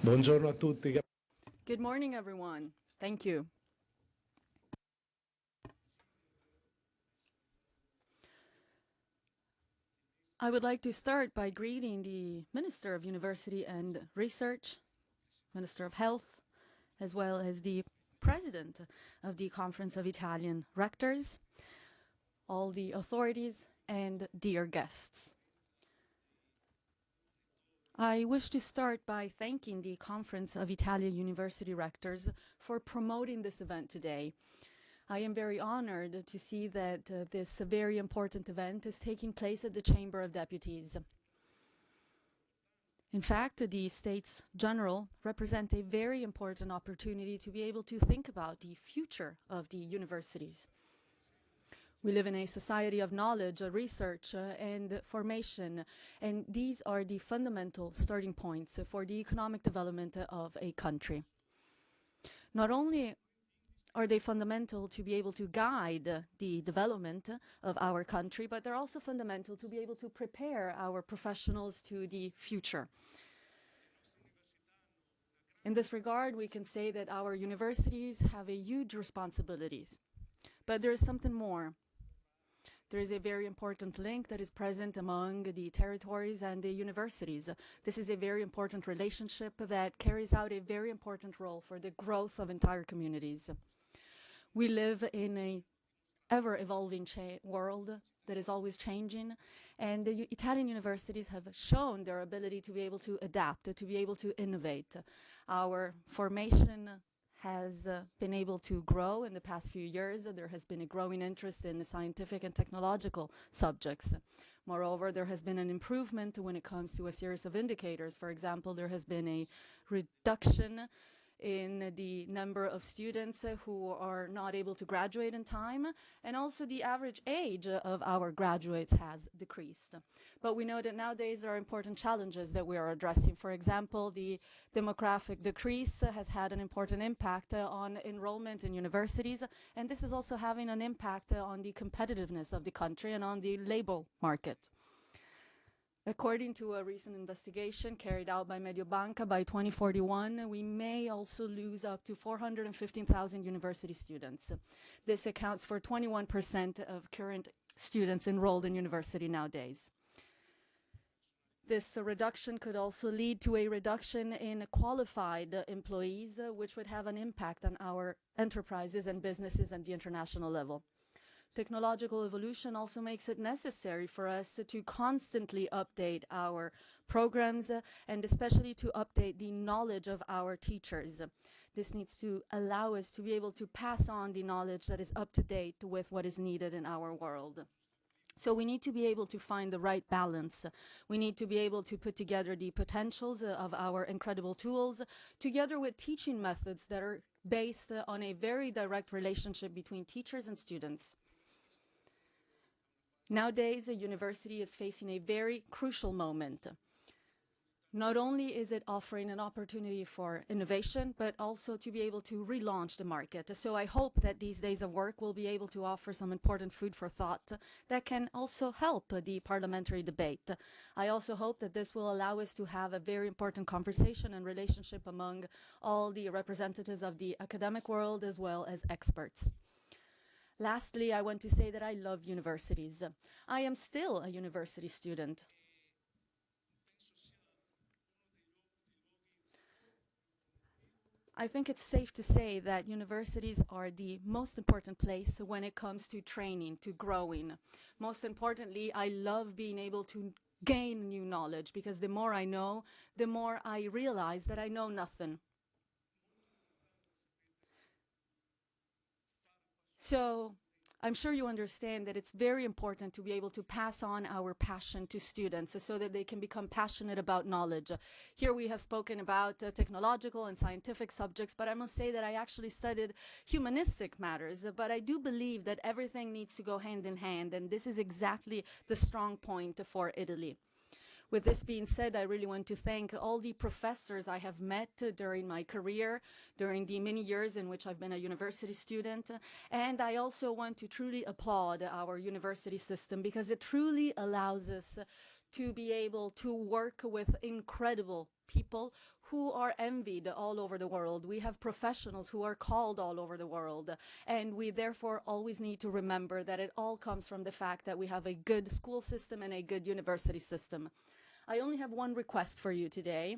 Buongiorno a tutti. Good morning, everyone. Thank you. I would like to start by greeting the Minister of University and Research, Minister of Health, as well as the President of the Conference of Italian Rectors, all the authorities, and dear guests. I wish to start by thanking the Conference of Italian University Rectors for promoting this event today. I am very honored to see that this very important event is taking place at the Chamber of Deputies. In fact, the States General represent a very important opportunity to be able to think about the future of the universities. We live in a society of knowledge, research, and formation, and these are the fundamental starting points for the economic development of a country. Not only are they fundamental to be able to guide the development of our country, but they're also fundamental to be able to prepare our professionals to the future. In this regard, we can say that our universities have a huge responsibilities. But there is something more. There is a very important link that is present among the territories and the universities. This is a very important relationship that carries out a very important role for the growth of entire communities. We live in an ever-evolving world that is always changing, and the Italian universities have shown their ability to be able to adapt, to be able to innovate. Our formation has been able to grow in the past few years. There has been a growing interest in the scientific and technological subjects. Moreover, there has been an improvement when it comes to a series of indicators. For example, there has been a reduction in the number of students who are not able to graduate in time, and also the average age of our graduates has decreased. But we know that nowadays there are important challenges that we are addressing. For example, the demographic decrease has had an important impact on enrollment in universities, and this is also having an impact on the competitiveness of the country and on the labor market. According to a recent investigation carried out by Mediobanca, by 2041, we may also lose up to 415,000 university students. This accounts for 21% of current students enrolled in university nowadays. This reduction could also lead to a reduction in qualified employees, which would have an impact on our enterprises and businesses at the international level. Technological evolution also makes it necessary for us to constantly update our programs and especially to update the knowledge of our teachers. This needs to allow us to be able to pass on the knowledge that is up to date with what is needed in our world. So we need to be able to find the right balance. We need to be able to put together the potentials of our incredible tools together with teaching methods that are based on a very direct relationship between teachers and students. Nowadays, a university is facing a very crucial moment. Not only is it offering an opportunity for innovation, but also to be able to relaunch the market. So I hope that these days of work will be able to offer some important food for thought that can also help the parliamentary debate. I also hope that this will allow us to have a very important conversation and relationship among all the representatives of the academic world as well as experts. Lastly, I want to say that I love universities. I am still a university student. I think it's safe to say that universities are the most important place when it comes to training, to growing. Most importantly, I love being able to gain new knowledge because the more I know, the more I realize that I know nothing. So I'm sure you understand that it's very important to be able to pass on our passion to students so that they can become passionate about knowledge. Here we have spoken about technological and scientific subjects, but I must say that I actually studied humanistic matters. But I do believe that everything needs to go hand in hand, and this is exactly the strong point for Italy. With this being said, I really want to thank all the professors I have met during my career, during the many years in which I've been a university student. And I also want to truly applaud our university system because it truly allows us to be able to work with incredible people who are envied all over the world. We have professionals who are called all over the world, and we therefore always need to remember that it all comes from the fact that we have a good school system and a good university system. I only have one request for you today.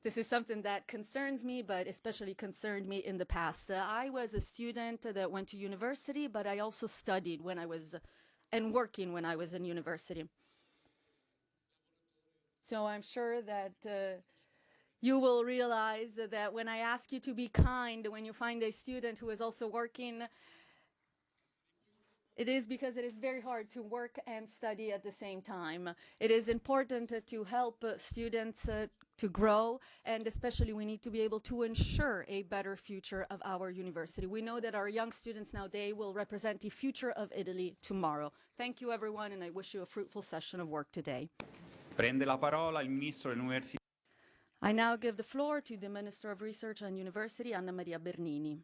This is something that concerns me, but especially concerned me in the past. I was a student that went to university, but I also studied when I was, and working when I was in university. So I'm sure that you will realize that when I ask you to be kind, when you find a student who is also working, it is because it is very hard to work and study at the same time. It is important to help students to grow, and especially we need to be able to ensure a better future of our university. We know that our young students nowadays will represent the future of Italy tomorrow. Thank you, everyone, and I wish you a fruitful session of work today. Prende la parola il Ministro dell'Università. I now give the floor to the Minister of Research and University, Maria Bernini.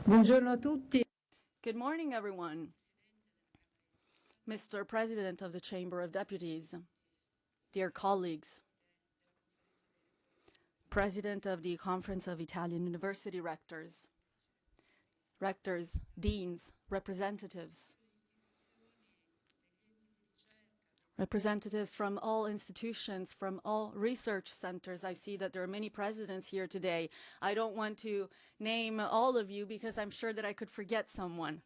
Buongiorno a tutti. Good morning, everyone. Mr. President of the Chamber of Deputies, dear colleagues, President of the Conference of Italian University Rectors, rectors, deans, representatives from all institutions, from all research centers. I see that there are many presidents here today. I don't want to name all of you because I'm sure that I could forget someone.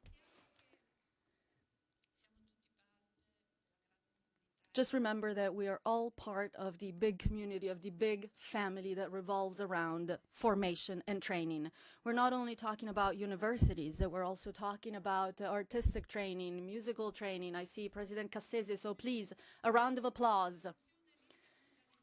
Just remember that we are all part of the big community, of the big family that revolves around formation and training. We're not only talking about universities, we're also talking about artistic training, musical training. I see President Cassese, so please, a round of applause.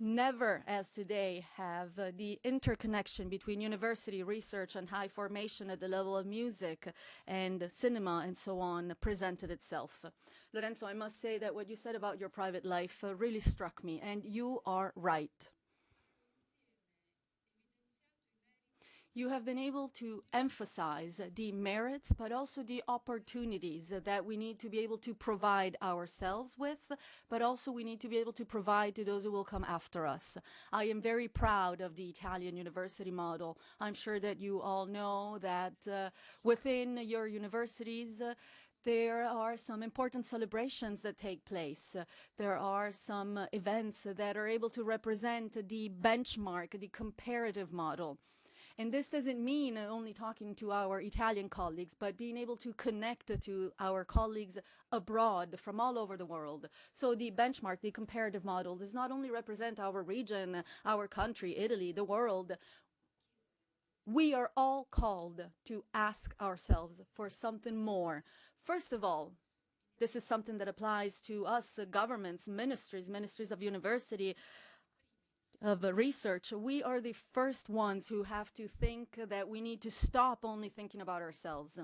Never, as today, have the interconnection between university research and high formation at the level of music and cinema and so on presented itself. Lorenzo, I must say that what you said about your private life really struck me, and you are right. You have been able to emphasize the merits, but also the opportunities that we need to be able to provide ourselves with, but also we need to be able to provide to those who will come after us. I am very proud of the Italian university model. I'm sure that you all know that within your universities, there are some important celebrations that take place. There are some events that are able to represent the benchmark, the comparative model. And this doesn't mean only talking to our Italian colleagues, but being able to connect to our colleagues abroad from all over the world. So the benchmark, the comparative model, does not only represent our region, our country, Italy, the world. We are all called to ask ourselves for something more. First of all, this is something that applies to us, governments, ministries of university, of research. We are the first ones who have to think that we need to stop only thinking about ourselves.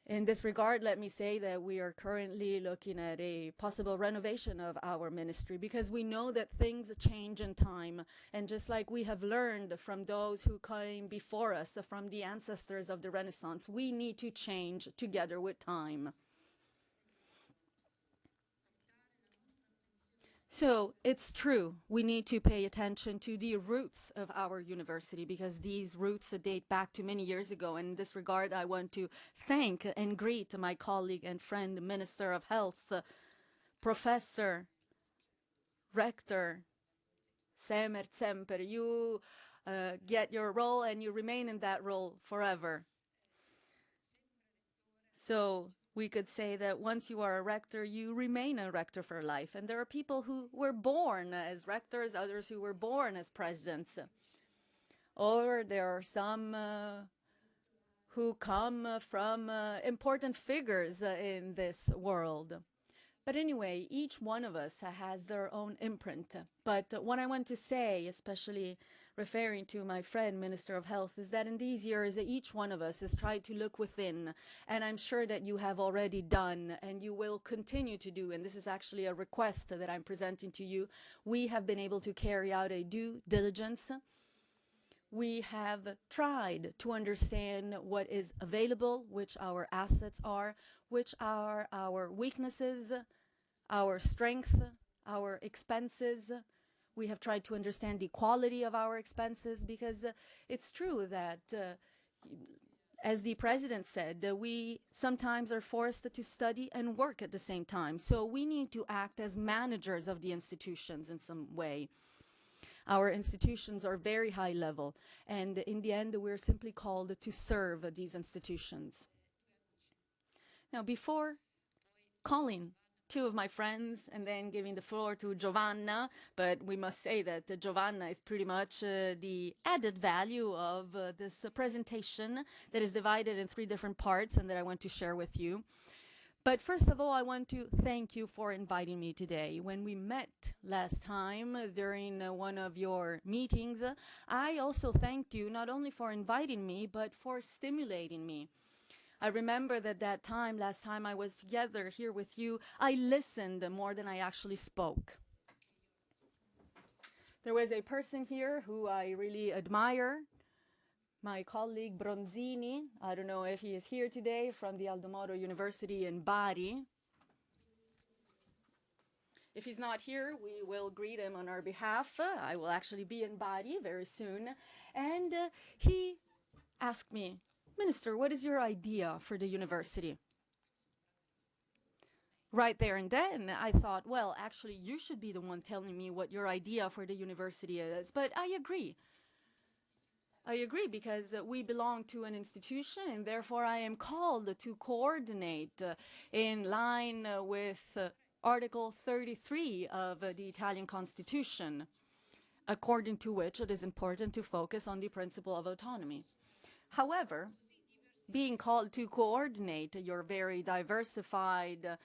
In this regard, let me say that we are currently looking at a possible renovation of our ministry because we know that things change in time. And just like we have learned from those who came before us, from the ancestors of the Renaissance, we need to change together with time. So it's true, we need to pay attention to the roots of our university because these roots date back to many years ago. And in this regard, I want to thank and greet my colleague and friend, Minister of Health, Professor, Rector, Semer Semper. You get your role and you remain in that role forever. So we could say that once you are a rector, you remain a rector for life. And there are people who were born as rectors, others who were born as presidents. Or there are some who come from important figures in this world. But anyway, each one of us has their own imprint. But what I want to say, especially referring to my friend, Minister of Health, is that in these years, each one of us has tried to look within. And I'm sure that you have already done and you will continue to do. And this is actually a request that I'm presenting to you. We have been able to carry out a due diligence. We have tried to understand what is available, which our assets are, which are our weaknesses, our strength, our expenses. We have tried to understand the quality of our expenses, because it's true that, as the president said, we sometimes are forced to study and work at the same time. So we need to act as managers of the institutions in some way. Our institutions are very high level, and in the end, we're simply called to serve these institutions. Now, before calling two of my friends and then giving the floor to Giovanna, but we must say that Giovanna is pretty much the added value of this presentation that is divided in 3 different parts and that I want to share with you. But first of all, I want to thank you for inviting me today. When we met last time during one of your meetings, I also thanked you not only for inviting me, but for stimulating me. I remember that last time I was together here with you, I listened more than I actually spoke. There was a person here who I really admire, my colleague Bronzini. I don't know if he is here today, from the Aldo Moro University in Bari. If he's not here, we will greet him on our behalf. I will actually be in Bari very soon. And he asked me, "Minister, what is your idea for the university?" Right there and then, I thought, well, actually, you should be the one telling me what your idea for the university is. But I agree. I agree, because we belong to an institution, and therefore I am called to coordinate in line with Article 33 of the Italian Constitution, according to which it is important to focus on the principle of autonomy. However, being called to coordinate your very diversified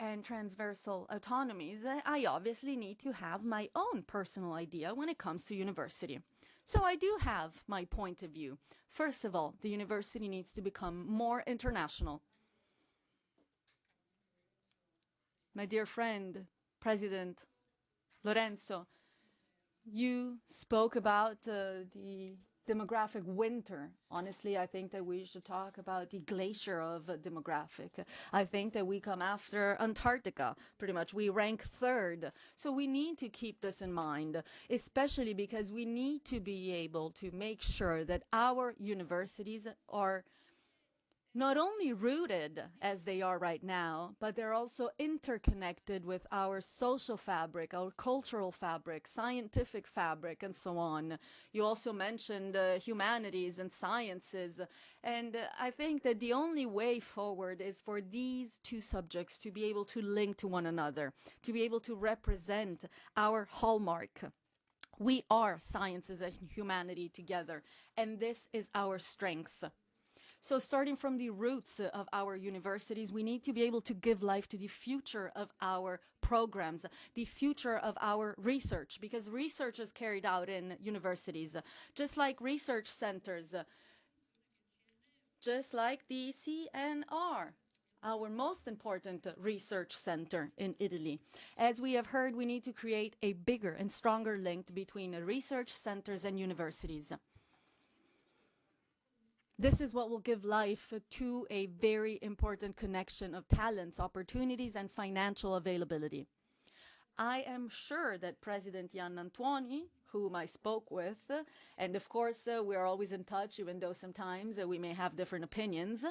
and transversal autonomies, I obviously need to have my own personal idea when it comes to university. So I do have my point of view. First of all, the university needs to become more international. My dear friend, President Lorenzo, you spoke about the demographic winter. Honestly, I think that we should talk about the glacier of demographic. I think that we come after Antarctica, pretty much. We rank 3rd. So we need to keep this in mind, especially because we need to be able to make sure that our universities are not only rooted as they are right now, but they're also interconnected with our social fabric, our cultural fabric, scientific fabric, and so on. You also mentioned humanities and sciences, and I think that the only way forward is for these 2 subjects to be able to link to one another, to be able to represent our hallmark. We are sciences and humanity together, and this is our strength. So starting from the roots of our universities, we need to be able to give life to the future of our programs, the future of our research, because research is carried out in universities, just like research centers, just like the CNR, our most important research center in Italy. As we have heard, we need to create a bigger and stronger link between research centers and universities. This is what will give life to a very important connection of talents, opportunities, and financial availability. I am sure that President Jan Antuoni, whom I spoke with, and of course we are always in touch, even though sometimes we may have different opinions.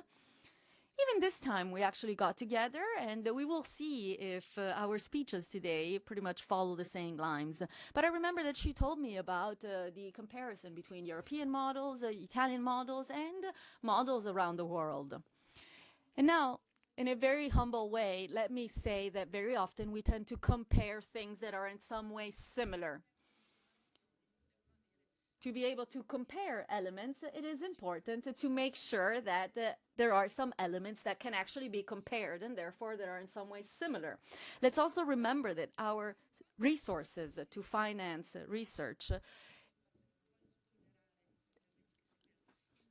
Even this time we actually got together, and we will see if our speeches today pretty much follow the same lines. But I remember that she told me about the comparison between European models, Italian models, and models around the world. And now, in a very humble way, let me say that very often we tend to compare things that are in some way similar. To be able to compare elements, it is important to make sure that there are some elements that can actually be compared and therefore that are in some way similar. Let's also remember that our resources to finance research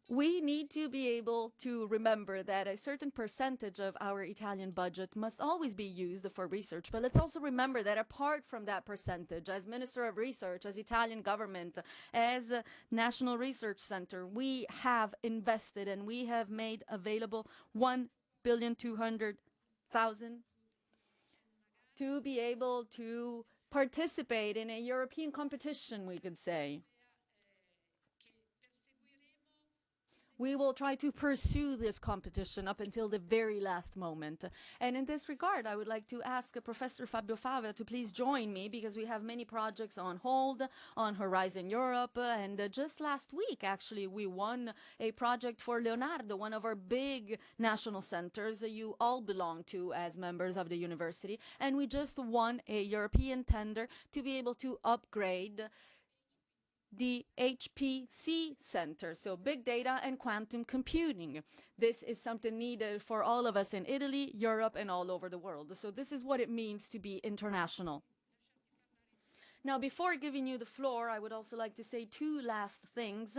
we need to be able to remember that a certain percentage of our Italian budget must always be used for research. But let's also remember that apart from that percentage, as Minister of Research, as Italian government, as a National Research Center, we have invested and we have made available 1,200,000,000 to be able to participate in a European competition, we could say. We will try to pursue this competition up until the very last moment. And in this regard, I would like to ask Professor Fabio Fava to please join me, because we have many projects on hold on Horizon Europe. And just last week, actually, we won a project for Leonardo, one of our big national centers you all belong to as members of the university. And we just won a European tender to be able to upgrade the HPC Center, so big data and quantum computing. This is something needed for all of us in Italy, Europe, and all over the world. So this is what it means to be international. Now, before giving you the floor, I would also like to say two last things.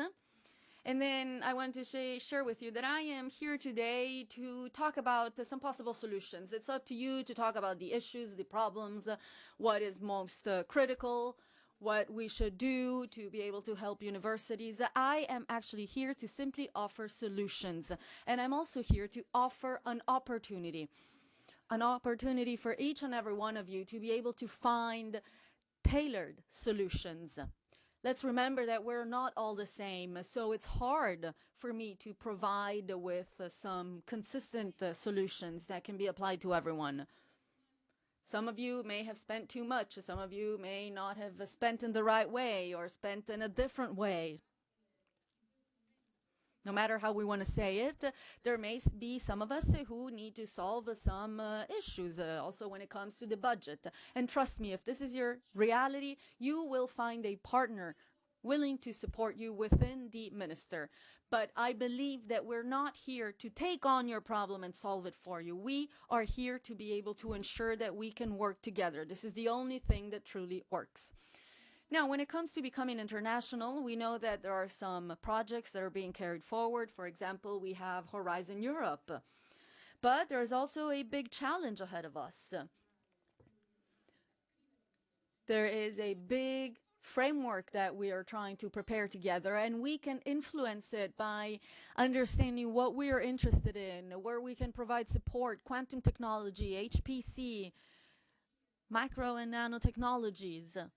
And then I want to share with you that I am here today to talk about some possible solutions. It's up to you to talk about the issues, the problems, what is most critical, what we should do to be able to help universities. I am actually here to simply offer solutions. And I'm also here to offer an opportunity for each and every one of you to be able to find tailored solutions. Let's remember that we're not all the same, so it's hard for me to provide with some consistent solutions that can be applied to everyone. Some of you may have spent too much. Some of you may not have spent in the right way or spent in a different way. No matter how we want to say it, there may be some of us who need to solve some issues, also when it comes to the budget. And trust me, if this is your reality, you will find a partner willing to support you within the minister. But I believe that we're not here to take on your problem and solve it for you. We are here to be able to ensure that we can work together. This is the only thing that truly works. Now, when it comes to becoming international, we know that there are some projects that are being carried forward. For example, we have Horizon Europe. But there is also a big challenge ahead of us. There is a big framework that we are trying to prepare together, and we can influence it by understanding what we are interested in, where we can provide support, quantum technology, HPC, micro and nanotechnologies.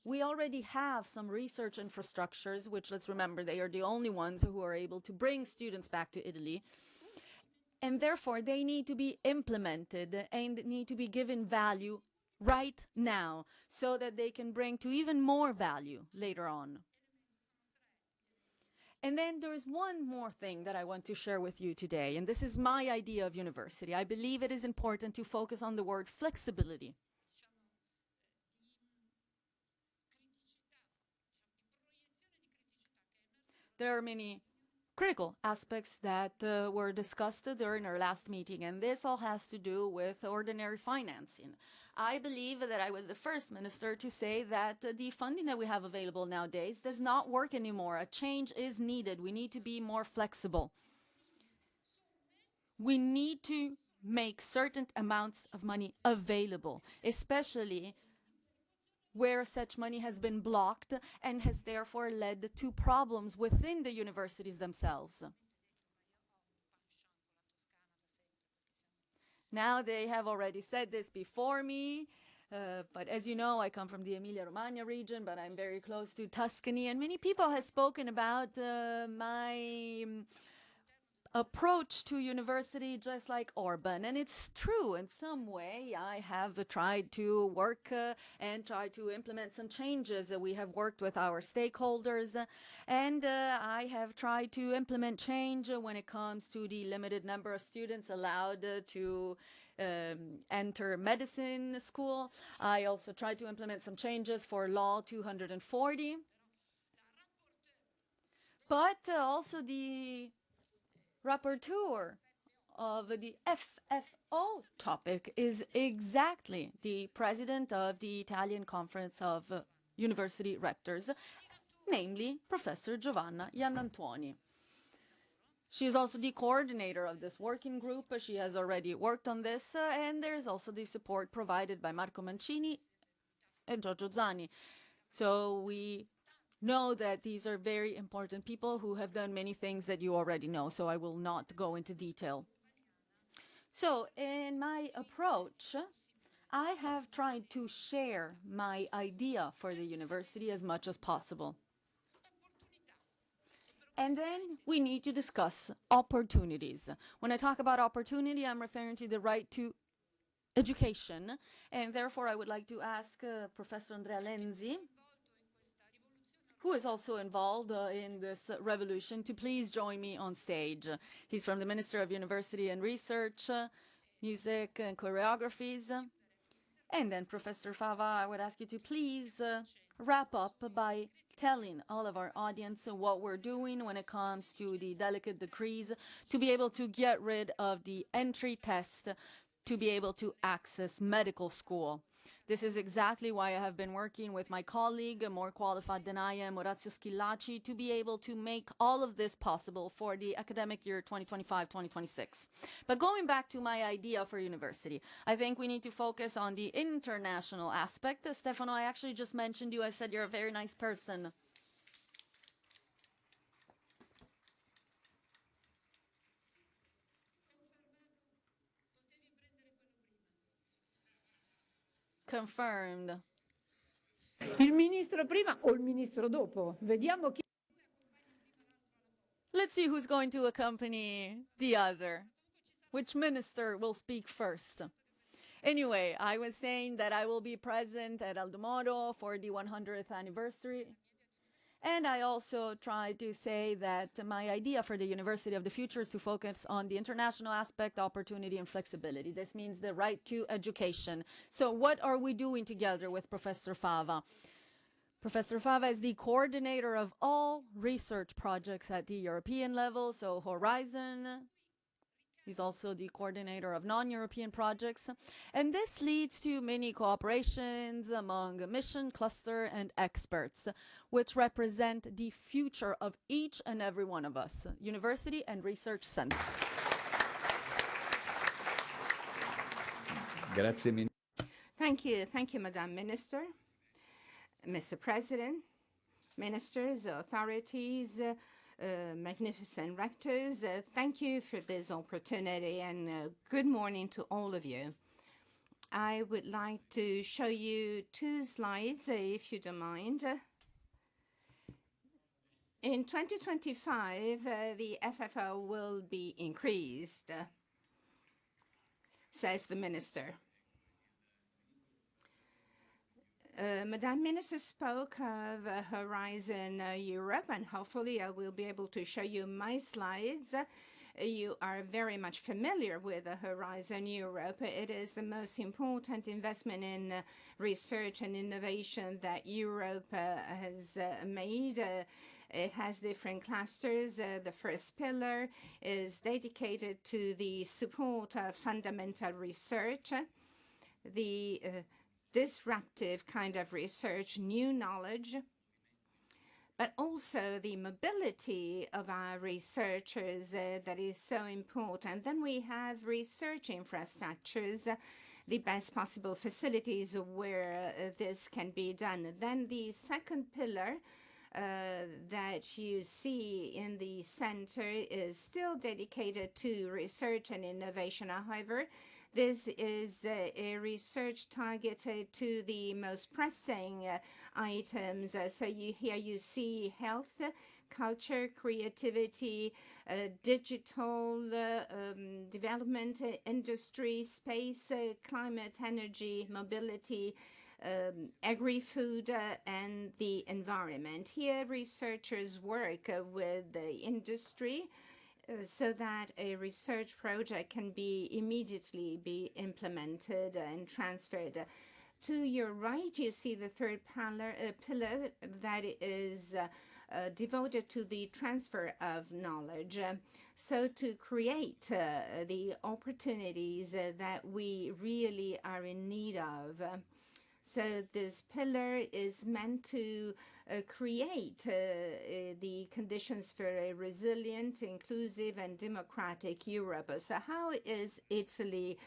We already have some research infrastructures, which, let's remember, they are the only ones who are able to bring students back to Italy. And therefore, they need to be implemented and need to be given value right now, so that they can bring to even more value later on. And then there is one more thing that I want to share with you today, and this is my idea of university. I believe it is important to focus on the word flexibility. There are many critical aspects that were discussed during our last meeting, and this all has to do with ordinary financing. I believe that I was the first minister to say that the funding that we have available nowadays does not work anymore. A change is needed. We need to be more flexible. We need to make certain amounts of money available, especially where such money has been blocked and has therefore led to problems within the universities themselves. Now, they have already said this before me, but as you know, I come from the Emilia-Romagna region, but I'm very close to Tuscany, and many people have spoken about my approach to university just like Orban. And it's true, in some way. I have tried to work and try to implement some changes. We have worked with our stakeholders, and I have tried to implement change when it comes to the limited number of students allowed to enter medicine school. I also tried to implement some changes for Law 240. But also the rapporteur of the FFO topic is exactly the president of the Italian Conference of University Rectors. namely Professor Giovanna Iannantuoni. She is also the coordinator of this working group. She has already worked on this, and there's also the support provided by Marco Mancini and Giorgio Zani. So we know that these are very important people who have done many things that you already know, so I will not go into detail. So in my approach, I have tried to share my idea for the university as much as possible. And then we need to discuss opportunities. When I talk about opportunity, I'm referring to the right to education, and therefore I would like to ask Professor Andrea Lenzi, who is also involved in this revolution, to please join me on stage. He's from the Minister of University and Research, Music and Choreographies. And then Professor Fava, I would ask you to please wrap up by telling all of our audience what we're doing when it comes to the delicate decrees to be able to get rid of the entry test to be able to access medical school. This is exactly why I have been working with my colleague, more qualified than I am, Orazio Schillaci, to be able to make all of this possible for the academic year 2025-2026. But going back to my idea for university, I think we need to focus on the international aspect. Stefano, I actually just mentioned you. I said you're a very nice person. Confirmed. Il ministro prima o il ministro dopo? Vediamo chi. Let's see who's going to accompany the other. Which minister will speak first? Anyway, I was saying that I will be present at Aldo Moro for the 100th anniversary. And I also tried to say that my idea for the University of the Future is to focus on the international aspect, opportunity, and flexibility. This means the right to education. So what are we doing together with Professor Fava? Professor Fava is the coordinator of all research projects at the European level, so Horizon. He's also the coordinator of non-European projects. And this leads to many cooperations among mission, cluster, and experts, which represent the future of each and every one of us, university and research center. Grazie. Thank you, Madam Minister, Mr. President, ministers, authorities, magnificent rectors. Thank you for this opportunity, and good morning to all of you. I would like to show you two slides, if you don't mind. In 2025, the FFO will be increased, says the minister. Madame Minister spoke of Horizon Europe, and hopefully I will be able to show you my slides. You are very much familiar with Horizon Europe. It is the most important investment in research and innovation that Europe has made. It has different clusters. The first pillar is dedicated to the support of fundamental research, the disruptive kind of research, new knowledge, but also the mobility of our researchers that is so important. Then we have research infrastructures, the best possible facilities where this can be done. Then the second pillar that you see in the center is still dedicated to research and innovation. However, this is a research targeted to the most pressing items. So here you see health, culture, creativity, digital development, industry, space, climate, energy, mobility, agri-food, and the environment. Here researchers work with the industry so that a research project can be immediately be implemented and transferred. To your right, you see the third pillar that is devoted to the transfer of knowledge. So to create the opportunities that we really are in need of. So this pillar is meant to create the conditions for a resilient, inclusive, and democratic Europe. So how is Italy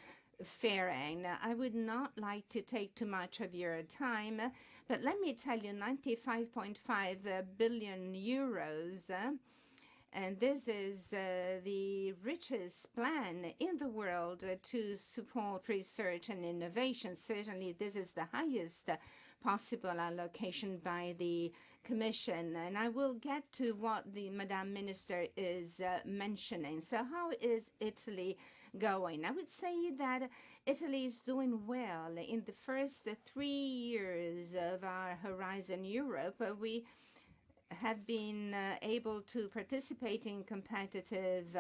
faring? Now, I would not like to take too much of your time, but let me tell you, 95.5 billion euros, and this is the richest plan in the world to support research and innovation. Certainly, this is the highest possible allocation by the Commission. And I will get to what the Madame Minister is mentioning. So how is Italy going? I would say that Italy is doing well. In the first 3 years of our Horizon Europe, we have been able to participate in competitive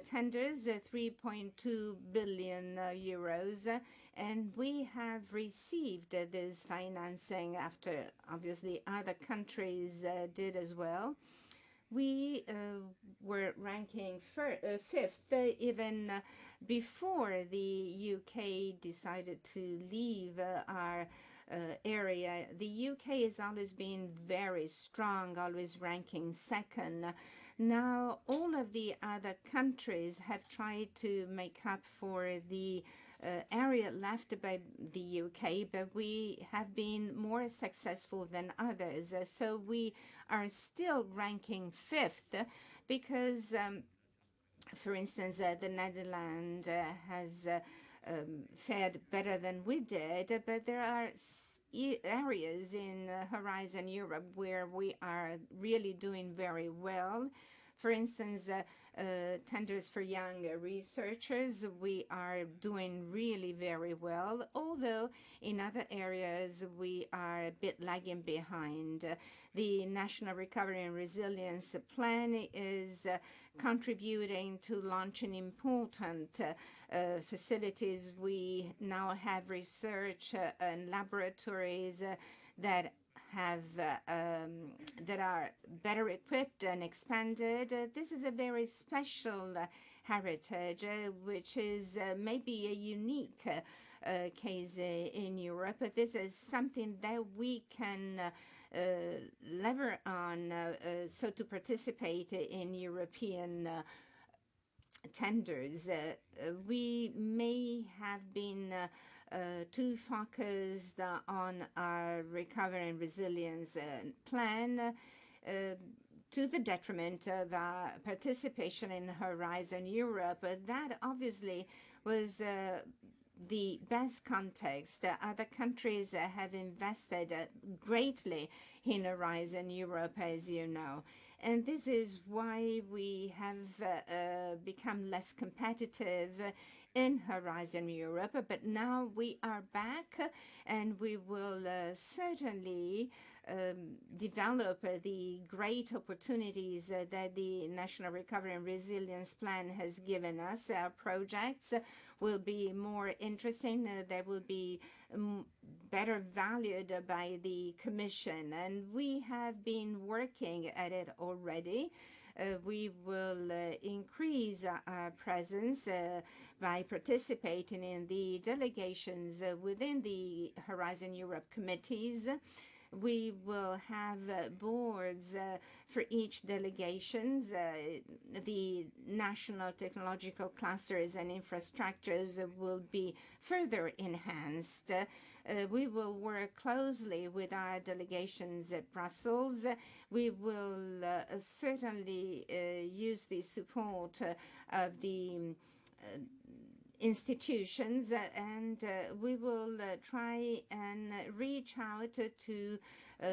tenders, 3.2 billion euros, and we have received this financing after, obviously, other countries did as well. We were ranking fifth even before the UK decided to leave our area. The UK has always been very strong, always ranking second. Now, all of the other countries have tried to make up for the area left by the UK, but we have been more successful than others. So we are still ranking fifth because, for instance, the Netherlands has fared better than we did, but there are areas in Horizon Europe where we are really doing very well. For instance, tenders for young researchers, we are doing really very well, although in other areas we are a bit lagging behind. The National Recovery and Resilience Plan is contributing to launching important facilities. We now have research and laboratories that are better equipped and expanded. This is a very special heritage, which is maybe a unique case in Europe. This is something that we can lever on, so to participate in European tenders. We may have been too focused on our recovery and resilience plan to the detriment of our participation in Horizon Europe. That obviously was the best context. Other countries have invested greatly in Horizon Europe, as you know. And this is why we have become less competitive in Horizon Europe. But now we are back, and we will certainly develop the great opportunities that the National Recovery and Resilience Plan has given us. Our projects will be more interesting. They will be better valued by the Commission, and we have been working at it already. We will increase our presence by participating in the delegations within the Horizon Europe committees. We will have boards for each delegations. The national technological clusters and infrastructures will be further enhanced. We will work closely with our delegations at Brussels. We will certainly use the support of the institutions, and we will try and reach out to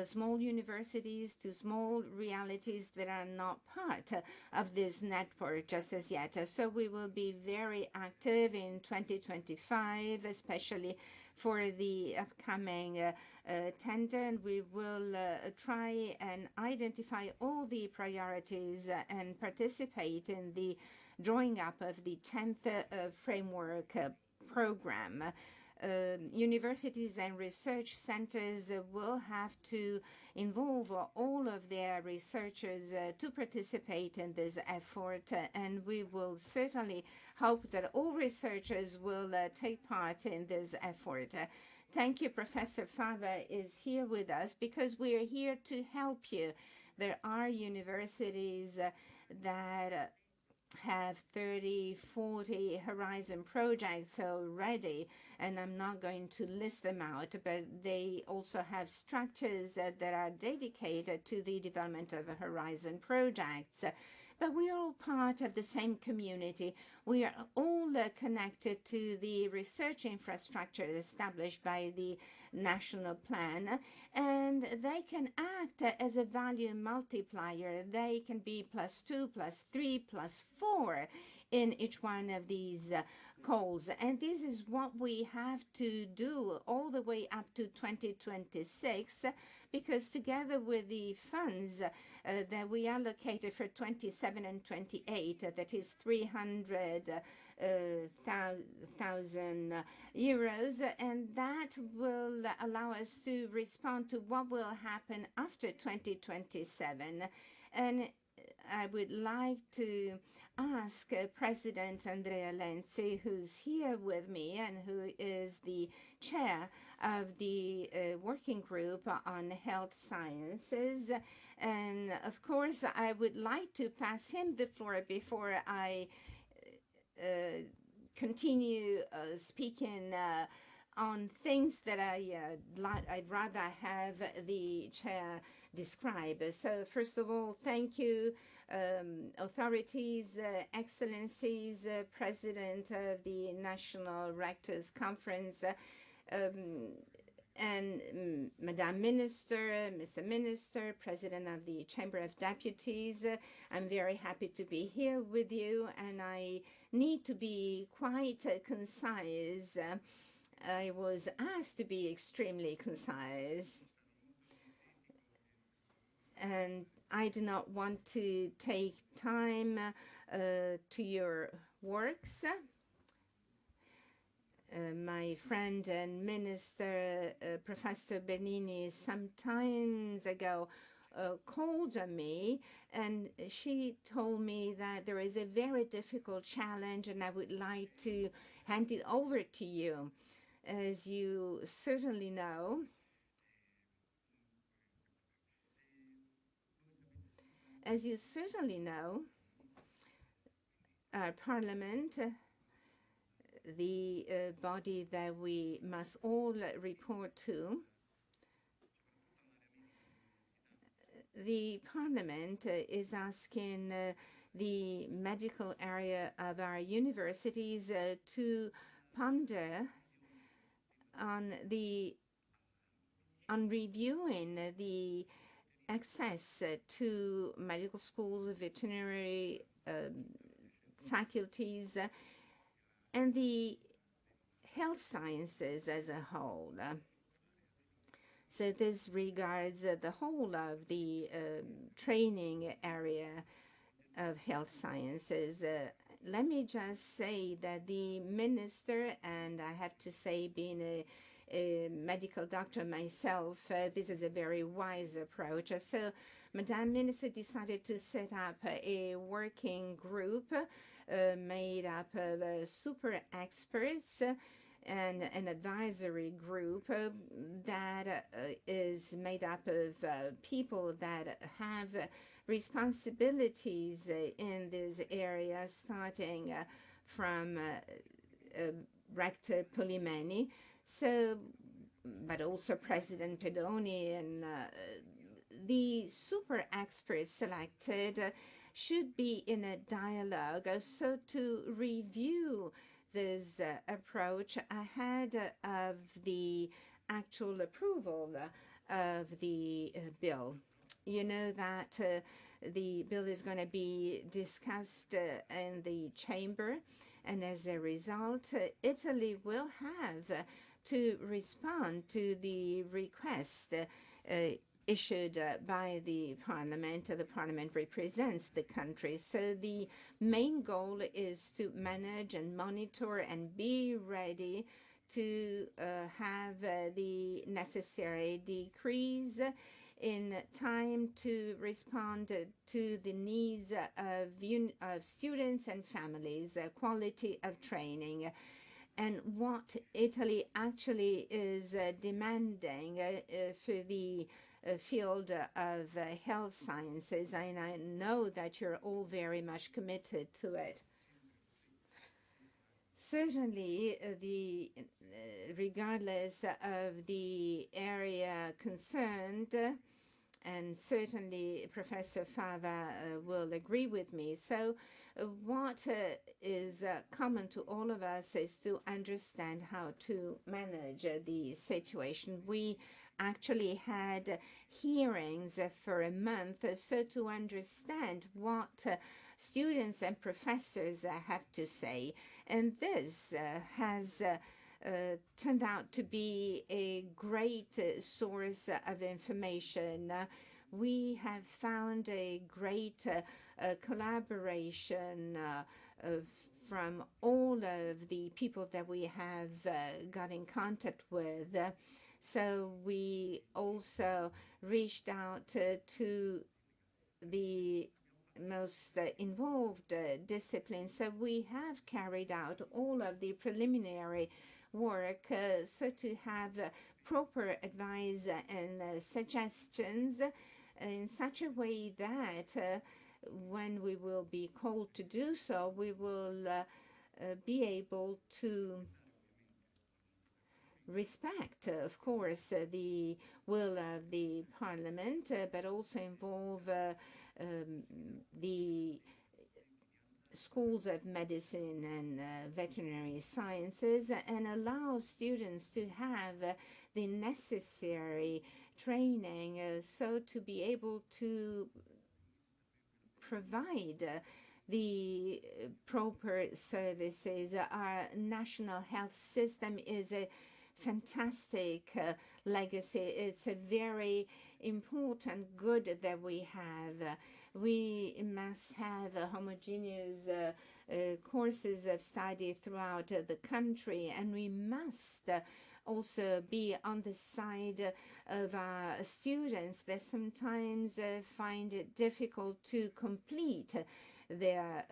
small universities, to small realities that are not part of this network just as yet. So we will be very active in 2025, especially for the upcoming tender, and we will try and identify all the priorities and participate in the drawing up of the 10th framework program. Universities and research centers will have to involve all of their researchers to participate in this effort, and we will certainly hope that all researchers will take part in this effort. Thank you, Professor Fava is here with us because we are here to help you. There are universities that have 30, 40 Horizon projects already, and I'm not going to list them out, but they also have structures that are dedicated to the development of Horizon projects. But we are all part of the same community. We are all connected to the research infrastructure established by the national plan, and they can act as a value multiplier. They can be +2, +3, +4 in each one of these goals. And this is what we have to do all the way up to 2026, because together with the funds that we allocated for 27 and 28, that is 300,000 euros, and that will allow us to respond to what will happen after 2027. And I would like to ask President Andrea Lenzi, who's here with me and who is the chair of the working group on health sciences. And of course, I would like to pass him the floor before I continue speaking on things that I'd rather have the chair describe. So first of all, thank you, authorities, excellencies, President of the National Rectors Conference, and Madam Minister, Mr. Minister, President of the Chamber of Deputies. I'm very happy to be here with you, and I need to be quite concise. I was asked to be extremely concise, and I do not want to take time to your works. My friend and minister, Professor Bernini, some times ago called on me, and she told me that there is a very difficult challenge, and I would like to hand it over to you. As you certainly know, our Parliament, the body that we must all report to, the Parliament is asking the medical area of our universities to ponder on reviewing the access to medical schools, veterinary faculties, and the health sciences as a whole. So this regards the whole of the training area of health sciences. Let me just say that the minister, and I have to say, being a medical doctor myself, this is a very wise approach. So Madame Minister decided to set up a working group made up of super experts and an advisory group that is made up of people that have responsibilities in this area, starting from Rector Polimeni, so, but also President Pedoni, and the super experts selected should be in a dialogue, so to review this approach ahead of the actual approval of the bill. You know that the bill is going to be discussed in the chamber, and as a result, Italy will have to respond to the request issued by the Parliament. The Parliament represents the country. So the main goal is to manage and monitor and be ready to have the necessary decrees in time to respond to the needs of students and families, quality of training. and what Italy actually is demanding for the field of health sciences, and I know that you're all very much committed to it. Certainly, regardless of the area concerned, and certainly Professor Fava will agree with me. So what is common to all of us is to understand how to manage the situation. We actually had hearings for a month so to understand what students and professors have to say. And this has turned out to be a great source of information. We have found a great collaboration from all of the people that we have got in contact with. So we also reached out to the most involved disciplines. So we have carried out all of the preliminary work so to have proper advice and suggestions in such a way that when we will be called to do so, we will be able to respect, of course, the will of the Parliament, but also involve the schools of medicine and veterinary sciences, and allow students to have the necessary training so to be able to provide the proper services. Our national health system is a fantastic legacy. It's a very important good that we have. We must have homogeneous courses of study throughout the country, and we must also be on the side of our students that sometimes find it difficult to complete their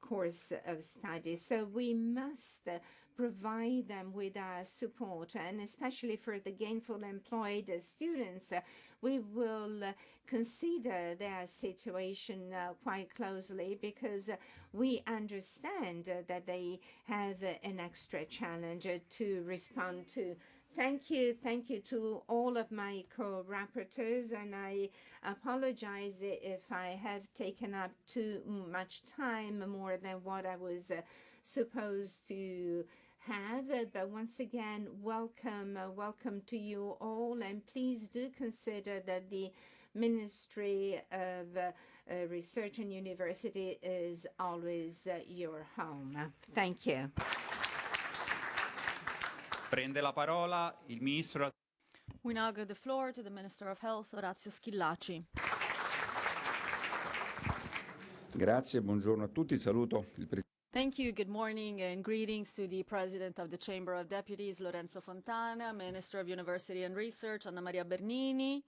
course of study. So we must provide them with our support, and especially for the gainful employed students, we will consider their situation quite closely, because we understand that they have an extra challenge to respond to. Thank you to all of my co-rapporteurs, and I apologize if I have taken up too much time, more than what I was supposed to have. But once again, welcome to you all, and please do consider that the Ministry of Research and University is always your home. Thank you. Prende la parola il Ministro. We now give the floor to the Minister of Health, Orazio Schillaci. Grazie, buongiorno a tutti. Saluto il Presidente. Thank you. Good morning and greetings to the President of the Chamber of Deputies, Lorenzo Fontana, Minister of University and Research, Maria Bernini,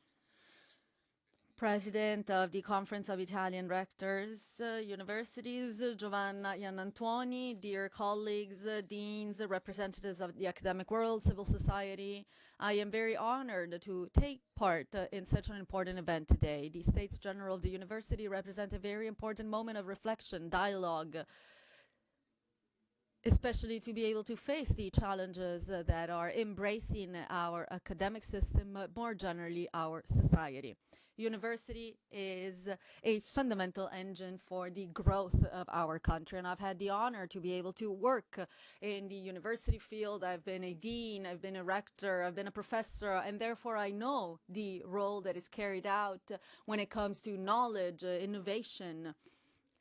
President of the Conference of Italian Rectors, Universities, Giovanna Iannantuoni, dear colleagues, deans, representatives of the academic world, civil society. I am very honored to take part in such an important event today. The States General of the University represent a very important moment of reflection, dialogue, especially to be able to face the challenges that are embracing our academic system, but more generally our society. University is a fundamental engine for the growth of our country, and I've had the honor to be able to work in the university field. I've been a dean, I've been a rector, I've been a professor, and therefore I know the role that is carried out when it comes to knowledge, innovation,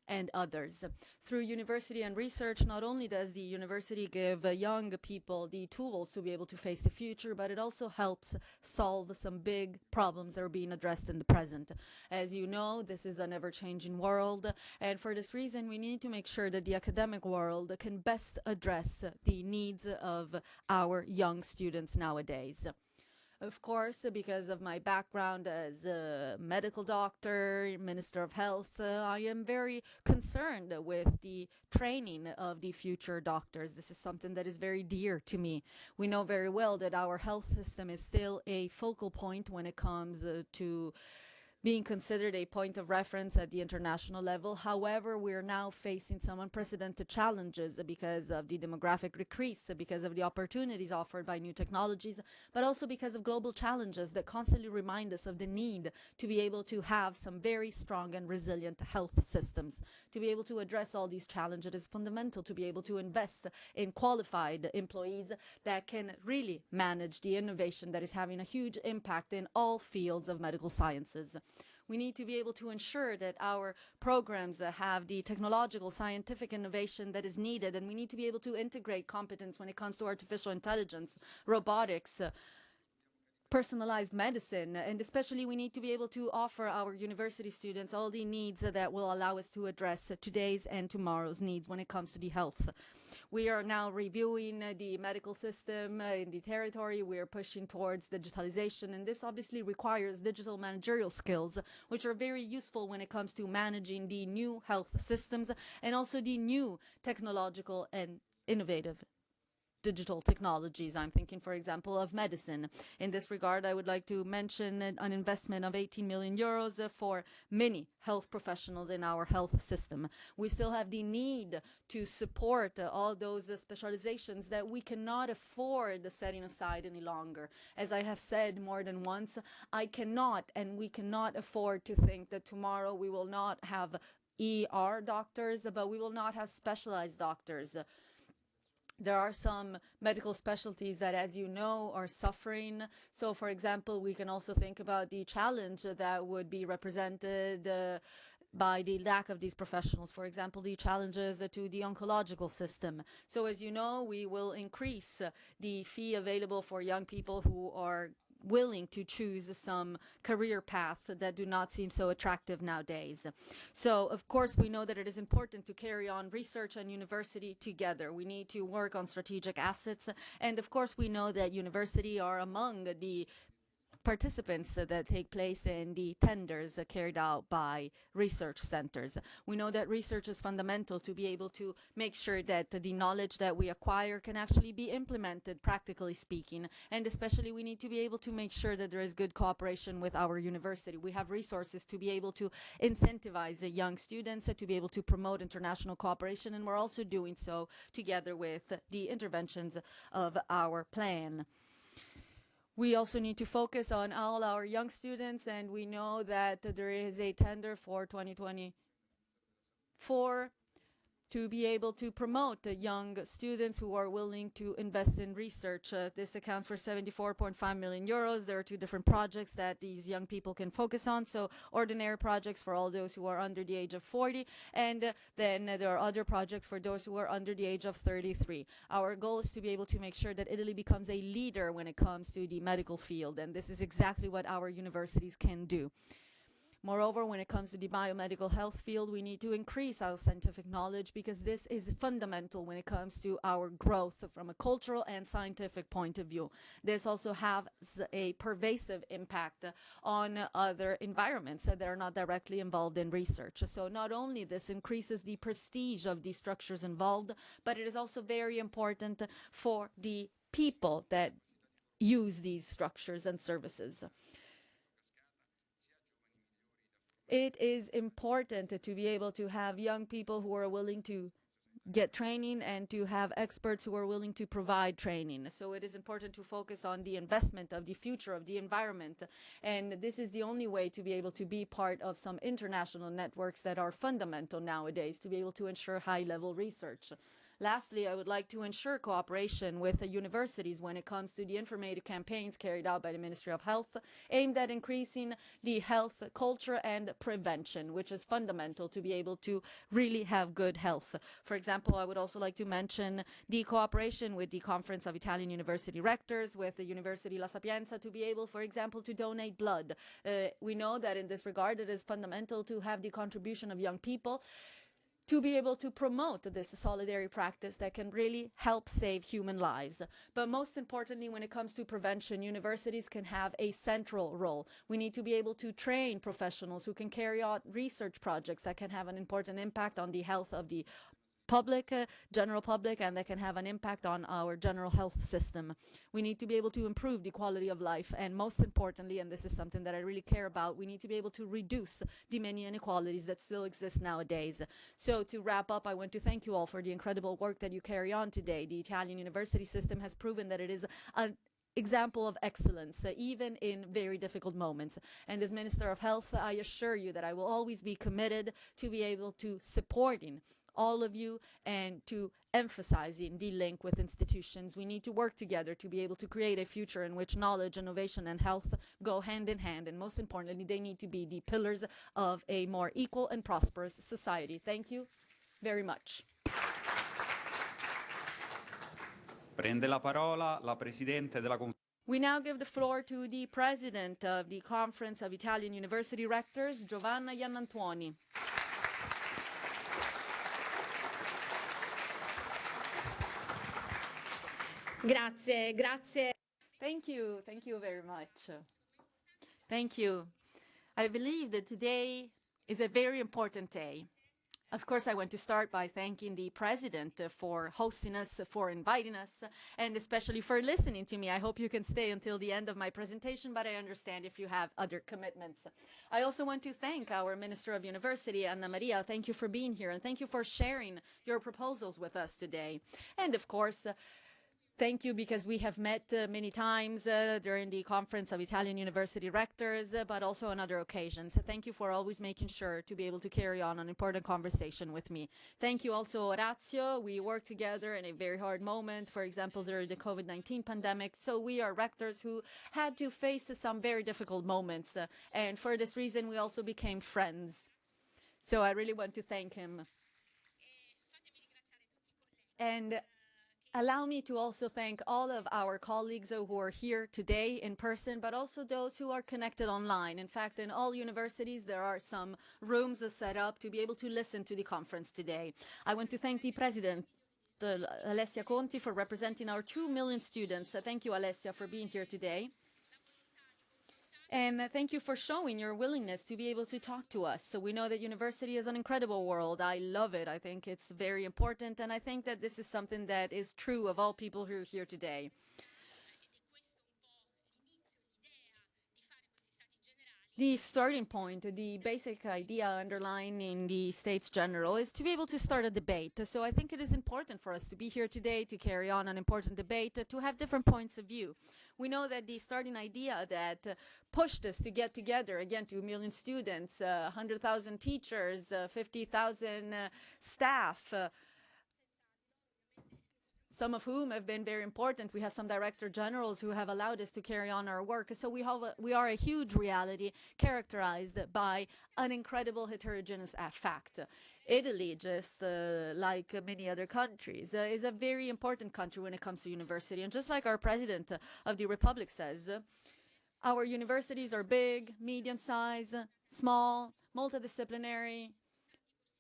and others. Through university and research, not only does the university give young people the tools to be able to face the future, but it also helps solve some big problems that are being addressed in the present. As you know, this is an ever-changing world, and for this reason, we need to make sure that the academic world can best address the needs of our young students nowadays. Of course, because of my background as a medical doctor, Minister of Health, I am very concerned with the training of the future doctors. This is something that is very dear to me. We know very well that our health system is still a focal point when it comes to being considered a point of reference at the international level. However, we're now facing some unprecedented challenges because of the demographic decrease, because of the opportunities offered by new technologies, but also because of global challenges that constantly remind us of the need to be able to have some very strong and resilient health systems. To be able to address all these challenges, it is fundamental to be able to invest in qualified employees that can really manage the innovation that is having a huge impact in all fields of medical sciences. We need to be able to ensure that our programs have the technological, scientific innovation that is needed, and we need to be able to integrate competence when it comes to artificial intelligence, robotics, personalized medicine, and especially we need to be able to offer our university students all the needs that will allow us to address today's and tomorrow's needs when it comes to the health. We are now reviewing the medical system in the territory. We are pushing towards digitalization, and this obviously requires digital managerial skills, which are very useful when it comes to managing the new health systems and also the new technological and innovative digital technologies. I'm thinking, for example, of medicine. In this regard, I would like to mention an investment of 18 million euros for many health professionals in our health system. We still have the need to support all those specializations that we cannot afford setting aside any longer. As I have said more than once, I cannot and we cannot afford to think that tomorrow we will not have ER doctors, but we will not have specialized doctors. There are some medical specialties that, as you know, are suffering. So, for example, we can also think about the challenge that would be represented by the lack of these professionals. For example, the challenges to the oncological system. So, as you know, we will increase the fee available for young people who are willing to choose some career path that do not seem so attractive nowadays. So, of course, we know that it is important to carry on research and university together. We need to work on strategic assets. And, of course, we know that university are among the participants that take place in the tenders carried out by research centers. We know that research is fundamental to be able to make sure that the knowledge that we acquire can actually be implemented, practically speaking. And especially we need to be able to make sure that there is good cooperation with our university. We have resources to be able to incentivize young students, to be able to promote international cooperation, and we're also doing so together with the interventions of our plan. We also need to focus on all our young students, and we know that there is a tender for 2024 to be able to promote young students who are willing to invest in research. This accounts for 74.5 million euros. There are two different projects that these young people can focus on. So ordinary projects for all those who are under the age of 40, and then there are other projects for those who are under the age of 33. Our goal is to be able to make sure that Italy becomes a leader when it comes to the medical field, and this is exactly what our universities can do. Moreover, when it comes to the biomedical health field, we need to increase our scientific knowledge because this is fundamental when it comes to our growth from a cultural and scientific point of view. This also has a pervasive impact on other environments that are not directly involved in research. So not only this increases the prestige of the structures involved, but it is also very important for the people that use these structures and services. It is important to be able to have young people who are willing to get training and to have experts who are willing to provide training. So it is important to focus on the investment of the future of the environment. And this is the only way to be able to be part of some international networks that are fundamental nowadays to be able to ensure high-level research. Lastly, I would like to ensure cooperation with the universities when it comes to the informative campaigns carried out by the Ministry of Health aimed at increasing the health culture and prevention, which is fundamental to be able to really have good health. For example, I would also like to mention the cooperation with the Conference of Italian University Rectors, with the University La Sapienza, to be able, for example, to donate blood. We know that in this regard, it is fundamental to have the contribution of young people to be able to promote this solidarity practice that can really help save human lives. But most importantly, when it comes to prevention, universities can have a central role. We need to be able to train professionals who can carry out research projects that can have an important impact on the health of the public, general public, and that can have an impact on our general health system. We need to be able to improve the quality of life, and most importantly, and this is something that I really care about, we need to be able to reduce the many inequalities that still exist nowadays. So to wrap up, I want to thank you all for the incredible work that you carry on today. The Italian university system has proven that it is an example of excellence, even in very difficult moments. And as Minister of Health, I assure you that I will always be committed to be able to supporting all of you and to emphasizing the link with institutions. We need to work together to be able to create a future in which knowledge, innovation, and health go hand in hand. And most importantly, they need to be the pillars of a more equal and prosperous society. Thank you very much. Prende la parola la Presidente della We now give the floor to the President of the Conference of Italian University Rectors, Giovanna Iannantuoni. Grazie, grazie. Thank you very much. Thank you. I believe that today is a very important day. Of course, I want to start by thanking the President for hosting us, for inviting us, and especially for listening to me. I hope you can stay until the end of my presentation, but I understand if you have other commitments. I also want to thank our Minister of University, Anna Maria. Thank you for being here, and thank you for sharing your proposals with us today. And of course, thank you because we have met many times during the Conference of Italian University Rectors, but also on other occasions. Thank you for always making sure to be able to carry on an important conversation with me. Thank you also, Orazio. We worked together in a very hard moment, for example, during the COVID-19 pandemic. So we are rectors who had to face some very difficult moments. And for this reason, we also became friends. So I really want to thank him. And allow me to also thank all of our colleagues who are here today in person, but also those who are connected online. In fact, in all universities, there are some rooms set up to be able to listen to the conference today. I want to thank the President, Alessia Conti, for representing our 2 million students. Thank you, Alessia, for being here today. And thank you for showing your willingness to be able to talk to us. So we know that university is an incredible world. I love it. I think it's very important. And I think that this is something that is true of all people who are here today. The starting point, the basic idea underlying the States General is to be able to start a debate. So I think it is important for us to be here today to carry on an important debate, to have different points of view. We know that the starting idea that pushed us to get together, again, 2 million students, 100,000 teachers, 50,000 staff, some of whom have been very important. We have some director generals who have allowed us to carry on our work. So we are a huge reality characterized by an incredible heterogeneous fact. Italy, just like many other countries, is a very important country when it comes to university. And just like our President of the Republic says, our universities are big, medium-sized, small, multidisciplinary,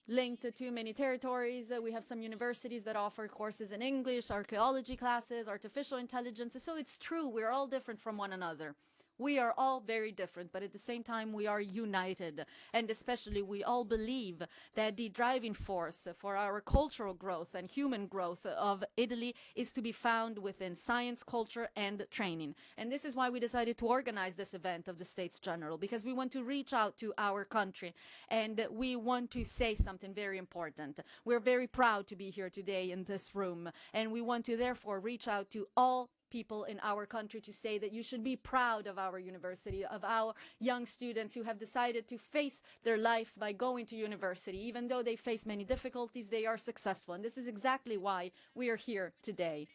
linked to many territories. We have some universities that offer courses in English, archaeology classes, artificial intelligence. So it's true, we're all different from one another. We are all very different, but at the same time, we are united. And especially, we all believe that the driving force for our cultural growth and human growth of Italy is to be found within science, culture, and training. And this is why we decided to organize this event of the States General, because we want to reach out to our country and we want to say something very important. We're very proud to be here today in this room, and we want to therefore reach out to all people in our country to say that you should be proud of our university, of our young students who have decided to face their life by going to university. Even though they face many difficulties, they are successful. And this is exactly why we are here today.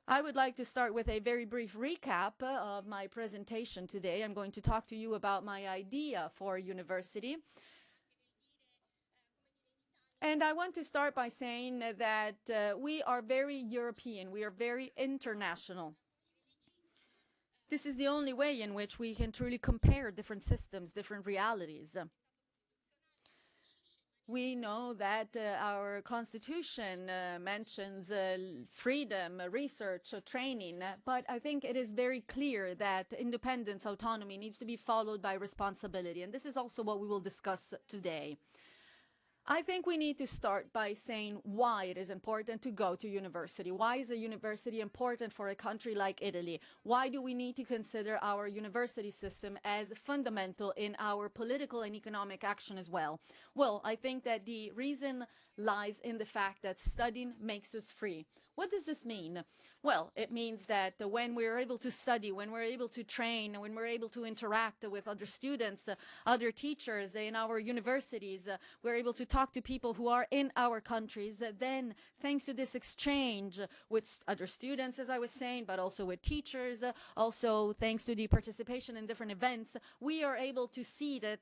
I would like to start with a very brief recap of my presentation today. I'm going to talk to you about my idea for university. And I want to start by saying that we are very European, we are very international. This is the only way in which we can truly compare different systems, different realities. We know that our Constitution mentions freedom, research, training, but I think it is very clear that independence, autonomy needs to be followed by responsibility. And this is also what we will discuss today. I think we need to start by saying why it is important to go to university. Why is a university important for a country like Italy? Why do we need to consider our university system as fundamental in our political and economic action as well? Well, I think that the reason lies in the fact that studying makes us free. What does this mean? Well, it means that when we're able to study, when we're able to train, when we're able to interact with other students, other teachers in our universities, we're able to talk to people who are in our countries, then thanks to this exchange with other students, as I was saying, but also with teachers, also thanks to the participation in different events, we are able to see that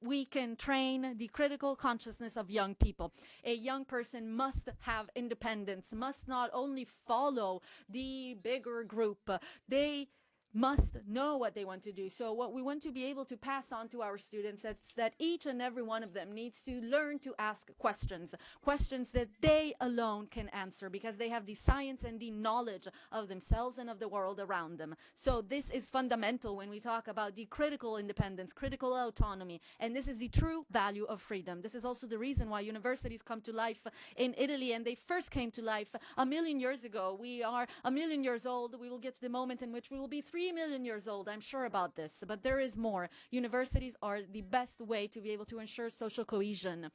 we can train the critical consciousness of young people. A young person must have independence, must not only follow the bigger group, they must know what they want to do. So what we want to be able to pass on to our students is that each and every one of them needs to learn to ask questions, questions that they alone can answer because they have the science and the knowledge of themselves and of the world around them. So this is fundamental when we talk about the critical independence, critical autonomy, and this is the true value of freedom. This is also the reason why universities come to life in Italy, and they first came to life 1,000,000 years ago. We are 1,000,000 years old. We will get to the moment in which we will be 3,000,000 years old. I'm sure about this, but there is more. Universities are the best way to be able to ensure social cohesion.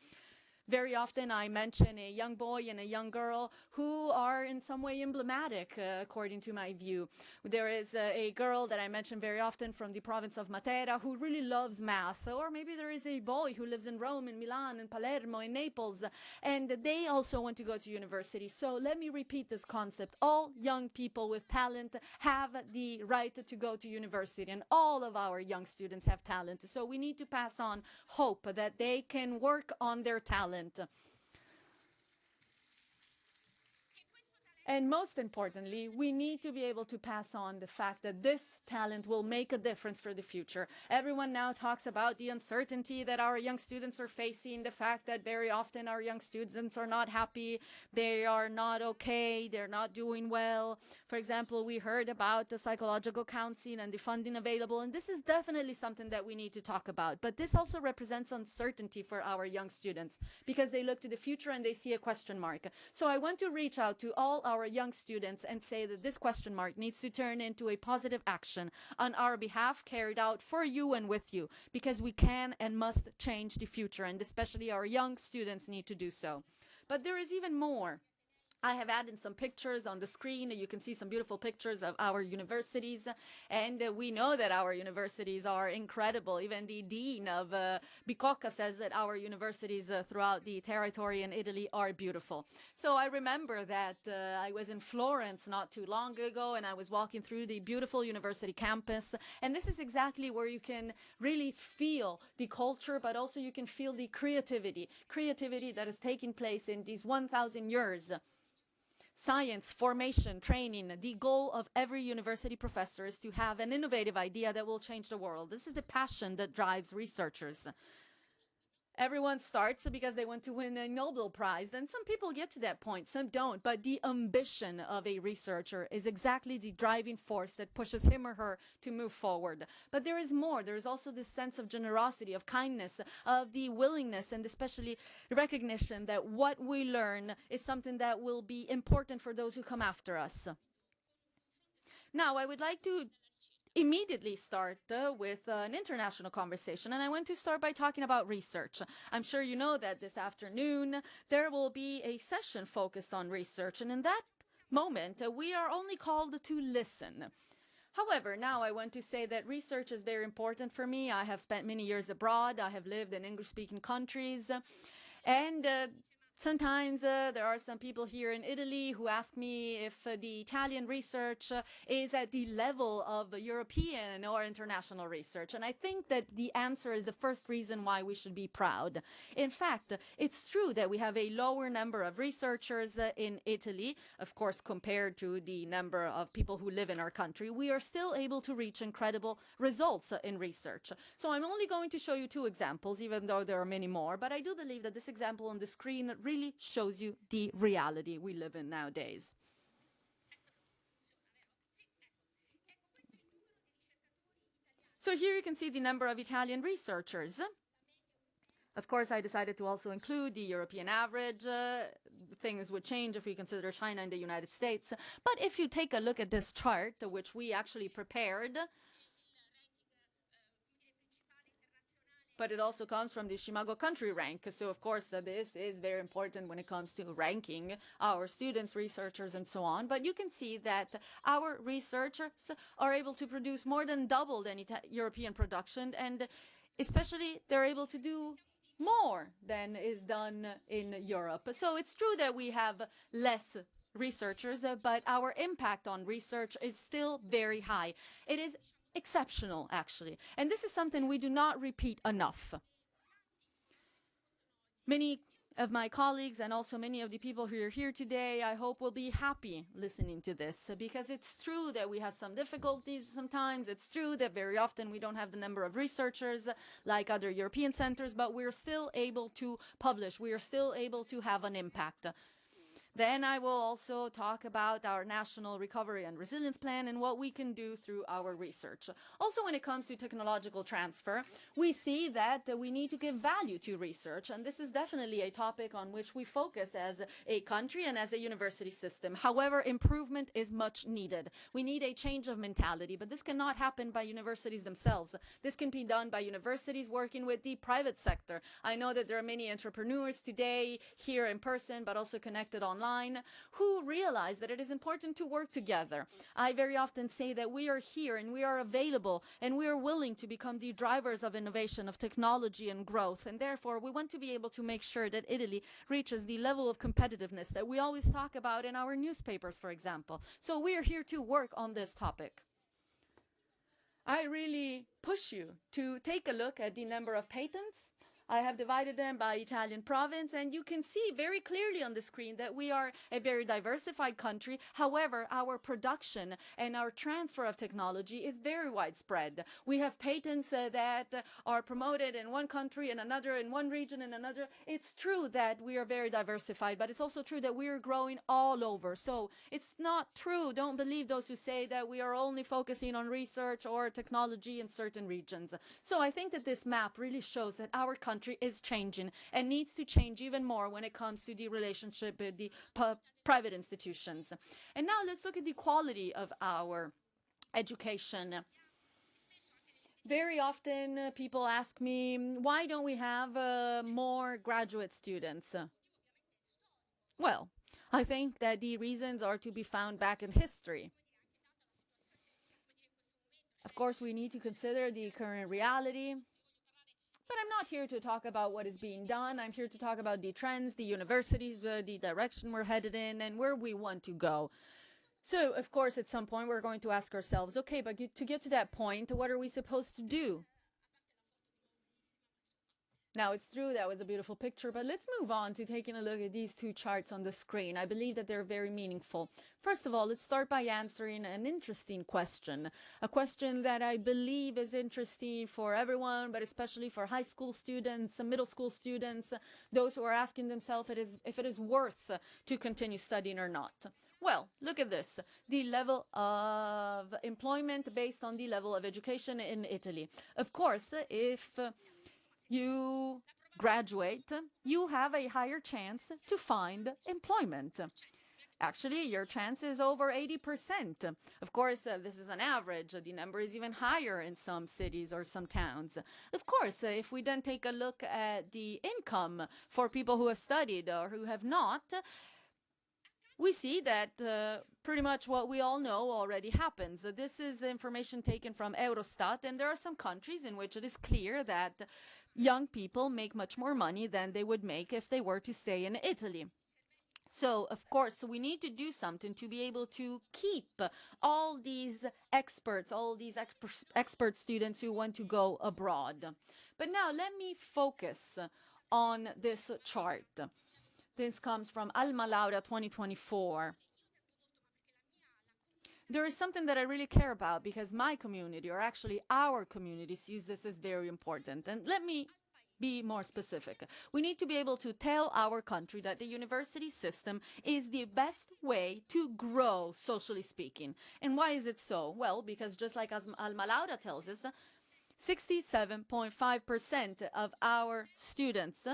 Very often I mention a young boy and a young girl who are in some way emblematic, according to my view. There is a girl that I mention very often from the province of Matera who really loves math, or maybe there is a boy who lives in Rome, in Milan, in Palermo, in Naples, and they also want to go to university. So let me repeat this concept. All young people with talent have the right to go to university, and all of our young students have talent. So we need to pass on hope that they can work on their talent. And most importantly, we need to be able to pass on the fact that this talent will make a difference for the future. Everyone now talks about the uncertainty that our young students are facing, the fact that very often our young students are not happy, they are not okay, they're not doing well. For example, we heard about the psychological counseling and the funding available, and this is definitely something that we need to talk about. But this also represents uncertainty for our young students because they look to the future and they see a question mark. So I want to reach out to all our young students and say that this question mark needs to turn into a positive action on our behalf, carried out for you and with you, because we can and must change the future, and especially our young students need to do so. But there is even more. I have added some pictures on the screen. You can see some beautiful pictures of our universities, and we know that our universities are incredible. Even the dean of Bicocca says that our universities throughout the territory in Italy are beautiful. So I remember that I was in Florence not too long ago, and I was walking through the beautiful university campus, and this is exactly where you can really feel the culture, but also you can feel the creativity that is taking place in these 1,000 years. Science, formation, training. The goal of every university professor is to have an innovative idea that will change the world. This is the passion that drives researchers. Everyone starts because they want to win a Nobel Prize. Then some people get to that point, some don't. But the ambition of a researcher is exactly the driving force that pushes him or her to move forward. But there is more. There is also this sense of generosity, of kindness, of the willingness, and especially recognition that what we learn is something that will be important for those who come after us. Now, I would like to immediately start with an international conversation, and I want to start by talking about research. I'm sure you know that this afternoon there will be a session focused on research, and in that moment we are only called to listen. However, now I want to say that research is very important for me. I have spent many years abroad. I have lived in English-speaking countries, and Sometimes there are some people here in Italy who ask me if the Italian research is at the level of European or international research. And I think that the answer is the first reason why we should be proud. In fact, it's true that we have a lower number of researchers in Italy, of course, compared to the number of people who live in our country. We are still able to reach incredible results in research. So I'm only going to show you 2 examples, even though there are many more. But I do believe that this example on the screen really shows you the reality we live in nowadays. So here you can see the number of Italian researchers. Of course, I decided to also include the European average. Things would change if we consider China and the United States. But if you take a look at this chart, which we actually prepared, but it also comes from the Shimago country rank. So, of course, this is very important when it comes to ranking our students, researchers, and so on. But you can see that our researchers are able to produce more than double than European production, and especially they're able to do more than is done in Europe. So it's true that we have less researchers, but our impact on research is still very high. It is exceptional, actually. And this is something we do not repeat enough. Many of my colleagues and also many of the people who are here today, I hope, will be happy listening to this, because it's true that we have some difficulties sometimes. It's true that very often we don't have the number of researchers like other European centers, but we're still able to publish. We are still able to have an impact. Then I will also talk about our National Recovery and Resilience Plan and what we can do through our research. Also, when it comes to technological transfer, we see that we need to give value to research, and this is definitely a topic on which we focus as a country and as a university system. However, improvement is much needed. We need a change of mentality, but this cannot happen by universities themselves. This can be done by universities working with the private sector. I know that there are many entrepreneurs today here in person, but also connected online, who realize that it is important to work together. I very often say that we are here and we are available and we are willing to become the drivers of innovation, of technology and growth. And therefore, we want to be able to make sure that Italy reaches the level of competitiveness that we always talk about in our newspapers, for example. So we are here to work on this topic. I really push you to take a look at the number of patents. I have divided them by Italian province, and you can see very clearly on the screen that we are a very diversified country. However, our production and our transfer of technology is very widespread. We have patents that are promoted in one country and another, in one region and another. It's true that we are very diversified, but it's also true that we are growing all over. So it's not true. Don't believe those who say that we are only focusing on research or technology in certain regions. So I think that this map really shows that our country is changing and needs to change even more when it comes to the relationship with the private institutions. And now let's look at the quality of our education. Very often people ask me, why don't we have more graduate students? Well, I think that the reasons are to be found back in history. Of course, we need to consider the current reality. But I'm not here to talk about what is being done. I'm here to talk about the trends, the universities, the direction we're headed in, and where we want to go. So, of course, at some point, we're going to ask ourselves, okay, but to get to that point, what are we supposed to do? Now, it's true that was a beautiful picture, but let's move on to taking a look at these 2 charts on the screen. I believe that they're very meaningful. First of all, let's start by answering an interesting question, a question that I believe is interesting for everyone, but especially for high school students, middle school students, those who are asking themselves if it is worth to continue studying or not. Well, look at this, the level of employment based on the level of education in Italy. Of course, if you graduate, you have a higher chance to find employment. Actually, your chance is over 80%. Of course, this is an average. The number is even higher in some cities or some towns. Of course, if we then take a look at the income for people who have studied or who have not, we see that pretty much what we all know already happens. This is information taken from Eurostat, and there are some countries in which it is clear that young people make much more money than they would make if they were to stay in Italy. So, of course, we need to do something to be able to keep all these experts, all these expert students who want to go abroad. But now let me focus on this chart. This comes from Alma Laurea 2024. There is something that I really care about because my community, or actually our community, sees this as very important. And let me be more specific. We need to be able to tell our country that the university system is the best way to grow, socially speaking. And why is it so? Well, because just like as Alma Laurea tells us, 67.5% of our students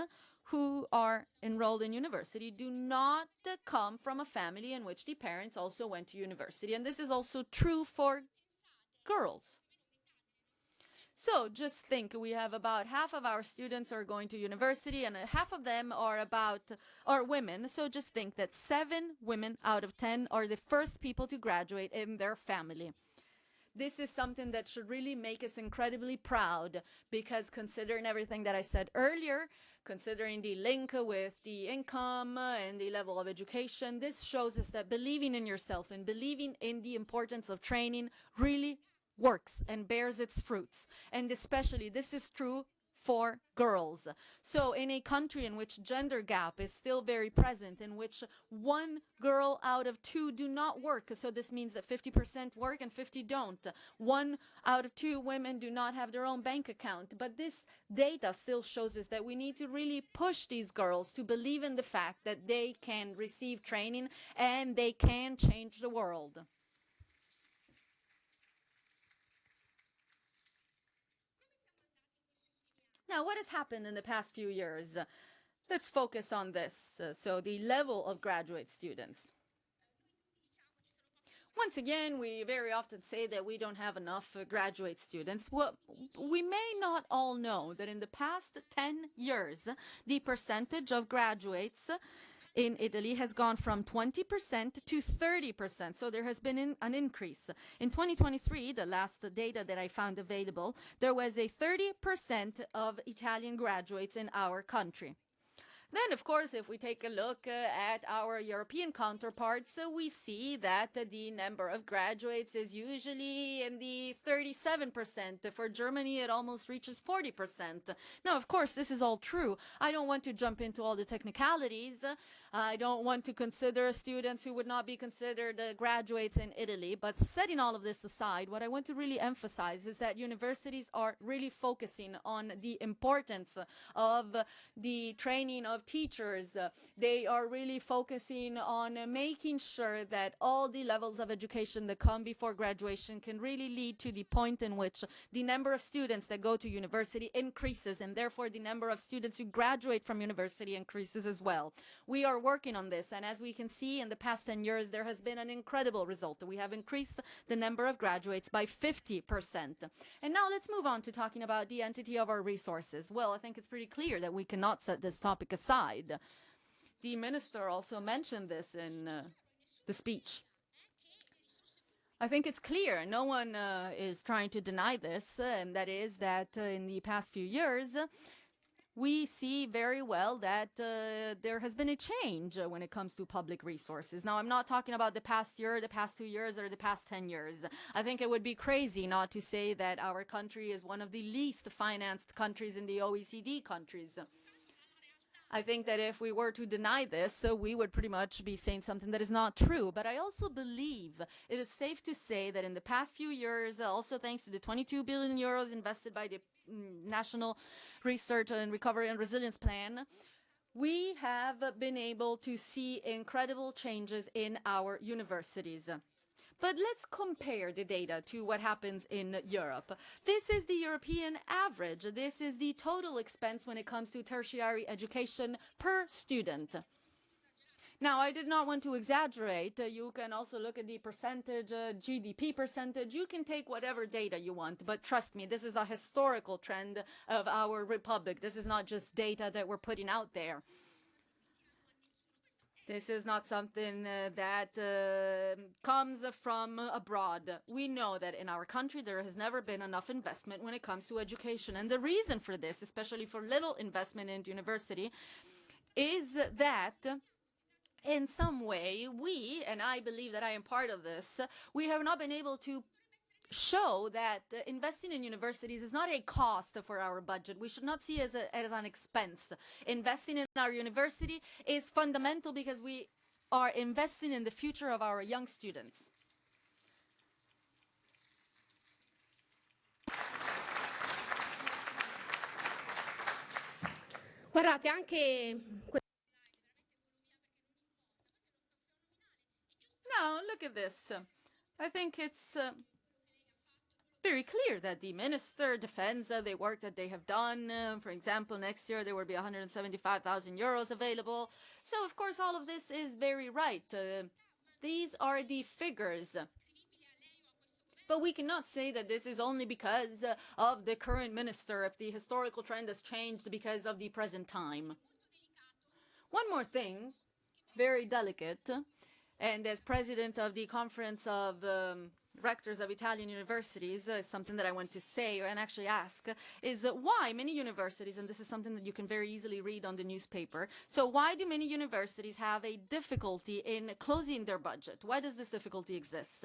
who are enrolled in university do not come from a family in which the parents also went to university. And this is also true for girls. So just think, we have about half of our students are going to university and half of them are women. So just think that 7 women out of 10 are the first people to graduate in their family. This is something that should really make us incredibly proud, because considering everything that I said earlier, considering the link with the income and the level of education, this shows us that believing in yourself and believing in the importance of training really works and bears its fruits. And especially this is true for girls. So in a country in which gender gap is still very present, in which 1 girl out of 2 do not work, so this means that 50% work and 50 don't. 1 out of 2 women do not have their own bank account. But this data still shows us that we need to really push these girls to believe in the fact that they can receive training and they can change the world. Now, what has happened in the past few years? Let's focus on this. So the level of graduate students. Once again, we very often say that we don't have enough graduate students. Well, we may not all know that in the past 10 years, the percentage of graduates in Italy has gone from 20% to 30%. So there has been an increase. In 2023, the last data that I found available, there was a 30% of Italian graduates in our country. Then, of course, if we take a look at our European counterparts, we see that the number of graduates is usually in the 37%. For Germany, it almost reaches 40%. Now, of course, this is all true. I don't want to jump into all the technicalities. I don't want to consider students who would not be considered graduates in Italy. But setting all of this aside, what I want to really emphasize is that universities are really focusing on the importance of the training of teachers. They are really focusing on making sure that all the levels of education that come before graduation can really lead to the point in which the number of students that go to university increases, and therefore the number of students who graduate from university increases as well. We are working on this, and as we can see, in the past 10 years, there has been an incredible result. We have increased the number of graduates by 50%. And now let's move on to talking about the entity of our resources. Well, I think it's pretty clear that we cannot set this topic aside. The minister also mentioned this in the speech. I think it's clear, no one is trying to deny this, and that is that in the past few years, we see very well that there has been a change when it comes to public resources. Now, I'm not talking about the past year, the past 2 years, or the past 10 years. I think it would be crazy not to say that our country is one of the least financed countries in the OECD countries. I think that if we were to deny this, we would pretty much be saying something that is not true. But I also believe it is safe to say that in the past few years, also thanks to the 22 billion euros invested by the National Research and Recovery and Resilience Plan, we have been able to see incredible changes in our universities. But let's compare the data to what happens in Europe. This is the European average. This is the total expense when it comes to tertiary education per student. Now, I did not want to exaggerate. You can also look at the percentage, GDP percentage. You can take whatever data you want, but trust me, this is a historical trend of our republic. This is not just data that we're putting out there. This is not something that comes from abroad. We know that in our country there has never been enough investment when it comes to education. And the reason for this, especially for little investment in university, is that in some way we, and I believe that I am part of this, we have not been able to show that investing in universities is not a cost for our budget. We should not see it as an expense. Investing in our university is fundamental because we are investing in the future of our young students. Guardate, anche Now, look at this. I think it's very clear that the minister defends the work that they have done. For example, next year there will be 175,000 euros available. So, of course, all of this is very right. These are the figures. But we cannot say that this is only because of the current minister, if the historical trend has changed because of the present time. One more thing, very delicate, and as president of the Conference of Rectors of Italian Universities, something that I want to say and actually ask is why many universities, and this is something that you can very easily read on the newspaper, so why do many universities have a difficulty in closing their budget? Why does this difficulty exist?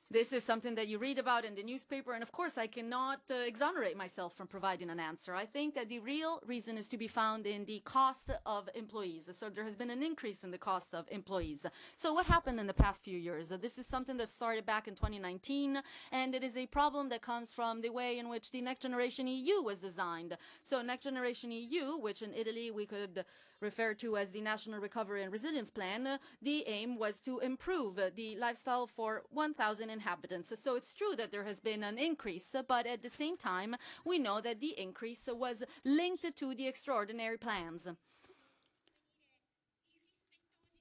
This is something that you read about in the newspaper, and of course I cannot exonerate myself from providing an answer. I think that the real reason is to be found in the cost of employees. So there has been an increase in the cost of employees. So what happened in the past few years? This is something that started back in 2019, and it is a problem that comes from the way in which the Next Generation EU was designed. So Next Generation EU, which in Italy we could refer to as the National Recovery and Resilience Plan, the aim was to improve the lifestyle for 1,000 inhabitants. So it's true that there has been an increase, but at the same time, we know that the increase was linked to the extraordinary plans.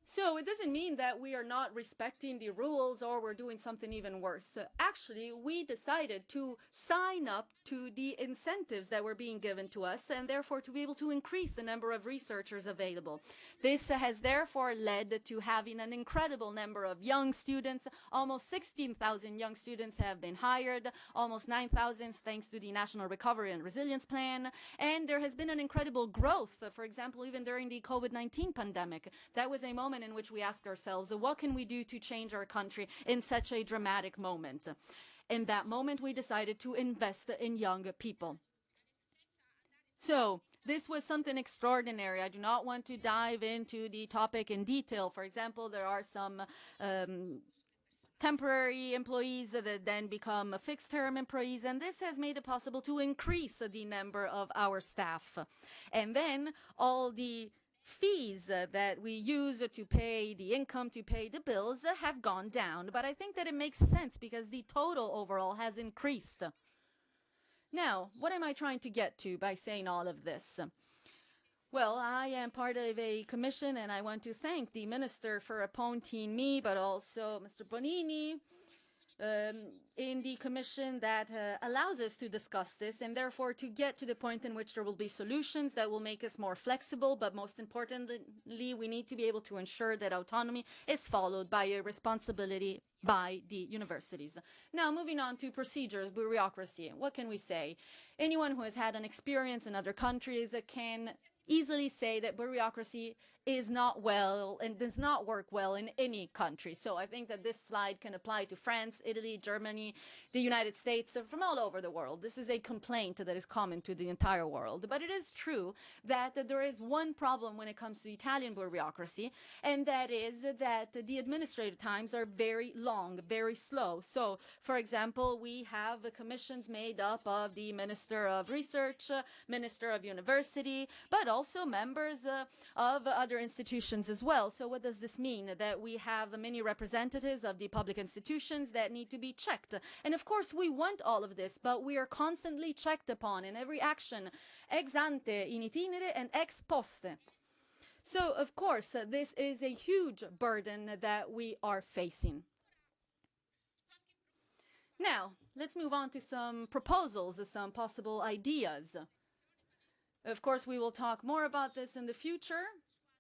So it doesn't mean that we are not respecting the rules or we're doing something even worse. Actually, we decided to sign up to the incentives that were being given to us and therefore to be able to increase the number of researchers available. This has therefore led to having an incredible number of young students. Almost 16,000 young students have been hired, almost 9,000 thanks to the National Recovery and Resilience Plan. And there has been an incredible growth, for example, even during the COVID-19 pandemic. That was a moment in which we ask ourselves, what can we do to change our country in such a dramatic moment? In that moment, we decided to invest in young people. So this was something extraordinary. I do not want to dive into the topic in detail. For example, there are some temporary employees that then become fixed-term employees, and this has made it possible to increase the number of our staff. And then all the fees that we use to pay the income, to pay the bills, have gone down. But I think that it makes sense because the total overall has increased. Now, what am I trying to get to by saying all of this? Well, I am part of a commission, and I want to thank the minister for appointing me, but also Mr. Bonini, in the commission that allows us to discuss this and therefore to get to the point in which there will be solutions that will make us more flexible, but most importantly, we need to be able to ensure that autonomy is followed by a responsibility by the universities. Now, moving on to procedures, bureaucracy. What can we say? Anyone who has had an experience in other countries can easily say that bureaucracy is not well and does not work well in any country. So I think that this slide can apply to France, Italy, Germany, the United States, from all over the world. This is a complaint that is common to the entire world. But it is true that there is one problem when it comes to Italian bureaucracy, and that is that the administrative times are very long, very slow. So, for example, we have commissions made up of the Minister of Research, Minister of University, but also members of other institutions as well. So what does this mean? That we have many representatives of the public institutions that need to be checked. And of course we want all of this, but we are constantly checked upon in every action, ex ante, in itinere, and ex poste. So of course this is a huge burden that we are facing. Now, let's move on to some proposals, some possible ideas. Of course, we will talk more about this in the future,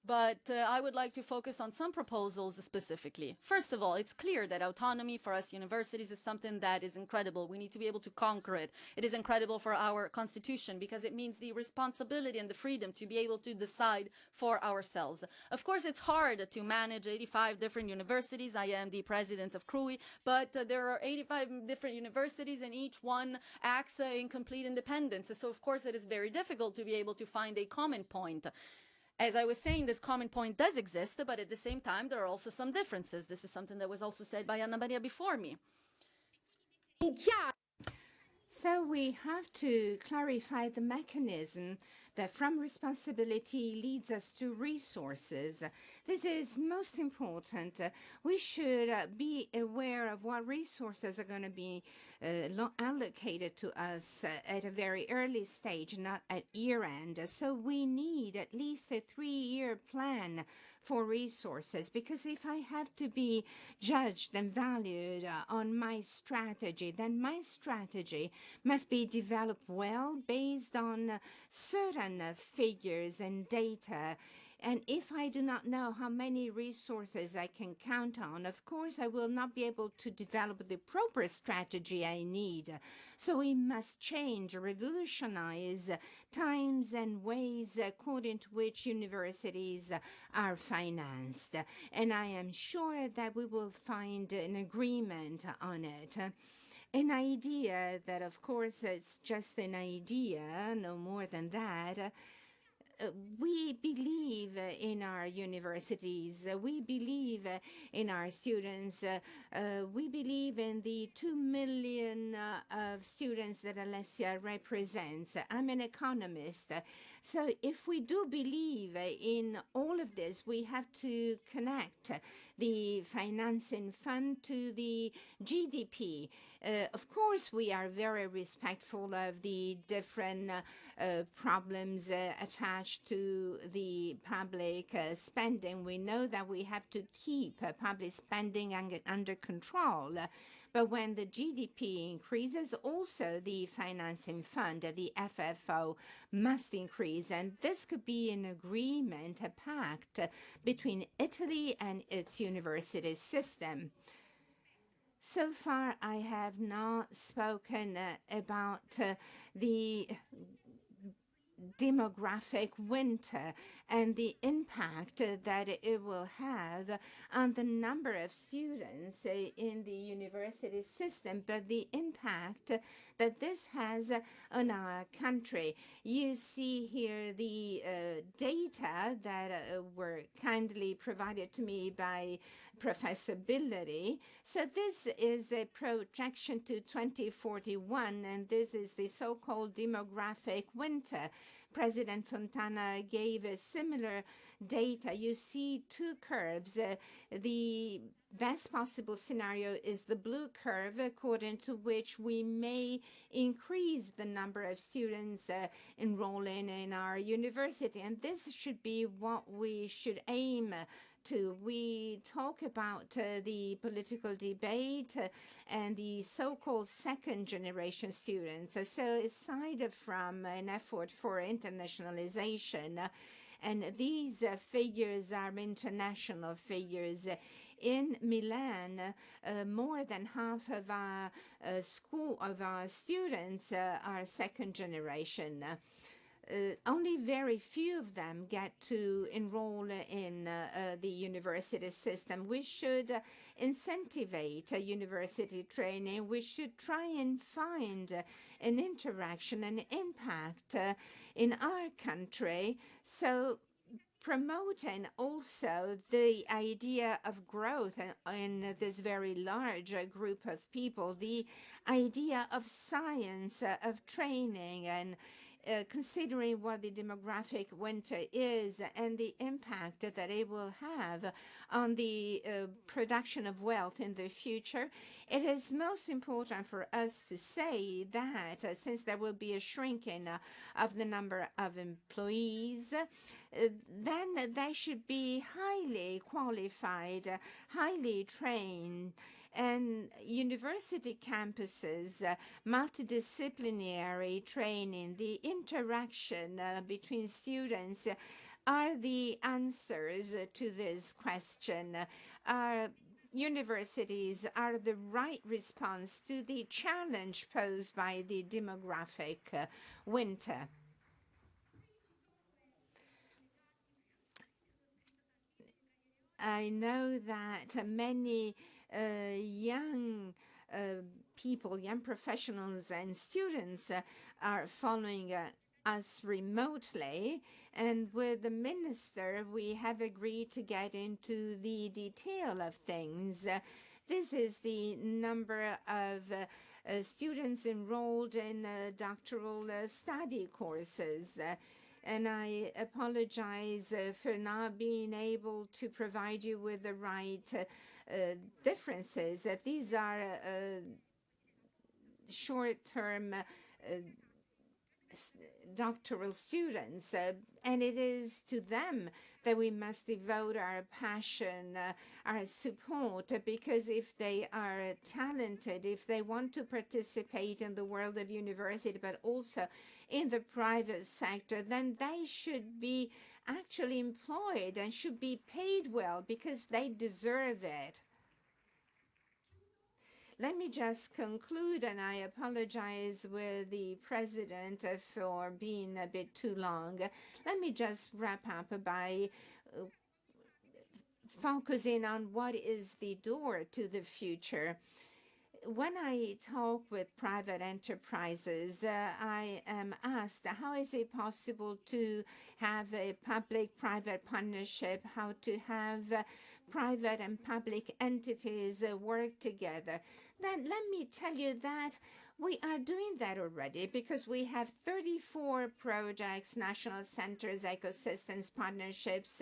but I would like to focus on some proposals specifically. First of all, it's clear that autonomy for us universities is something that is incredible. We need to be able to conquer it. It is incredible for our constitution because it means the responsibility and the freedom to be able to decide for ourselves. Of course, it's hard to manage 85 different universities. I am the president of CRUI, but there are 85 different universities and each one acts in complete independence. So of course, it is very difficult to be able to find a common point. As I was saying, this common point does exist, but at the same time, there are also some differences. This is something that was also said by Anna Maria before me. So we have to clarify the mechanism that from responsibility leads us to resources. This is most important. We should be aware of what resources are going to be allocated to us at a very early stage, not at year end. So we need at least a 3-year plan for resources, because if I have to be judged and valued on my strategy, then my strategy must be developed well based on certain figures and data. And if I do not know how many resources I can count on, of course, I will not be able to develop the proper strategy I need. So we must change, revolutionize times and ways according to which universities are financed. And I am sure that we will find an agreement on it. An idea that, of course, it's just an idea, no more than that. We believe in our universities, we believe in our students, we believe in the 2 million of students that Alessia represents. I'm an economist, so if we do believe in all of this, we have to connect the financing fund to the GDP. Of course, we are very respectful of the different problems attached to the public spending. We know that we have to keep public spending under control. But when the GDP increases, also the financing fund, the FFO, must increase. And this could be an agreement, a pact between Italy and its university system. So far, I have not spoken about the demographic winter and the impact that it will have on the number of students in the university system, but the impact that this has on our country. You see here the data that were kindly provided to me by Professor Billary. So this is a projection to 2041, and this is the so-called demographic winter. President Fontana gave a similar data. You see two curves. The best possible scenario is the blue curve, according to which we may increase the number of students enrolling in our university. And this should be what we should aim to. We talk about the political debate and the so-called second generation students. So aside from an effort for internationalization, and these figures are international figures. In Milan, more than half of our students are second generation. Only very few of them get to enroll in the university system. We should incentivize university training. We should try and find an interaction, an impact in our country. So promoting also the idea of growth in this very large group of people, the idea of science, of training, and considering what the demographic winter is and the impact that it will have on the production of wealth in the future, it is most important for us to say that since there will be a shrinking of the number of employees, then they should be highly qualified, highly trained, and university campuses, multidisciplinary training, the interaction between students are the answers to this question. Our universities are the right response to the challenge posed by the demographic winter. I know that many young people, young professionals and students are following us remotely, and with the minister we have agreed to get into the detail of things. This is the number of students enrolled in doctoral study courses. And I apologize for not being able to provide you with the right differences. These are short-term doctoral students, and it is to them that we must devote our passion, our support, because if they are talented, if they want to participate in the world of university, but also in the private sector, then they should be actually employed and should be paid well because they deserve it. Let me just conclude, and I apologize with the president for being a bit too long. Let me just wrap up by focusing on what is the door to the future. When I talk with private enterprises, I am asked, how is it possible to have a public-private partnership, how to have private and public entities work together? Then let me tell you that we are doing that already because we have 34 projects, national centers, ecosystems, partnerships,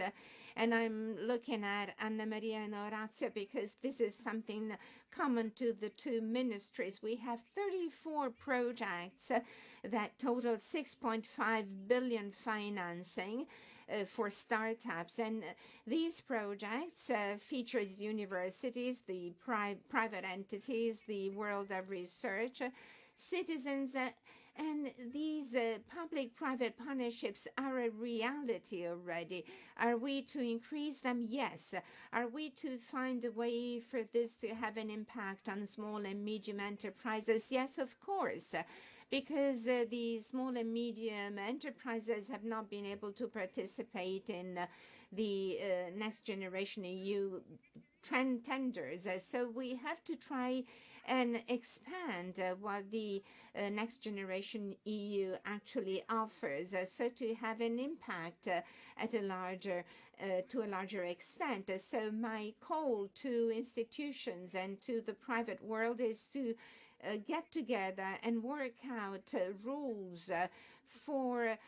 and I'm looking at Anna Maria and Orazio because this is something common to the two ministries. We have 34 projects that total 6.5 billion financing for startups, and these projects features universities, the private entities, the world of research, citizens, and these public-private partnerships are a reality already. Are we to increase them? Yes. Are we to find a way for this to have an impact on small and medium enterprises? Yes, of course. Because the small and medium enterprises have not been able to participate in the Next Generation EU tenders. So we have to try and expand what the Next Generation EU actually offers, so to have an impact at a larger to a larger extent. So my call to institutions and to the private world is to get together and work out rules for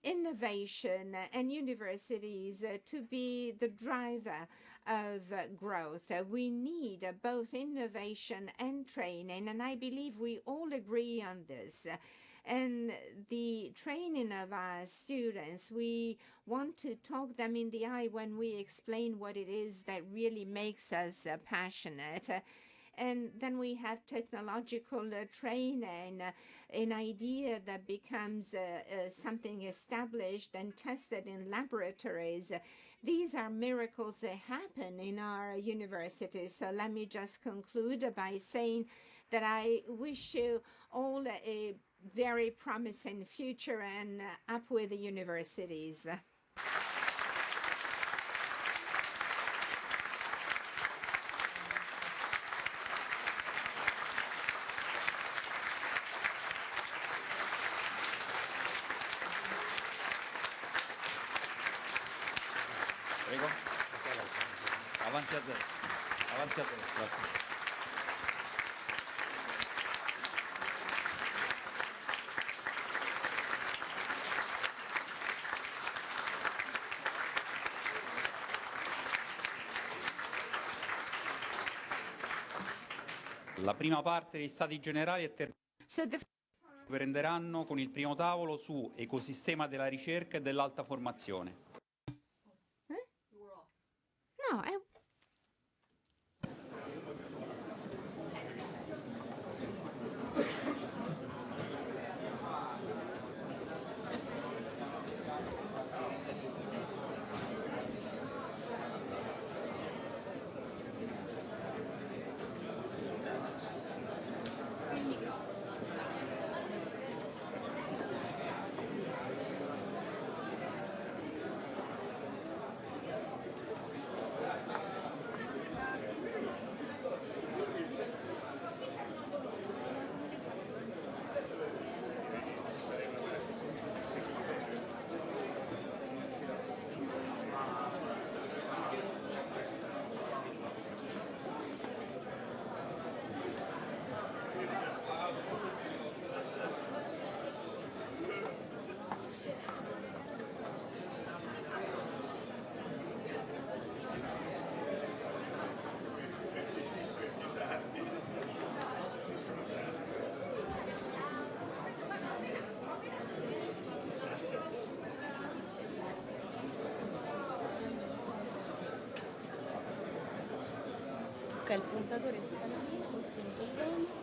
innovation and universities to be the driver of growth. We need both innovation and training, and I believe we all agree on this. And the training of our students, we want to talk them in the eye when we explain what it is that really makes us passionate. And then we have technological training, an idea that becomes something established and tested in laboratories. These are miracles that happen in our universities. So let me just conclude by saying that I wish you all a very promising future, and up with the universities. Prego. Avanti a destra. Avanti a destra. La prima parte degli Stati generali prenderanno con il primo tavolo su ecosistema della ricerca e dell'alta formazione. No, Ok, il puntatore sta lì, questo è il bidone.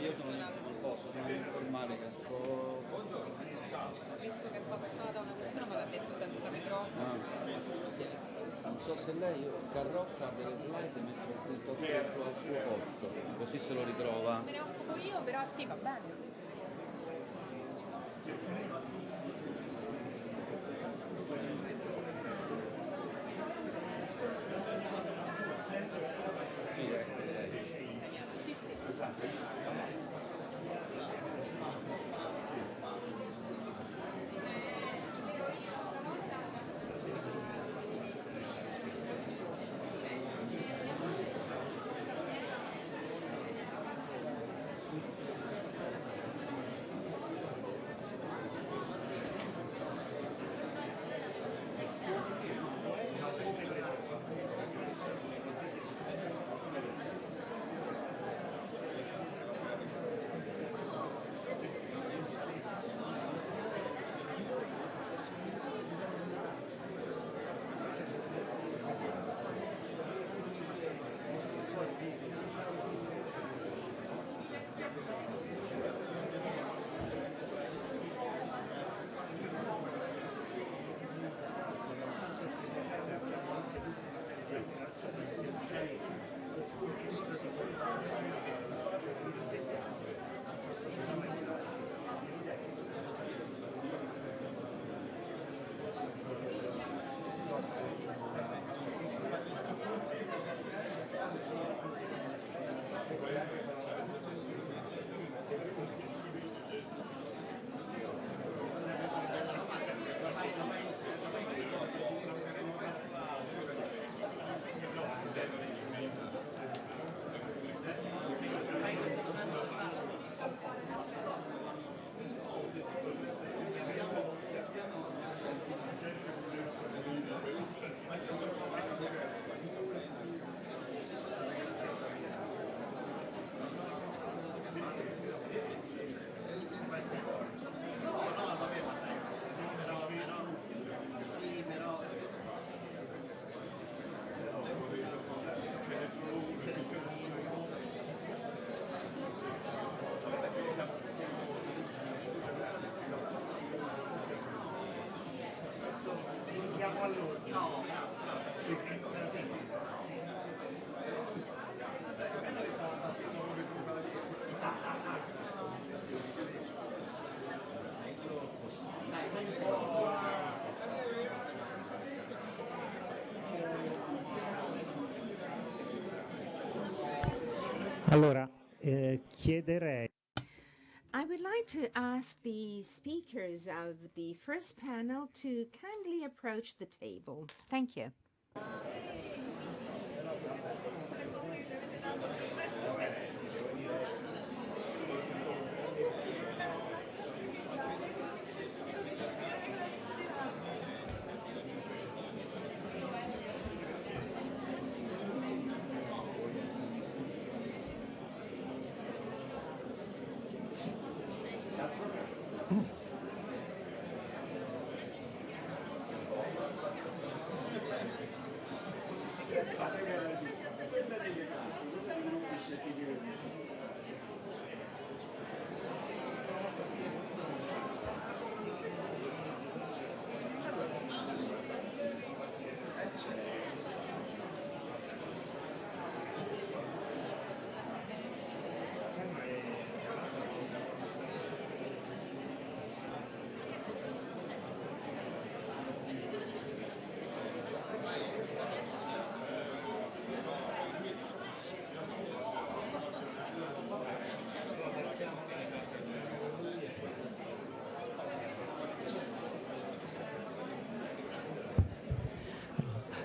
Io sono sul posto, sono informatica. Ho visto che è passata una persona ma l'ha detto senza microfono. Non so se lei carrozza ha delle slide, metto il puntatore al suo posto, così se lo ritrova. Me ne occupo io, però sì, va bene. Allora, chiederei. I would like to ask the speakers of the first panel to kindly approach the table. Thank you.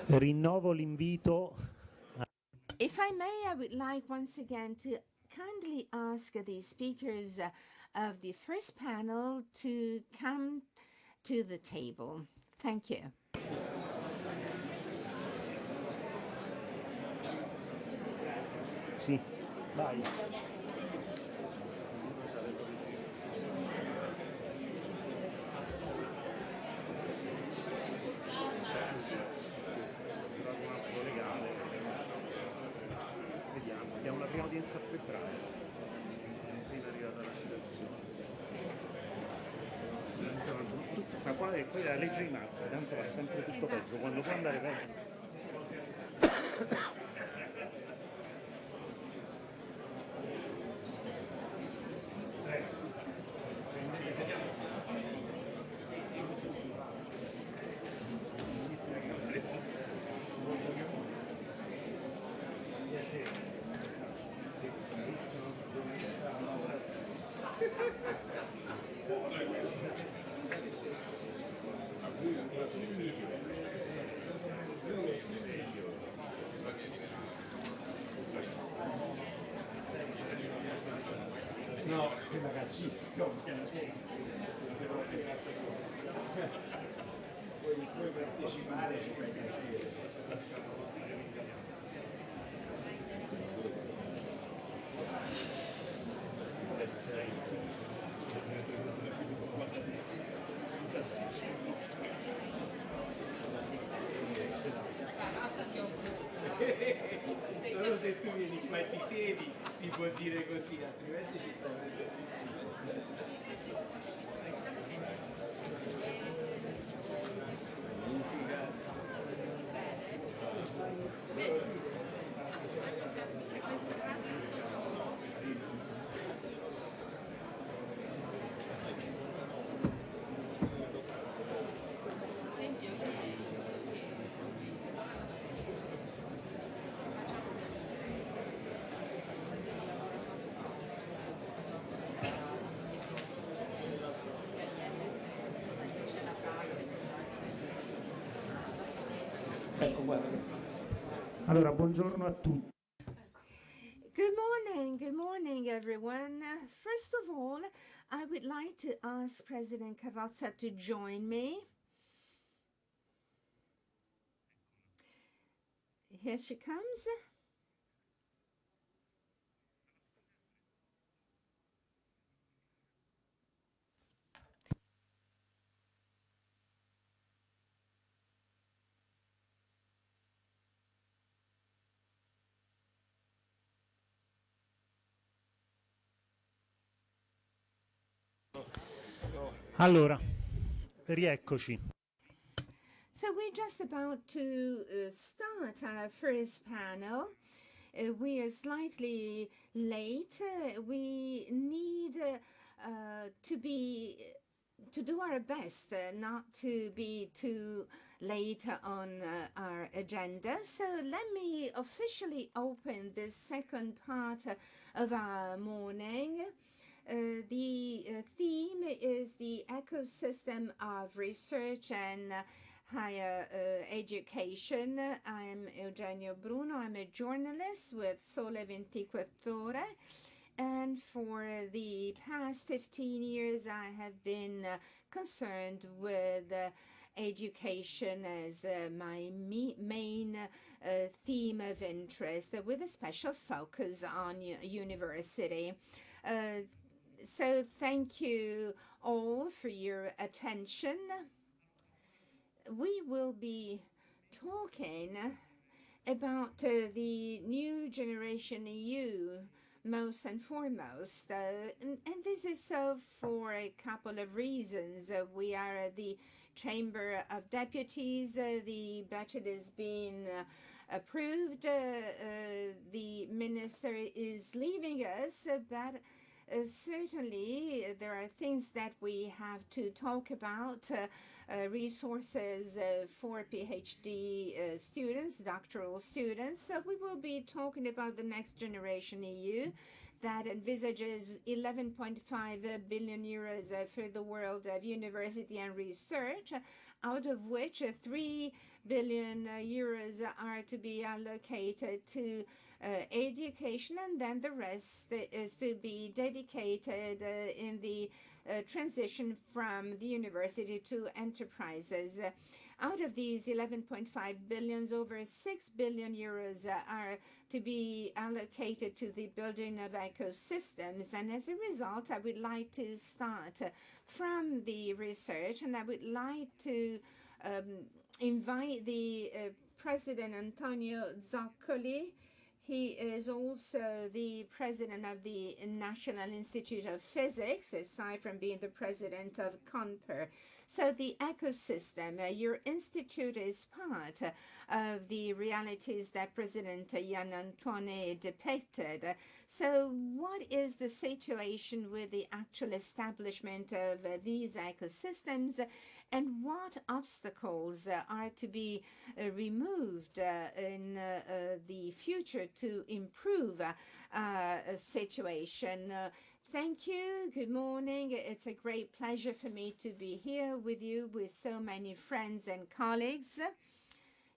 Rinnovo l'invito. If I may, I would like once again to kindly ask the speakers of the first panel to come to the table. Thank you. Sì, vai. Abbiamo la prima udienza a febbraio, appena arrivata la citazione. Ma poi la legge in atto, tanto va sempre tutto peggio, quando può andare peggio. No, quella calcistica, puoi partecipare, ci fai piacere. Solo se tu vieni qua e ti siedi si può dire così, altrimenti ci sta Allora, buongiorno a tutti. Good morning, everyone. First of all, I would like to ask President Carrozza to join me. Here she comes. Allora, rieccoci. So we're just about to start our first panel. We are slightly late. We need to be to do our best not to be too late on our agenda. So let me officially open this second part of our morning. The theme is the ecosystem of research and higher education. I'm Eugenio Bruno. I'm a journalist with Sole 24 Ore. And for the past 15 years, I have been concerned with education as my main theme of interest, with a special focus on university. So thank you all for your attention. We will be talking about the new generation EU, most and foremost. And this is so for a couple of reasons. We are at the Chamber of Deputies. The budget is being approved. The minister is leaving us, but certainly there are things that we have to talk about. Resources for PhD students, doctoral students. So we will be talking about the next generation EU that envisages 11.5 billion euros for the world of university and research, out of which 3 billion euros are to be allocated to education, and then the rest is to be dedicated in the transition from the university to enterprises. Out of these 11.5 billion, over 6 billion euros are to be allocated to the building of ecosystems. And as a result, I would like to start from the research, and I would like to invite the President Antonio Zoccoli. He is also the president of the National Institute of Physics, aside from being the president of CONPER. So the ecosystem, your institute is part of the realities that President Jan Antoine depicted. So what is the situation with the actual establishment of these ecosystems, and what obstacles are to be removed in the future to improve a situation? Thank you. Good morning. It's a great pleasure for me to be here with you, with so many friends and colleagues.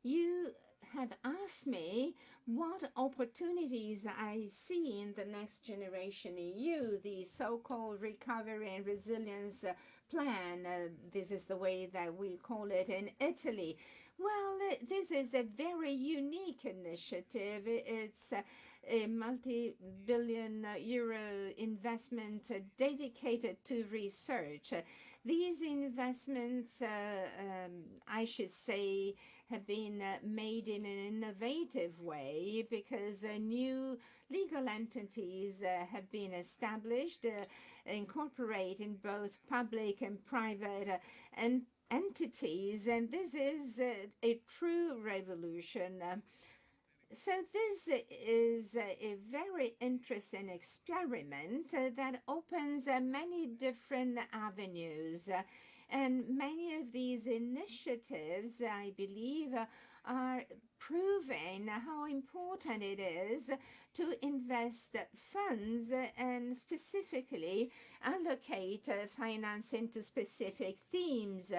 You have asked me what opportunities I see in the next generation EU, the so-called Recovery and Resilience Plan. This is the way that we call it in Italy. Well, this is a very unique initiative. It's a multi-billion euro investment dedicated to research. These investments, I should say, have been made in an innovative way because new legal entities have been established, incorporating both public and private entities, and this is a true revolution. So this is a very interesting experiment that opens many different avenues. And many of these initiatives, I believe, are proving how important it is to invest funds and specifically allocate financing to specific themes,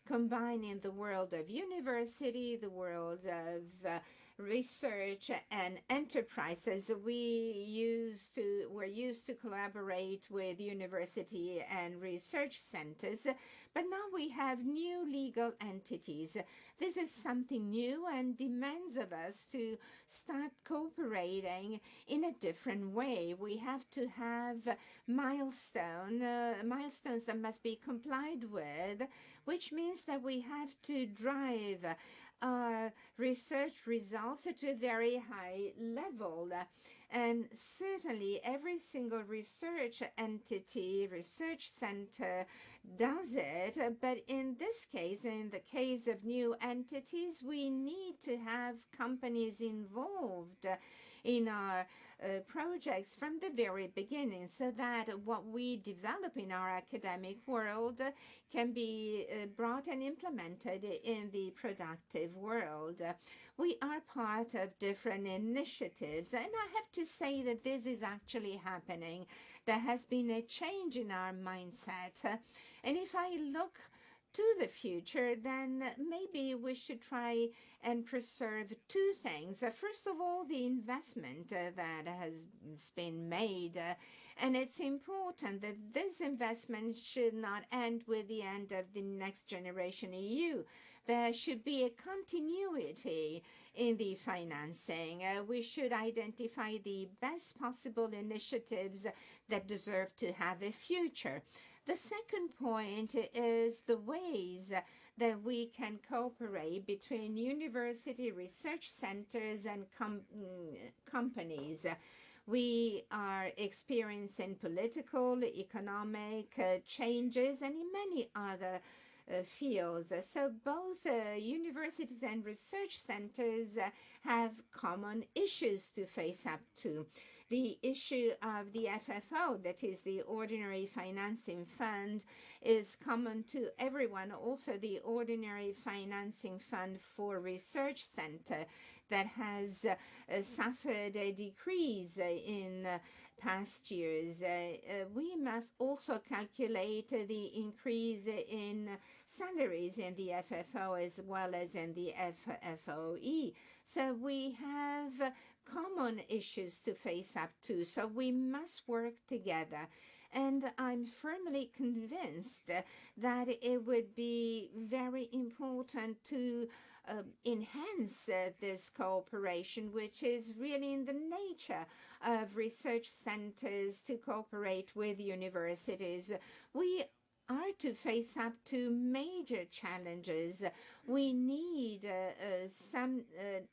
combining the world of university, the world of research and enterprises. We're used to collaborate with university and research centers, but now we have new legal entities. This is something new and demands of us to start cooperating in a different way. We have to have milestones that must be complied with, which means that we have to drive research results to a very high level. And certainly every single research entity, research center does it. But in this case, in the case of new entities, we need to have companies involved in our projects from the very beginning, so that what we develop in our academic world can be brought and implemented in the productive world. We are part of different initiatives, and I have to say that this is actually happening. There has been a change in our mindset, and if I look to the future, then maybe we should try and preserve two things. First of all, the investment that has been made, and it's important that this investment should not end with the end of the Next Generation EU. There should be a continuity in the financing. We should identify the best possible initiatives that deserve to have a future. The second point is the ways that we can cooperate between university research centers and companies. We are experiencing political, economic changes, and in many other fields. So both universities and research centers have common issues to face up to. The issue of the FFO, that is the Ordinary Financing Fund, is common to everyone. Also, the Ordinary Financing Fund for Research Center that has suffered a decrease in past years. We must also calculate the increase in salaries in the FFO as well as in the FFOE. So we have common issues to face up to, so we must work together. And I'm firmly convinced that it would be very important to enhance this cooperation, which is really in the nature of research centers to cooperate with universities. We are to face up to major challenges. We need some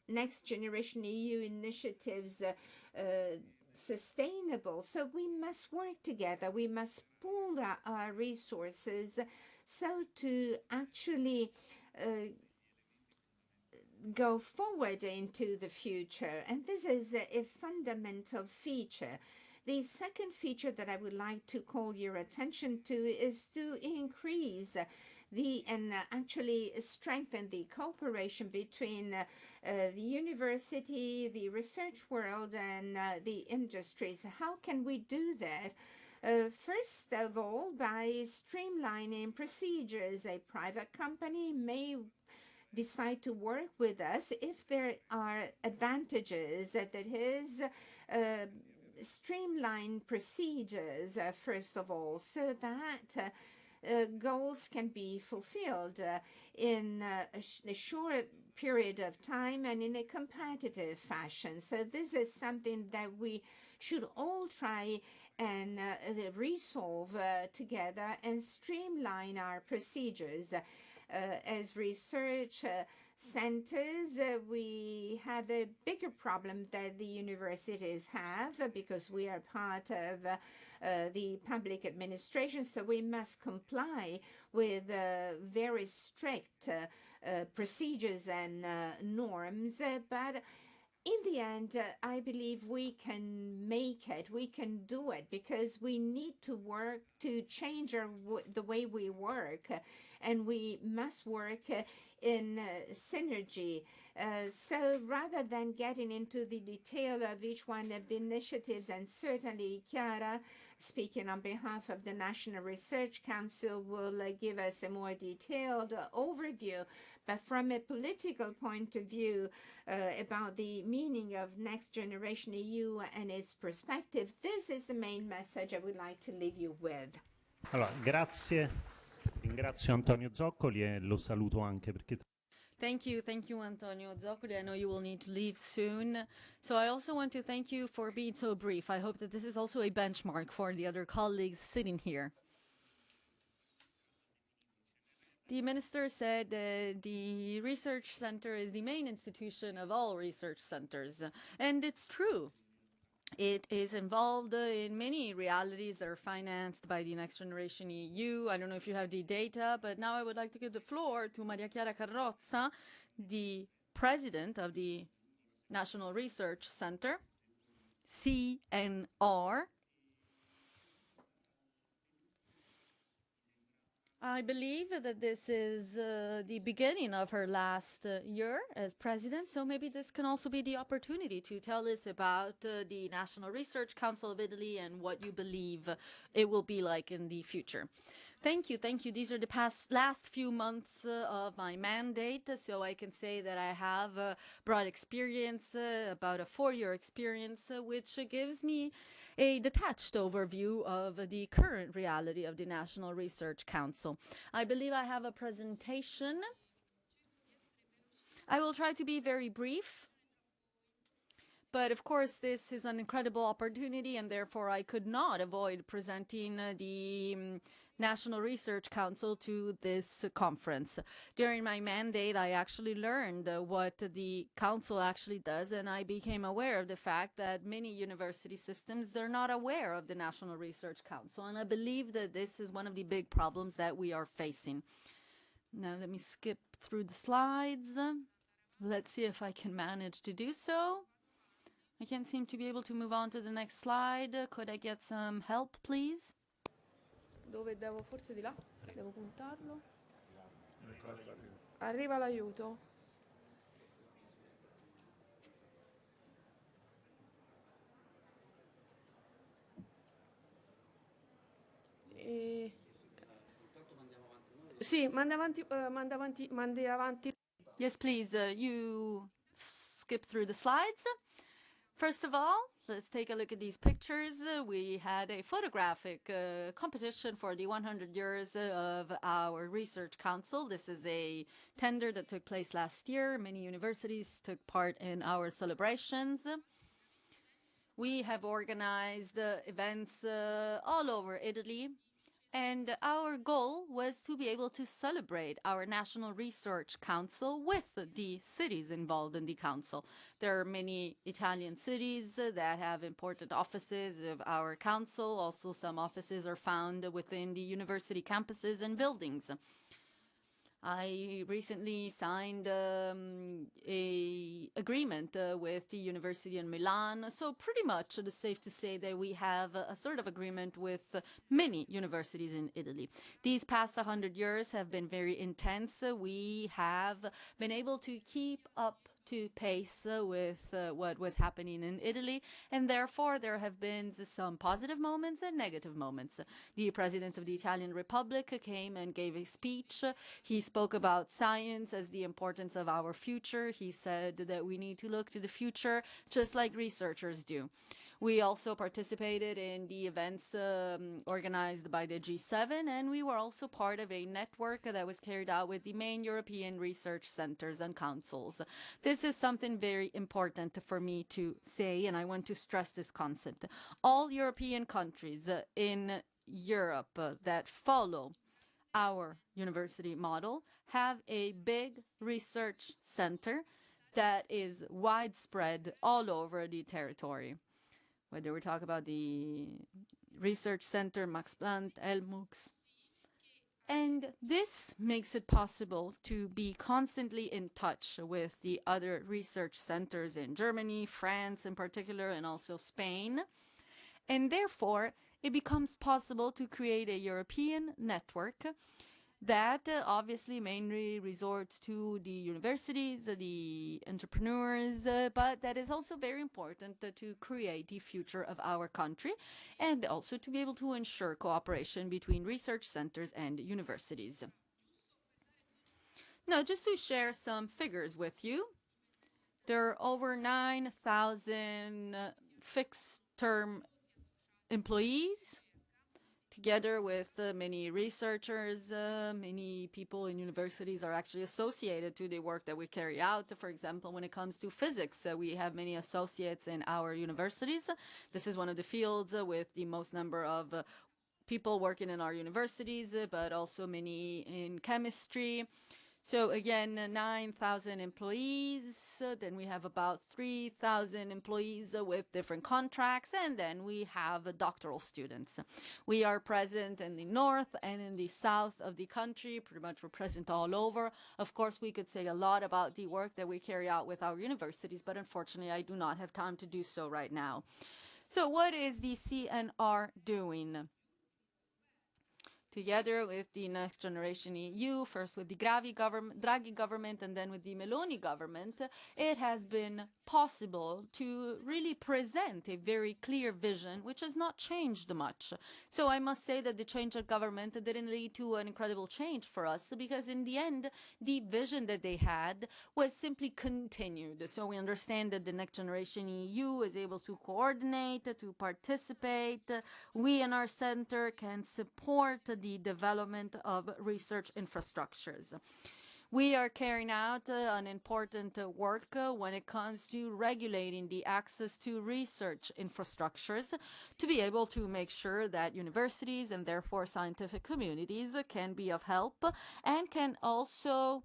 next generation EU initiatives sustainable. So we must work together. We must pool our resources so to actually go forward into the future. And this is a fundamental feature. The second feature that I would like to call your attention to is to increase and actually strengthen the cooperation between the university, the research world, and the industries. How can we do that? First of all, by streamlining procedures. A private company may decide to work with us if there are advantages, that is, streamline procedures, first of all, so that goals can be fulfilled in a short period of time and in a competitive fashion. So this is something that we should all try and resolve together and streamline our procedures. As research centers, we have a bigger problem that the universities have because we are part of the public administration, so we must comply with very strict procedures and norms, but in the end, I believe we can make it, we can do it, because we need to work to change the way we work, and we must work in synergy. So rather than getting into the detail of each one of the initiatives, and certainly Chiara, speaking on behalf of the National Research Council, will give us a more detailed overview. But from a political point of view, about the meaning of Next Generation EU and its perspective, this is the main message I would like to leave you with. Allora, grazie. Ringrazio Antonio Zoccoli e lo saluto anche perché... Thank you, Antonio Zoccoli. I know you will need to leave soon. So I also want to thank you for being so brief. I hope that this is also a benchmark for the other colleagues sitting here. The minister said the research center is the main institution of all research centers, and it's true. It is involved in many realities that are financed by the Next Generation EU. I don't know if you have the data, but now I would like to give the floor to Maria Chiara Carrozza, the president of the National Research Center. C and R. I believe that this is the beginning of her last year as president, so maybe this can also be the opportunity to tell us about the National Research Council of Italy and what you believe it will be like in the future. Thank you, thank you. These are the last few months of my mandate, so I can say that I have broad experience, about a 4-year experience, which gives me a detached overview of the current reality of the National Research Council. I believe I have a presentation. I will try to be very brief, but of course this is an incredible opportunity and therefore I could not avoid presenting the National Research Council to this conference. During my mandate, I actually learned what the council actually does, and I became aware of the fact that many university systems are not aware of the National Research Council, and I believe that this is one of the big problems that we are facing. Now let me skip through the slides. Let's see if I can manage to do so. I can't seem to be able to move on to the next slide. Could I get some help, please? Dove devo? Forse di là? Devo puntarlo? Arriva l'aiuto. Sì, mandi avanti. Yes, please. You skip through the slides. First of all, let's take a look at these pictures. We had a photographic competition for the 100 years of our research council. This is a tender that took place last year. Many universities took part in our celebrations. We have organized events all over Italy. And our goal was to be able to celebrate our National Research Council with the cities involved in the council. There are many Italian cities that have important offices of our council. Also, some offices are found within the university campuses and buildings. I recently signed a agreement with the University in Milan. So pretty much it is safe to say that we have a sort of agreement with many universities in Italy. These past 100 years have been very intense. We have been able to keep up to pace with what was happening in Italy, and therefore there have been some positive moments and negative moments. The President of the Italian Republic came and gave a speech. He spoke about science as the importance of our future. He said that we need to look to the future just like researchers do. We also participated in the events organized by the G7, and we were also part of a network that was carried out with the main European research centers and councils. This is something very important for me to say, and I want to stress this concept. All European countries in Europe that follow our university model have a big research center that is widespread all over the territory. Whether we talk about the research center, Max Planck, LMUX. And this makes it possible to be constantly in touch with the other research centers in Germany, France in particular, and also Spain. And therefore, it becomes possible to create a European network that obviously mainly resorts to the universities, the entrepreneurs, but that is also very important to create the future of our country and also to be able to ensure cooperation between research centers and universities. Now, just to share some figures with you, there are over 9,000 fixed-term employees, together with many researchers. Many people in universities are actually associated to the work that we carry out. For example, when it comes to physics, we have many associates in our universities. This is one of the fields with the most number of people working in our universities, but also many in chemistry. So again, 9,000 employees, then we have about 3,000 employees with different contracts, and then we have doctoral students. We are present in the north and in the south of the country, pretty much we're present all over. Of course, we could say a lot about the work that we carry out with our universities, but unfortunately, I do not have time to do so right now. So what is the CNR doing? Together with the Next Generation EU, first with the Draghi government and then with the Meloni government, it has been possible to really present a very clear vision, which has not changed much. So I must say that the change of government didn't lead to an incredible change for us, because in the end, the vision that they had was simply continued. So we understand that the Next Generation EU is able to coordinate, to participate. We in our center can support the development of research infrastructures. We are carrying out an important work when it comes to regulating the access to research infrastructures to be able to make sure that universities and therefore scientific communities can be of help and can also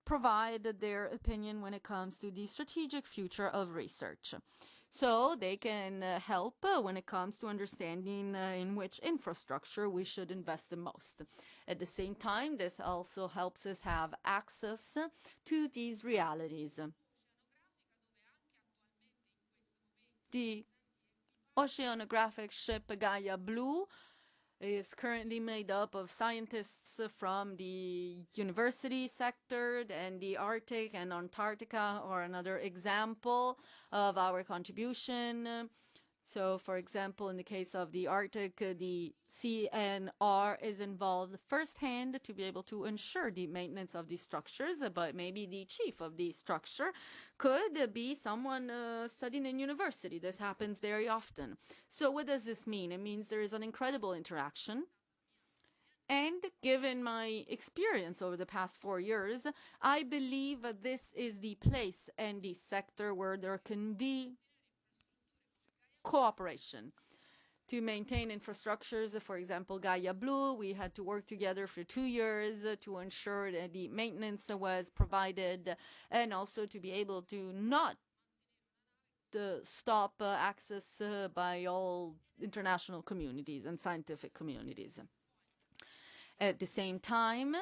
provide their opinion when it comes to the strategic future of research. So they can help when it comes to understanding in which infrastructure we should invest the most. At the same time, this also helps us have access to these realities. The oceanographic ship Gaia Blue is currently made up of scientists from the university sector, and the Arctic and Antarctica are another example of our contribution. So, for example, in the case of the Arctic, the CNR is involved firsthand to be able to ensure the maintenance of these structures, but maybe the chief of the structure could be someone studying in university. This happens very often. So what does this mean? It means there is an incredible interaction. And given my experience over the past 4 years, I believe this is the place and the sector where there can be cooperation to maintain infrastructures. For example, Gaia Blue, we had to work together for 2 years to ensure that the maintenance was provided, and also to be able to not stop access by all international communities and scientific communities. At the same time,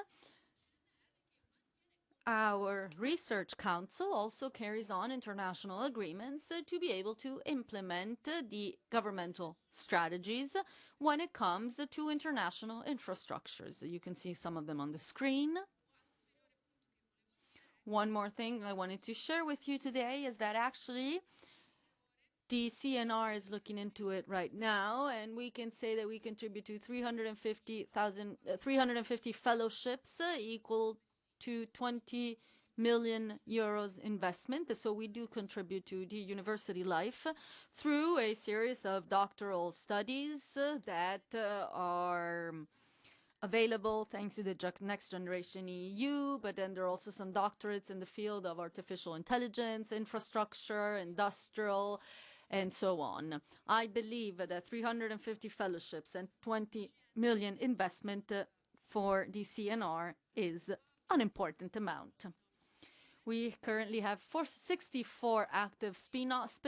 our research council also carries on international agreements to be able to implement the governmental strategies when it comes to international infrastructures. You can see some of them on the screen. One more thing I wanted to share with you today is that actually the CNR is looking into it right now, and we can say that we contribute to 350 fellowships equal to 20 million euros investment. So we do contribute to the university life through a series of doctoral studies that are available thanks to the Next Generation EU, but then there are also some doctorates in the field of artificial intelligence, infrastructure, industrial, and so on. I believe that 350 fellowships and 20 million investment for the CNR is an important amount. We currently have 64 active spin-offs.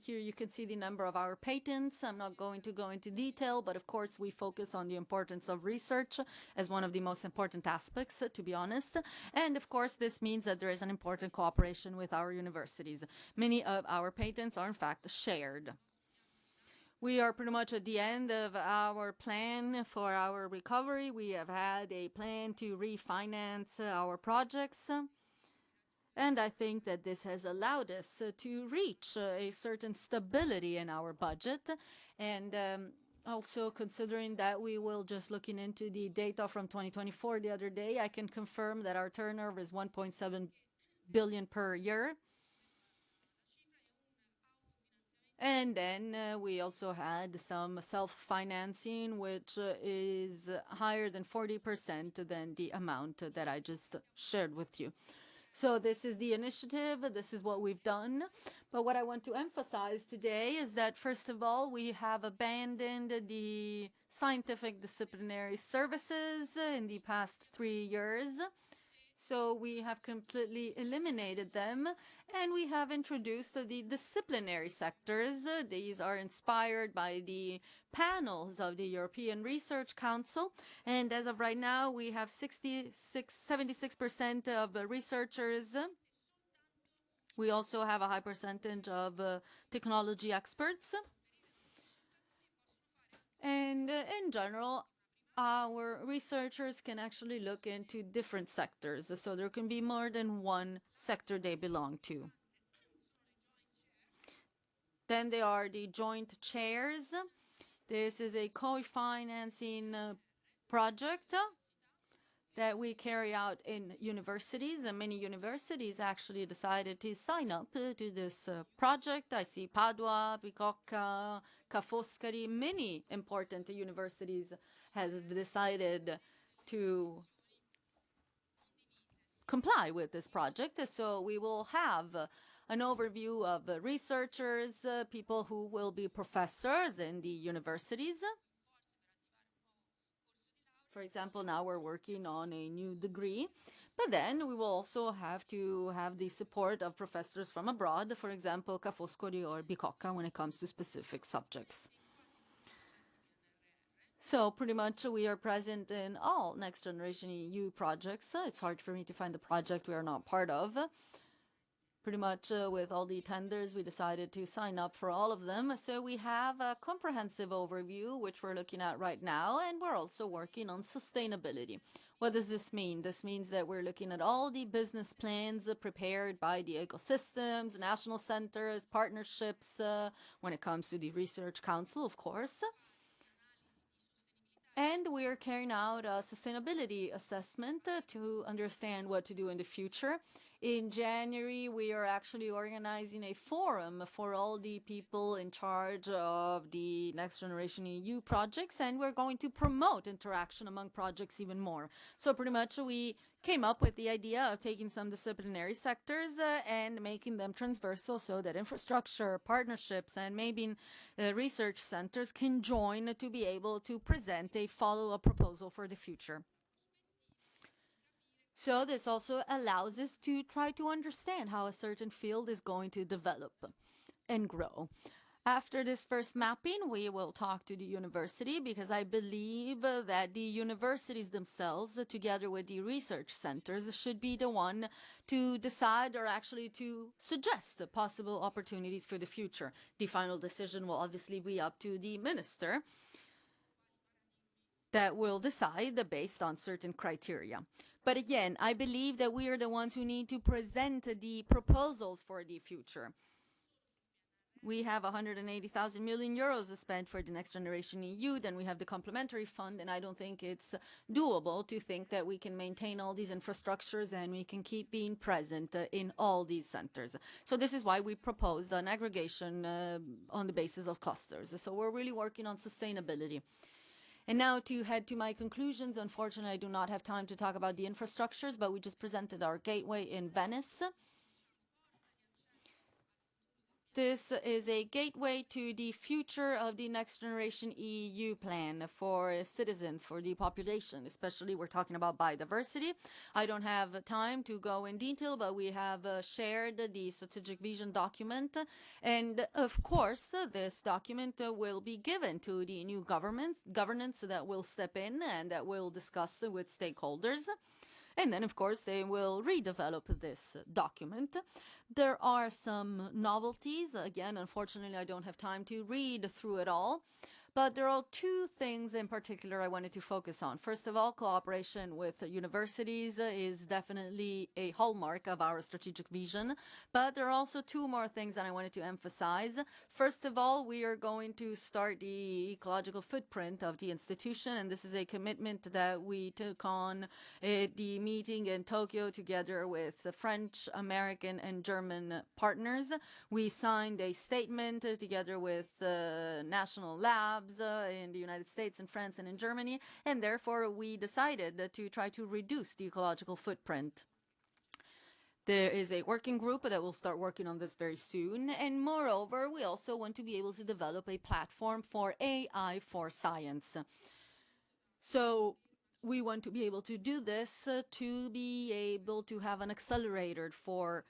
Here you can see the number of our patents. I'm not going to go into detail, but of course we focus on the importance of research as one of the most important aspects, to be honest. And of course this means that there is an important cooperation with our universities. Many of our patents are in fact shared. We are pretty much at the end of our plan for our recovery. We have had a plan to refinance our projects. And I think that this has allowed us to reach a certain stability in our budget. And also considering that we will just looking into the data from 2024 the other day, I can confirm that our turnover is 1.7 billion per year. And then we also had some self-financing, which is higher than 40% than the amount that I just shared with you. So this is the initiative, this is what we've done. But what I want to emphasize today is that, first of all, we have abandoned the scientific disciplinary services in the past 3 years. So we have completely eliminated them, and we have introduced the disciplinary sectors. These are inspired by the panels of the European Research Council. And as of right now, we have 76% of researchers. We also have a high percentage of technology experts. And in general, our researchers can actually look into different sectors, so there can be more than one sector they belong to. Then there are the joint chairs. This is a co-financing project that we carry out in universities, and many universities actually decided to sign up to this project. I see Padua, Bicocca, Ca' Foscari, many important universities has decided to comply with this project. So we will have an overview of researchers, people who will be professors in the universities. For example, now we're working on a new degree, but then we will also have to have the support of professors from abroad, for example, Ca' Foscari or Bicocca, when it comes to specific subjects. So pretty much we are present in all Next Generation EU projects. It's hard for me to find the project we are not part of. Pretty much with all the tenders, we decided to sign up for all of them. So we have a comprehensive overview, which we're looking at right now, and we're also working on sustainability. What does this mean? This means that we're looking at all the business plans prepared by the ecosystems, national centers, partnerships, when it comes to the Research Council, of course. And we are carrying out a sustainability assessment to understand what to do in the future. In January, we are actually organizing a forum for all the people in charge of the Next Generation EU projects, and we're going to promote interaction among projects even more. So pretty much we came up with the idea of taking some disciplinary sectors and making them transversal so that infrastructure, partnerships, and maybe research centers can join to be able to present a follow-up proposal for the future. So this also allows us to try to understand how a certain field is going to develop and grow. After this first mapping, we will talk to the university, because I believe that the universities themselves, together with the research centers, should be the one to decide or actually to suggest possible opportunities for the future. The final decision will obviously be up to the minister that will decide based on certain criteria. But again, I believe that we are the ones who need to present the proposals for the future. We have 180,000 million euros spent for the Next Generation EU, then we have the complementary fund, and I don't think it's doable to think that we can maintain all these infrastructures and we can keep being present in all these centers. So this is why we proposed an aggregation on the basis of clusters. So we're really working on sustainability. And now to head to my conclusions. Unfortunately, I do not have time to talk about the infrastructures, but we just presented our gateway in Venice. This is a gateway to the future of the Next Generation EU plan for citizens, for the population, especially we're talking about biodiversity. I don't have time to go in detail, but we have shared the strategic vision document. And of course, this document will be given to the new governance that will step in and that will discuss with stakeholders. And then, of course, they will redevelop this document. There are some novelties. Again, unfortunately, I don't have time to read through it all. But there are two things in particular I wanted to focus on. First of all, cooperation with universities is definitely a hallmark of our strategic vision. But there are also two more things that I wanted to emphasize. First of all, we are going to start the ecological footprint of the institution. And this is a commitment that we took on at the meeting in Tokyo together with the French, American, and German partners. We signed a statement together with national labs in the United States and France and in Germany, and therefore we decided to try to reduce the ecological footprint. There is a working group that will start working on this very soon. And moreover, we also want to be able to develop a platform for AI for science. So we want to be able to do this to be able to have an accelerator for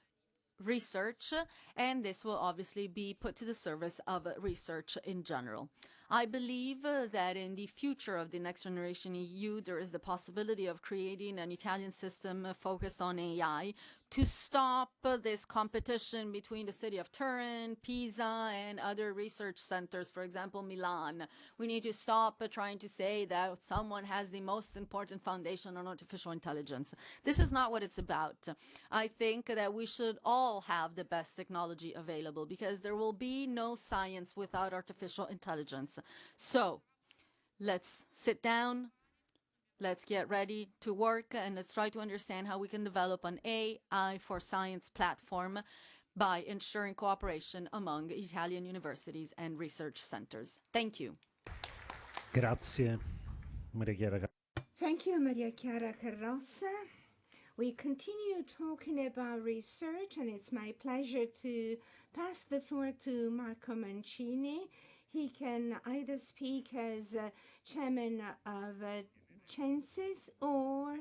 research, and this will obviously be put to the service of research in general. I believe that in the future of the Next Generation EU, there is the possibility of creating an Italian system focused on AI to stop this competition between the city of Turin, Pisa, and other research centers, for example, Milan. We need to stop trying to say that someone has the most important foundation on artificial intelligence. This is not what it's about. I think that we should all have the best technology available because there will be no science without artificial intelligence. So let's sit down, let's get ready to work, and let's try to understand how we can develop an AI for science platform by ensuring cooperation among Italian universities and research centers. Thank you. Grazie, Maria Chiara. Thank you, Maria Chiara Carrozza. We continue talking about research, and it's my pleasure to pass the floor to Marco Mancini. He can either speak as chairman of Censis or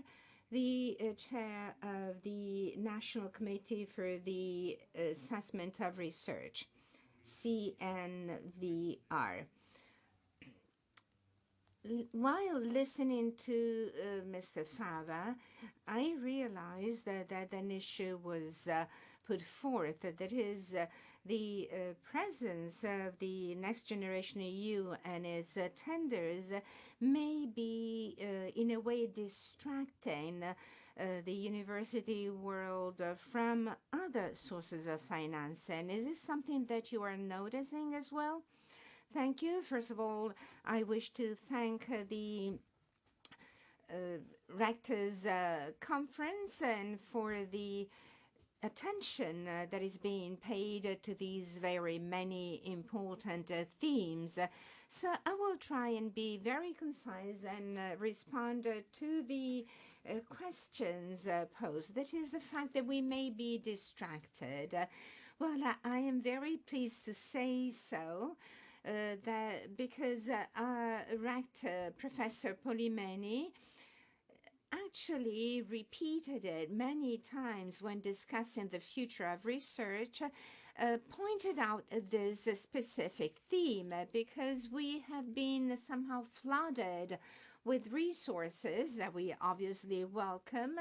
the chair of the National Committee for the Assessment of Research, CNVR. While listening to Mr. Fava, I realized that an issue was put forth, that is the presence of the Next Generation EU and its tenders may be in a way distracting the university world from other sources of financing. Is this something that you are noticing as well? Thank you. First of all, I wish to thank the Rectors Conference and for the attention that is being paid to these very many important themes. So I will try and be very concise and respond to the questions posed. That is the fact that we may be distracted. Well, I am very pleased to say so. That because Rector Professor Polimeni actually repeated it many times when discussing the future of research, pointed out this specific theme because we have been somehow flooded with resources that we obviously welcome,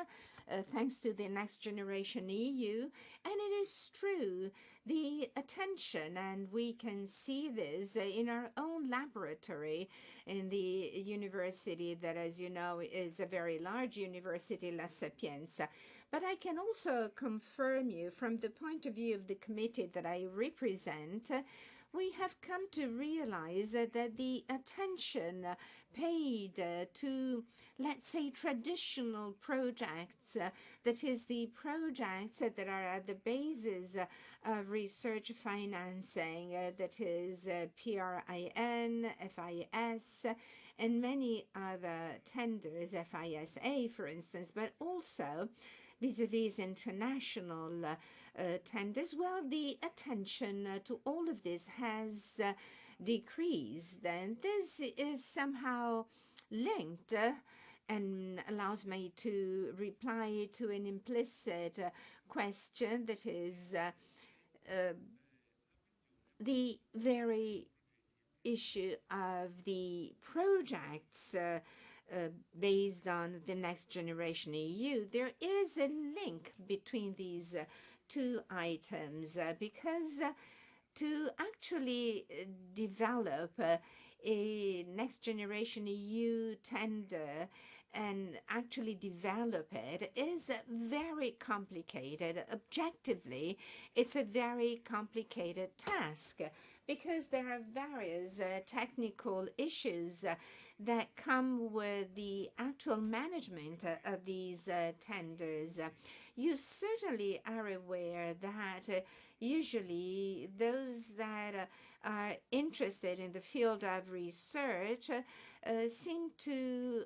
thanks to the Next Generation EU. And it is true, the attention, and we can see this in our own laboratory in the university that, as you know, is a very large university, La Sapienza. But I can also confirm you from the point of view of the committee that I represent, we have come to realize that the attention paid to, let's say, traditional projects, that is the projects that are at the basis of research financing, that is PRIN, FIS, and many other tenders, FISA, for instance, but also vis-a-vis international tenders, well, the attention to all of this has decreased. And this is somehow linked and allows me to reply to an implicit question that is the very issue of the projects based on the Next Generation EU. There is a link between these two items because to actually develop a Next Generation EU tender and actually develop it is very complicated. Objectively, it's a very complicated task because there are various technical issues that come with the actual management of these tenders. You certainly are aware that usually those that are interested in the field of research seem to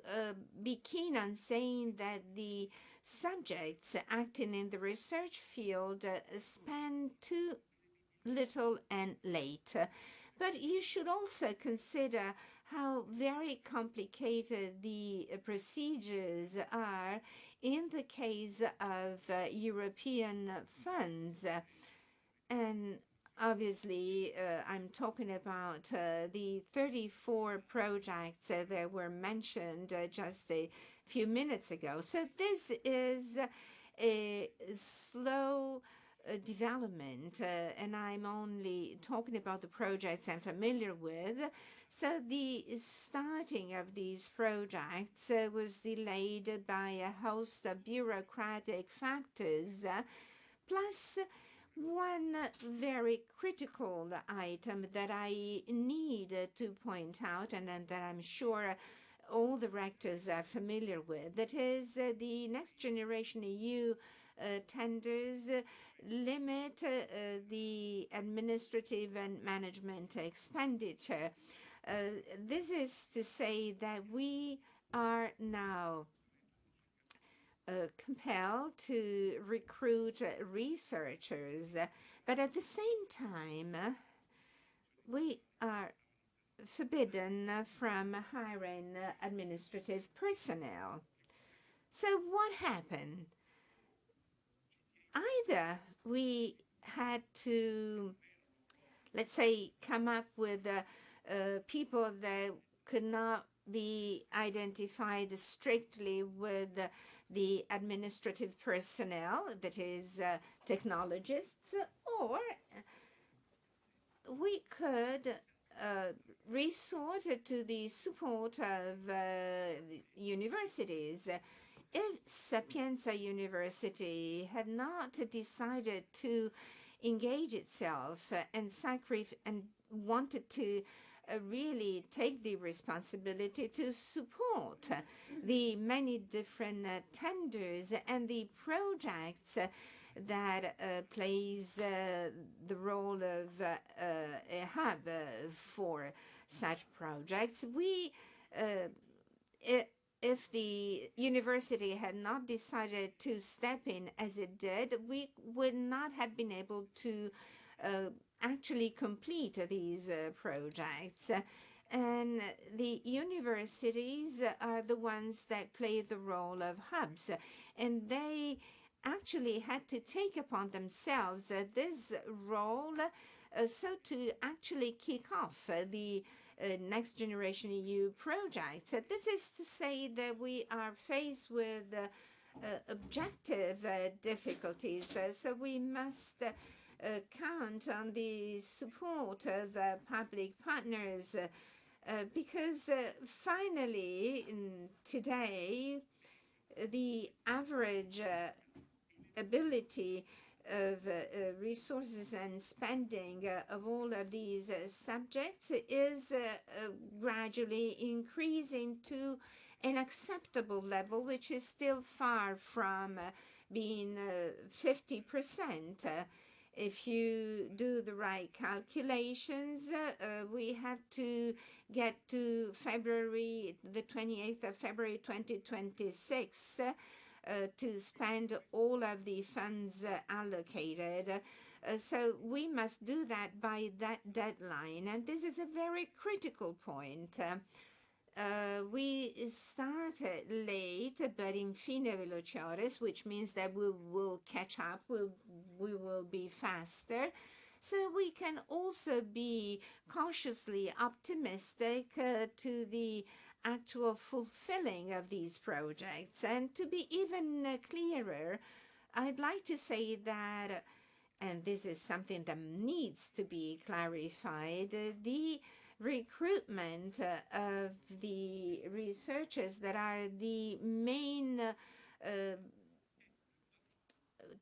be keen on saying that the subjects acting in the research field spend too little and late. But you should also consider how very complicated the procedures are in the case of European funds. And obviously, I'm talking about the 34 projects that were mentioned just a few minutes ago. So this is a slow development, and I'm only talking about the projects I'm familiar with. So the starting of these projects was delayed by a host of bureaucratic factors, plus one very critical item that I need to point out, and that I'm sure all the rectors are familiar with, that is the Next Generation EU tenders limit the administrative and management expenditure. This is to say that we are now compelled to recruit researchers, but at the same time, we are forbidden from hiring administrative personnel. So what happened? Either we had to, let's say, come up with people that could not be identified strictly with the administrative personnel, that is, technologists, or we could resort to the support of universities. If Sapienza University had not decided to engage itself and wanted to really take the responsibility to support the many different tenders and the projects that plays the role of a hub for such projects, if the university had not decided to step in as it did, we would not have been able to actually complete these projects. And the universities are the ones that play the role of hubs, and they actually had to take upon themselves this role so to actually kick off the Next Generation EU projects. This is to say that we are faced with objective difficulties, so we must count on the support of public partners, because finally, today, the average ability of resources and spending of all of these subjects is gradually increasing to an acceptable level, which is still far from being 50%. If you do the right calculations, we have to get to February, the 28th of February 2026, to spend all of the funds allocated. So we must do that by that deadline. And this is a very critical point. We started late, but in fine velociores, which means that we will catch up, we will be faster. So we can also be cautiously optimistic to the actual fulfilling of these projects. And to be even clearer, I'd like to say that, and this is something that needs to be clarified, the recruitment of the researchers that are the main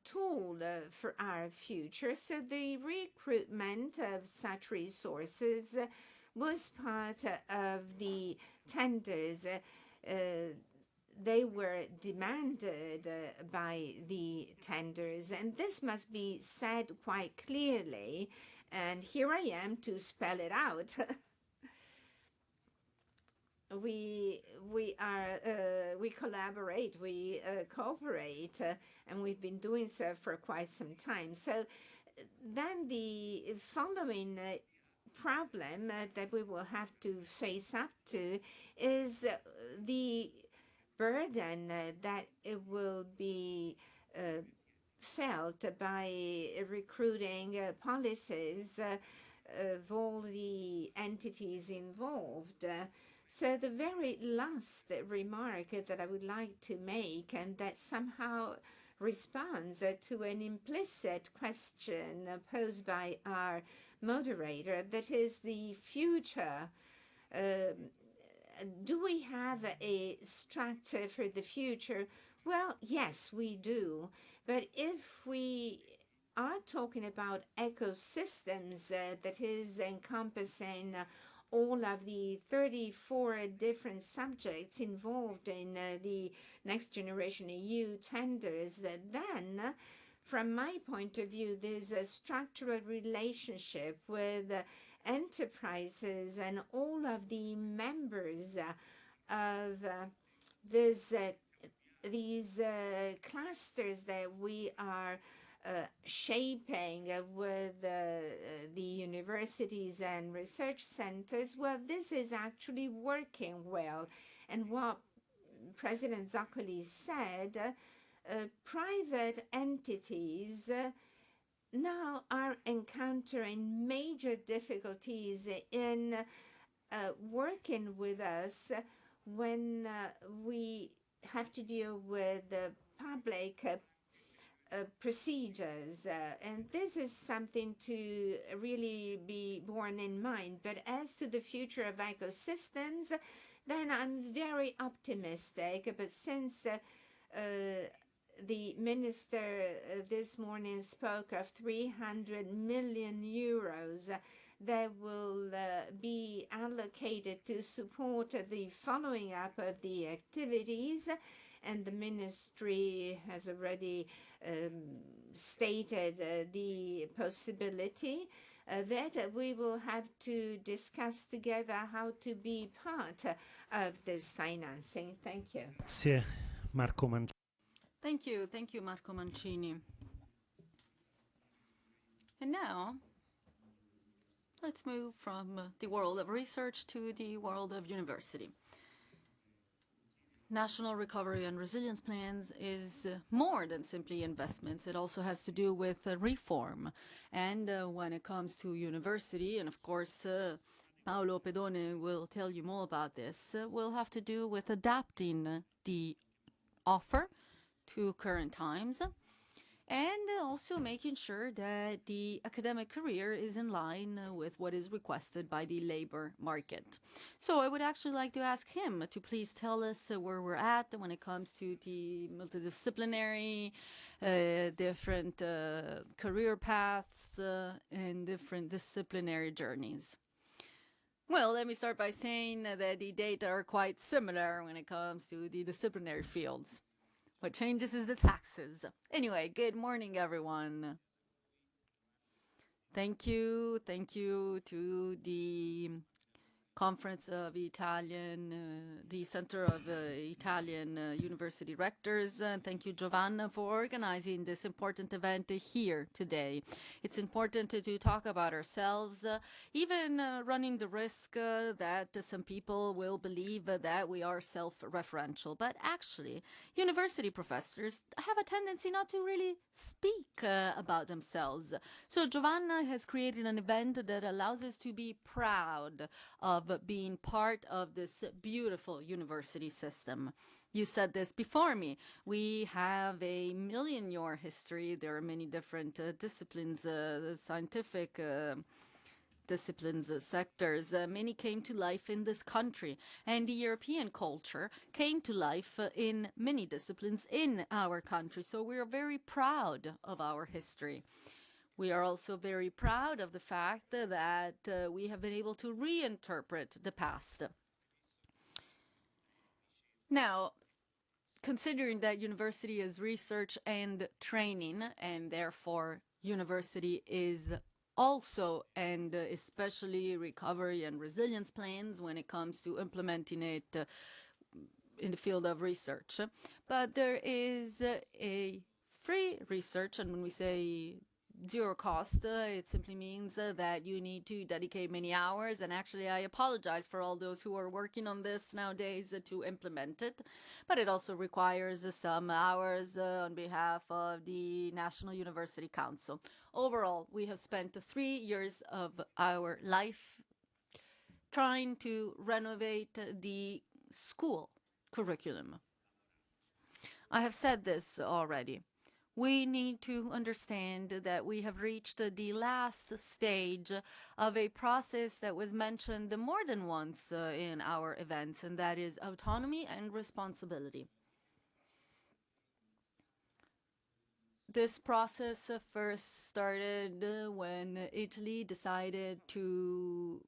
tool for our future. So the recruitment of such resources was part of the tenders. They were demanded by the tenders, and this must be said quite clearly, and here I am to spell it out. we collaborate, we cooperate, and we've been doing so for quite some time. So then the following problem that we will have to face up to is the burden that it will be felt by recruiting policies of all the entities involved. So the very last remark that I would like to make, and that somehow responds to an implicit question posed by our moderator, that is the future. Do we have a structure for the future? Well, yes, we do. But if we are talking about ecosystems, that is encompassing all of the 34 different subjects involved in the Next Generation EU tenders, then, from my point of view, there's a structural relationship with enterprises and all of the members of these clusters that we are shaping with the universities and research centers. Well, this is actually working well. And what President Zoccoli said, private entities now are encountering major difficulties in working with us when we have to deal with public procedures, and this is something to really be borne in mind. But as to the future of ecosystems, then I'm very optimistic. But since the minister this morning spoke of 300 million euros that will be allocated to support the following up of the activities, and the ministry has already stated the possibility that we will have to discuss together how to be part of this financing. Thank you. Grazie, Marco Mancini. Thank you, Marco Mancini. And now, let's move from the world of research to the world of university. National Recovery and Resilience Plans is more than simply investments. It also has to do with reform. And when it comes to university, and of course, Paolo Pedone will tell you more about this, will have to do with adapting the offer to current times, and also making sure that the academic career is in line with what is requested by the labor market. So I would actually like to ask him to please tell us where we're at when it comes to the multidisciplinary, different career paths and different disciplinary journeys. Well, let me start by saying that the data are quite similar when it comes to the disciplinary fields. What changes is the taxes. Anyway, good morning, everyone. Thank you to the Conference of the Center of Italian University Rectors. Thank you, Giovanna, for organizing this important event here today. It's important to talk about ourselves, even running the risk that some people will believe that we are self-referential. But actually, university professors have a tendency not to really speak about themselves. So Giovanna has created an event that allows us to be proud of being part of this beautiful university system. You said this before me. We have a million-year history. There are many different disciplines, scientific disciplines, sectors. Many came to life in this country, and the European culture came to life in many disciplines in our country. So we are very proud of our history. We are also very proud of the fact that we have been able to reinterpret the past. Now, considering that university is research and training, and therefore university is also, and especially recovery and resilience plans when it comes to implementing it in the field of research. But there is a free research, and when we say zero cost, it simply means that you need to dedicate many hours, and actually I apologize for all those who are working on this nowadays to implement it, but it also requires some hours on behalf of the National University Council. Overall, we have spent 3 years of our life trying to renovate the school curriculum. I have said this already. We need to understand that we have reached the last stage of a process that was mentioned more than once in our events, and that is autonomy and responsibility. This process first started when Italy decided to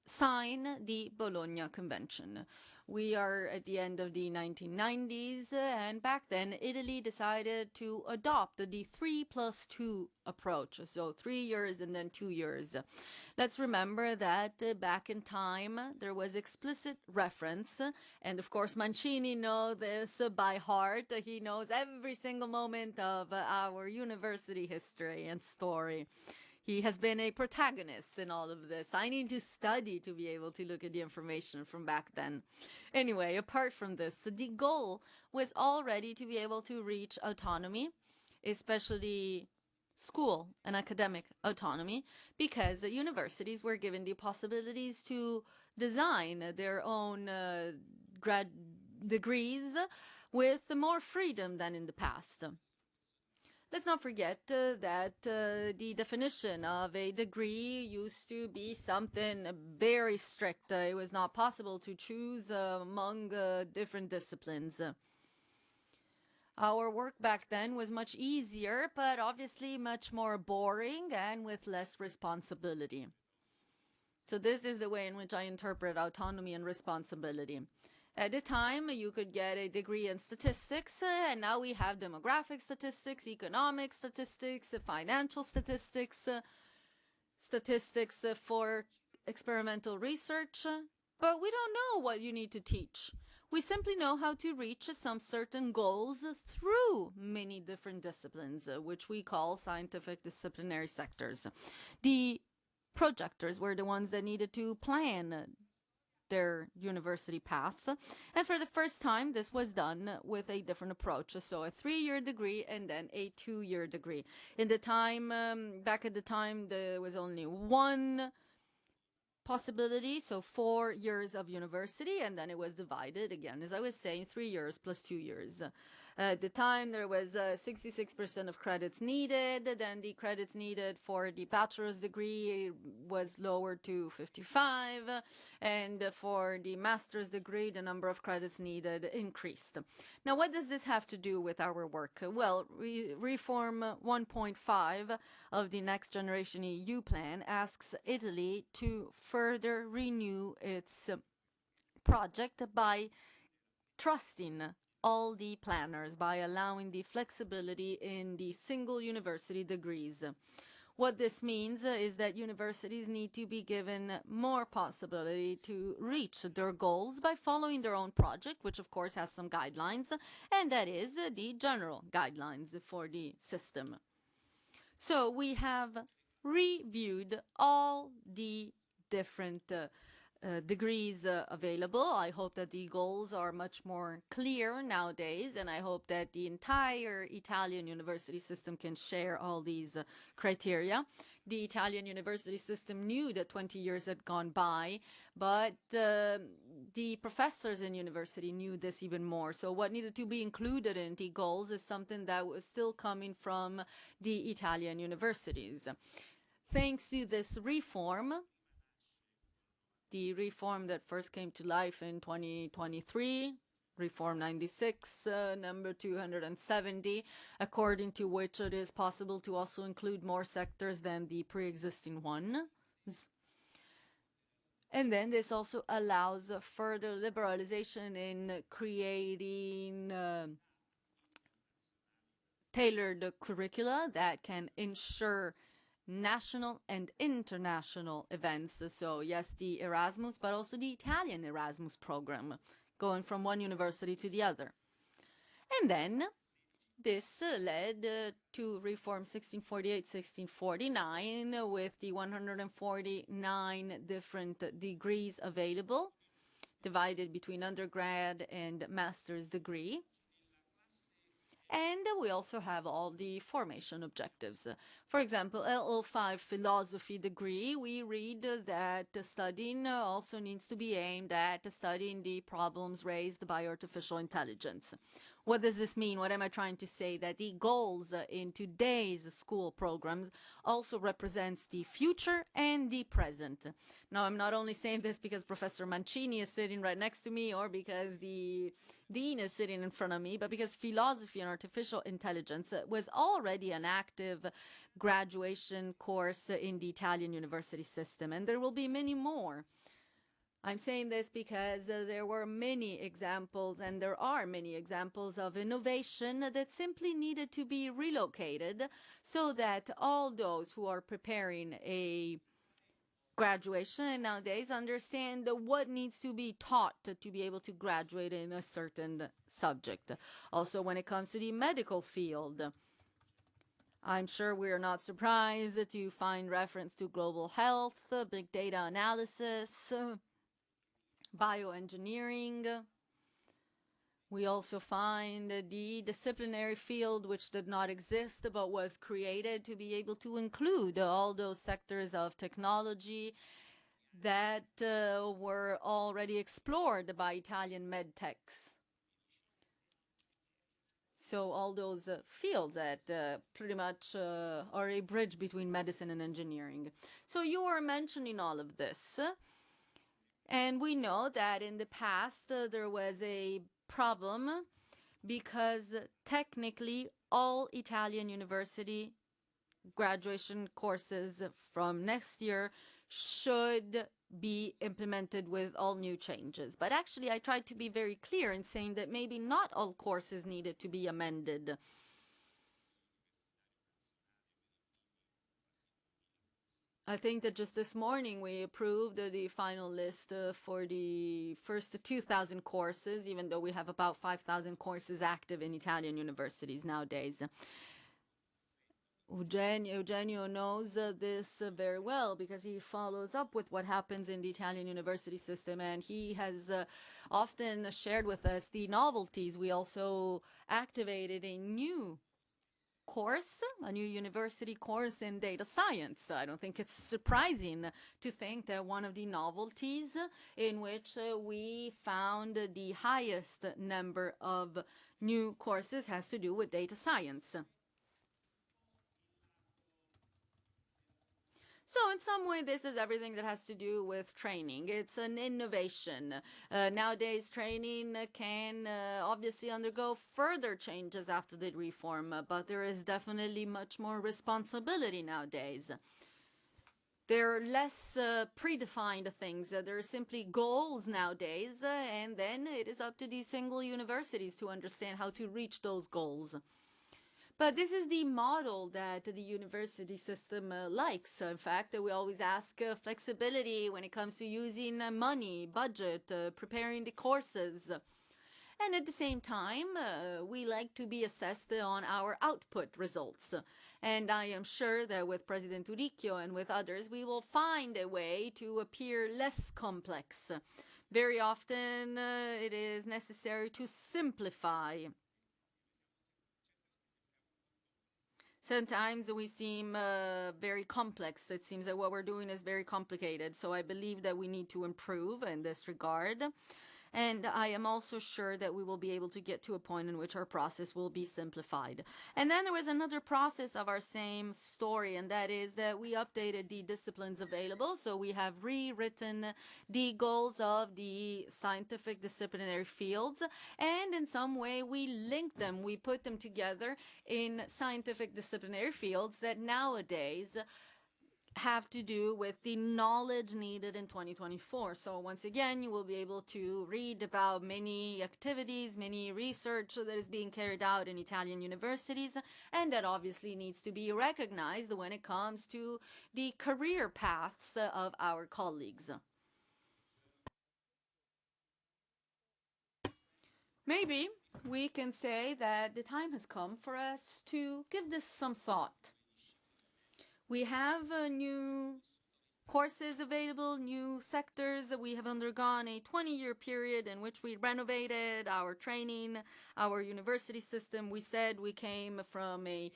sign the Bologna Convention. We are at the end of the 1990s, and back then Italy decided to adopt the 3+2 approach, so 3 years and then 2 years. Let's remember that back in time there was explicit reference, and of course Mancini knows this by heart. He knows every single moment of our university history and story. He has been a protagonist in all of this. I need to study to be able to look at the information from back then. Anyway, apart from this, the goal was already to be able to reach autonomy, especially school and academic autonomy, because universities were given the possibilities to design their own grad degrees with more freedom than in the past. Let's not forget that the definition of a degree used to be something very strict. It was not possible to choose among different disciplines. Our work back then was much easier, but obviously much more boring and with less responsibility. So this is the way in which I interpret autonomy and responsibility. At the time, you could get a degree in statistics, and now we have demographic statistics, economic statistics, financial statistics, statistics for experimental research, but we don't know what you need to teach. We simply know how to reach some certain goals through many different disciplines, which we call scientific disciplinary sectors. The projectors were the ones that needed to plan their university path, and for the first time this was done with a different approach, so a 3-year degree and then a 2-year degree. In the time back at the time there was only one possibility, so 4 years of university, and then it was divided again, as I was saying, 3 years plus 2 years. At the time, there was 66% of credits needed. Then the credits needed for the bachelor's degree was lowered to 55. And for the master's degree, the number of credits needed increased. Now, what does this have to do with our work? Well, Reform 1.5 of the Next Generation EU plan asks Italy to further renew its project by trusting all the planners, by allowing the flexibility in the single university degrees. What this means is that universities need to be given more possibility to reach their goals by following their own project, which of course has some guidelines, and that is the general guidelines for the system. So we have reviewed all the different degrees available. I hope that the goals are much more clear nowadays, and I hope that the entire Italian university system can share all these criteria. The Italian university system knew that 20 years had gone by, but the professors in university knew this even more. So what needed to be included in the goals is something that was still coming from the Italian universities. Thanks to this reform, the reform that first came to life in 2023, Reform 96, number 270, according to which it is possible to also include more sectors than the pre-existing ones. And then this also allows further liberalization in creating tailored curricula that can ensure national and international events. So yes, the Erasmus, but also the Italian Erasmus program, going from one university to the other. And then this led to Reform 1648-1649 with the 149 different degrees available, divided between undergrad and master's degree. And we also have all the formation objectives. For example, LO5 philosophy degree, we read that studying also needs to be aimed at studying the problems raised by artificial intelligence. What does this mean? What am I trying to say? That the goals in today's school programs also represents the future and the present. Now, I'm not only saying this because Professor Mancini is sitting right next to me or because the dean is sitting in front of me, but because philosophy and artificial intelligence was already an active graduation course in the Italian university system, and there will be many more. I'm saying this because there were many examples, and there are many examples of innovation that simply needed to be relocated so that all those who are preparing a graduation nowadays understand what needs to be taught to be able to graduate in a certain subject. Also, when it comes to the medical field, I'm sure we are not surprised to find reference to global health, big data analysis, bioengineering. We also find the disciplinary field, which did not exist but was created to be able to include all those sectors of technology that were already explored by Italian medtechs. So all those fields that pretty much are a bridge between medicine and engineering. So you are mentioning all of this. And we know that in the past there was a problem because technically all Italian university graduation courses from next year should be implemented with all new changes. But actually I tried to be very clear in saying that maybe not all courses needed to be amended. I think that just this morning we approved the final list for the first 2,000 courses, even though we have about 5,000 courses active in Italian universities nowadays. Eugenio knows this very well because he follows up with what happens in the Italian university system, and he has often shared with us the novelties. We also activated a new course, a new university course in data science. I don't think it's surprising to think that one of the novelties in which we found the highest number of new courses has to do with data science. So in some way, this is everything that has to do with training. It's an innovation. Nowadays, training can obviously undergo further changes after the reform, but there is definitely much more responsibility nowadays. There are less predefined things. There are simply goals nowadays, and then it is up to these single universities to understand how to reach those goals. But this is the model that the university system likes. In fact, we always ask flexibility when it comes to using money, budget, preparing the courses. And at the same time, we like to be assessed on our output results. And I am sure that with President Uricchio and with others, we will find a way to appear less complex. Very often, it is necessary to simplify. Sometimes we seem very complex. It seems that what we're doing is very complicated. So I believe that we need to improve in this regard. And I am also sure that we will be able to get to a point in which our process will be simplified. And then there was another process of our same story, and that is that we updated the disciplines available. So we have rewritten the goals of the scientific disciplinary fields, and in some way we linked them, we put them together in scientific disciplinary fields that nowadays have to do with the knowledge needed in 2024. So once again, you will be able to read about many activities, many research that is being carried out in Italian universities, and that obviously needs to be recognized when it comes to the career paths of our colleagues. Maybe we can say that the time has come for us to give this some thought. We have new courses available, new sectors. We have undergone a 20-year period in which we renovated our training, our university system. We said we came from a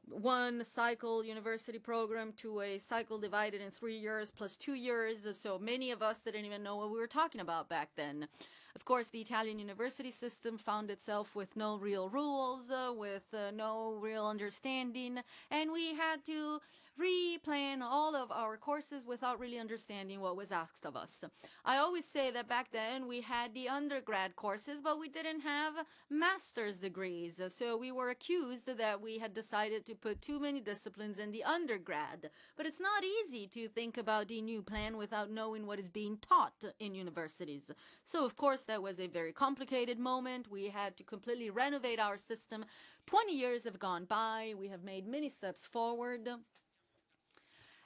one-cycle university program to a cycle divided in 3 years plus 2 years. So many of us didn't even know what we were talking about back then. Of course, the Italian university system found itself with no real rules, with no real understanding, and we had to replan all of our courses without really understanding what was asked of us. I always say that back then we had the undergrad courses, but we didn't have master's degrees. So we were accused that we had decided to put too many disciplines in the undergrad. But it's not easy to think about the new plan without knowing what is being taught in universities. So of course that was a very complicated moment. We had to completely renovate our system. 20 years have gone by. We have made many steps forward.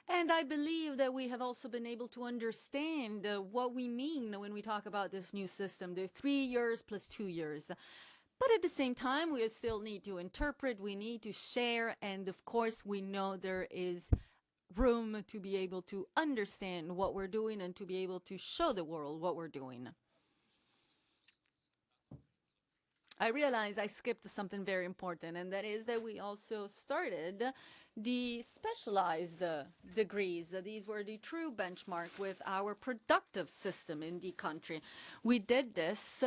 And I believe that we have also been able to understand what we mean when we talk about this new system, the 3 years plus 2 years. But at the same time, we still need to interpret, we need to share, and of course we know there is room to be able to understand what we're doing and to be able to show the world what we're doing. I realize I skipped something very important, and that is that we also started the specialized degrees. These were the true benchmark with our productive system in the country. We did this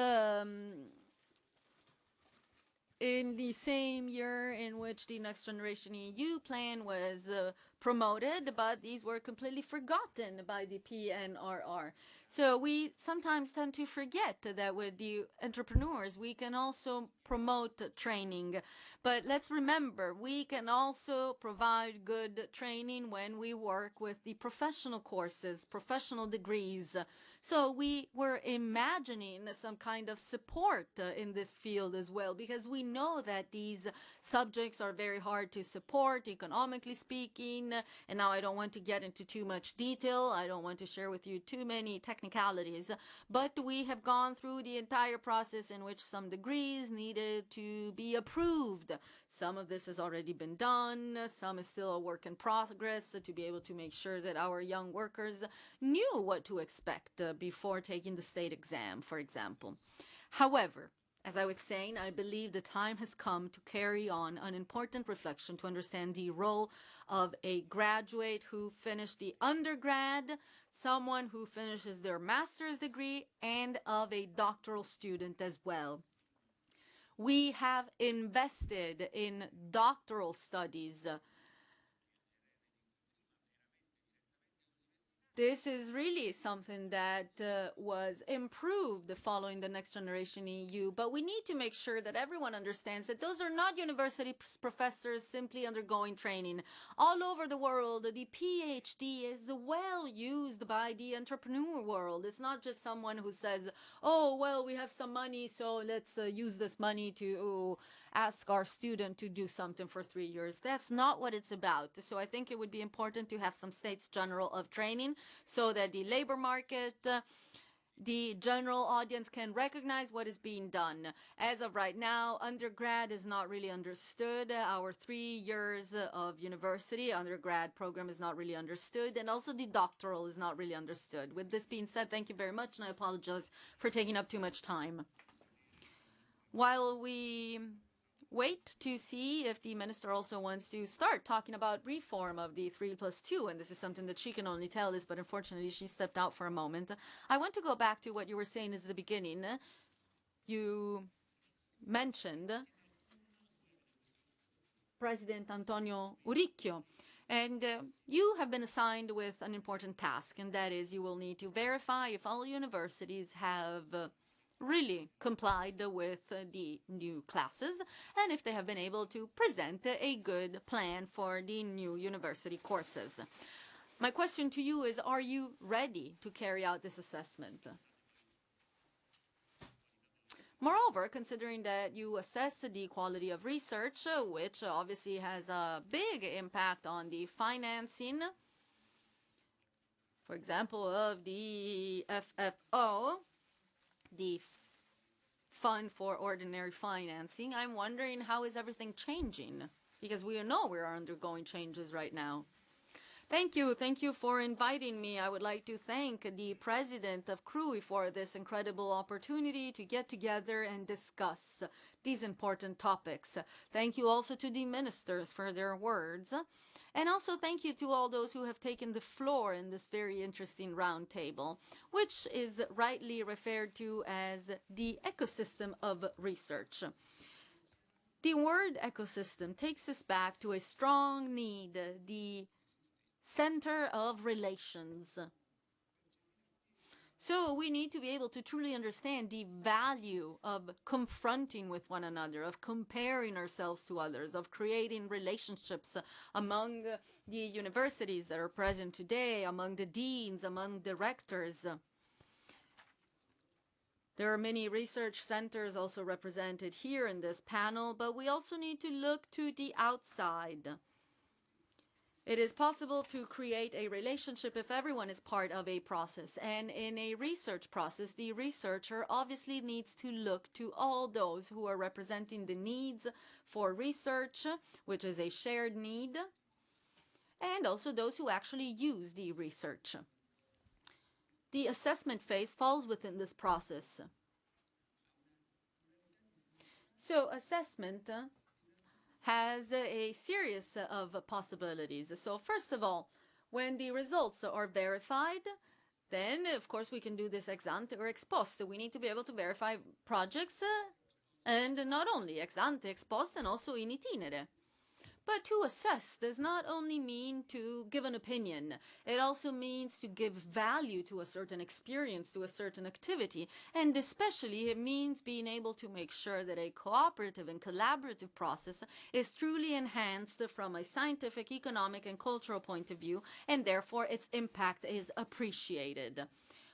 in the same year in which the Next Generation EU plan was promoted, but these were completely forgotten by the PNRR. So we sometimes tend to forget that with the entrepreneurs, we can also promote training. But let's remember, we can also provide good training when we work with the professional courses, professional degrees. So we were imagining some kind of support in this field as well, because we know that these subjects are very hard to support, economically speaking. And now I don't want to get into too much detail. I don't want to share with you too many technicalities. But we have gone through the entire process in which some degrees needed to be approved. Some of this has already been done. Some is still a work in progress to be able to make sure that our young workers knew what to expect before taking the state exam, for example. However, as I was saying, I believe the time has come to carry on an important reflection to understand the role of a graduate who finished the undergrad, someone who finishes their master's degree, and of a doctoral student as well. We have invested in doctoral studies. This is really something that was improved following the Next Generation EU, but we need to make sure that everyone understands that those are not university professors simply undergoing training. All over the world, the PhD is well used by the entrepreneur world. It's not just someone who says, oh, well, we have some money, so let's use this money to ask our student to do something for 3 years. That's not what it's about. So I think it would be important to have some states general of training so that the labor market, the general audience can recognize what is being done. As of right now, undergrad is not really understood. Our 3 years of university undergrad program is not really understood, and also the doctoral is not really understood. With this being said, thank you very much, and I apologize for taking up too much time. While we wait to see if the minister also wants to start talking about reform of the 3+2, and this is something that she can only tell us, but unfortunately she stepped out for a moment. I want to go back to what you were saying at the beginning. You mentioned President Antonio Uricchio, and you have been assigned with an important task, and that is you will need to verify if all universities have really complied with the new classes, and if they have been able to present a good plan for the new university courses. My question to you is, are you ready to carry out this assessment? Moreover, considering that you assess the quality of research, which obviously has a big impact on the financing, for example, of the FFO, the Fund for Ordinary Financing, I'm wondering, how is everything changing? Because we know we are undergoing changes right now. Thank you. Thank you for inviting me. I would like to thank the president of CRUI for this incredible opportunity to get together and discuss these important topics. Thank you also to the ministers for their words. And also thank you to all those who have taken the floor in this very interesting roundtable, which is rightly referred to as the ecosystem of research. The word ecosystem takes us back to a strong need, the center of relations. So we need to be able to truly understand the value of confronting with one another, of comparing ourselves to others, of creating relationships among the universities that are present today, among the deans, among the rectors. There are many research centers also represented here in this panel, but we also need to look to the outside. It is possible to create a relationship if everyone is part of a process. And in a research process, the researcher obviously needs to look to all those who are representing the needs for research, which is a shared need, and also those who actually use the research. The assessment phase falls within this process. So assessment has a series of possibilities. So first of all, when the results are verified, then of course we can do this ex ante or ex post. We need to be able to verify projects and not only ex ante, ex post, and also in itinere. But to assess does not only mean to give an opinion, it also means to give value to a certain experience, to a certain activity, and especially it means being able to make sure that a cooperative and collaborative process is truly enhanced from a scientific, economic, and cultural point of view, and therefore its impact is appreciated.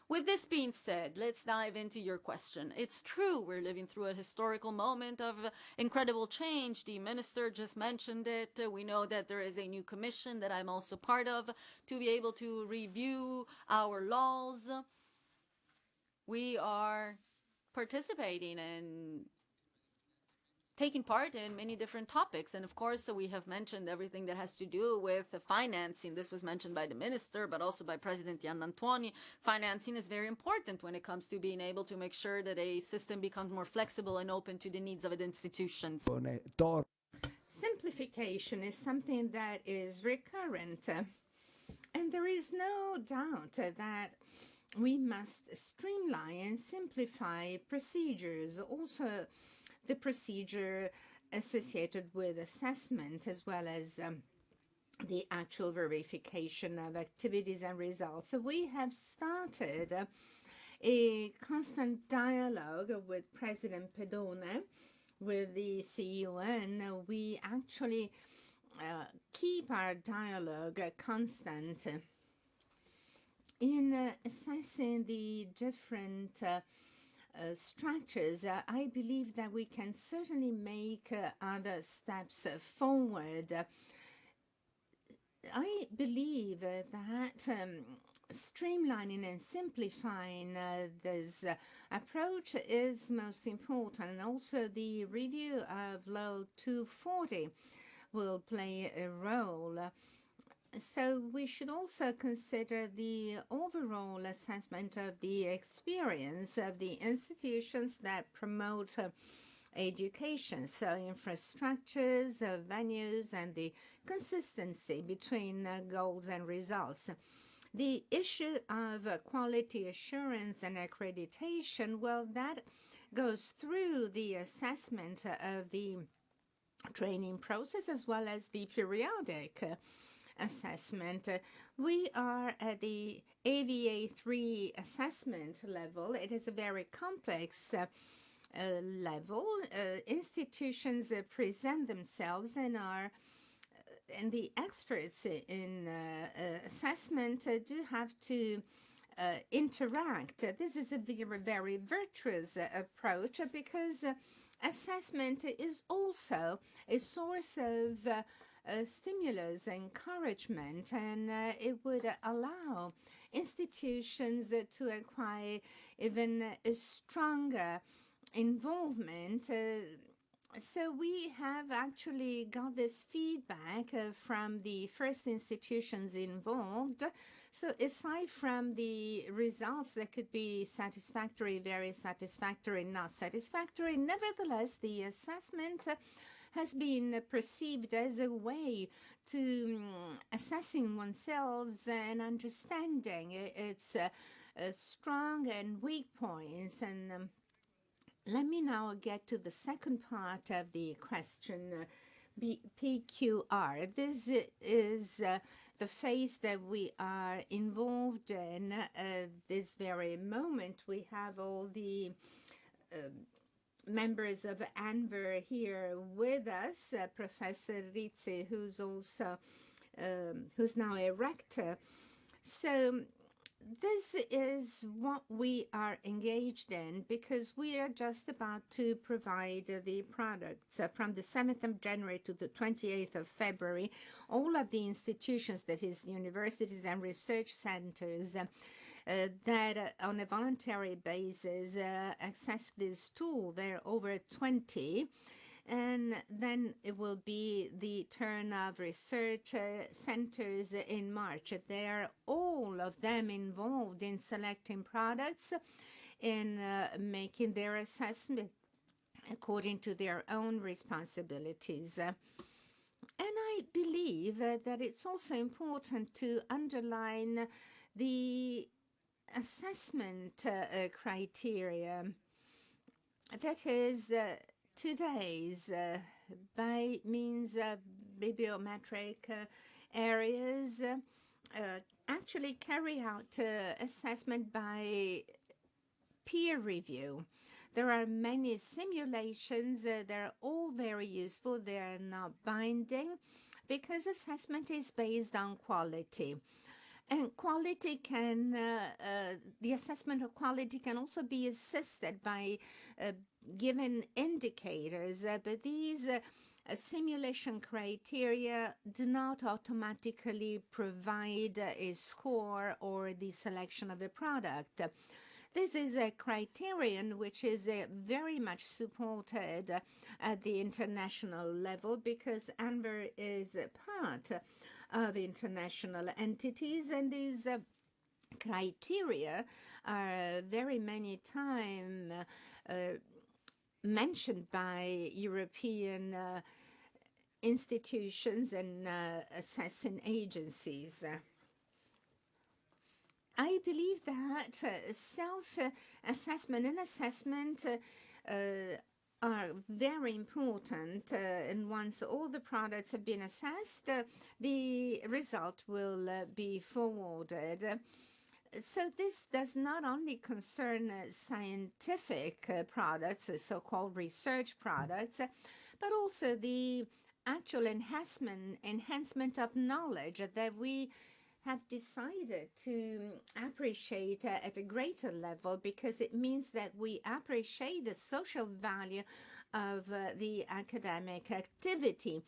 With this being said, let's dive into your question. It's true we're living through a historical moment of incredible change. The minister just mentioned it. We know that there is a new commission that I'm also part of to be able to review our laws. We are participating and taking part in many different topics. And of course, we have mentioned everything that has to do with financing. This was mentioned by the minister, but also by President Giannantuoni. Financing is very important when it comes to being able to make sure that a system becomes more flexible and open to the needs of the institutions. Simplification is something that is recurrent. And there is no doubt that we must streamline and simplify procedures. Also, the procedure associated with assessment, as well as the actual verification of activities and results. So we have started a constant dialogue with President Pedone, with the CUN. We actually keep our dialogue constant in assessing the different structures. I believe that we can certainly make other steps forward. I believe that streamlining and simplifying this approach is most important, and also the review of Law 240 will play a role. So we should also consider the overall assessment of the experience of the institutions that promote education, so infrastructures, venues, and the consistency between goals and results. The issue of quality assurance and accreditation, well, that goes through the assessment of the training process as well as the periodic assessment. We are at the AVA 3 assessment level. It is a very complex level. Institutions present themselves and are and the experts in assessment do have to interact. This is a very, very virtuous approach because assessment is also a source of stimulus, encouragement, and it would allow institutions to acquire even a stronger involvement. So we have actually got this feedback from the first institutions involved. So aside from the results that could be satisfactory, very satisfactory, not satisfactory, nevertheless, the assessment has been perceived as a way to assessing oneself and understanding its strong and weak points. And let me now get to the second part of the question, PQR. This is the phase that we are involved in this very moment. We have all the members of ANVER here with us, Professor Rizzi, who's also who's now a rector. So this is what we are engaged in because we are just about to provide the products from the 7th of January to the 28th of February. All of the institutions, that is universities and research centers, that on a voluntary basis access this tool. There are over 20. And then it will be the turn of research centers in March. They are all of them involved in selecting products, in making their assessment according to their own responsibilities. And I believe that it's also important to underline the assessment criteria. That is, today's by means of bibliometric areas actually carry out assessment by peer review. There are many simulations. They're all very useful. They're not binding because assessment is based on quality. And quality can, the assessment of quality can also be assisted by given indicators, but these simulation criteria do not automatically provide a score or the selection of a product. This is a criterion which is very much supported at the international level because ANVER is a part of international entities, and these criteria are very many times mentioned by European institutions and assessing agencies. I believe that self-assessment and assessment are very important, and once all the products have been assessed, the result will be forwarded. So this does not only concern scientific products, so-called research products, but also the actual enhancement of knowledge that we have decided to appreciate at a greater level, because it means that we appreciate the social value of the academic activity.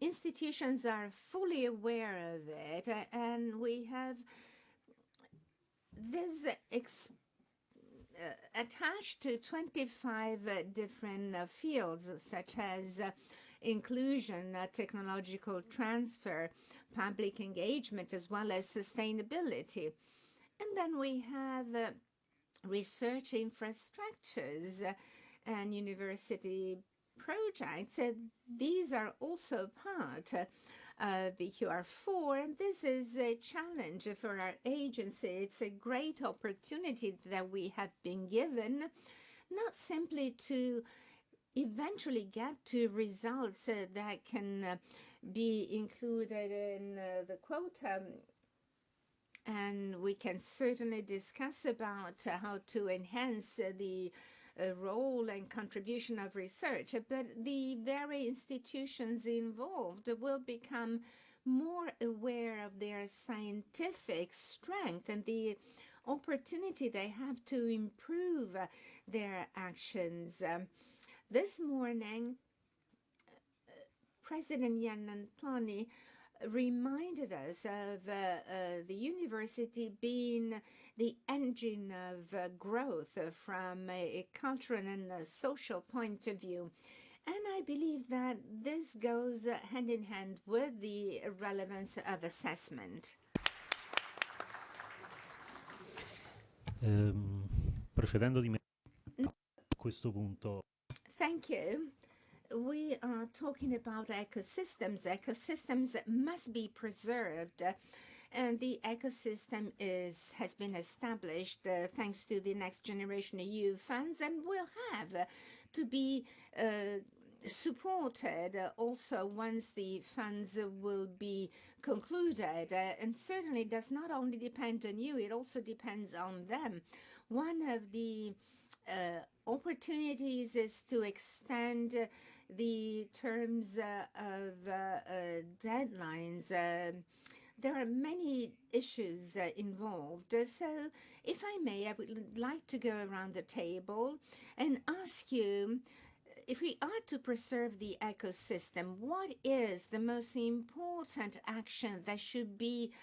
Institutions are fully aware of it, and we have this attached to 25 different fields, such as inclusion, technological transfer, public engagement, as well as sustainability. And then we have research infrastructures and university projects. These are also part of BQR4, and this is a challenge for our agency. It's a great opportunity that we have been given, not simply to eventually get to results that can be included in the quota, and we can certainly discuss about how to enhance the role and contribution of research, but the very institutions involved will become more aware of their scientific strength and the opportunity they have to improve their actions. This morning, President Jan Antoni reminded us of the university being the engine of growth from a cultural and a social point of view. And I believe that this goes hand in hand with the relevance of assessment. Procedendo di a questo punto. Thank you. We are talking about ecosystems. Ecosystems must be preserved, and the ecosystem has been established thanks to the Next Generation EU funds, and will have to be supported also once the funds will be concluded. And certainly does not only depend on you, it also depends on them. One of the opportunities is to extend the terms of deadlines. There are many issues involved. So if I may, I would like to go around the table and ask you, if we are to preserve the ecosystem, what is the most important action that should be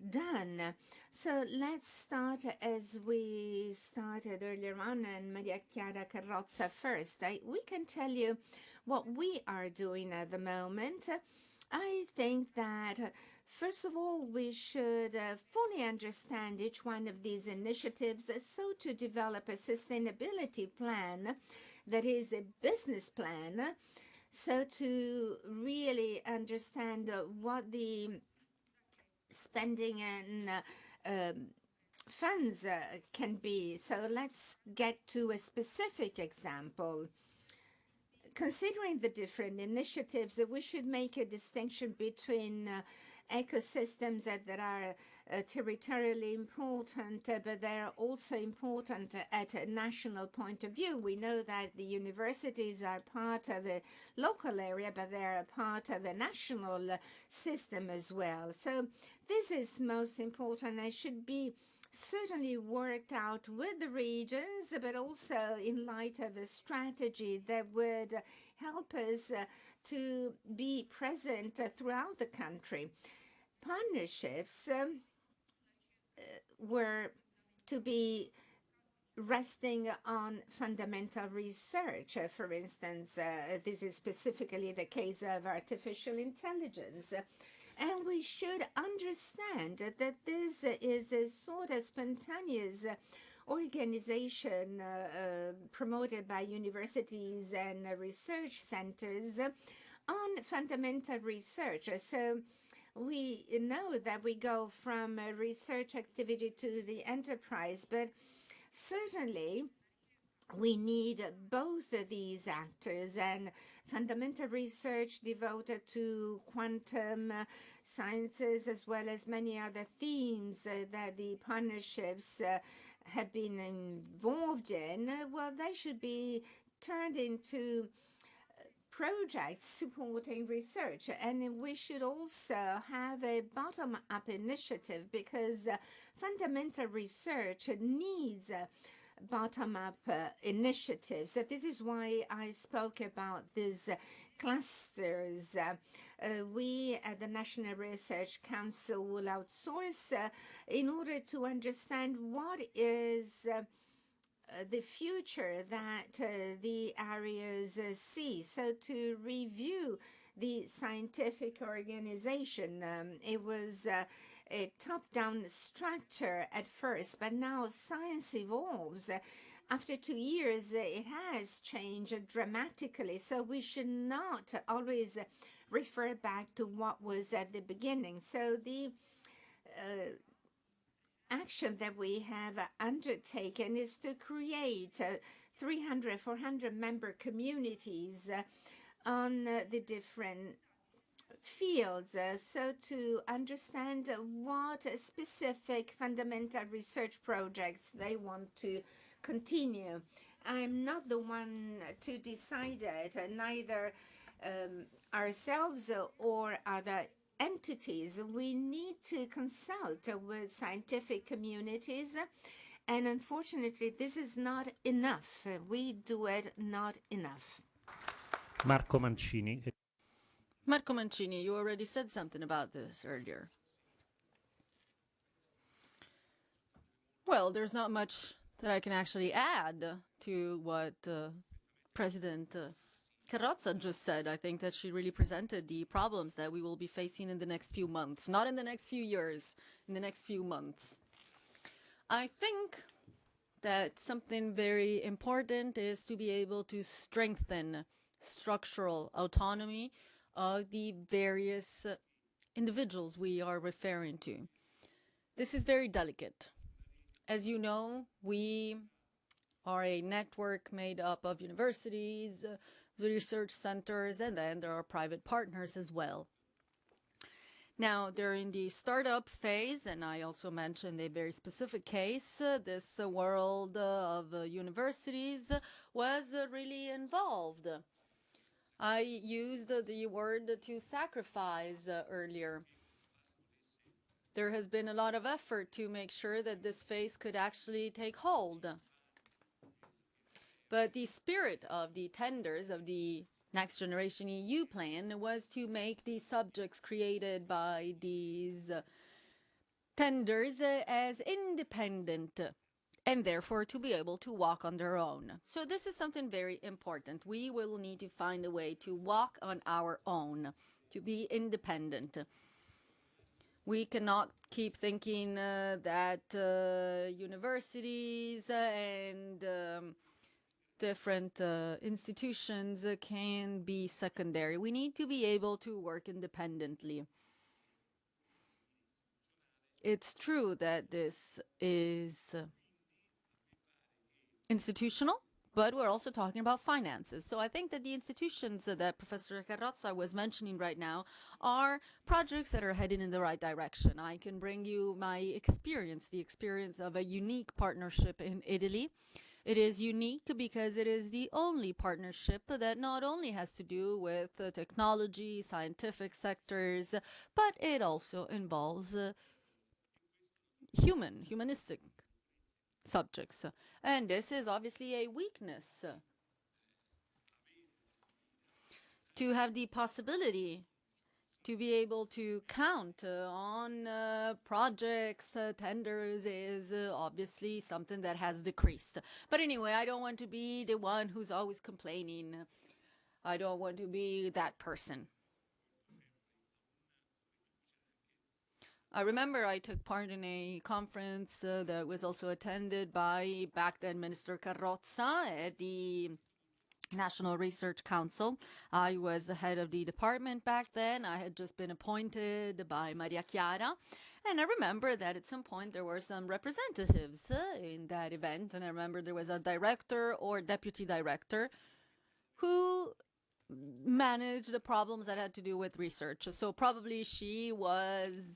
done? So let's start as we started earlier on, and Maria Chiara Carrozza first. We can tell you what we are doing at the moment. I think that first of all, we should fully understand each one of these initiatives so to develop a sustainability plan that is a business plan, so to really understand what the spending and funds can be. So let's get to a specific example. Considering the different initiatives, we should make a distinction between ecosystems that are territorially important, but they're also important at a national point of view. We know that the universities are part of a local area, but they're a part of a national system as well. So this is most important and should be certainly worked out with the regions, but also in light of a strategy that would help us to be present throughout the country. Partnerships were to be resting on fundamental research. For instance, this is specifically the case of artificial intelligence. And we should understand that this is a sort of spontaneous organization promoted by universities and research centers on fundamental research. So we know that we go from research activity to the enterprise, but certainly we need both of these actors, and fundamental research devoted to quantum sciences as well as many other themes that the partnerships have been involved in, well, they should be turned into projects supporting research. And we should also have a bottom-up initiative, because fundamental research needs bottom-up initiatives. So this is why I spoke about these clusters. We at the National Research Council will outsource in order to understand what is the future that the areas see. So to review the scientific organization, it was a top-down structure at first, but now science evolves. After 2 years, it has changed dramatically. So we should not always refer back to what was at the beginning. So the action that we have undertaken is to create 300, 400 member communities on the different fields, so to understand what specific fundamental research projects they want to continue. I'm not the one to decide it, neither ourselves or other entities. We need to consult with scientific communities, and unfortunately, this is not enough. We do it not enough. Marco Mancini. Marco Mancini, you already said something about this earlier. Well, there's not much that I can actually add to what President Carrozza just said. I think that she really presented the problems that we will be facing in the next few months, not in the next few years, in the next few months. I think that something very important is to be able to strengthen structural autonomy of the various individuals we are referring to. This is very delicate. As you know, we are a network made up of universities, research centers, and then there are private partners as well. Now, they're in the startup phase, and I also mentioned a very specific case. This world of universities was really involved. I used the word to sacrifice earlier. There has been a lot of effort to make sure that this phase could actually take hold. But the spirit of the tenders of the Next Generation EU plan was to make the subjects created by these tenders as independent and therefore to be able to walk on their own. So this is something very important. We will need to find a way to walk on our own, to be independent. We cannot keep thinking that universities and different institutions can be secondary. We need to be able to work independently. It's true that this is institutional, but we're also talking about finances. So I think that the institutions that Professor Carrozza was mentioning right now are projects that are heading in the right direction. I can bring you my experience, the experience of a unique partnership in Italy. It is unique because it is the only partnership that not only has to do with technology, scientific sectors, but it also involves humanistic subjects. And this is obviously a weakness. To have the possibility to be able to count on projects, tenders is obviously something that has decreased. But anyway, I don't want to be the one who's always complaining. I don't want to be that person. I remember I took part in a conference that was also attended by back then Minister Carrozza at the National Research Council. I was the head of the department back then. I had just been appointed by Maria Chiara. And I remember that at some point there were some representatives in that event. And I remember there was a director or deputy director who manage the problems that had to do with research. So probably she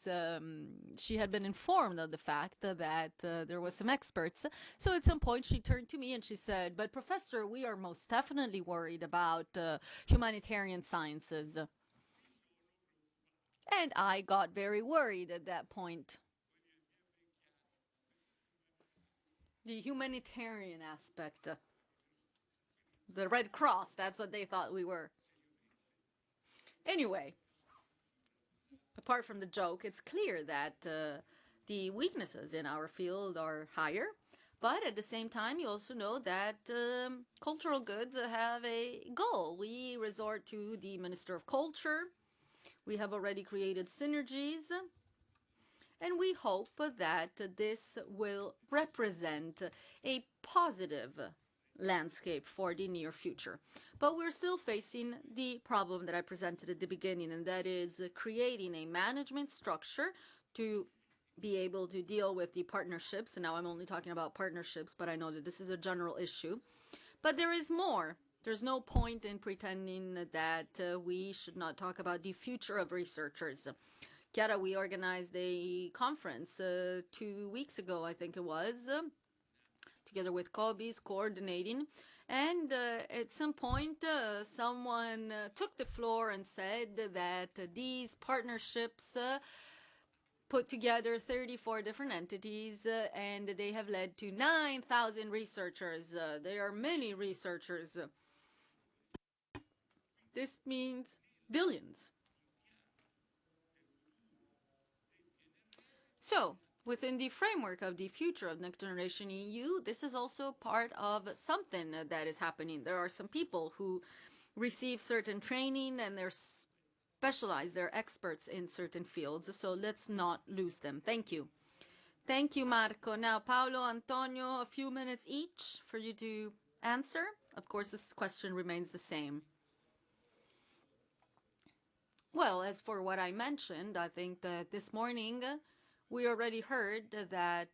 had been informed of the fact that there was some experts. So at some point she turned to me and she said, "But Professor, we are most definitely worried about humanitarian sciences." And I got very worried at that point. The humanitarian aspect. The Red Cross, that's what they thought we were. Anyway, apart from the joke, it's clear that the weaknesses in our field are higher. But at the same time, you also know that cultural goods have a goal. We resort to the Minister of Culture. We have already created synergies. And we hope that this will represent a positive landscape for the near future. But we're still facing the problem that I presented at the beginning, and that is creating a management structure to be able to deal with the partnerships. And now I'm only talking about partnerships, but I know that this is a general issue. But there is more. There's no point in pretending that we should not talk about the future of researchers. Chiara, we organized a conference 2 weeks ago, I think it was, together with COBIs, coordinating. And at some point, someone took the floor and said that these partnerships put together 34 different entities, and they have led to 9,000 researchers. There are many researchers. This means billions. So, within the framework of the future of Next Generation EU, this is also part of something that is happening. There are some people who receive certain training and they're specialized, they're experts in certain fields, so let's not lose them. Thank you. Thank you, Marco. Now, Paolo, Antonio, a few minutes each for you to answer. Of course, this question remains the same. Well, as for what I mentioned, I think that this morning we already heard that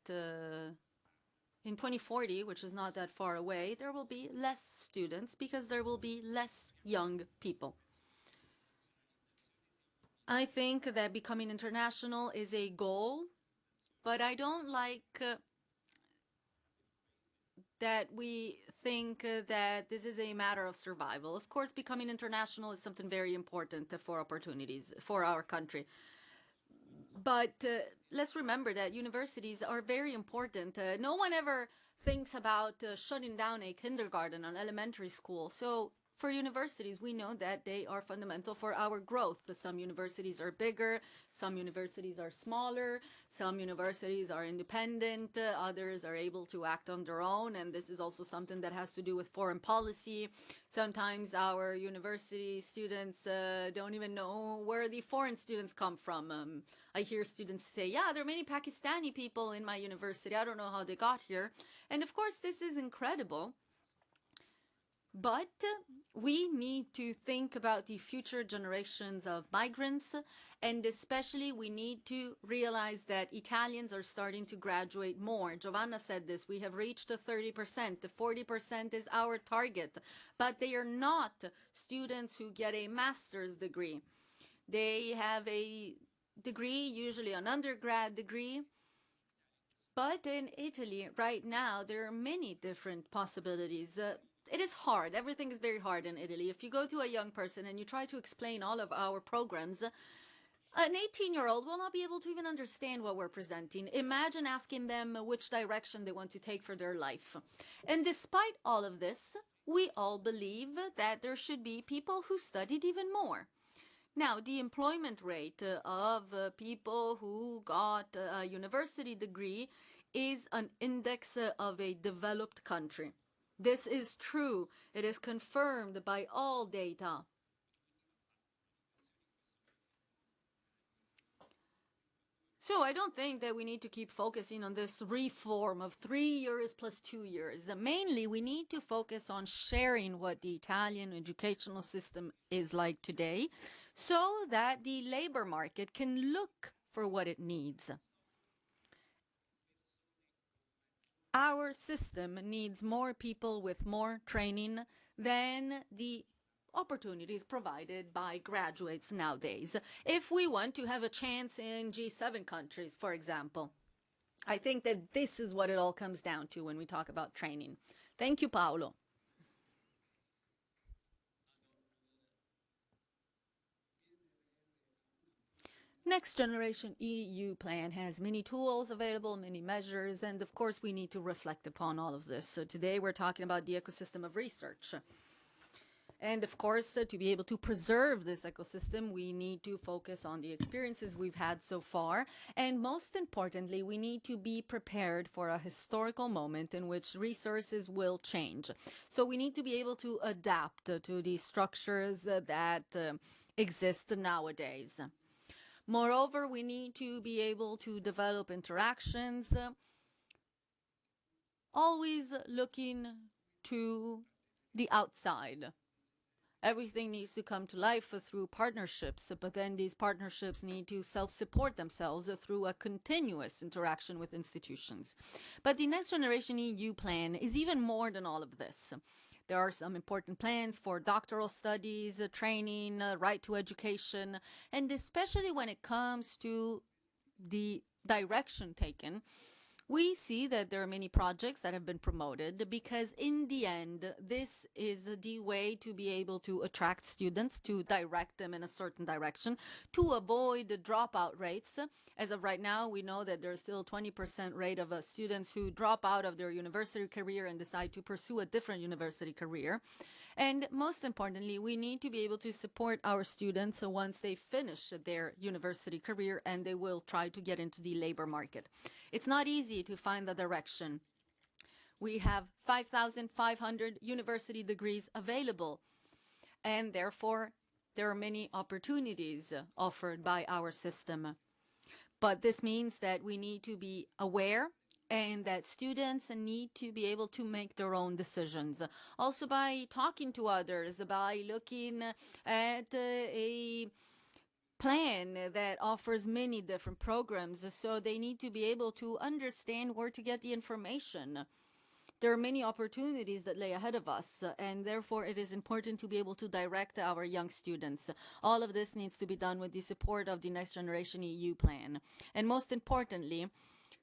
in 2040, which is not that far away, there will be less students because there will be less young people. I think that becoming international is a goal, but I don't like that we think that this is a matter of survival. Of course, becoming international is something very important for opportunities for our country. But let's remember that universities are very important. No one ever thinks about shutting down a kindergarten or elementary school. So for universities, we know that they are fundamental for our growth. Some universities are bigger, some universities are smaller, some universities are independent, others are able to act on their own, and this is also something that has to do with foreign policy. Sometimes our university students don't even know where the foreign students come from. I hear students say, yeah, there are many Pakistani people in my university. I don't know how they got here. And of course, this is incredible. But we need to think about the future generations of migrants, and especially we need to realize that Italians are starting to graduate more. Giovanna said this, we have reached 30%, 40% is our target, but they are not students who get a master's degree. They have a degree, usually an undergrad degree. But in Italy right now, there are many different possibilities. It is hard. Everything is very hard in Italy. If you go to a young person and you try to explain all of our programs, an 18-year-old will not be able to even understand what we're presenting. Imagine asking them which direction they want to take for their life. And despite all of this, we all believe that there should be people who studied even more. Now, the employment rate of people who got a university degree is an index of a developed country. This is true. It is confirmed by all data. So I don't think that we need to keep focusing on this reform of 3 years plus 2 years. Mainly, we need to focus on sharing what the Italian educational system is like today so that the labor market can look for what it needs. Our system needs more people with more training than the opportunities provided by graduates nowadays. If we want to have a chance in G7 countries, for example, I think that this is what it all comes down to when we talk about training. Thank you, Paolo. Next Generation EU plan has many tools available, many measures, and of course we need to reflect upon all of this. So today we're talking about the ecosystem of research. And of course, to be able to preserve this ecosystem, we need to focus on the experiences we've had so far. And most importantly, we need to be prepared for a historical moment in which resources will change. So we need to be able to adapt to the structures that exist nowadays. Moreover, we need to be able to develop interactions, always looking to the outside. Everything needs to come to life through partnerships, but then these partnerships need to self-support themselves through a continuous interaction with institutions. But the Next Generation EU plan is even more than all of this. There are some important plans for doctoral studies, training, right to education, and especially when it comes to the direction taken, We see that there are many projects that have been promoted because in the end, this is the way to be able to attract students, to direct them in a certain direction, to avoid the dropout rates. As of right now, we know that there's still 20% rate of students who drop out of their university career and decide to pursue a different university career. And most importantly, we need to be able to support our students once they finish their university career and they will try to get into the labor market. It's not easy to find the direction. We have 5,500 university degrees available, and therefore there are many opportunities offered by our system. But this means that we need to be aware and that students need to be able to make their own decisions. Also by talking to others, by looking at a plan that offers many different programs, so they need to be able to understand where to get the information. There are many opportunities that lay ahead of us, and therefore it is important to be able to direct our young students. All of this needs to be done with the support of the Next Generation EU plan. And most importantly,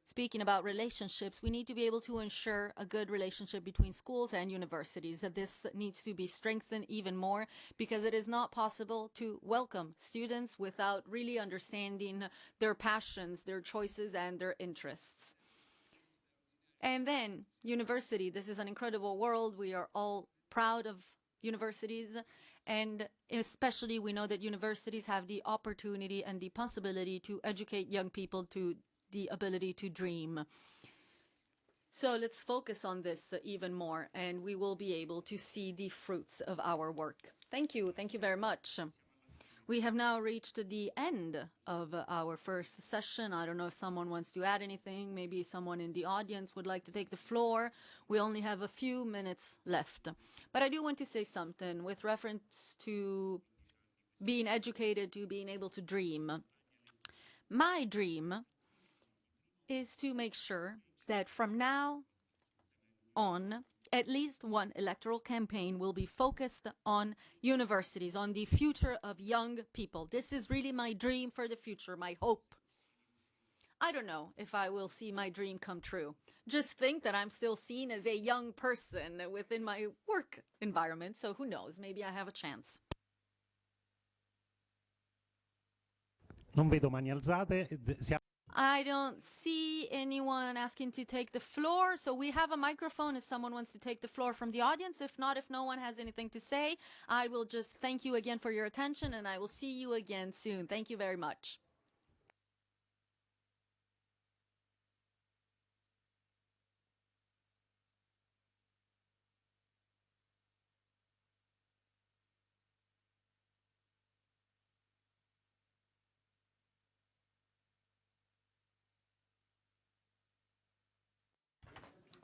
speaking about relationships, we need to be able to ensure a good relationship between schools and universities. This needs to be strengthened even more because it is not possible to welcome students without really understanding their passions, their choices, and their interests. And then university, this is an incredible world. We are all proud of universities, and especially we know that universities have the opportunity and the possibility to educate young people to the ability to dream. So let's focus on this even more, and we will be able to see the fruits of our work. Thank you. Thank you very much. We have now reached the end of our first session. I don't know if someone wants to add anything. Maybe someone in the audience would like to take the floor. We only have a few minutes left. But I do want to say something with reference to being educated, to being able to dream. My dream is to make sure that from now on, at least one electoral campaign will be focused on universities, on the future of young people. This is really my dream for the future, my hope. I don't know if I will see my dream come true. Just think that I'm still seen as a young person within my work environment, so who knows, maybe I have a chance. Non vedo mani alzate. I don't see anyone asking to take the floor, so we have a microphone if someone wants to take the floor from the audience. If not, if no one has anything to say, I will just thank you again for your attention, and I will see you again soon. Thank you very much.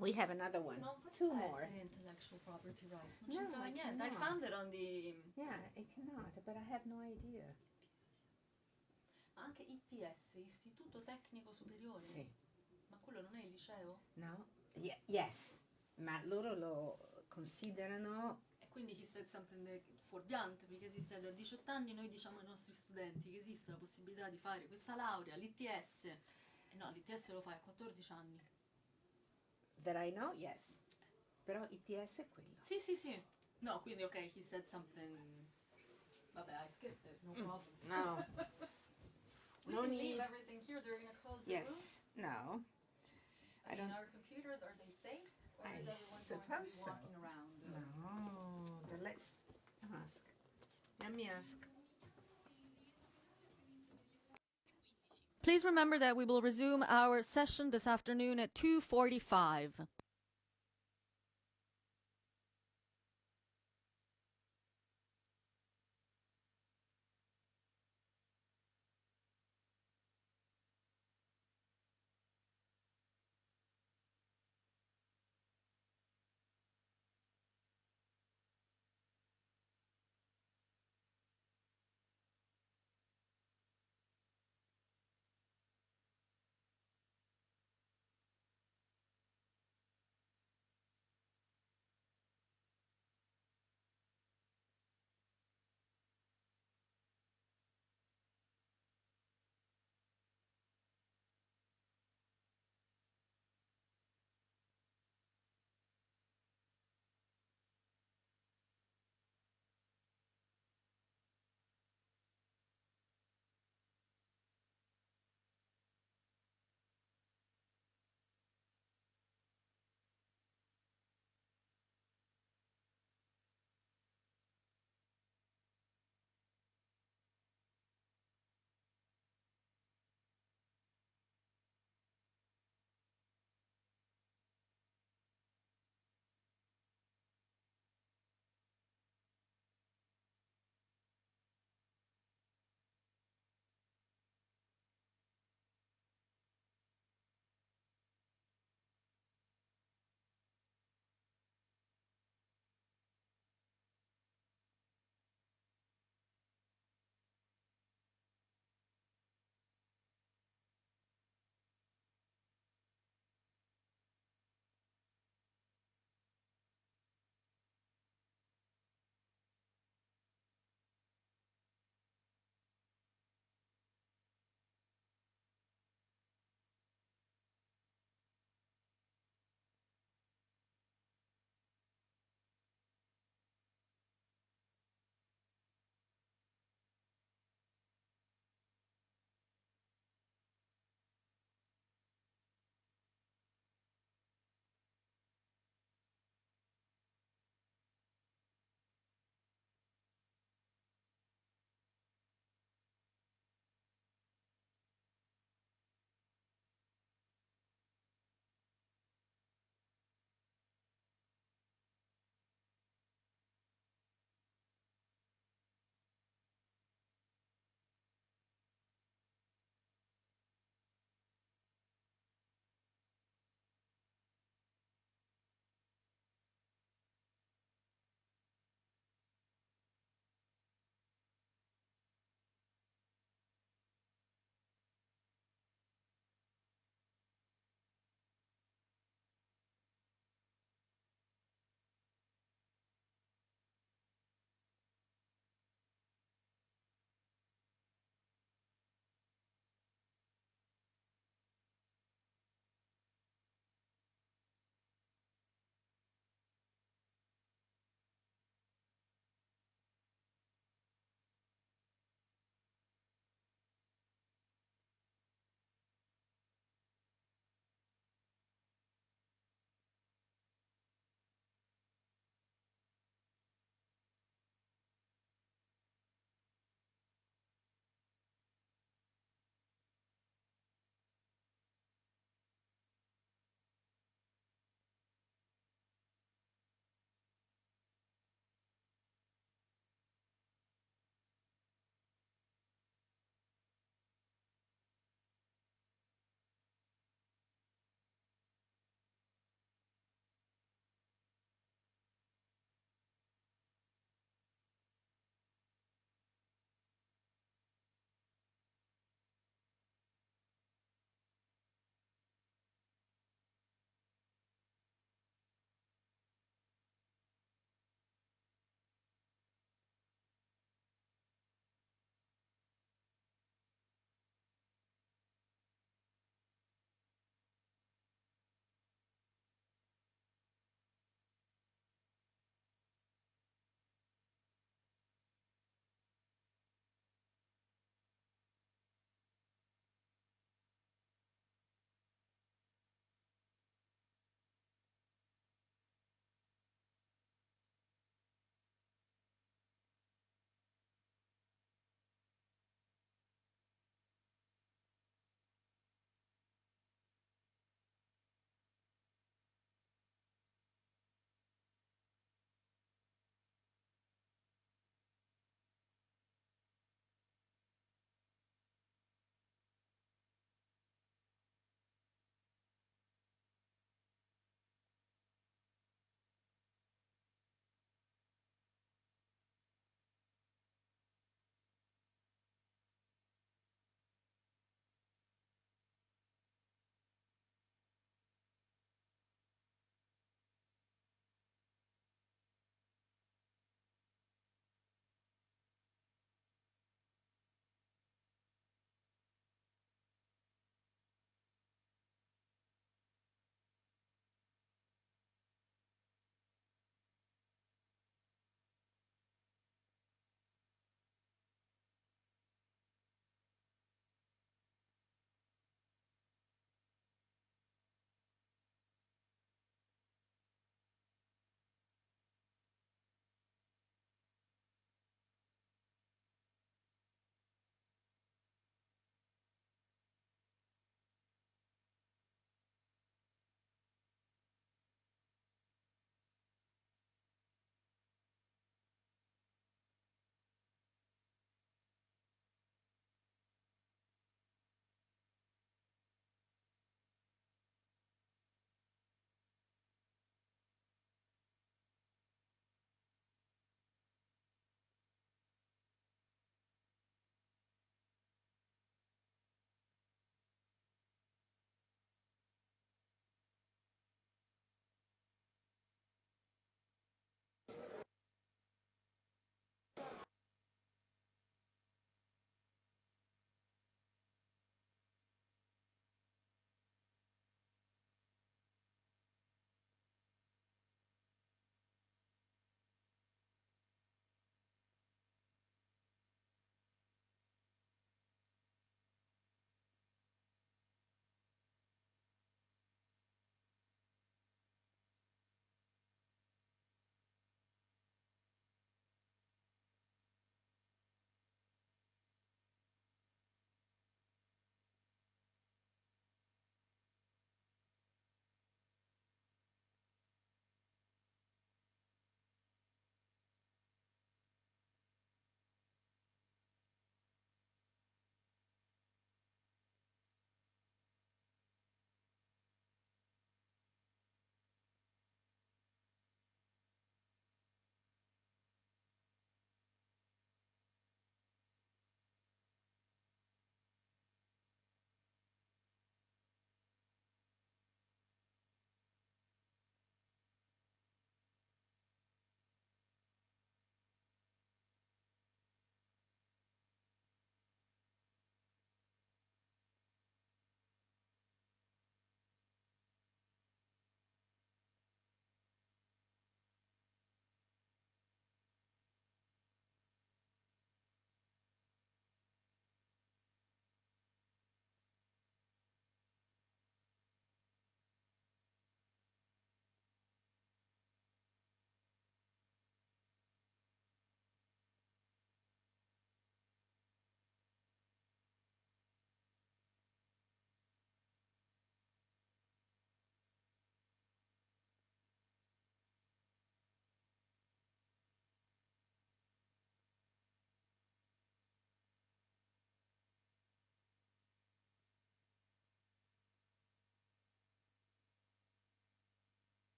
We have another one. Two more. Intellectual property rights. No, I I cannot. found it on the... Yeah, I cannot, but I have no idea. Anche ITS, Istituto Tecnico Superiore? Sì. Ma quello non è il liceo? No? Yes, ma loro lo considerano... E quindi he said something fuorviante, because he said a 18 anni noi diciamo ai nostri studenti che esiste la possibilità di fare questa laurea, l'ITS. No, l'ITS lo fai a 14 anni. That I know, yes. Però ITS è quello. Sì, sì, sì. No, quindi ok, he said something... Vabbè, I skipped it, no problem. No. We No can need. leave everything here, they're gonna close the room. Yes, no. I mean, our computers, are they safe? Or I is everyone suppose going to be so. walking around? No, but let's ask. Let me ask. Please remember that we will resume our session this afternoon at 2:45.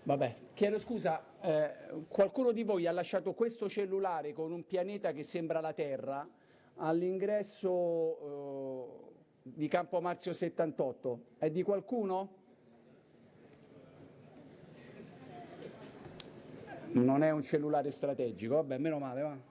Vabbè, chiedo scusa, qualcuno di voi ha lasciato questo cellulare con un pianeta che sembra la Terra all'ingresso di Campo Marzio 78? È di qualcuno? Non è un cellulare strategico, vabbè, meno male, va.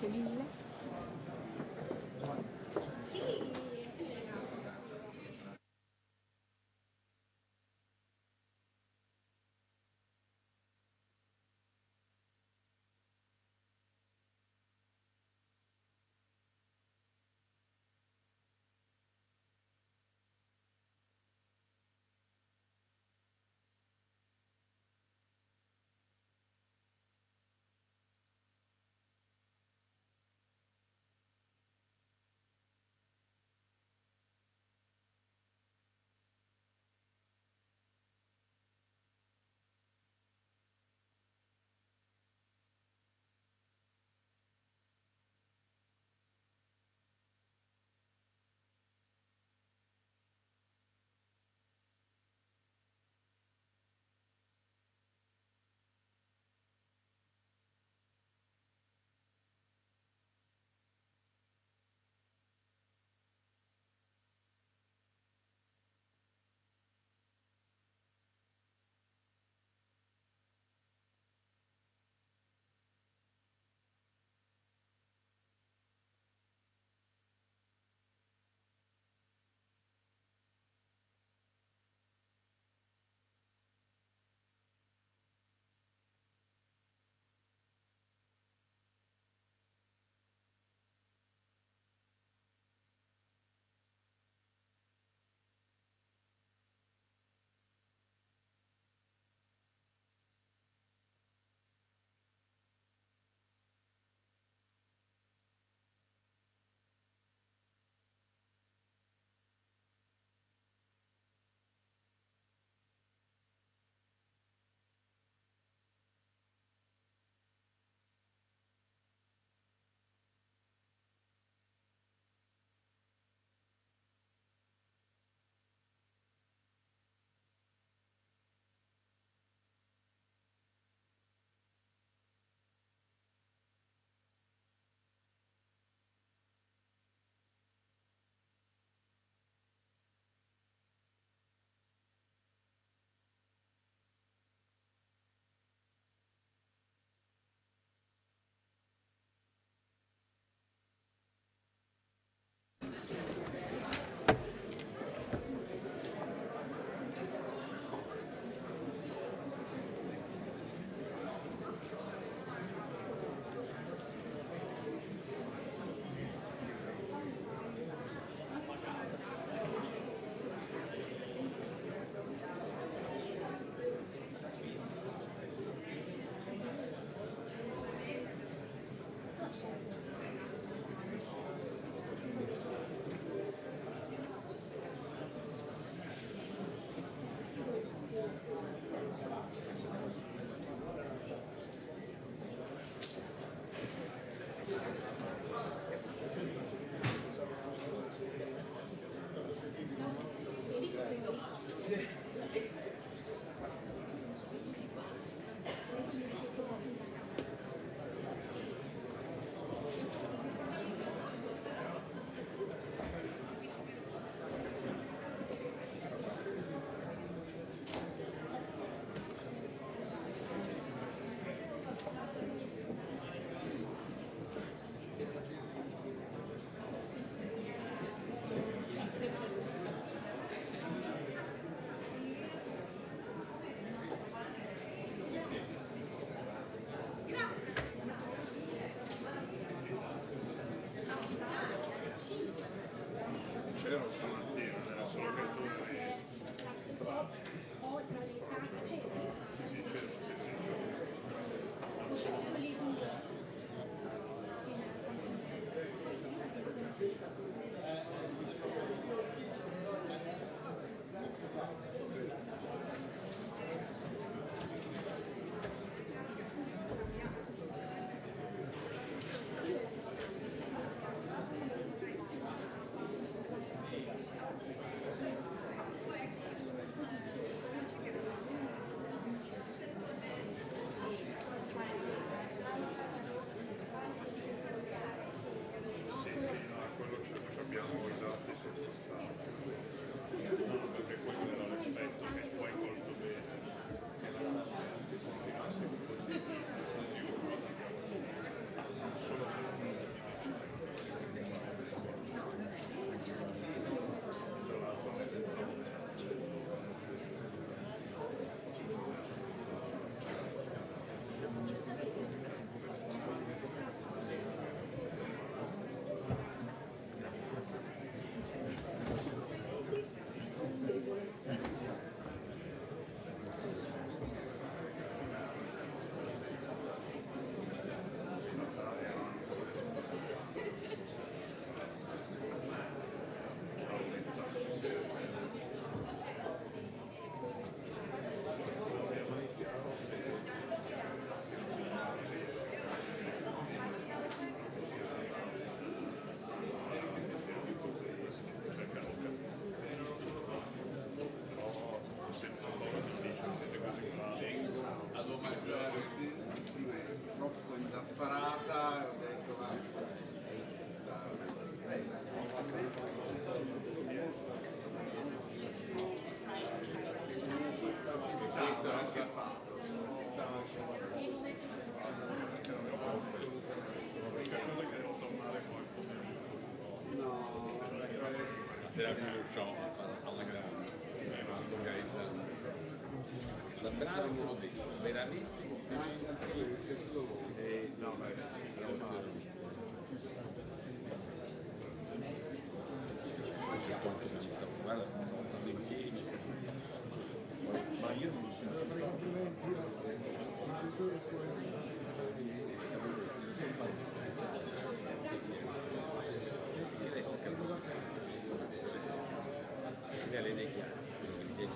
Grazie mille. Sì. riusciamo alla grande, organizzando. Da bravo te lo dico, veramente. No, ma io non le idee chiare, le idee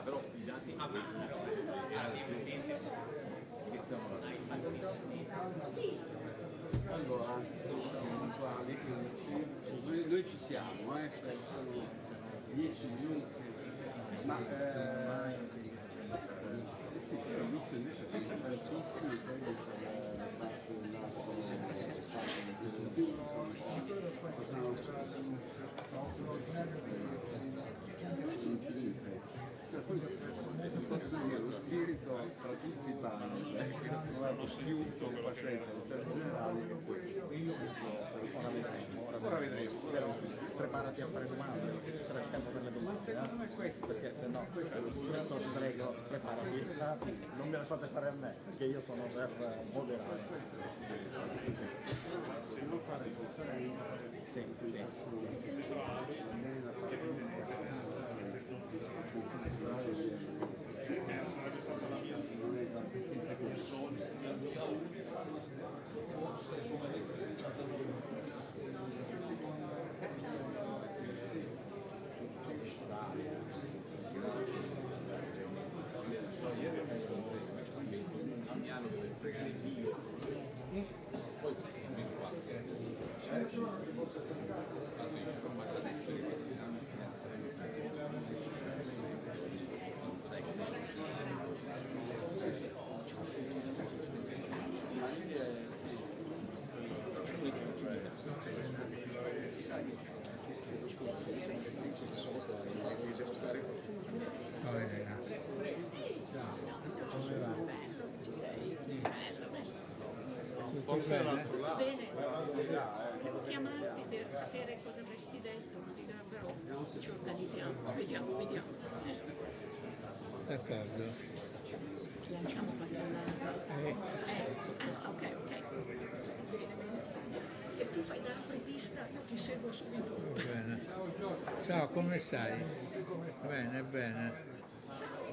però i dati allora noi ci siamo, sono 10 minuti, ma sì, però visto invece che sono tantissimi, poi lo spirito tra tutti i panel che ho trovato più facente in termini generali che questo. Ora vedremo. Preparati a fare domande, perché ci sarà il tempo per le domande, perché se no, questo ti prego, preparati, non me le fate fare a me, perché io sono per moderare. Se non fare conferenze, non è esattamente questo. Bene, devo chiamarti per sapere cosa avresti detto, però ci organizziamo, vediamo. D'accordo. Ci lanciamo ok. Bene. Se tu fai da apripista io ti seguo subito. Bene. Ciao, come stai? Bene. Ciao.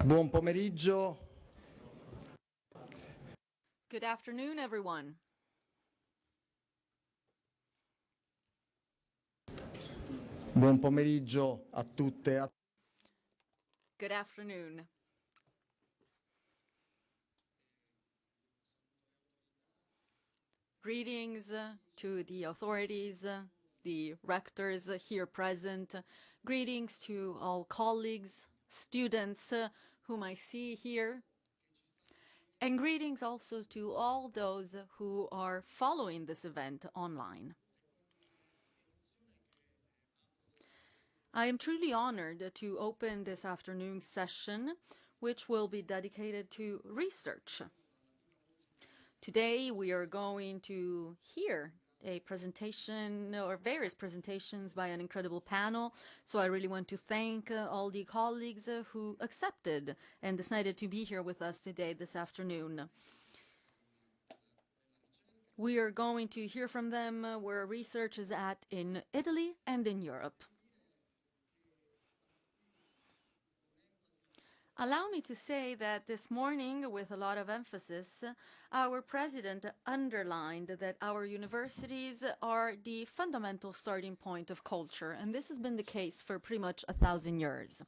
Buon pomeriggio. Good afternoon, everyone. Buon pomeriggio a tutte. Good afternoon. Greetings to the authorities, the rectors here present. Greetings to all colleagues, students whom I see here. And greetings also to all those who are following this event online. I am truly honored to open this afternoon's session, which will be dedicated to research. Today we are going to hear a presentation or various presentations by an incredible panel. So I really want to thank all the colleagues who accepted and decided to be here with us today this afternoon. We are going to hear from them where research is at in Italy and in Europe. Allow me to say that this morning, with a lot of emphasis, our president underlined that our universities are the fundamental starting point of culture, and this has been the case for pretty much 1,000 years.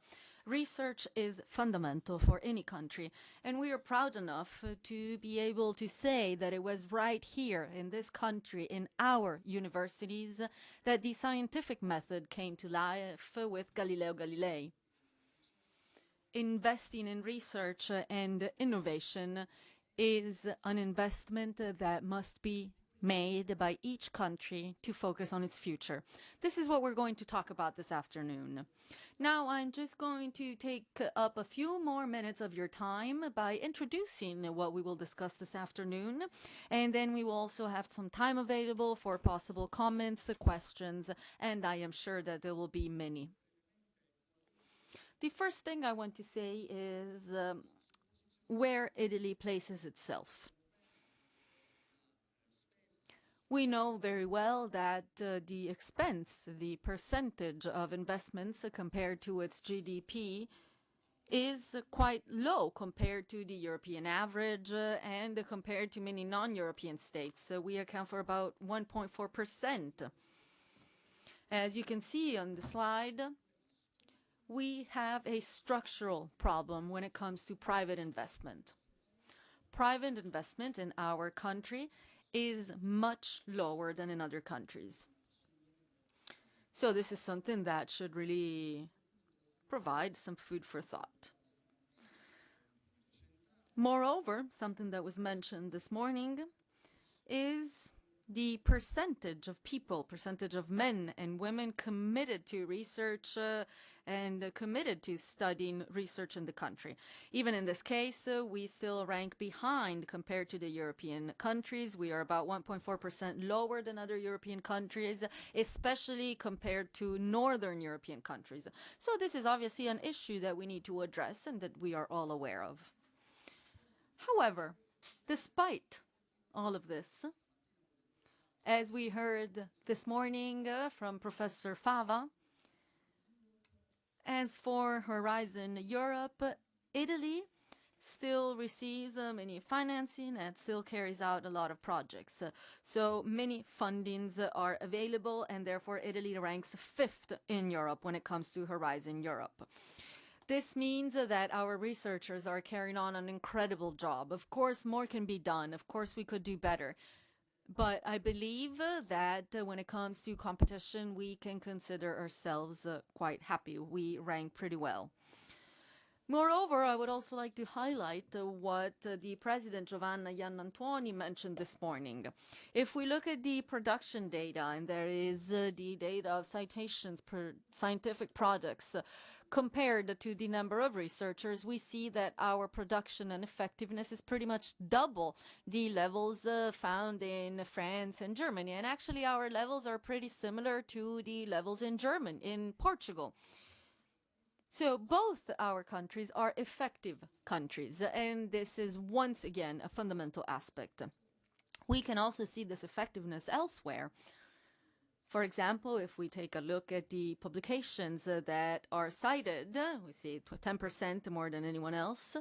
Research is fundamental for any country, and we are proud enough to be able to say that it was right here in this country, in our universities, that the scientific method came to life with Galileo Galilei. Investing in research and innovation is an investment that must be made by each country to focus on its future. This is what we're going to talk about this afternoon. Now, I'm just going to take up a few more minutes of your time by introducing what we will discuss this afternoon, and then we will also have some time available for possible comments, questions, and I am sure that there will be many. The first thing I want to say is where Italy places itself. We know very well that the expense, the percentage of investments compared to its GDP is quite low compared to the European average and compared to many non-European states. We account for about 1.4%. As you can see on the slide, we have a structural problem when it comes to private investment. Private investment in our country is much lower than in other countries. So this is something that should really provide some food for thought. Moreover, something that was mentioned this morning is the percentage of people, percentage of men and women committed to research and committed to studying research in the country. Even in this case, we still rank behind compared to the European countries. We are about 1.4% lower than other European countries, especially compared to Northern European countries. So this is obviously an issue that we need to address and that we are all aware of. However, despite all of this, as we heard this morning from Professor Fava, as for Horizon Europe, Italy still receives many financing and still carries out a lot of projects. So many fundings are available, and therefore Italy ranks 5th in Europe when it comes to Horizon Europe. This means that our researchers are carrying on an incredible job. Of course, more can be done. Of course, we could do better. But I believe that when it comes to competition, we can consider ourselves quite happy. We rank pretty well. Moreover, I would also like to highlight what the President Giovanna Iannantuoni mentioned this morning. If we look at the production data, and there is the data of citations per scientific products, compared to the number of researchers, we see that our production and effectiveness is pretty much double the levels found in France and Germany. And actually, our levels are pretty similar to the levels in Portugal. So both our countries are effective countries, and this is once again a fundamental aspect. We can also see this effectiveness elsewhere. For example, if we take a look at the publications that are cited, we see 10% more than anyone else.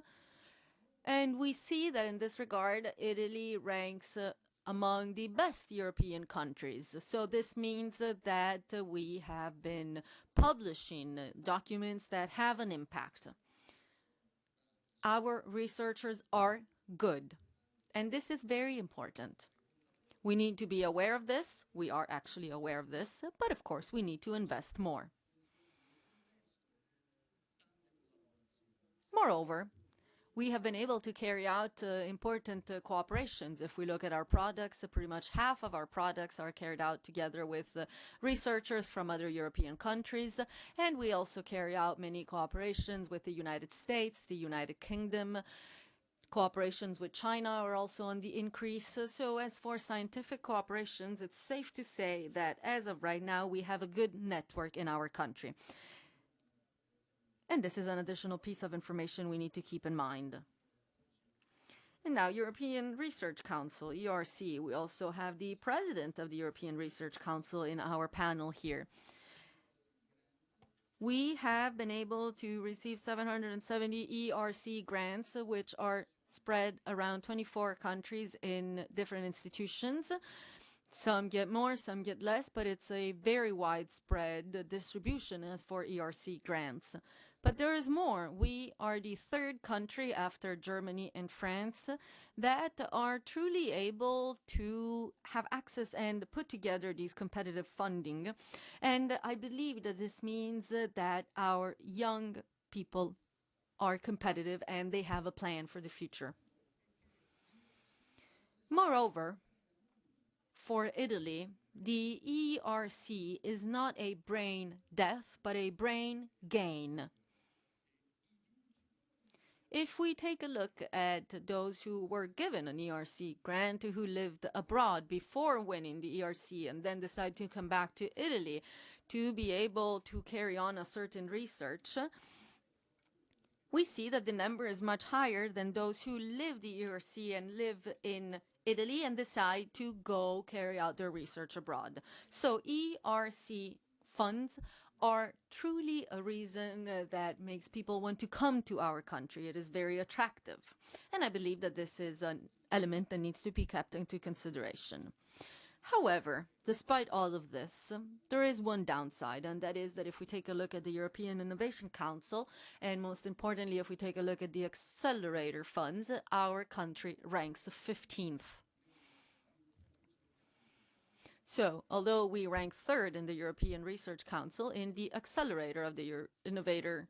And we see that in this regard, Italy ranks among the best European countries. So this means that we have been publishing documents that have an impact. Our researchers are good, and this is very important. We need to be aware of this. We are actually aware of this, but of course we need to invest more. Moreover, we have been able to carry out important cooperations. If we look at our products, pretty much half of our products are carried out together with researchers from other European countries. And we also carry out many cooperations with the United States, the United Kingdom. Cooperations with China are also on the increase. So as for scientific cooperations, it's safe to say that as of right now, we have a good network in our country. And this is an additional piece of information we need to keep in mind. And now, European Research Council, ERC. We also have the president of the European Research Council in our panel here. We have been able to receive 770 ERC grants, which are spread around 24 countries in different institutions. Some get more, some get less, but it's a very widespread distribution as for ERC grants. But there is more. We are the third country after Germany and France that are truly able to have access and put together these competitive funding. And I believe that this means that our young people are competitive and they have a plan for the future. Moreover, for Italy, the ERC is not a brain death, but a brain gain. If we take a look at those who were given an ERC grant, who lived abroad before winning the ERC and then decide to come back to Italy to be able to carry on a certain research, we see that the number is much higher than those who live the ERC and live in Italy and decide to go carry out their research abroad. So ERC funds are truly a reason that makes people want to come to our country. It is very attractive. And I believe that this is an element that needs to be kept into consideration. However, despite all of this, there is one downside, and that is that if we take a look at the European Innovation Council, and most importantly, if we take a look at the accelerator funds, our country ranks 15th. So, although we rank third in the European Research Council, in the accelerator of the Innovator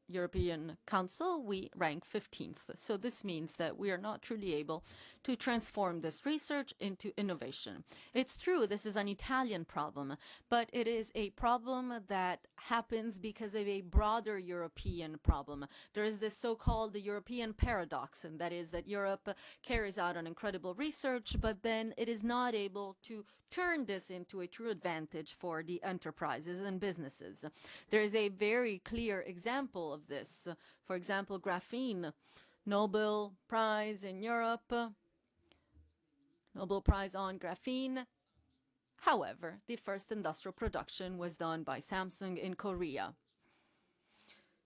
European Council, we rank 15th. So this means that we are not truly able to transform this research into innovation. It's true, this is an Italian problem, but it is a problem that happens because of a broader European problem. There is this so-called European paradox, and that is that Europe carries out an incredible research, but then it is not able to turn this into a true advantage for the enterprises and businesses. There is a very clear example of this. For example, graphene, Nobel Prize in Europe, Nobel Prize on graphene. However, the first industrial production was done by Samsung in Korea.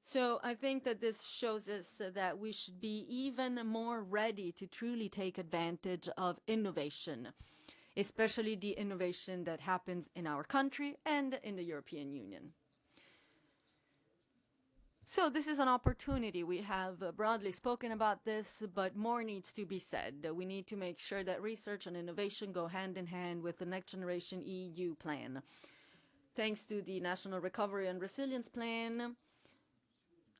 So I think that this shows us that we should be even more ready to truly take advantage of innovation, especially the innovation that happens in our country and in the European Union. So this is an opportunity. We have broadly spoken about this, but more needs to be said. We need to make sure that research and innovation go hand in hand with the Next Generation EU plan. Thanks to the National Recovery and Resilience Plan,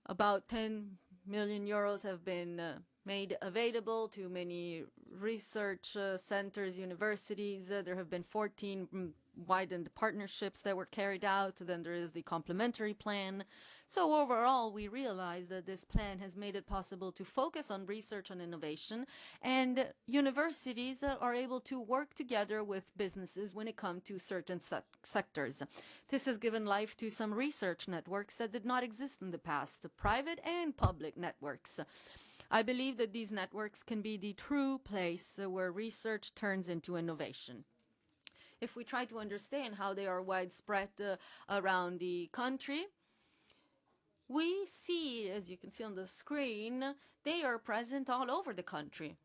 about 10 million euros have been made available to many research centers, universities. There have been 14 widened partnerships that were carried out. Then there is the complementary plan. So overall, we realize that this plan has made it possible to focus on research and innovation, and universities are able to work together with businesses when it comes to certain sectors. This has given life to some research networks that did not exist in the past, private and public networks. I believe that these networks can be the true place where research turns into innovation. if we try to understand how they are widespread around the country, we see, as you can see on the screen, they are present all over the country.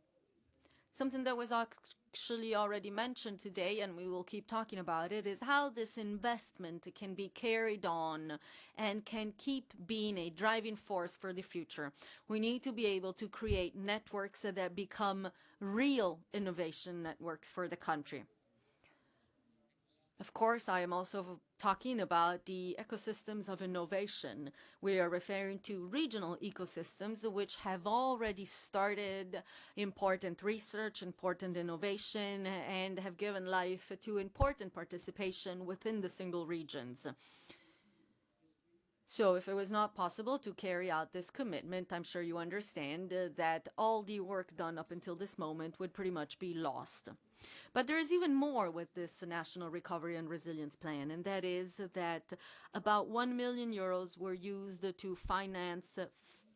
Something that was actually already mentioned today, and we will keep talking about it, is how this investment can be carried on and can keep being a driving force for the future. We need to be able to create networks that become real innovation networks for the country. Of course, I am also talking about the ecosystems of innovation. We are referring to regional ecosystems which have already started important research, important innovation, and have given life to important participation within the single regions. So if it was not possible to carry out this commitment, I'm sure you understand that all the work done up until this moment would pretty much be lost. But there is even more with this National Recovery and Resilience Plan, and that is that about 1 million euros were used to finance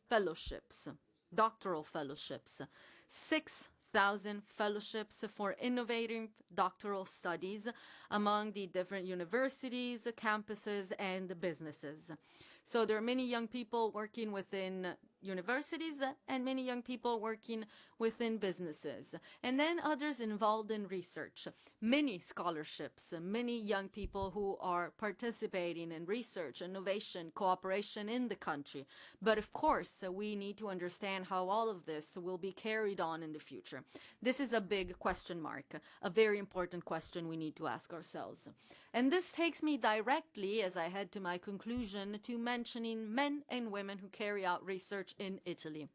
fellowships, doctoral fellowships, 6,000 fellowships for innovative doctoral studies among the different universities, campuses, and businesses. So there are many young people working within universities and many young people working within businesses, and then others involved in research. Many scholarships, many young people who are participating in research, innovation, cooperation in the country. But of course, we need to understand how all of this will be carried on in the future. This is a big question mark, a very important question we need to ask ourselves. And this takes me directly, as I head to my conclusion, to mentioning men and women who carry out research in Italy.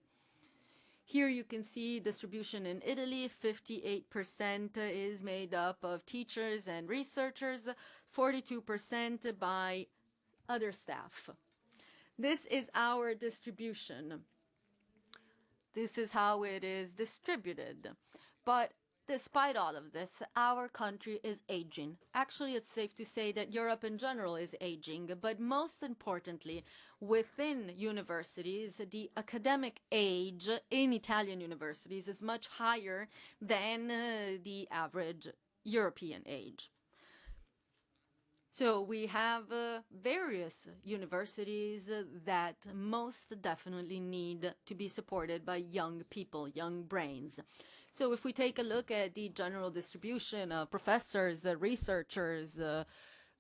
Here you can see distribution in Italy. 58% is made up of teachers and researchers, 42% by other staff. This is our distribution. This is how it is distributed. But despite all of this, our country is aging. Actually, it's safe to say that Europe in general is aging, but most importantly, within universities, the academic age in Italian universities is much higher than the average European age. So we have various universities that most definitely need to be supported by young people, young brains. So if we take a look at the general distribution of professors, researchers,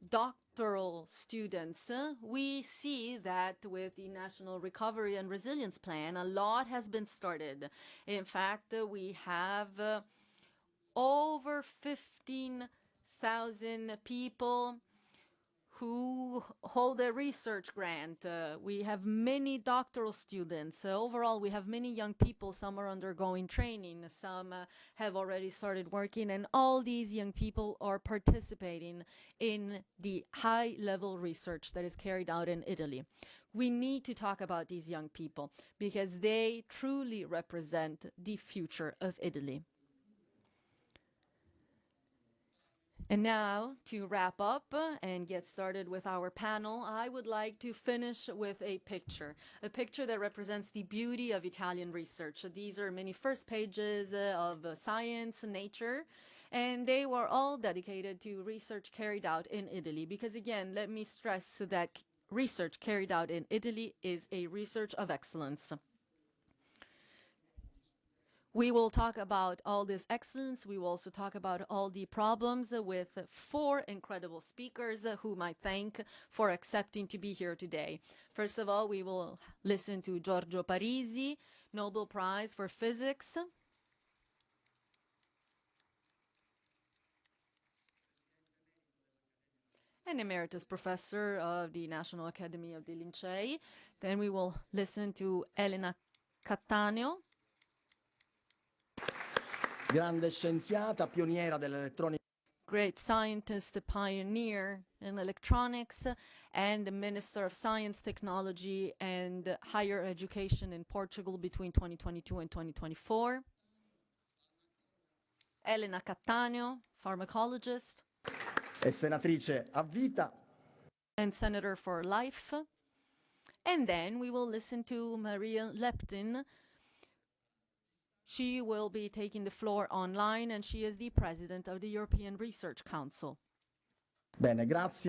doctoral students, we see that with the National Recovery and Resilience Plan, a lot has been started. In fact, we have over 15,000 people who hold a research grant. We have many doctoral students. Overall, we have many young people. Some are undergoing training. Some have already started working. And all these young people are participating in the high-level research that is carried out in Italy. We need to talk about these young people because they truly represent the future of Italy. And now, to wrap up and get started with our panel, I would like to finish with a picture that represents the beauty of Italian research. These are many first pages of science, nature, and they were all dedicated to research carried out in Italy. Because again, let me stress that research carried out in Italy is a research of excellence. We will talk about all this excellence. We will also talk about all the problems with 4 incredible speakers whom I thank for accepting to be here today. First of all, we will listen to Giorgio Parisi, Nobel Prize for Physics. An emeritus professor of the National Academy of the Lincei. Then we will listen to Elena Cattaneo. Grande scienziata, pioniera dell'elettronica. Great scientist, pioneer in electronics, and the Minister of Science, Technology, and Higher Education in Portugal between 2022 and 2024. Elena Cattaneo, pharmacologist. E senatrice a vita. And senator for life. And then we will listen to Maria Leptin, She will be taking the floor online, and she is the president of the European Research Council. Bene, grazie.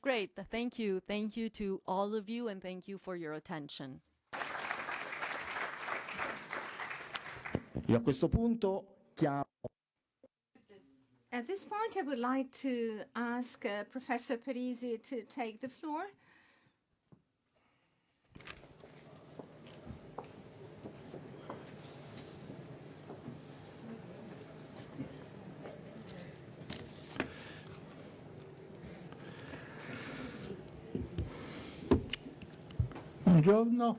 Great, thank you. Thank you to all of you, and thank you for your attention. E a questo punto chiamo. At this point, I would like to ask Professor Parisi to take the floor. Buongiorno.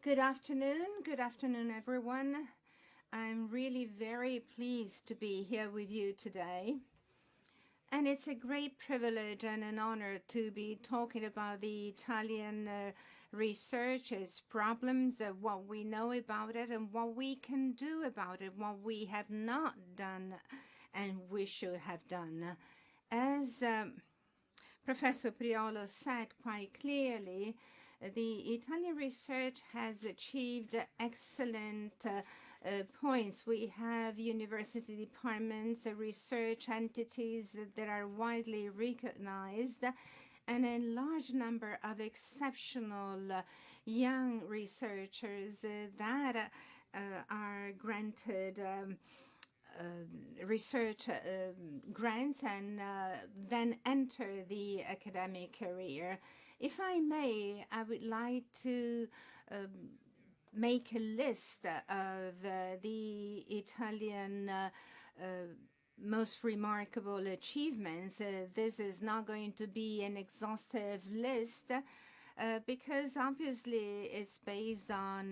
Good afternoon, everyone. I'm really very pleased to be here with you today. And it's a great privilege and an honor to be talking about the Italian research, its problems, what we know about it, and what we can do about it, what we have not done and we should have done. As Professor Priolo said quite clearly, the Italian research has achieved excellent points. We have university departments, research entities that are widely recognized, and a large number of exceptional young researchers that are granted research grants and then enter the academic career. If I may, I would like to make a list of the Italian most remarkable achievements. This is not going to be an exhaustive list because obviously it's based on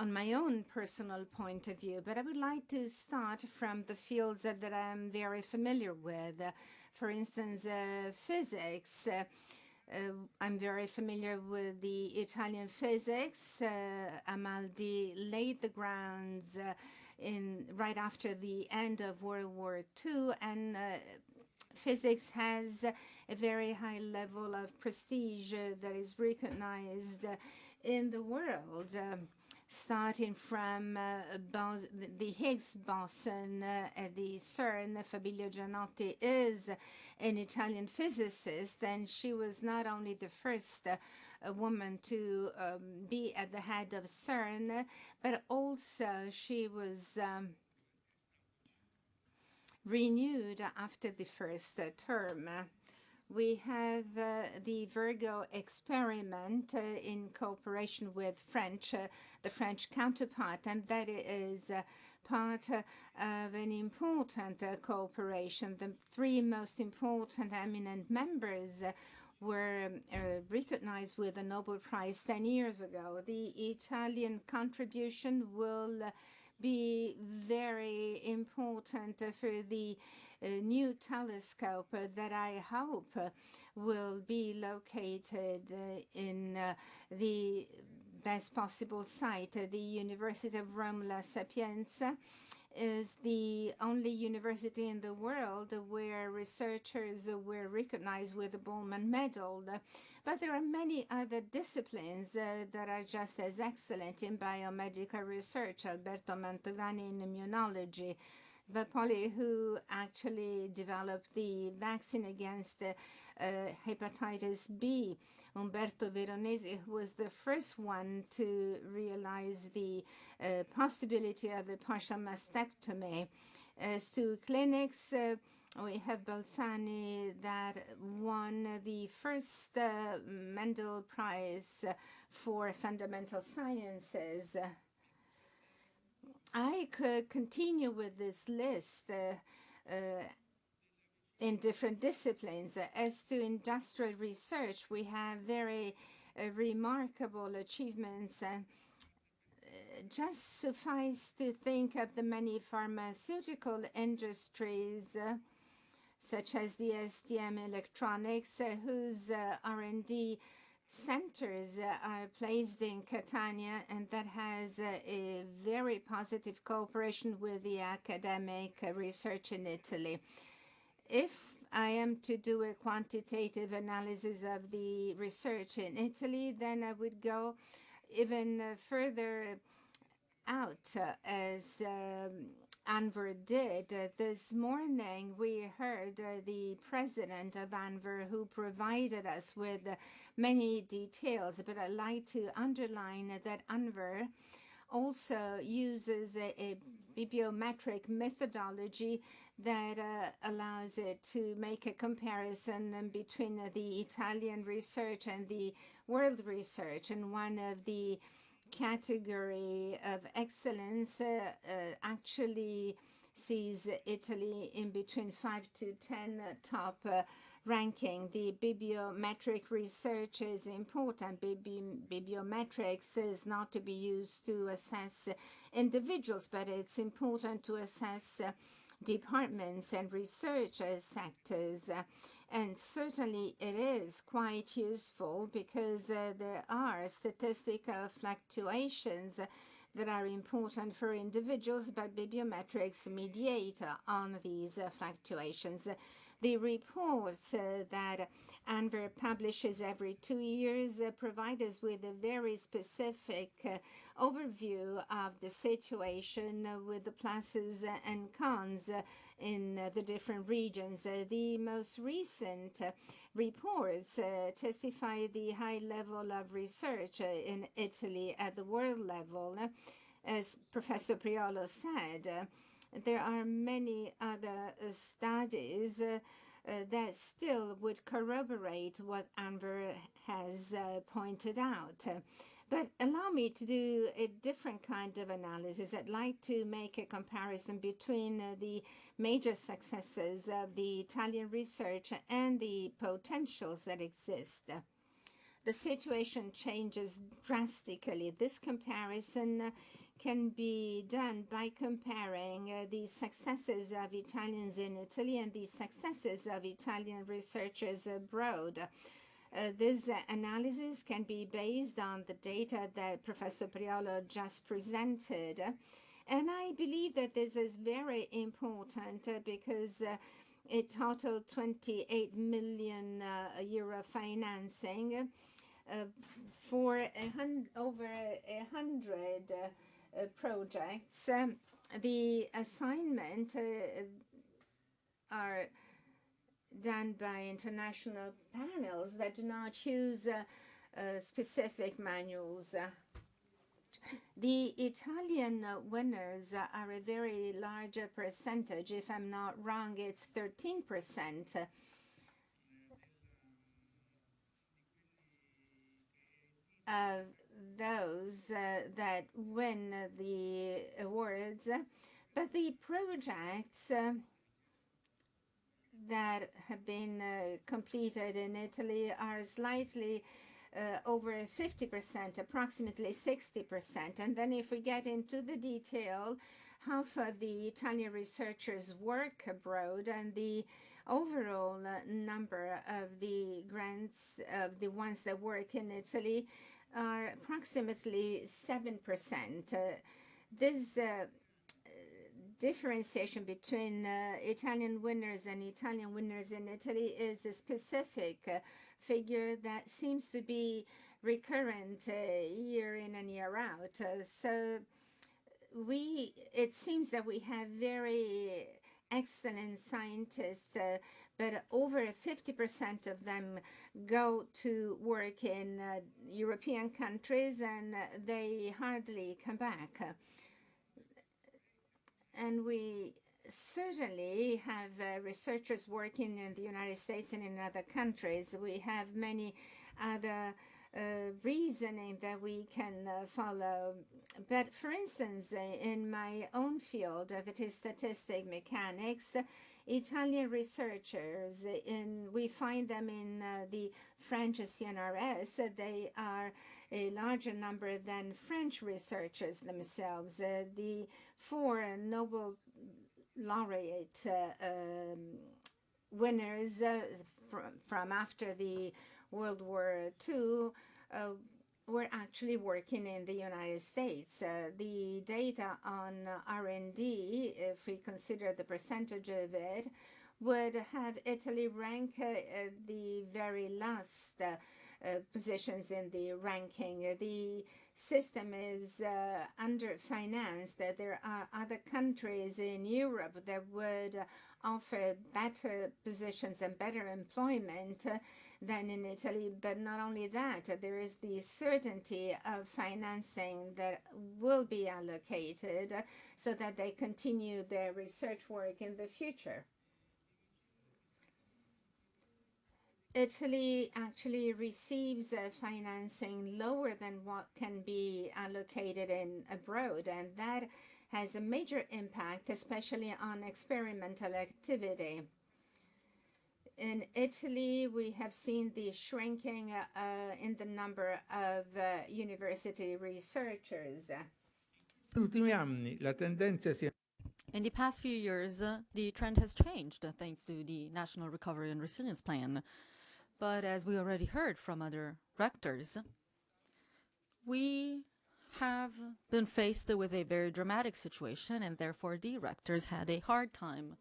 my own personal point of view. But I would like to start from the fields that I'm very familiar with. For instance, physics. I'm very familiar with the Italian physics. Amaldi laid the grounds right after the end of World War II, and physics has a very high level of prestige that is recognized in the world. Starting from the Higgs boson at the CERN, Fabio Gianotti is an Italian physicist, and she was not only the first woman to be at the head of CERN, but also she was renewed after the first term. We have the Virgo experiment in cooperation with the French counterpart, and that is part of an important cooperation. The three most important eminent members were recognized with a Nobel Prize 10 years ago. The Italian contribution will be very important for the new telescope that I hope will be located in the best possible site. The University of Rome La Sapienza is the only university in the world where researchers were recognized with the Bowman Medal. But there are many other disciplines that are just as excellent in biomedical research. Alberto Mantovani in immunology, Vapoli, who actually developed the vaccine against hepatitis B, Umberto Veronesi, who was the first one to realize the possibility of a partial mastectomy. As to clinics, we have Balzani that won the first Mendel Prize for fundamental sciences. I could continue with this list in different disciplines. As to industrial research, we have very remarkable achievements. Just suffice to think of the many pharmaceutical industries, such as the STM Electronics, whose R&D centers are placed in Catania, and that has a very positive cooperation with the academic research in Italy. If I am to do a quantitative analysis of the research in Italy, then I would go even further out as ANVR did. This morning we heard the president of ANVR, who provided us with many details, but I'd like to underline that ANVR also uses a bibliometric methodology that allows it to make a comparison between the Italian research and the world research. And one of the category of excellence actually sees Italy in between 5 to 10 top ranking. The bibliometric research is important. Bibliometrics is not to be used to assess individuals, but it's important to assess departments and research sectors. And certainly it is quite useful because there are statistical fluctuations that are important for individuals, but bibliometrics mediate on these fluctuations. The reports that ANVR publishes every 2 years provide us with a very specific overview of the situation with the pluses and cons in the different regions. The most recent reports testify the high level of research in Italy at the world level. As Professor Priolo said, there are many other studies that still would corroborate what ANVR has pointed out. But allow me to do a different kind of analysis. I'd like to make a comparison between the major successes of the Italian research and the potentials that exist. The situation changes drastically. This comparison can be done by comparing the successes of Italians in Italy and the successes of Italian researchers abroad. This analysis can be based on the data that Professor Priolo just presented. And I believe that this is very important because it totaled 28 million euro financing for over 100 projects. The assignment are done by international panels that do not use specific manuals. The Italian winners are a very large percentage. If I'm not wrong, it's 13%. Of those that win the awards, but the projects that have been completed in Italy are slightly over 50%, approximately 60%. And then if we get into the detail, half of the Italian researchers work abroad, and the overall number of the grants of the ones that work in Italy are approximately 7%. This differentiation between Italian winners and Italian winners in Italy is a specific figure that seems to be recurrent year in and year out. So it seems that we have very excellent scientists, but over 50% of them go to work in European countries and they hardly come back. And we certainly have researchers working in the United States and in other countries. We have many other reasoning that we can follow. But for instance, in my own field, that is statistic mechanics, Italian researchers, we find them in the French CNRS. They are a larger number than French researchers themselves. The 4 Nobel laureate winners from after the World War II were actually working in the United States. The data on R&D, if we consider the percentage of it, would have Italy rank the very last positions in the ranking. The system is underfinanced. There are other countries in Europe that would offer better positions and better employment than in Italy. But not only that, there is the certainty of financing that will be allocated so that they continue their research work in the future. Italy actually receives financing lower than what can be allocated in abroad, and that has a major impact, especially on experimental activity. In Italy, we have seen the shrinking in the number of university researchers. In the past few years, the trend has changed thanks to the National Recovery and Resilience Plan. But as we already heard from other rectors, we have been faced with a very dramatic situation, and therefore the rectors had a hard time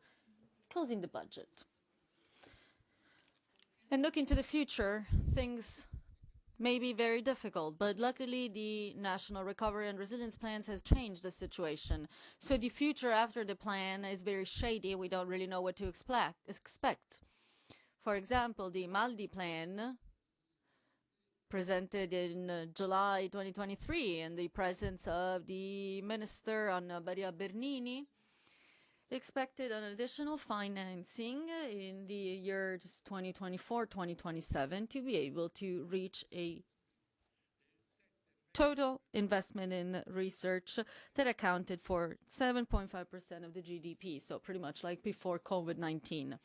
closing the budget. And looking to the future, things may be very difficult, but luckily the National Recovery and Resilience Plans has changed the situation. So the future after the plan is very shady. We don't really know what to expect. For example, the Maldi plan, presented in July 2023 in the presence of the Minister Maria Bernini, expected an additional financing in the years 2024-2027 to be able to reach a total investment in research that accounted for 7.5% of the GDP, so pretty much like before COVID-19.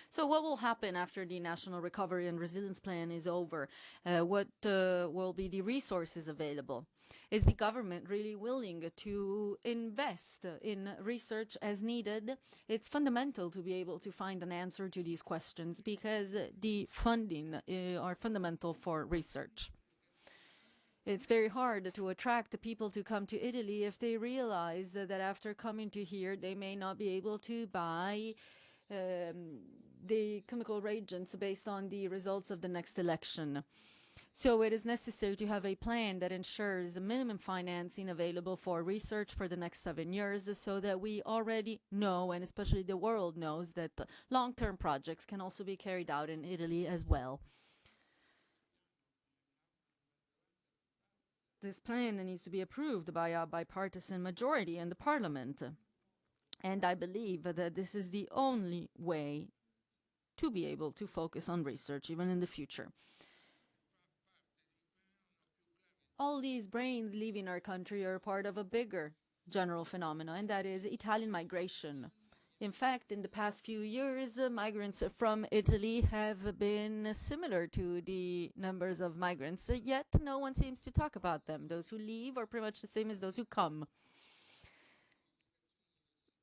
So what will happen after the National Recovery and Resilience Plan is over? What will be the resources available? Is the government really willing to invest in research as needed? It's fundamental to be able to find an answer to these questions because the funding are fundamental for research. It's very hard to attract the people to come to Italy if they realize that after coming to here, they may not be able to buy the chemical reagents based on the results of the next election. So it is necessary to have a plan that ensures minimum financing available for research for the next 7 years so that we already know, and especially the world knows, that long-term projects can also be carried out in Italy as well. This plan needs to be approved by a bipartisan majority in the parliament. And I believe that this is the only way to be able to focus on research, even in the future. All these brains leaving our country are part of a bigger general phenomenon, and that is Italian migration. In fact, in the past few years, migrants from Italy have been similar to the numbers of migrants, yet no one seems to talk about them. Those who leave are pretty much the same as those who come.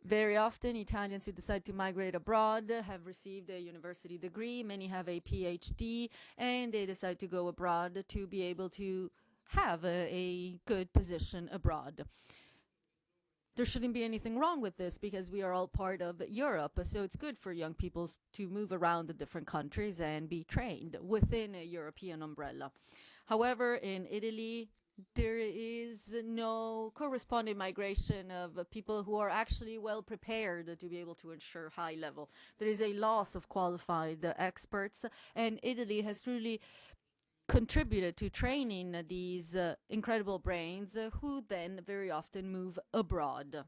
Very often, Italians who decide to migrate abroad have received a university degree. Many have a PhD, and they decide to go abroad to be able to have a good position abroad. There shouldn't be anything wrong with this because we are all part of Europe, so it's good for young people to move around the different countries and be trained within a European umbrella. However, in Italy, there is no corresponding migration of people who are actually well prepared to be able to ensure high level. There is a loss of qualified experts, and Italy has really contributed to training these incredible brains who then very often move abroad.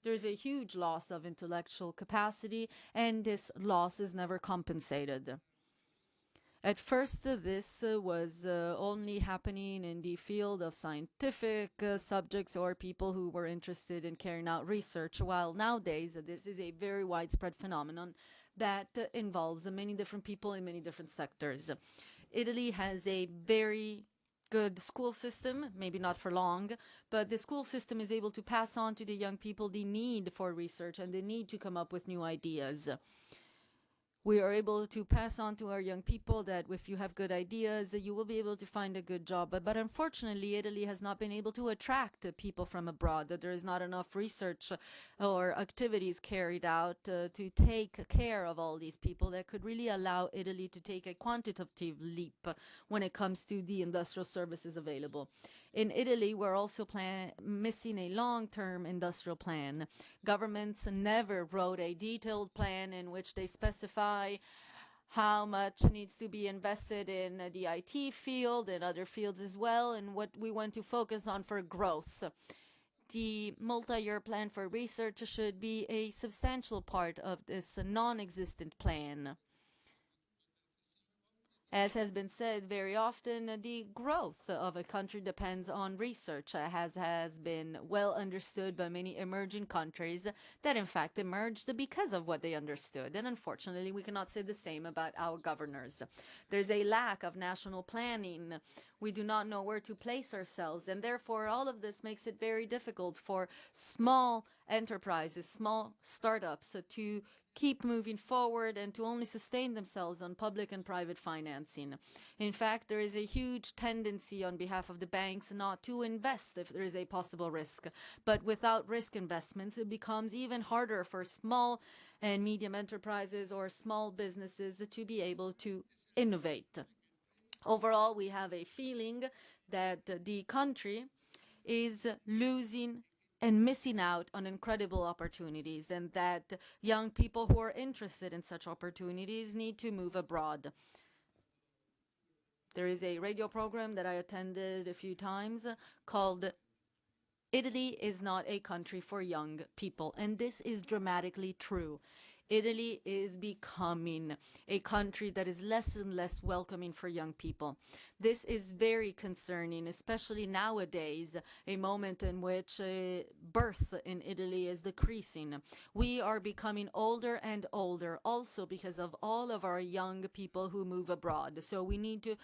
There's a huge loss of intellectual capacity, and this loss is never compensated. At first, this was only happening in the field of scientific subjects or people who were interested in carrying out research, while nowadays this is a very widespread phenomenon that involves many different people in many different sectors. Italy has a very good school system, maybe not for long, but the school system is able to pass on to the young people the need for research and the need to come up with new ideas. We are able to pass on to our young people that if you have good ideas, you will be able to find a good job. But unfortunately, Italy has not been able to attract people from abroad. There is not enough research or activities carried out to take care of all these people that could really allow Italy to take a quantitative leap when it comes to the industrial services available. In Italy, we're also missing a long-term industrial plan. Governments never wrote a detailed plan in which they specify how much needs to be invested in the IT field and other fields as well, and what we want to focus on for growth. The multi-year plan for research should be a substantial part of this non-existent plan. As has been said very often, the growth of a country depends on research, as has been well understood by many emerging countries that in fact emerged because of what they understood. And unfortunately, we cannot say the same about our governors. There's a lack of national planning. We do not know where to place ourselves, and therefore all of this makes it very difficult for small enterprises, small startups to keep moving forward and to only sustain themselves on public and private financing. In fact, there is a huge tendency on behalf of the banks not to invest if there is a possible risk. But without risk investments, it becomes even harder for small and medium enterprises or small businesses to be able to innovate. Overall, we have a feeling that the country is losing and missing out on incredible opportunities, and that young people who are interested in such opportunities need to move abroad. There is a radio program that I attended a few times called Italy is not a country for young people, and this is dramatically true. Italy is becoming a country that is less and less welcoming for young people. This is very concerning, especially nowadays, a moment in which birth in Italy is decreasing. We are becoming older and older, also because of all of our young people who move abroad. So we need to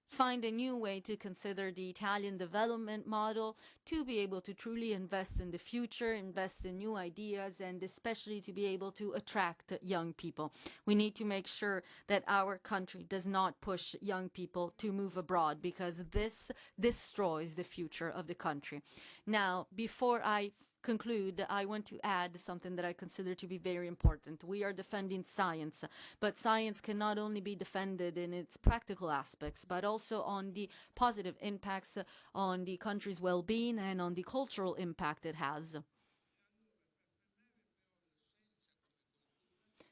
find a new way to consider the Italian development model to be able to truly invest in the future, invest in new ideas, and especially to be able to attract young people. We need to make sure that our country does not push young people to move abroad, because this destroys the future of the country. Now, before I conclude, I want to add something that I consider to be very important. We are defending science, but science can not only be defended in its practical aspects, but also on the positive impacts on the country's well-being and on the cultural impact it has.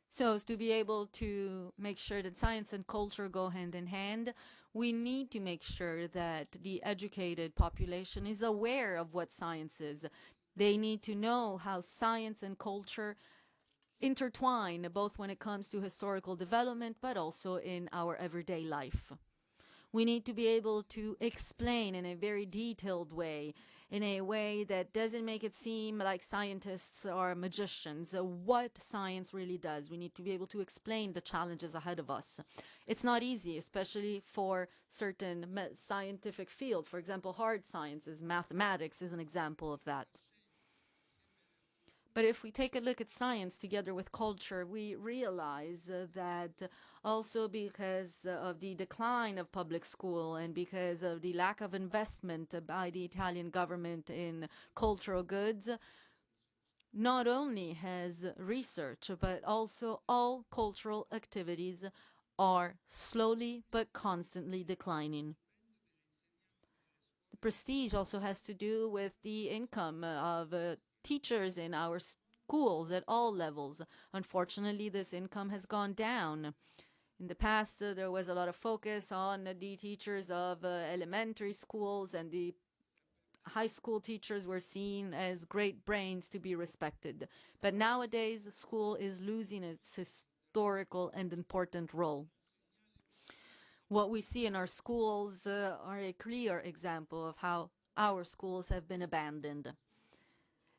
So as to be able to make sure that science and culture go hand in hand, we need to make sure that the educated population is aware of what science is. They need to know how science and culture intertwine, both when it comes to historical development, but also in our everyday life. We need to be able to explain in a very detailed way, in a way that doesn't make it seem like scientists are magicians, what science really does. We need to be able to explain the challenges ahead of us. It's not easy, especially for certain scientific fields. For example, hard sciences, mathematics is an example of that. But if we take a look at science together with culture, we realize that also because of the decline of public school and because of the lack of investment by the Italian government in cultural goods, not only has research, but also all cultural activities are slowly but constantly declining. The prestige also has to do with the income of teachers in our schools at all levels. Unfortunately, this income has gone down. In the past, there was a lot of focus on the teachers of elementary schools, and the high school teachers were seen as great brains to be respected. But nowadays, school is losing its historical and important role. What we see in our schools are a clear example of how our schools have been abandoned.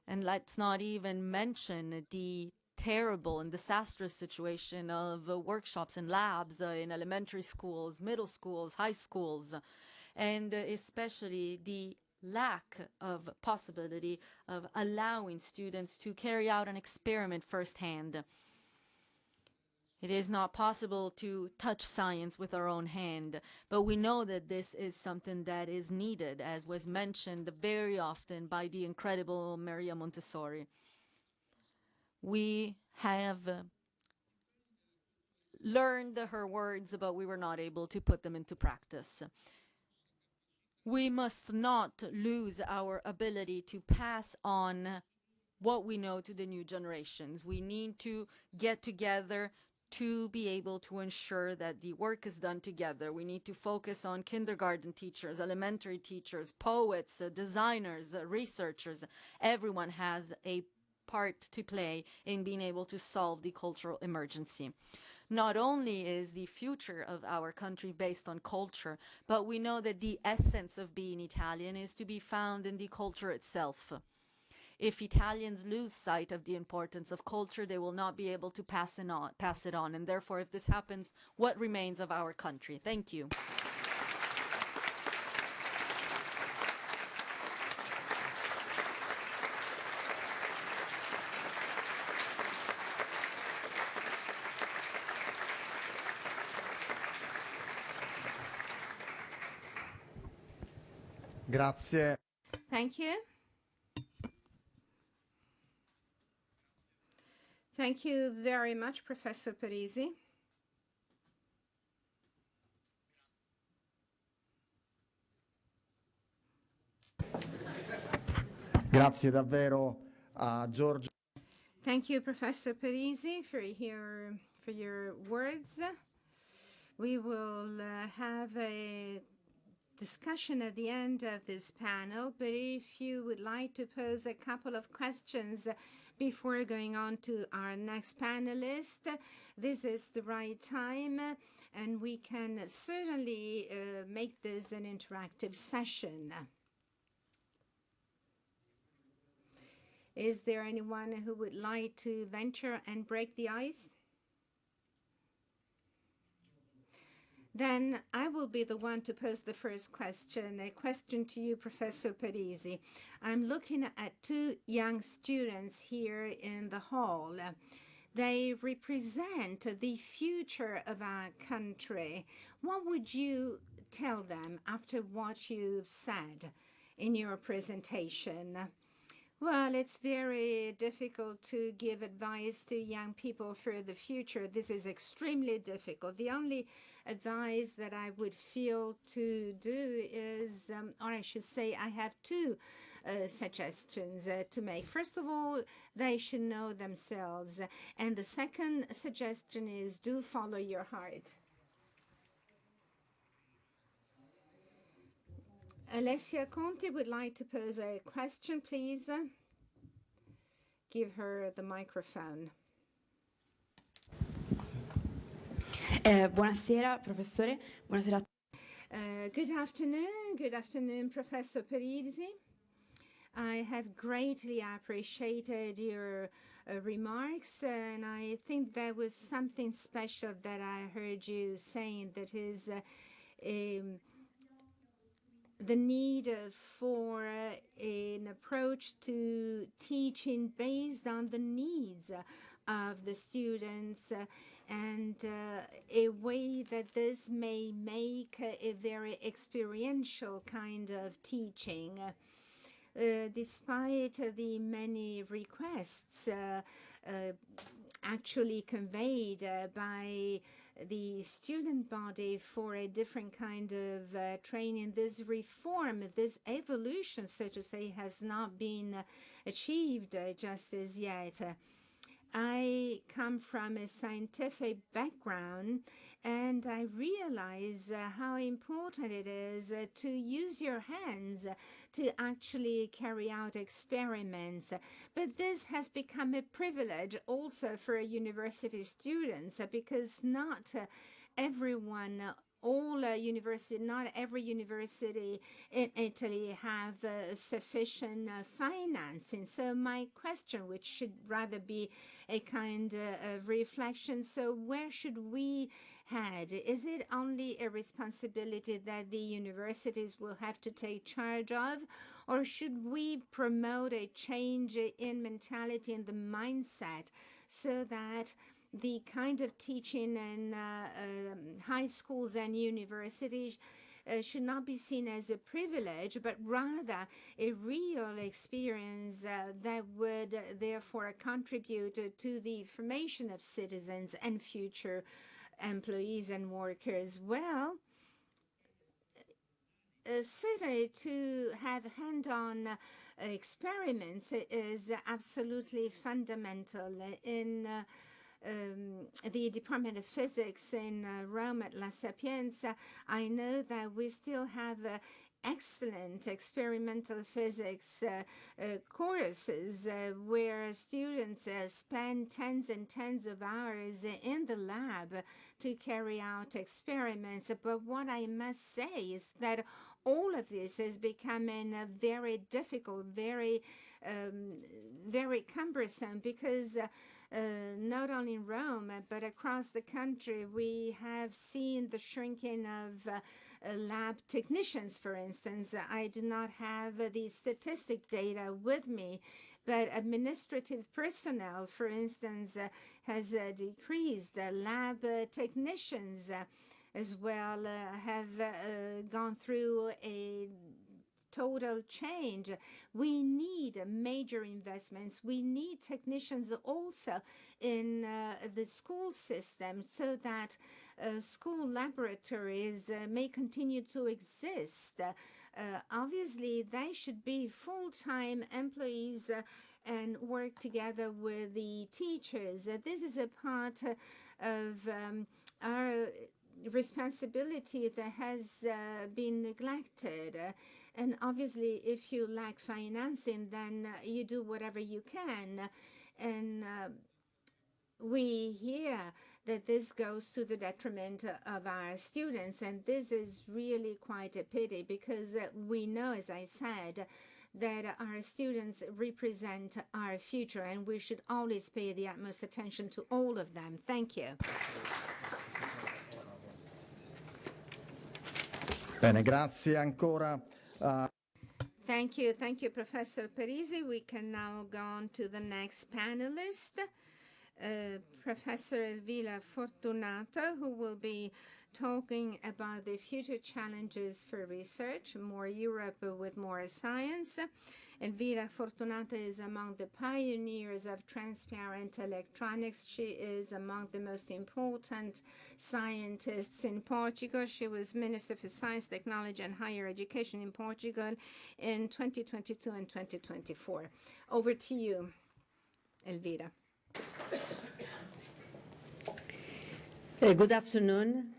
And let's not even mention the terrible and disastrous situation of workshops and labs in elementary schools, middle schools, high schools, and especially the lack of possibility of allowing students to carry out an experiment firsthand. It is not possible to touch science with our own hand, but we know that this is something that is needed, as was mentioned very often by the incredible Maria Montessori. We have learned her words, but we were not able to put them into practice. We must not lose our ability to pass on what we know to the new generations. We need to get together to be able to ensure that the work is done together. We need to focus on kindergarten teachers, elementary teachers, poets, designers, researchers. Everyone has a part to play in being able to solve the cultural emergency. Not only is the future of our country based on culture, but we know that the essence of being Italian is to be found in the culture itself. If Italians lose sight of the importance of culture, they will not be able to pass it on. And therefore, if this happens, what remains of our country? Thank you. Grazie. Thank you. Thank you very much, Professor Parisi. Grazie davvero a Giorgio. Thank you, Professor Parisi, for your words. We will have a discussion at the end of this panel, but if you would like to pose a couple of questions before going on to our next panelist, this is the right time, and we can certainly make this an interactive session. Is there anyone who would like to venture and break the ice? Then I will be the one to pose the first question, a question to you, Professor Parisi. I'm looking at two young students here in the hall. They represent the future of our country. What would you tell them after what you've said in your presentation? Well, it's very difficult to give advice to young people for the future. This is extremely difficult. The only advice that I would feel to do is, or I should say, I have two suggestions to make. First of all, they should know themselves. And the second suggestion is, do follow your heart. Alessia Conti would like to pose a question, please. Give her the microphone. Buonasera, professore. Buonasera. Good afternoon, Professor Parisi. I have greatly appreciated your remarks, and I think there was something special that I heard you saying, that is the need for an approach to teaching based on the needs of the students, and a way that this may make a very experiential kind of teaching. Despite the many requests actually conveyed by the student body for a different kind of training, this reform, this evolution, so to say, has not been achieved just as yet. I come from a scientific background, and I realize how important it is to use your hands to actually carry out experiments. But this has become a privilege also for university students, because not everyone, not every university in Italy have sufficient financing. So my question, which should rather be a kind of reflection, so where should we head? Is it only a responsibility that the universities will have to take charge of, or should we promote a change in mentality and the mindset so that the kind of teaching in high schools and universities should not be seen as a privilege, but rather a real experience that would therefore contribute to the formation of citizens and future employees and workers. Well, certainly to have hand-on experiments is absolutely fundamental. In the Department of Physics in Rome at La Sapienza, I know that we still have excellent experimental physics courses where students spend tens and tens of hours in the lab to carry out experiments. But what I must say is that all of this is becoming very difficult, very cumbersome, because not only in Rome, but across the country, we have seen the shrinking of lab technicians, for instance. I do not have the statistic data with me, but administrative personnel, for instance, has decreased. Lab technicians as well have gone through a total change. We need major investments. We need technicians also in the school system so that school laboratories may continue to exist. Obviously, they should be full-time employees and work together with the teachers. This is a part of our responsibility that has been neglected. And obviously, if you lack financing, then you do whatever you can. And we hear that this goes to the detriment of our students. And this is really quite a pity, because we know, as I said, that our students represent our future, and we should always pay the utmost attention to all of them. Thank you. Bene, grazie ancora. Thank you, Professor Parisi. We can now go on to the next panelist, Professor Elvira Fortunato, who will be talking about the future challenges for research, more Europe with more science. Elvira Fortunato is among the pioneers of transparent electronics. She is among the most important scientists in Portugal. She was Minister for Science, Technology and Higher Education in Portugal in 2022 and 2024. Over to you, Elvira. Good afternoon.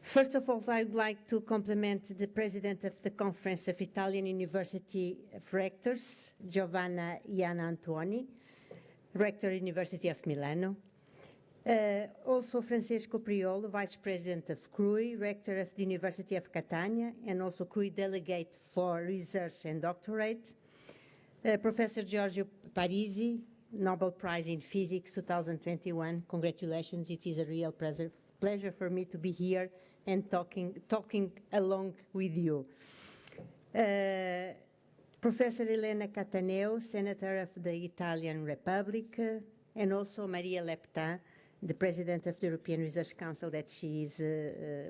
First of all, I would like to compliment the President of the Conference of Italian University of Rectors, Giovanna Iana Antoni, Rector, University of Milano. Also Francesco Priolo, Vice President of CRUI, Rector of the University of Catania, and also CRUI Delegate for Research and Doctorate. Professor Giorgio Parisi, Nobel Prize in Physics 2021. Congratulations, it is a real pleasure for me to be here and talking along with you. Professor Elena Cataneo, Senator of the Italian Republic, and also Maria Leptin, the President of the European Research Council, that she is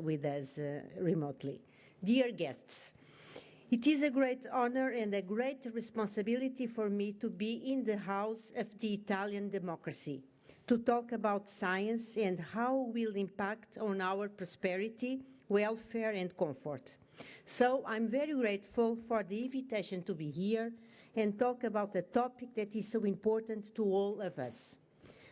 with us remotely. Dear guests, it is a great honor and a great responsibility for me to be in the house of the Italian democracy, to talk about science and how it will impact on our prosperity, welfare and comfort. So I'm very grateful for the invitation to be here and talk about a topic that is so important to all of us.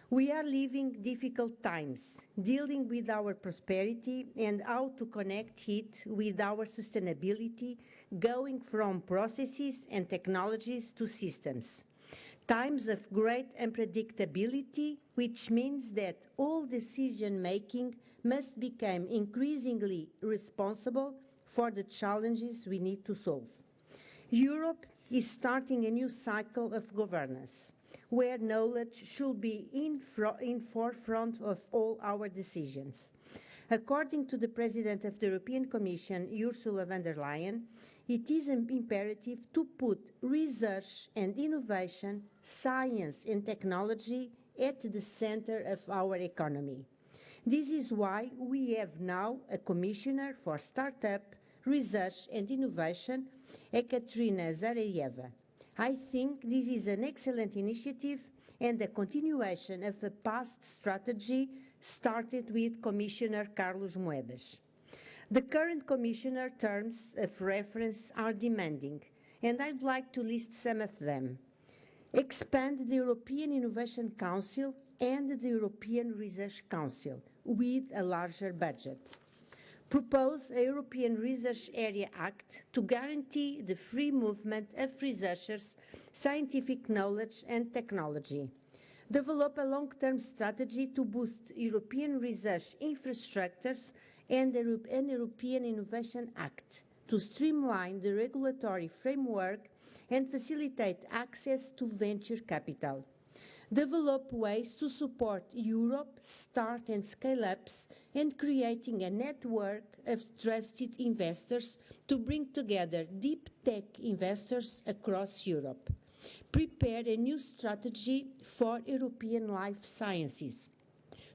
We are living difficult times, dealing with our prosperity and how to connect it with our sustainability, going from processes and technologies to systems. Times of great unpredictability, which means that all decision-making must become increasingly responsible for the challenges we need to solve. Europe is starting a new cycle of governance, where knowledge should be in forefront of all our decisions. According to the President of the European Commission, Ursula von der Leyen, it is imperative to put research and innovation, science and technology at the center of our economy. This is why we have now a Commissioner for Startup, Research and Innovation, Ekaterina Zareyeva. I think this is an excellent initiative and a continuation of a past strategy started with Commissioner Carlos Moedas. The current Commissioner terms of reference are demanding, and I'd like to list some of them. Expand the European Innovation Council and the European Research Council with a larger budget. Propose a European Research Area Act to guarantee the free movement of researchers, scientific knowledge and technology. Develop a long-term strategy to boost European research infrastructures and an European Innovation Act to streamline the regulatory framework and facilitate access to venture capital. Develop ways to support Europe, start and scale-ups, and creating a network of trusted investors to bring together deep tech investors across Europe. Prepare a new strategy for European life sciences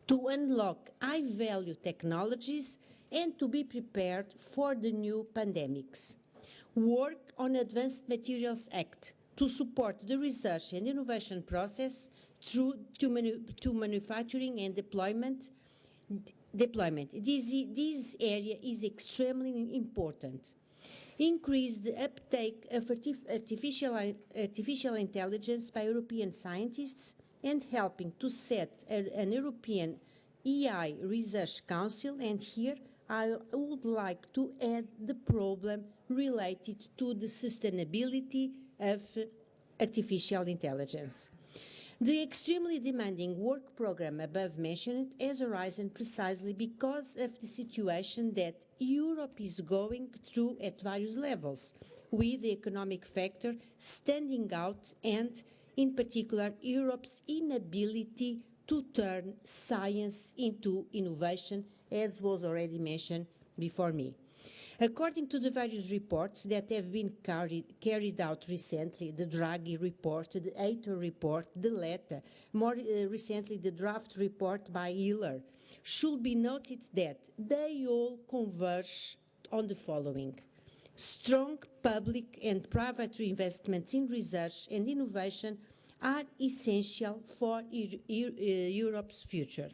to unlock high-value technologies and to be prepared for the new pandemics. Work on Advanced Materials Act to support the research and innovation process through to manufacturing and deployment. This area is extremely important. Increase the uptake of artificial intelligence by European scientists and helping to set an European AI Research Council. And here I would like to add the problem related to the sustainability of artificial intelligence. The extremely demanding work program above mentioned has arisen precisely because of the situation that Europe is going through at various levels, with the economic factor standing out and, in particular, Europe's inability to turn science into innovation, as was already mentioned before me. According to the various reports that have been carried out recently, the Draghi report, the Apertura report, the Letta, more recently the draft report by Hiller, should be noted that they all converge on the following: strong public and private investments in research and innovation are essential for Europe's future.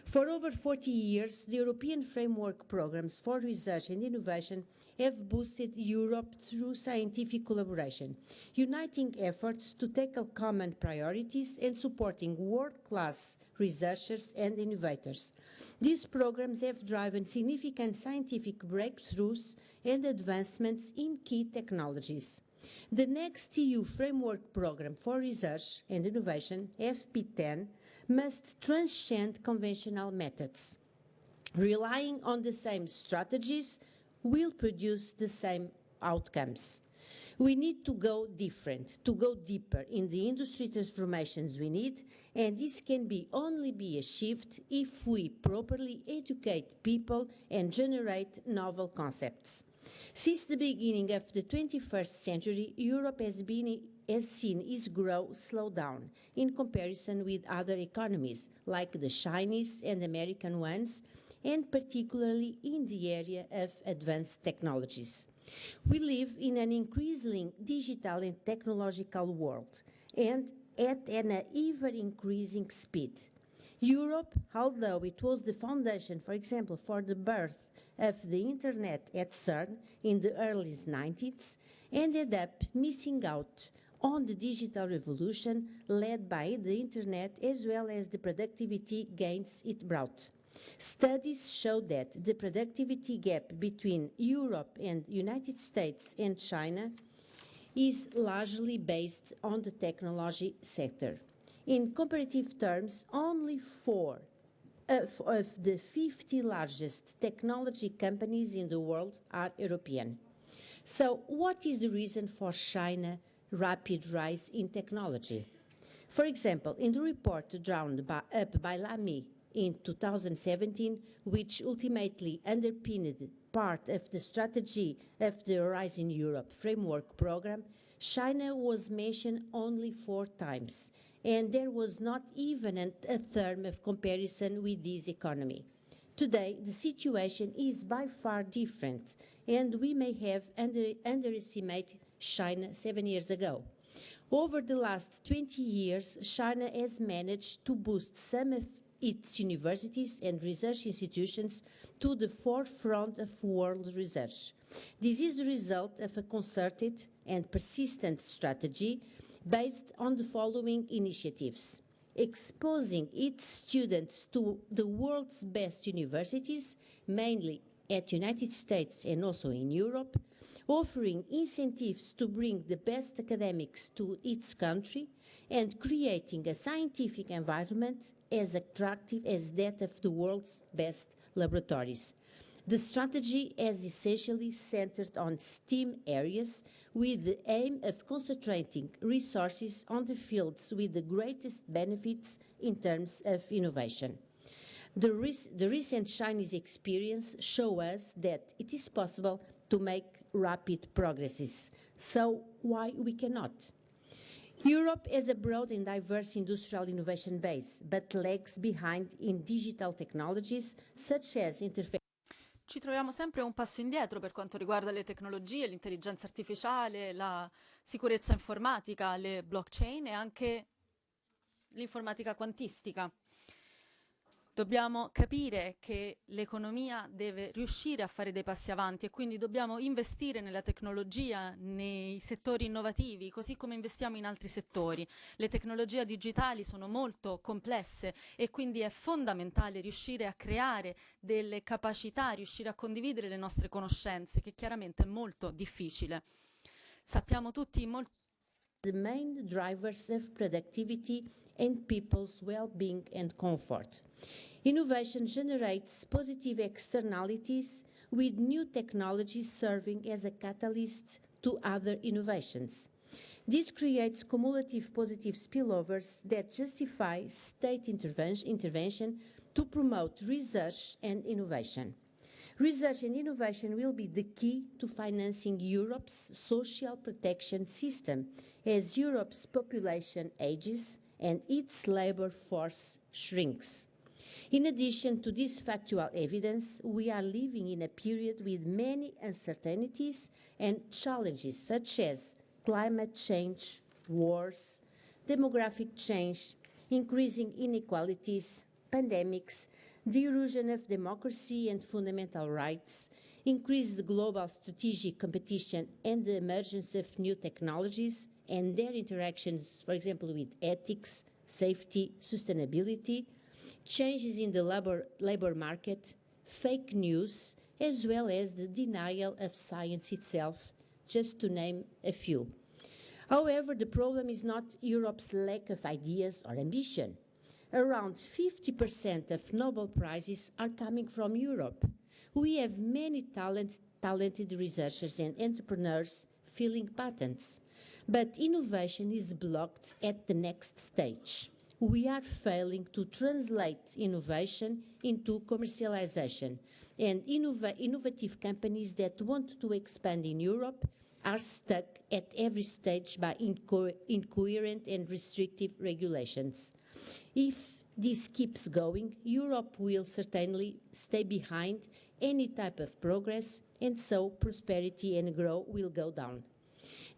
For over 40 years, the European framework programs for research and innovation have boosted Europe through scientific collaboration, uniting efforts to tackle common priorities and supporting world-class researchers and innovators. These programs have driven significant scientific breakthroughs and advancements in key technologies. The next EU Framework Programme for Research and Innovation, FP10, must transcend conventional methods. Relying on the same strategies will produce the same outcomes. We need to go different, to go deeper in the industry transformations we need, and this can only be achieved if we properly educate people and generate novel concepts. Since the beginning of the 21st century, Europe has seen its growth slow down in comparison with other economies, like the Chinese and American ones, and particularly in the area of advanced technologies. We live in an increasingly digital and technological world, and at an ever-increasing speed. Europe, although it was the foundation, for example, for the birth of the Internet at CERN in the early 90s, ended up missing out on the digital revolution led by the Internet, as well as the productivity gains it brought. Studies show that the productivity gap between Europe and United States and China is largely based on the technology sector. In comparative terms, only 4 of the 50 largest technology companies in the world are European. So what is the reason for China's rapid rise in technology? For example, in the report drawn up by Lamy in 2017, which ultimately underpinned part of the strategy of the Horizon Europe Framework Programme, China was mentioned only 4 times, and there was not even a term of comparison with this economy. Today, the situation is by far different, and we may have underestimated China 7 years ago. Over the last 20 years, China has managed to boost some of its universities and research institutions to the forefront of world research. This is the result of a concerted and persistent strategy based on the following initiatives: exposing its students to the world's best universities, mainly at the United States and also in Europe, offering incentives to bring the best academics to its country, and creating a scientific environment as attractive as that of the world's best laboratories. The strategy is essentially centered on STEAM areas with the aim of concentrating resources on the fields with the greatest benefits in terms of innovation. The recent Chinese experience shows us that it is possible to make rapid progresses. So why we cannot? Europe has a broad and diverse industrial innovation base, but lags behind in digital technologies such as interface. Ci troviamo sempre un passo indietro per quanto riguarda le tecnologie, l'intelligenza artificiale, la sicurezza informatica, le blockchain e anche l'informatica quantistica. Dobbiamo capire che l'economia deve riuscire a fare dei passi avanti e quindi dobbiamo investire nella tecnologia, nei settori innovativi, così come investiamo in altri settori. Le tecnologie digitali sono molto complesse e quindi è fondamentale riuscire a creare delle capacità, riuscire a condividere le nostre conoscenze, che chiaramente è molto difficile. Sappiamo tutti the main drivers of productivity and people's well-being and comfort. Innovation generates positive externalities with new technologies serving as a catalyst to other innovations. This creates cumulative positive spillovers that justify state intervention to promote research and innovation. Research and innovation will be the key to financing Europe's social protection system as Europe's population ages and its labor force shrinks. In addition to this factual evidence, we are living in a period with many uncertainties and challenges such as climate change, wars, demographic change, increasing inequalities, pandemics, the erosion of democracy and fundamental rights, increased global strategic competition and the emergence of new technologies and their interactions, for example, with ethics, safety, sustainability, changes in the labor market, fake news, as well as the denial of science itself, just to name a few. However, the problem is not Europe's lack of ideas or ambition. Around 50% of Nobel Prizes are coming from Europe. We have many talented researchers and entrepreneurs filling patents, but innovation is blocked at the next stage. We are failing to translate innovation into commercialization, and innovative companies that want to expand in Europe are stuck at every stage by incoherent and restrictive regulations. If this keeps going, Europe will certainly stay behind any type of progress, and so prosperity and growth will go down.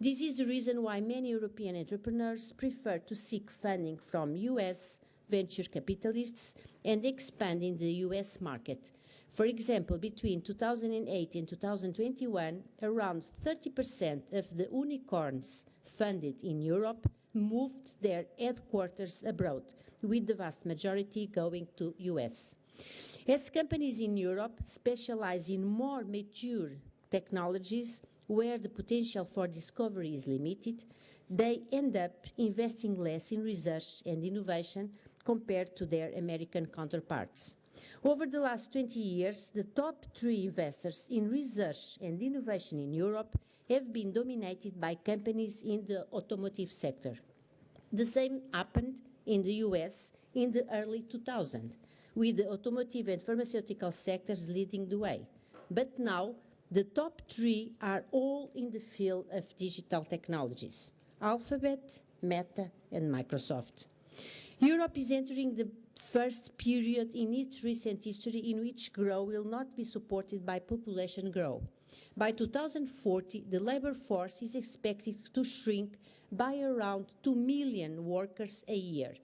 This is the reason why many European entrepreneurs prefer to seek funding from US venture capitalists and expand in the US market. For example, between 2008 and 2021, around 30% of the unicorns funded in Europe moved their headquarters abroad, with the vast majority going to US. As companies in Europe specialize in more mature technologies where the potential for discovery is limited, they end up investing less in research and innovation compared to their American counterparts. Over the last 20 years, the top 3 investors in research and innovation in Europe have been dominated by companies in the automotive sector. The same happened in the US in the early 2000s, with the automotive and pharmaceutical sectors leading the way. But now, the top 3 are all in the field of digital technologies: Alphabet, Meta, and Microsoft. Europe is entering the first period in its recent history in which growth will not be supported by population growth. By 2040, the labor force is expected to shrink by around 2 million workers a year.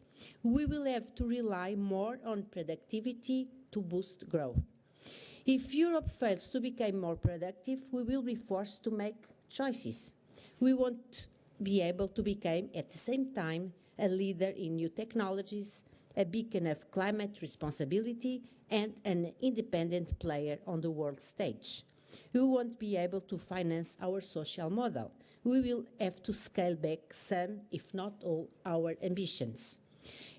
We will have to rely more on productivity to boost growth. If Europe fails to become more productive, we will be forced to make choices. We won't be able to become, at the same time, a leader in new technologies, a beacon of climate responsibility, and an independent player on the world stage. We won't be able to finance our social model. We will have to scale back some, if not all, our ambitions.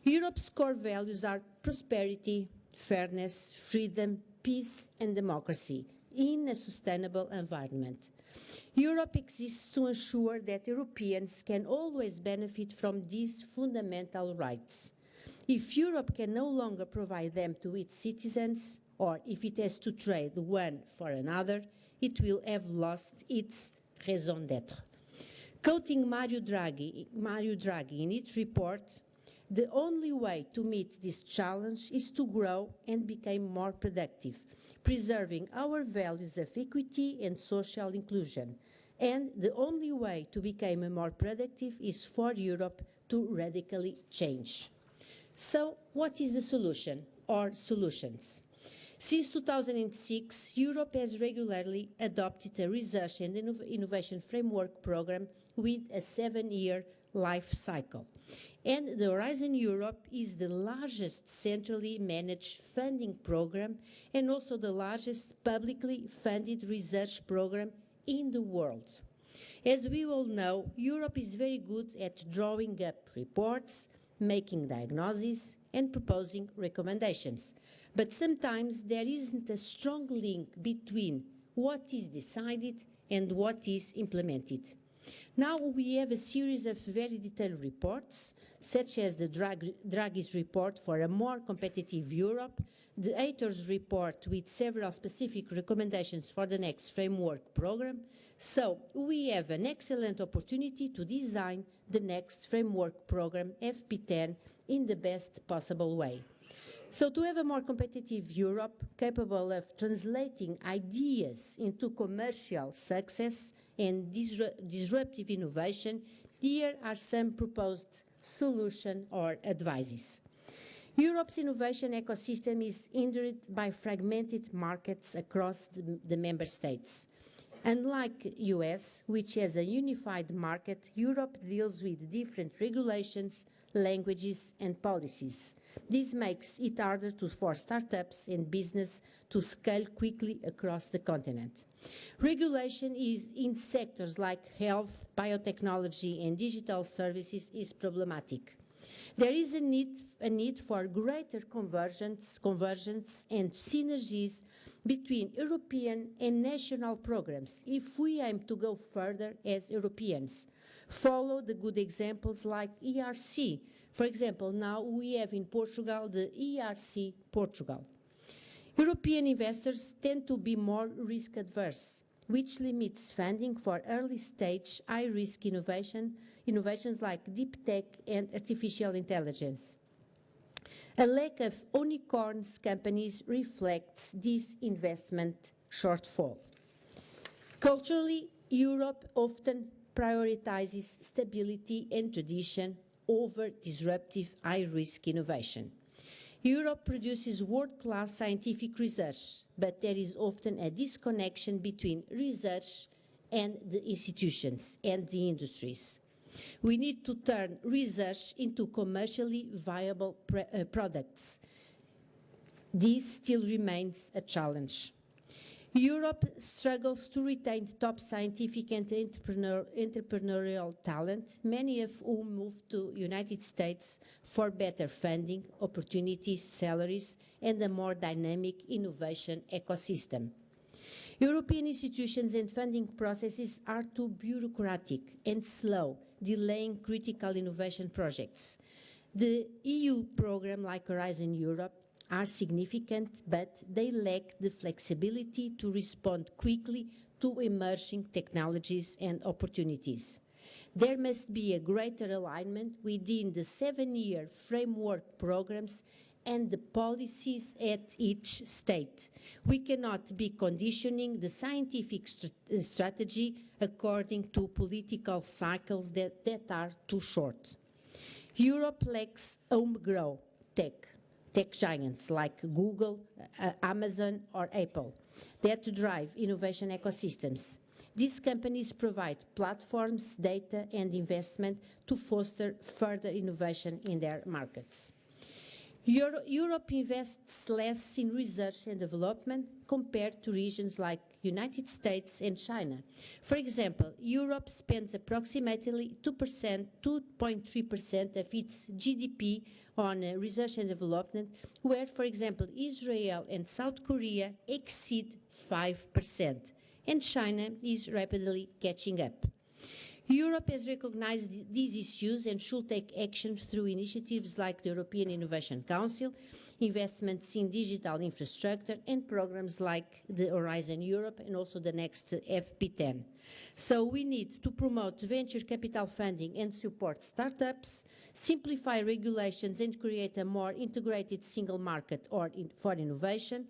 Europe's core values are prosperity, fairness, freedom, peace, and democracy in a sustainable environment. Europe exists to ensure that Europeans can always benefit from these fundamental rights. If Europe can no longer provide them to its citizens, or if it has to trade one for another, it will have lost its raison d'être. Quoting Mario Draghi in its report, the only way to meet this challenge is to grow and become more productive, preserving our values of equity and social inclusion. And the only way to become more productive is for Europe to radically change. So, what is the solution or solutions? Since 2006, Europe has regularly adopted a research and innovation framework program with a 7-year life cycle. And the Horizon Europe is the largest centrally managed funding program and also the largest publicly funded research program in the world. As we all know, Europe is very good at drawing up reports, making diagnoses, and proposing recommendations. But sometimes there isn't a strong link between what is decided and what is implemented. Now we have a series of very detailed reports, such as the Draghi's report for a more competitive Europe, the Aitor's report with several specific recommendations for the next framework program. So we have an excellent opportunity to design the next framework program, FP10, in the best possible way. So to have a more competitive Europe capable of translating ideas into commercial success and disruptive innovation, here are some proposed solutions or advices. Europe's innovation ecosystem is hindered by fragmented markets across the member states. Unlike US, which has a unified market, Europe deals with different regulations, languages, and policies. This makes it harder for startups and business to scale quickly across the continent. Regulation in sectors like health, biotechnology, and digital services is problematic. There is a need for greater convergence and synergies between European and national programs if we aim to go further as Europeans. Follow the good examples like ERC. For example, now we have in Portugal the ERC Portugal. European investors tend to be more risk-averse, which limits funding for early-stage, high-risk innovations like deep tech and artificial intelligence. A lack of unicorns companies reflects this investment shortfall. Culturally, Europe often prioritizes stability and tradition over disruptive, high-risk innovation. Europe produces world-class scientific research, but there is often a disconnection between research and the institutions and the industries. We need to turn research into commercially viable products. This still remains a challenge. Europe struggles to retain top scientific and entrepreneurial talent, many of whom moved to the United States for better funding, opportunities, salaries, and a more dynamic innovation ecosystem. European institutions and funding processes are too bureaucratic and slow, delaying critical innovation projects. The EU program like Horizon Europe are significant, but they lack the flexibility to respond quickly to emerging technologies and opportunities. There must be a greater alignment within the 7-year framework programs and the policies at each state. We cannot be conditioning the scientific strategy according to political cycles that are too short. Europe lacks homegrown tech giants like Google, Amazon, or Apple that drive innovation ecosystems. These companies provide platforms, data, and investment to foster further innovation in their markets. Europe invests less in research and development compared to regions like United States and China. For example, Europe spends approximately 2.3% of its GDP on research and development, where, for example, Israel and South Korea exceed 5%, and China is rapidly catching up. Europe has recognized these issues and should take action through initiatives like the European Innovation Council, investments in digital infrastructure, and programs like the Horizon Europe and also the next FP10. So we need to promote venture capital funding and support startups, simplify regulations and create a more integrated single market for innovation,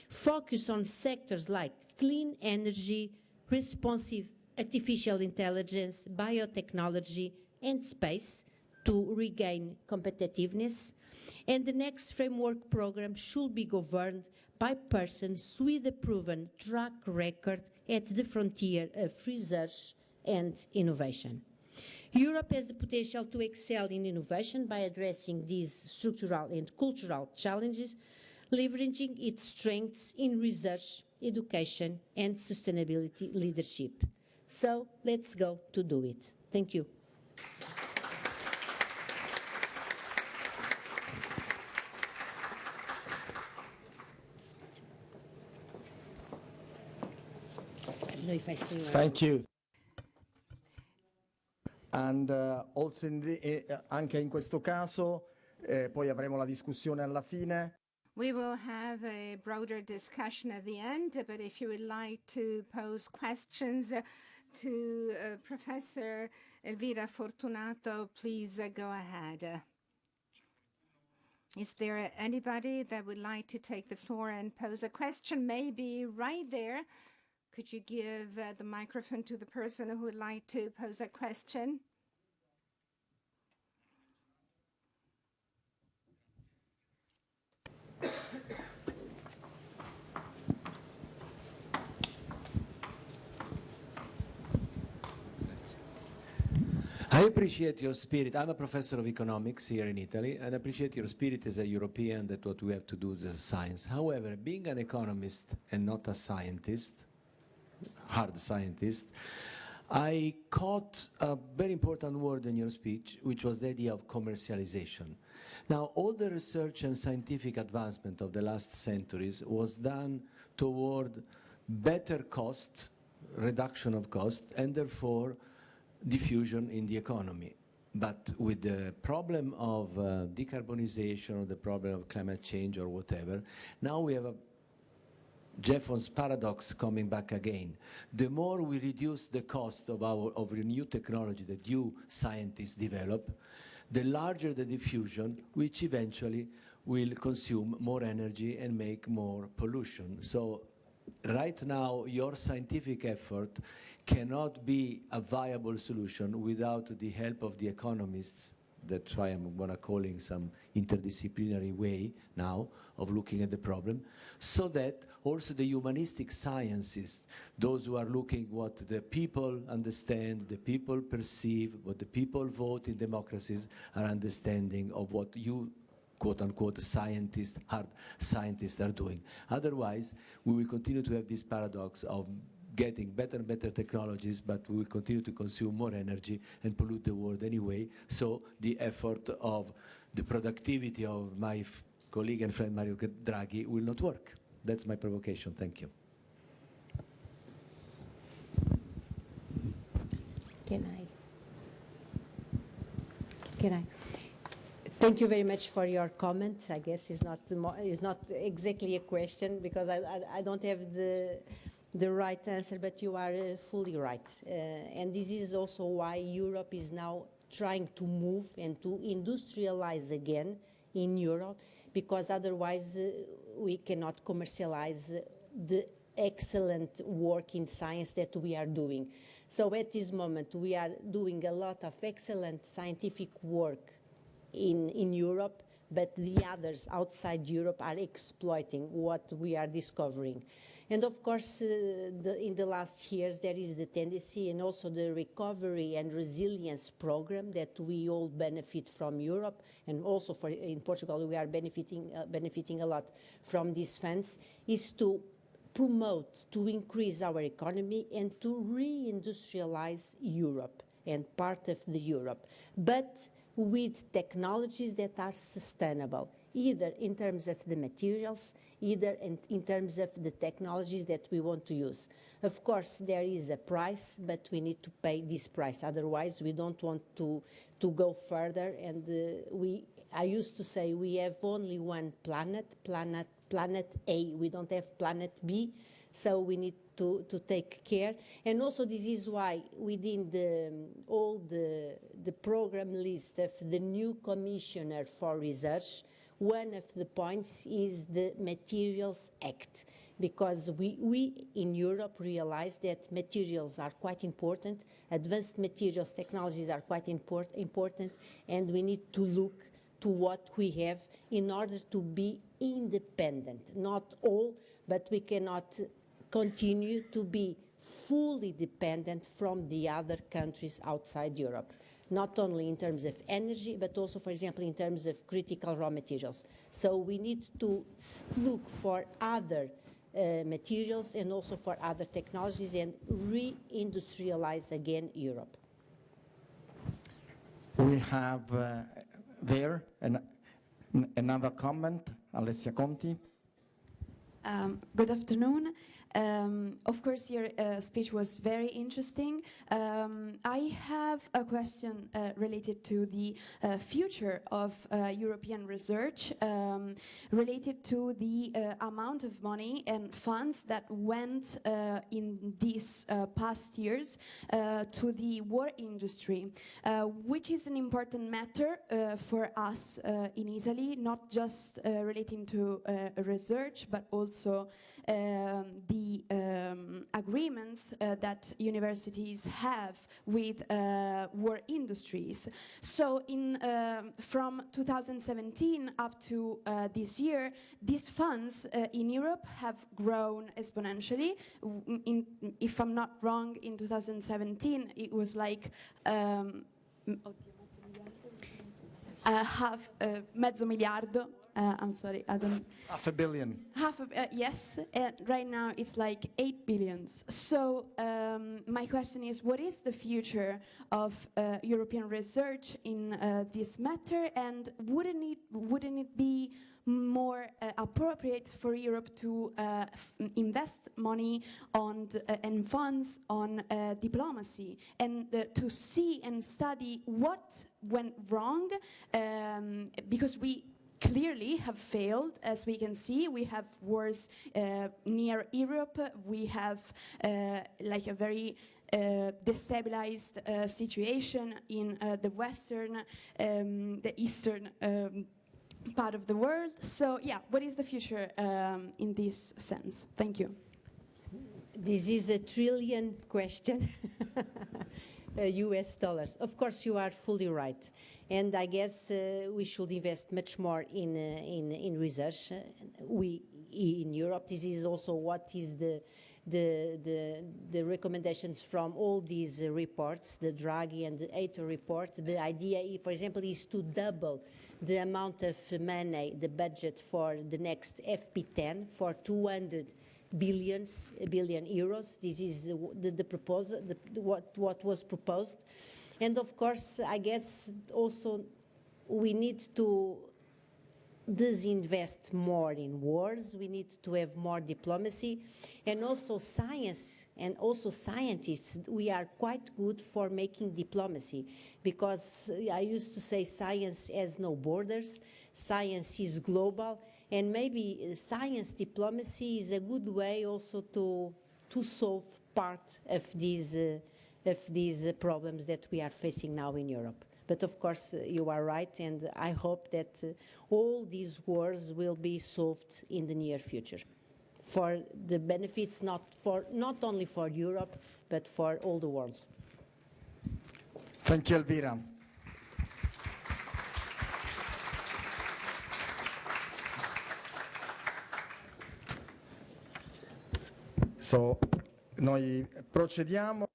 focus on sectors like clean energy, responsive artificial intelligence, biotechnology, and space to regain competitiveness. And the next framework program should be governed by persons with a proven track record at the frontier of research and innovation. Europe has the potential to excel in innovation by addressing these structural and cultural challenges, leveraging its strengths in research, education, and sustainability leadership. So let's go to do it. Thank you. Thank you. And also anche in questo caso poi avremo la discussione alla fine. We will have a broader discussion at the end, but if you would like to pose questions to Professor Elvira Fortunato, please go ahead. Is there anybody that would like to take the floor and pose a question? Maybe right there. Could you give the microphone to the person who would like to pose a question? I appreciate your spirit. I'm a professor of economics here in Italy, and I appreciate your spirit as a European that what we have to do is science. However, being an economist and not a scientist, hard scientist, I caught a very important word in your speech, which was the idea of commercialization. Now, all the research and scientific advancement of the last centuries was done toward better cost, reduction of cost, and therefore diffusion in the economy. But with the problem of decarbonization or the problem of climate change or whatever, now we have a Jeffons paradox coming back again. The more we reduce the cost of our new technology that you scientists develop, the larger the diffusion, which eventually will consume more energy and make more pollution. So right now, your scientific effort cannot be a viable solution without the help of the economists. That's why I'm going to call in some interdisciplinary way now of looking at the problem, so that also the humanistic sciences, those who are looking what the people understand, the people perceive, what the people vote in democracies, are understanding of what you quote-unquote scientists, hard scientists are doing. Otherwise, we will continue to have this paradox of getting better and better technologies, but we will continue to consume more energy and pollute the world anyway. So the effort of the productivity of my colleague and friend Mario Draghi will not work. That's my provocation. Thank you. Can I? Thank you very much for your comment. I guess it's not exactly a question because I don't have the right answer, but you are fully right. And this is also why Europe is now trying to move and to industrialize again in Europe, because otherwise we cannot commercialize the excellent work in science that we are doing. So at this moment we are doing a lot of excellent scientific work in Europe, but the others outside Europe are exploiting what we are discovering. And of course, in the last years, there is the tendency, and also the recovery and resilience program that we all benefit from Europe, and also in Portugal, we are benefiting a lot from these funds, is to promote, to increase our economy and to reindustrialize Europe and part of the Europe, but with technologies that are sustainable, either in terms of the materials, either in terms of the technologies that we want to use. Of course, there is a price, but we need to pay this price. Otherwise, we don't want to go further. And I used to say we have only one planet A. We don't have planet B, so we need to take care. And also this is why within all the program list of the new Commissioner for Research, one of the points is the Materials Act, because we in Europe realize that materials are quite important, advanced materials technologies are quite important, and we need to look to what we have in order to be independent. Not all, but we cannot continue to be fully dependent from the other countries outside Europe, not only in terms of energy, but also, for example, in terms of critical raw materials. So we need to look for other materials and also for other technologies and reindustrialize again Europe. We have there another comment, Alessia Conti. Good afternoon. Of course, your speech was very interesting. I have a question related to the future of European research, related to the amount of money and funds that went in these past years to the war industry, which is an important matter for us in Italy, not just relating to research, but also the agreements that universities have with war industries. So from 2017 up to this year, these funds in Europe have grown exponentially. If I'm not wrong, in 2017 it was like mezzo miliardo. I'm sorry, I don't... $500 million. Yes, and right now it's like 8 billion. So my question is, what is the future of European research in this matter, and wouldn't it be more appropriate for Europe to invest money on and funds on diplomacy, and to see and study what went wrong, because we clearly have failed, as we can see. We have wars near Europe. We have like a very destabilized situation in the western, the eastern part of the world. So yeah, what is the future in this sense? Thank you. This is a trillion question. US dollars. Of course, you are fully right. And I guess we should invest much more in research. We in Europe, this is also what is the recommendations from all these reports, the Draghi and the Ato report. The idea, for example, is to double the amount of money, the budget for the next FP10 for 200 billion euros. This is the proposal, what was proposed. And of course, I guess also we need to disinvest more in wars. We need to have more diplomacy, and also science and also scientists. We are quite good for making diplomacy, because I used to say science has no borders, science is global, and maybe science diplomacy is a good way also to to solve part of these problems that we are facing now in Europe. But of course, you are right, and I hope that all these wars will be solved in the near future, for the benefits not only for Europe, but for all the world. Thank you, Elvira. So, noi procediamo.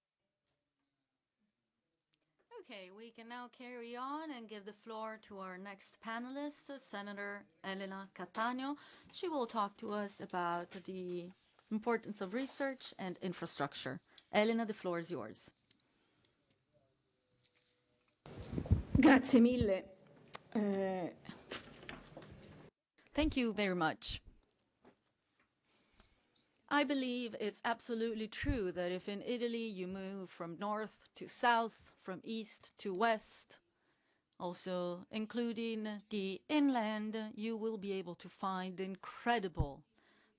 Okay, we can now carry on and give the floor to our next panelist, Senator Elena Cattaneo. She will talk to us about the importance of research and infrastructure. Elena, the floor is yours. Grazie mille. Thank you very much. I believe it's absolutely true that if in Italy you move from north to south, from east to west, also including the inland, you will be able to find incredible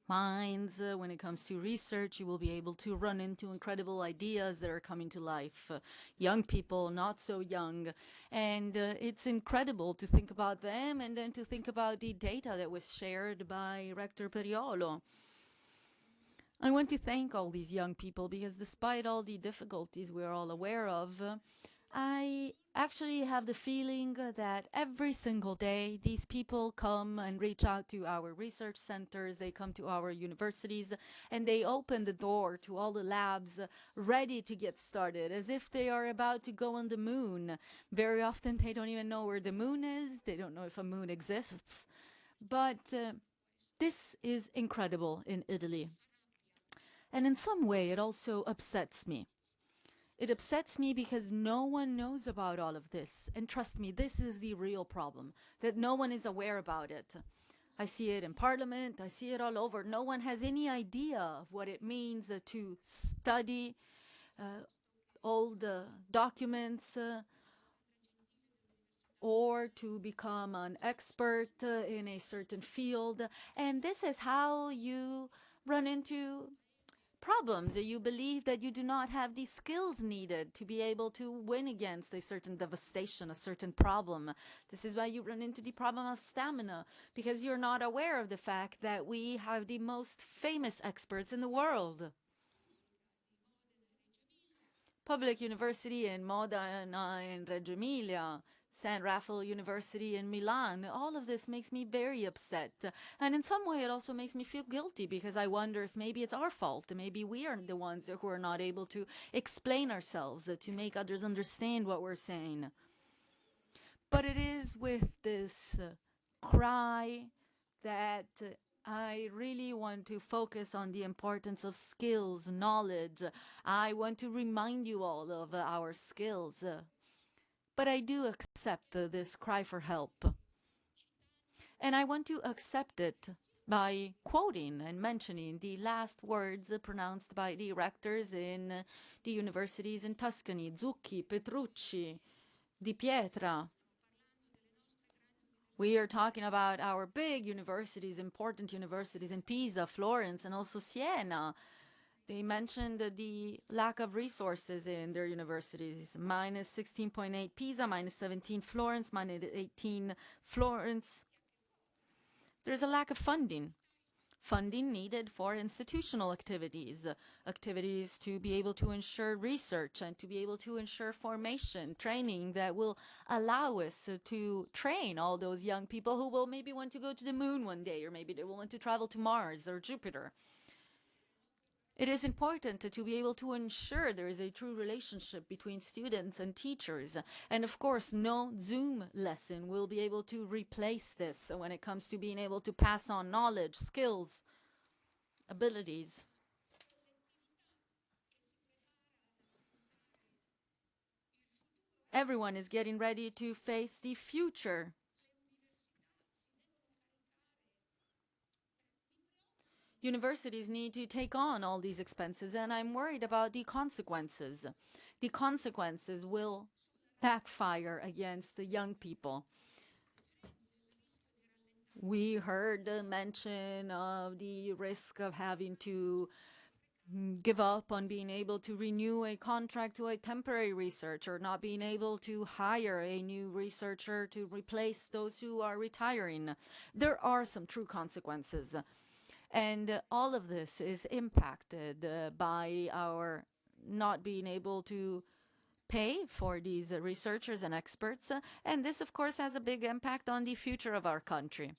minds. When it comes to research, you will be able to run into incredible ideas that are coming to life. Young people, not so young. And it's incredible to think about them and then to think about the data that was shared by Rector Periolo. I want to thank all these young people because despite all the difficulties we're all aware of, I actually have the feeling that every single day these people come and reach out to our research centers, they come to our universities, and they open the door to all the labs ready to get started, as if they are about to go on the moon. Very often they don't even know where the moon is, they don't know if a moon exists. But this is incredible in Italy. And in some way, it also upsets me. It upsets me because no one knows about all of this. And trust me, this is the real problem, that no one is aware about it. I see it in Parliament, I see it all over. No one has any idea of what it means to study old documents or to become an expert in a certain field. And this is how you run into problems. You believe that you do not have the skills needed to be able to win against a certain devastation, a certain problem. This is why you run into the problem of stamina, because you're not aware of the fact that we have the most famous experts in the world. Public University in Modena and Reggio Emilia, San Raffaele University in Milan. All of this makes me very upset. And in some way, it also makes me feel guilty because I wonder if maybe it's our fault. Maybe we are the ones who are not able to explain ourselves, to make others understand what we're saying. But it is with this cry that I really want to focus on the importance of skills, knowledge. I want to remind you all of our skills. But I do accept this cry for help. And I want to accept it by quoting and mentioning the last words pronounced by the rectors in the universities in Tuscany, Zucchi, Petrucci, Di Pietra. We are talking about our big universities, important universities in Pisa, Florence, and also Siena. They mentioned the lack of resources in their universities. Minus 16.8 Pisa, minus 17 Florence, minus 18 Florence. There's a lack of funding. Funding needed for institutional activities, activities to be able to ensure research and to be able to ensure formation, training that will allow us to train all those young people who will maybe want to go to the moon one day, or maybe they will want to travel to Mars or Jupiter. It is important to be able to ensure there is a true relationship between students and teachers. And of course, no Zoom lesson will be able to replace this when it comes to being able to pass on knowledge, skills, abilities. Everyone is getting ready to face the future. Universities need to take on all these expenses, and I'm worried about the consequences. The consequences will backfire against the young people. We heard the mention of the risk of having to give up on being able to renew a contract to a temporary researcher, not being able to hire a new researcher to replace those who are retiring. There are some true consequences. And all of this is impacted by our not being able to pay for these researchers and experts. And this, of course, has a big impact on the future of our country.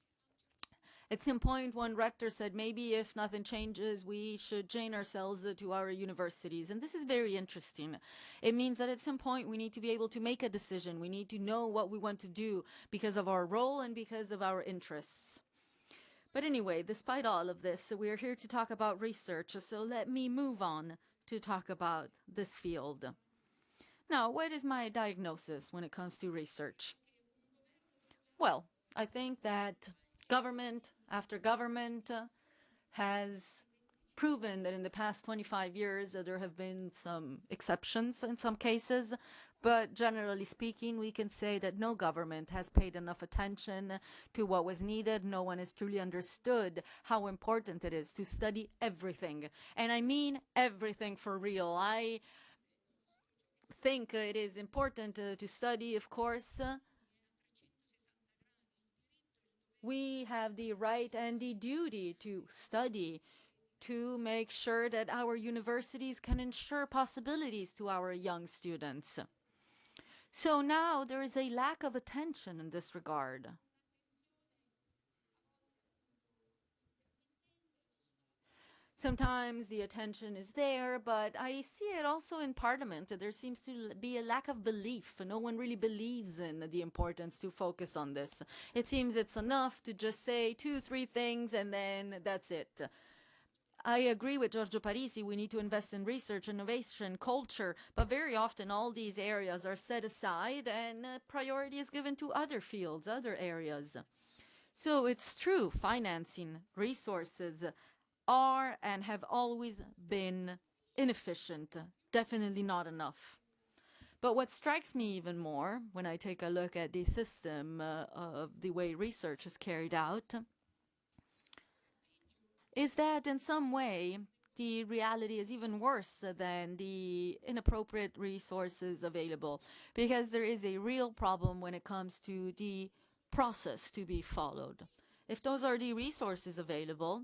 At some point, one rector said, maybe if nothing changes, we should chain ourselves to our universities. And this is very interesting. It means that at some point, we need to be able to make a decision. We need to know what we want to do because of our role and because of our interests. But anyway, despite all of this, we are here to talk about research. So let me move on to talk about this field. Now, what is my diagnosis when it comes to research? Well, I think that government after government has proven that in the past 25 years there have been some exceptions in some cases, but generally speaking, we can say that no government has paid enough attention to what was needed. No one has truly understood how important it is to study everything. And I mean everything for real. I think it is important to study, of course. We have the right and the duty to study, to make sure that our universities can ensure possibilities to our young students. So now there is a lack of attention in this regard. Sometimes the attention is there, but I see it also in Parliament. There seems to be a lack of belief. No one really believes in the importance to focus on this. It seems it's enough to just say 2-3 things and then that's it. I agree with Giorgio Parisi. We need to invest in research, innovation, culture, but very often all these areas are set aside and priority is given to other fields, other areas. So it's true, financing, resources are and have always been inefficient, definitely not enough. But what strikes me even more when I take a look at the system of the way research is carried out is that in some way the reality is even worse than the inappropriate resources available, because there is a real problem when it comes to the process to be followed. If those are the resources available,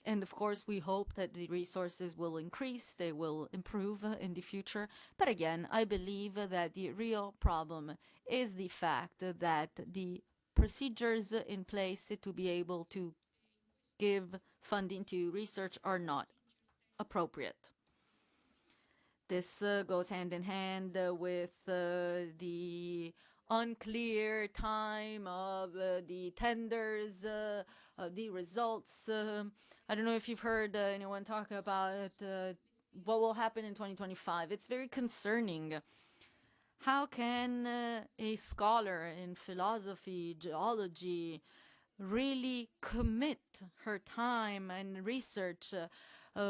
and of course, we hope that the resources will increase, they will improve in the future. But again, I believe that the real problem is the fact that the procedures in place to be able to give funding to research are not appropriate. This goes hand in hand with the unclear time of the tenders, the results. I don't know if you've heard anyone talk about what will happen in 2025. It's very concerning. How can a scholar in philosophy, geology, really commit her time and research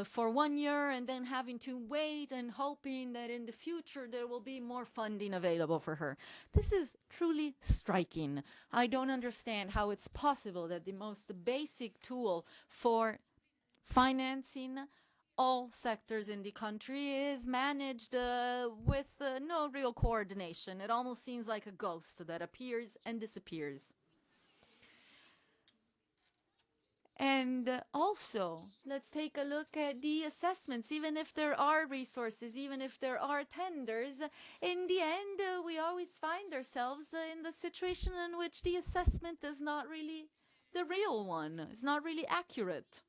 for 1 year and then having to wait and hoping that in the future there will be more funding available for her? This is truly striking. I don't understand how it's possible that the most basic tool for financing all sectors in the country is managed with no real coordination. It almost seems like a ghost that appears and disappears. And also, let's take a look at the assessments. Even if there are resources, even if there are tenders, in the end, we always find ourselves in the situation in which the assessment is not really the real one. It's not really accurate.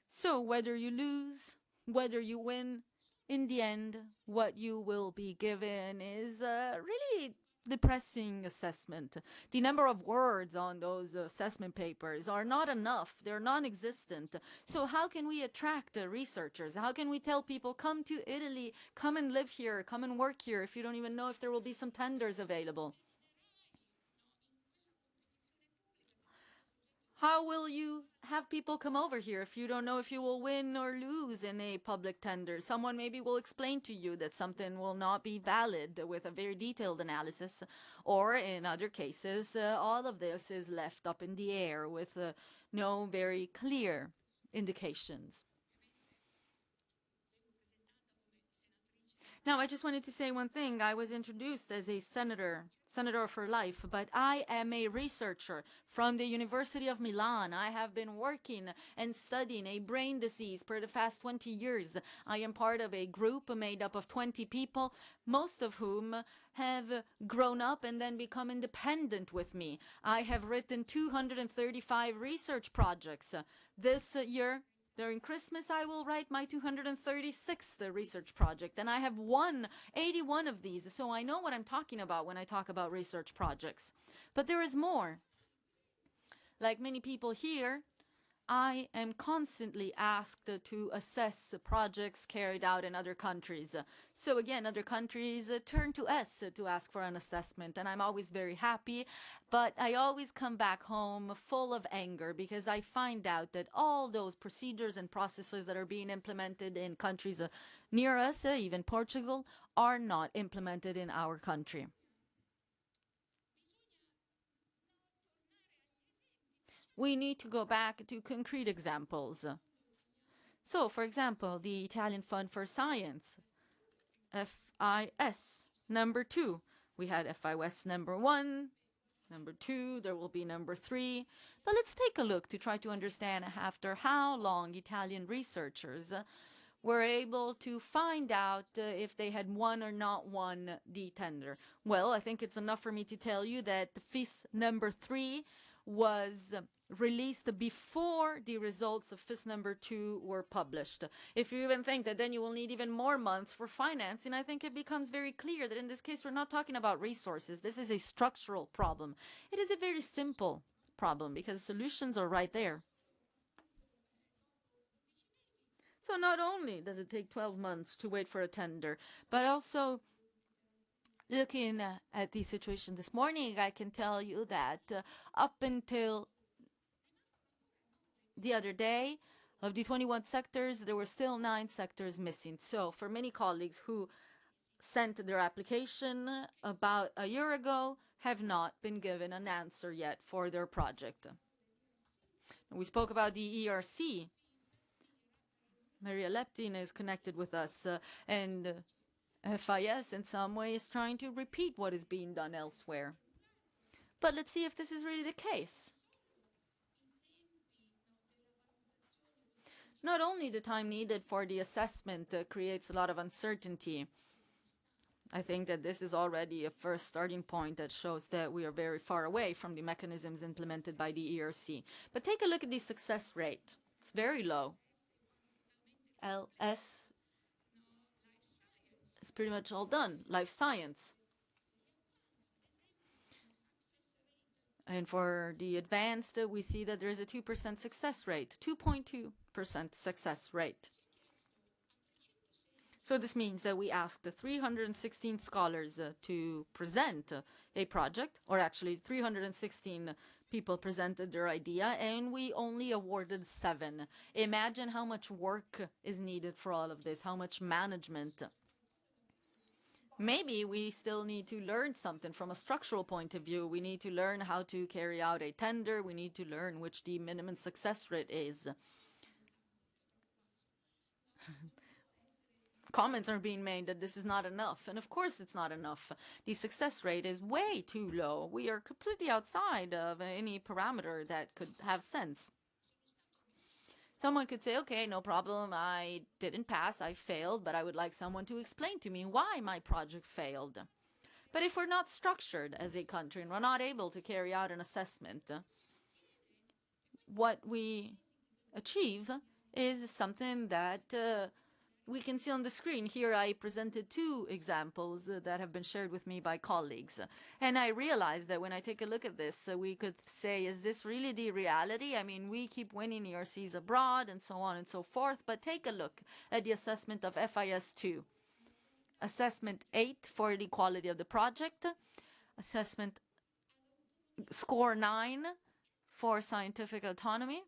So whether you lose, whether you win, in the end, what you will be given is really depressing assessment. The number of words on those assessment papers are not enough. They're non-existent. So how can we attract researchers? How can we tell people, come to Italy, come and live here, come and work here, if you don't even know if there will be some tenders available? How will you have people come over here if you don't know if you will win or lose in a public tender? Someone maybe will explain to you that something will not be valid with a very detailed analysis, or in other cases, all of this is left up in the air with no very clear indications. Now, I just wanted to say one thing. I was introduced as a senator for life, but I am a researcher from the University of Milan. I have been working and studying a brain disease for the past 20 years. I am part of a group made up of 20 people, most of whom have grown up and then become independent with me. I have written 235 research projects. This year, during Christmas, I will write my 236th research project, and I have won 81 of these, so I know what I'm talking about when I talk about research projects. But there is more. Like many people here, I am constantly asked to assess projects carried out in other countries. So again, other countries turn to us to ask for an assessment, and I'm always very happy, but I always come back home full of anger because I find out that all those procedures and processes that are being implemented in countries near us, even Portugal, are not implemented in our country. We need to go back to concrete examples. So, for example, the Italian Fund for Science, FIS, number 2. We had FIS number 1, number 2, there will be number 3. But let's take a look to try to understand after how long Italian researchers were able to find out if they had won or not won the tender. Well, I think it's enough for me to tell you that FIS number 3 was released before the results of FIS number 2 were published. If you even think that then you will need even more months for financing, I think it becomes very clear that in this case we're not talking about resources. This is a structural problem. It is a very simple problem because solutions are right there. So not only does it take 12 months to wait for a tender, but also looking at the situation this morning, I can tell you that up until the other day, of the 21 sectors, there were still 9 sectors missing. So for many colleagues who sent their application about a year ago, have not been given an answer yet for their project. We spoke about the ERC. Maria Bernini is connected with us, and FIS in some way is trying to repeat what is being done elsewhere. But let's see if this is really the case. Not only the time needed for the assessment creates a lot of uncertainty. I think that this is already a first starting point that shows that we are very far away from the mechanisms implemented by the ERC. But take a look at the success rate. It's very low. LS is pretty much all done. Life science. And for the advanced, we see that there is a 2% success rate, 2.2% success rate. So this means that we asked 316 scholars to present a project, or actually 316 people presented their idea, and we only awarded 7. Imagine how much work is needed for all of this, how much management. Maybe we still need to learn something from a structural point of view. We need to learn how to carry out a tender. We need to learn which the minimum success rate is. Comments are being made that this is not enough, and of course it's not enough. The success rate is way too low. We are completely outside of any parameter that could have sense. Someone could say, okay, no problem, I didn't pass, I failed, but I would like someone to explain to me why my project failed. But if we're not structured as a country and we're not able to carry out an assessment, what we achieve is something that we can see on the screen. Here I presented 2 examples that have been shared with me by colleagues. And I realized that when I take a look at this, we could say, is this really the reality? I mean, we keep winning ERCs abroad and so on and so forth, but take a look at the assessment of FIS 2. Assessment 8 for the quality of the project. Assessment score 9 for scientific autonomy.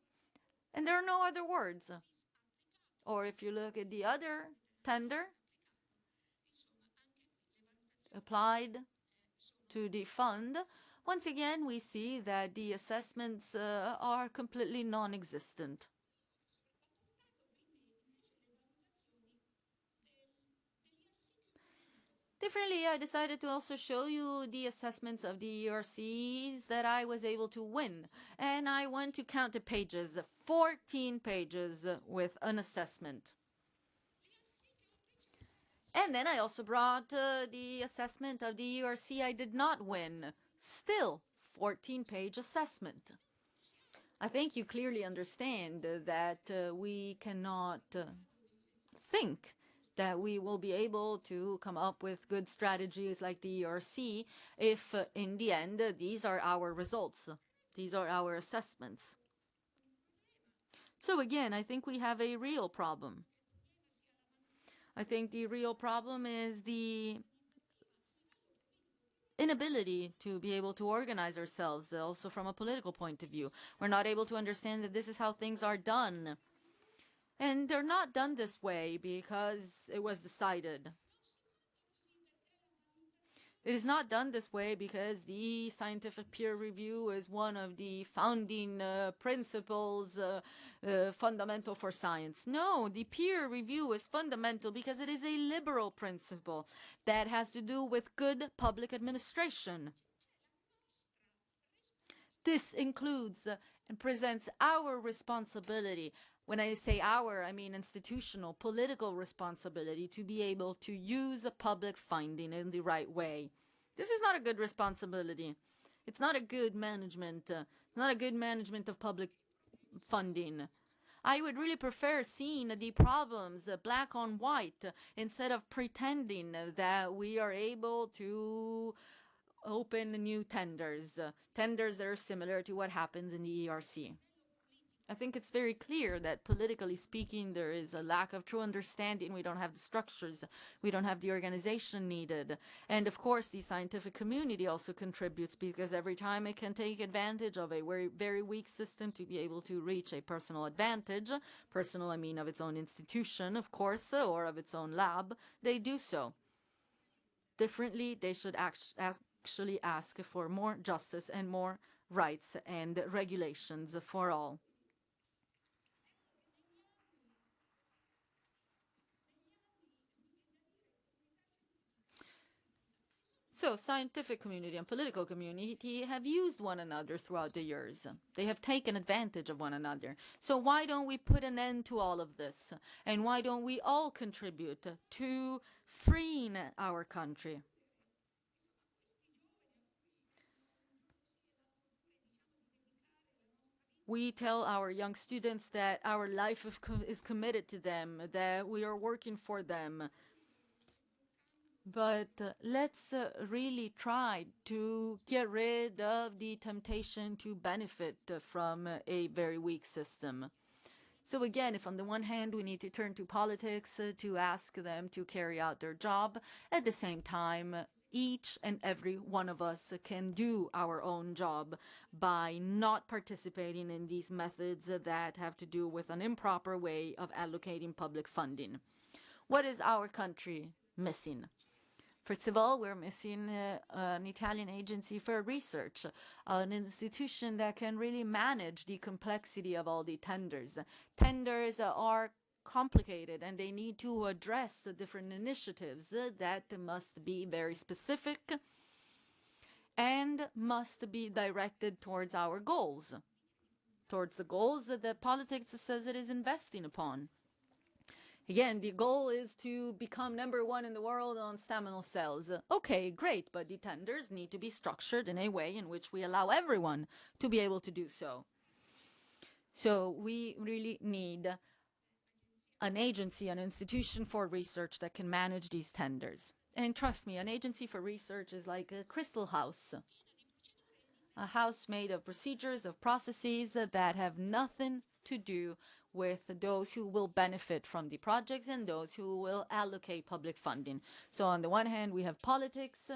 And there are no other words. Or if you look at the other tender applied to the fund, once again we see that the assessments are completely non-existent. Differently, I decided to also show you the assessments of the ERCs that I was able to win. And I went to count the pages, 14 pages with an assessment. And then I also brought the assessment of the ERC I did not win. Still, 14-page assessment. I think you clearly understand that we cannot think that we will be able to come up with good strategies like the ERC if, in the end, these are our results. These are our assessments. So again, I think we have a real problem. I think the real problem is the inability to be able to organize ourselves, also from a political point of view. We're not able to understand that this is how things are done. And they're not done this way because it was decided. It is not done this way because the scientific peer review is one of the founding principles fundamental for science. No, the peer review is fundamental because it is a liberal principle that has to do with good public administration. This includes and presents our responsibility. When I say our, I mean institutional, political responsibility to be able to use a public funding in the right way. This is not a good responsibility. It's not a good management. Not a good management of public funding. I would really prefer seeing the problems black on white instead of pretending that we are able to open new tenders. Tenders that are similar to what happens in the ERC. I think it's very clear that politically speaking, there is a lack of true understanding. We don't have the structures. We don't have the organization needed. And of course, the scientific community also contributes because every time it can take advantage of a very, very weak system to be able to reach a personal advantage, personal, I mean, of its own institution, of course, or of its own lab, they do so. Differently, they should actually ask for more justice and more rights and regulations for all. So, scientific community and political community have used one another throughout the years. They have taken advantage of one another. So why don't we put an end to all of this? And why don't we all contribute to freeing our country? We tell our young students that our life is committed to them, that we are working for them. But let's really try to get rid of the temptation to benefit from a very weak system. So again, if on the one hand we need to turn to politics to ask them to carry out their job, at the same time, each and every one of us can do our own job by not participating in these methods that have to do with an improper way of allocating public funding. What is our country missing? First of all, we're missing an Italian agency for research, an institution that can really manage the complexity of all the tenders. Tenders are complicated and they need to address different initiatives that must be very specific and must be directed towards our goals, towards the goals that politics says it is investing upon. Again, the goal is to become #1 in the world on staminal cells. Okay, great, but the tenders need to be structured in a way in which we allow everyone to be able to do so. So we really need an agency, an institution for research that can manage these tenders. And trust me, an agency for research is like a crystal house. A house made of procedures, of processes that have nothing to do with those who will benefit from the projects and those who will allocate public funding. So on the one hand, we have politics.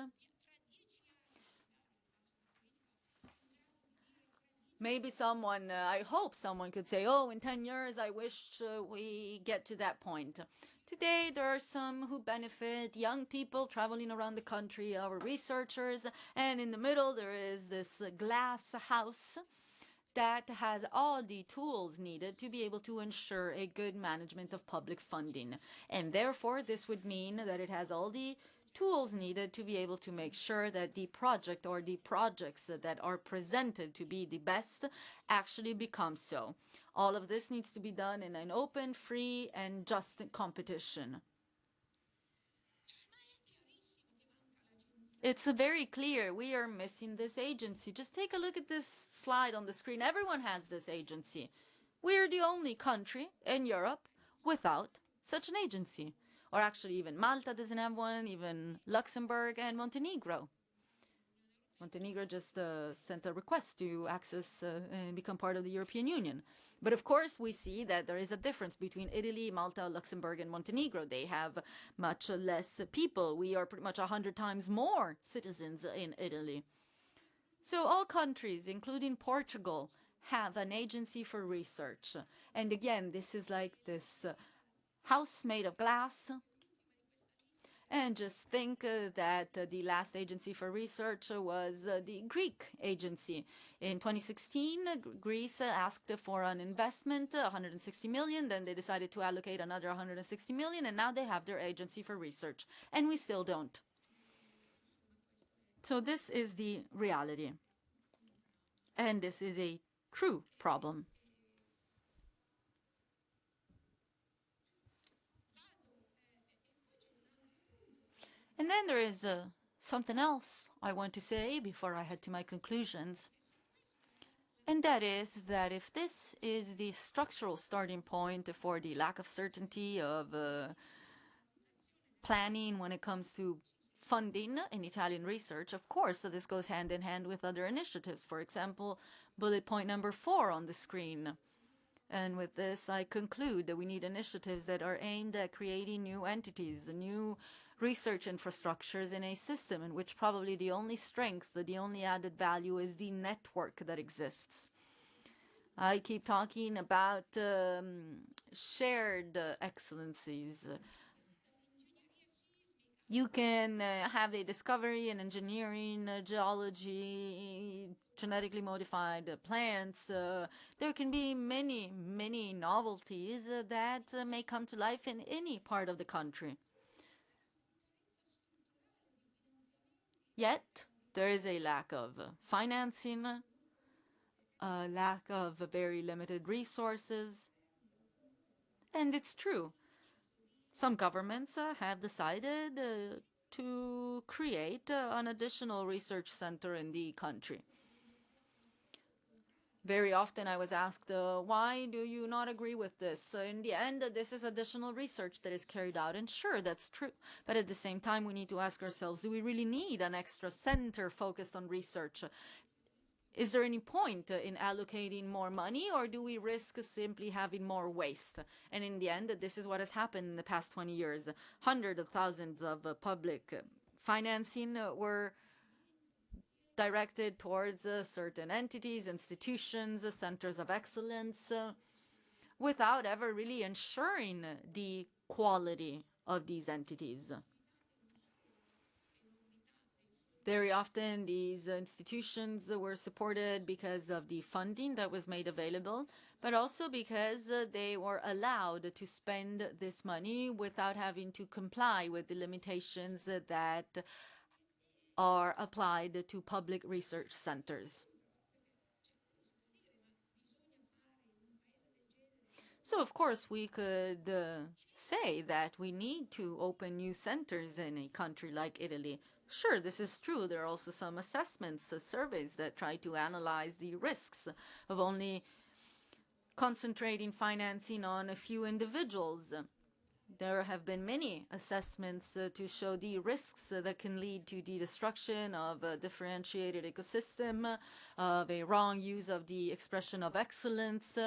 Maybe someone, I hope someone could say, oh, in 10 years, I wish we get to that point. Today, there are some who benefit, young people traveling around the country, our researchers, and in the middle, there is this glass house that has all the tools needed to be able to ensure a good management of public funding. And therefore, this would mean that it has all the tools needed to be able to make sure that the project or the projects that are presented to be the best actually become so. All of this needs to be done in an open, free, and just competition. It's very clear we are missing this agency. Just take a look at this slide on the screen. Everyone has this agency. We're the only country in Europe without such an agency. Or actually even Malta doesn't have one, even Luxembourg and Montenegro. Montenegro just sent a request to access and become part of the European Union. But of course, we see that there is a difference between Italy, Malta, Luxembourg, and Montenegro. They have much less people. We are pretty much 100 times more citizens in Italy. So all countries, including Portugal, have an agency for research. And again, this is like this house made of glass. And just think that the last agency for research was the Greek agency. In 2016, Greece asked for an investment, 160 million. Then they decided to allocate another 160 million, and now they have their agency for research. And we still don't. So this is the reality. And this is a true problem. And then there is something else I want to say before I head to my conclusions. And that is that if this is the structural starting point for the lack of certainty of planning when it comes to funding in Italian research, of course, this goes hand in hand with other initiatives. For example, bullet point number 4 on the screen. And with this, I conclude that we need initiatives that are aimed at creating new entities, new research infrastructures in a system in which probably the only strength, the only added value is the network that exists. I keep talking about shared excellencies. You can have a discovery in engineering, geology, genetically modified plants. There can be many, many novelties that may come to life in any part of the country. Yet, there is a lack of financing, a lack of very limited resources. And it's true. Some governments have decided to create an additional research center in the country. Very often I was asked, why do you not agree with this? In the end, this is additional research that is carried out. And sure, that's true. But at the same time, we need to ask ourselves, do we really need an extra center focused on research? Is there any point in allocating more money, or do we risk simply having more waste? And in the end, this is what has happened in the past 20 years. Hundreds of thousands of public financing were directed towards certain entities, institutions, centers of excellence, without ever really ensuring the quality of these entities. Very often these institutions were supported because of the funding that was made available, but also because they were allowed to spend this money without having to comply with the limitations that are applied to public research centers. So, of course, we could say that we need to open new centers in a country like Italy. Sure, this is true. There are also some assessments, surveys that try to analyze the risks of only concentrating financing on a few individuals. There have been many assessments to show the risks that can lead to the destruction of a differentiated ecosystem, of a wrong use of the expression of excellence,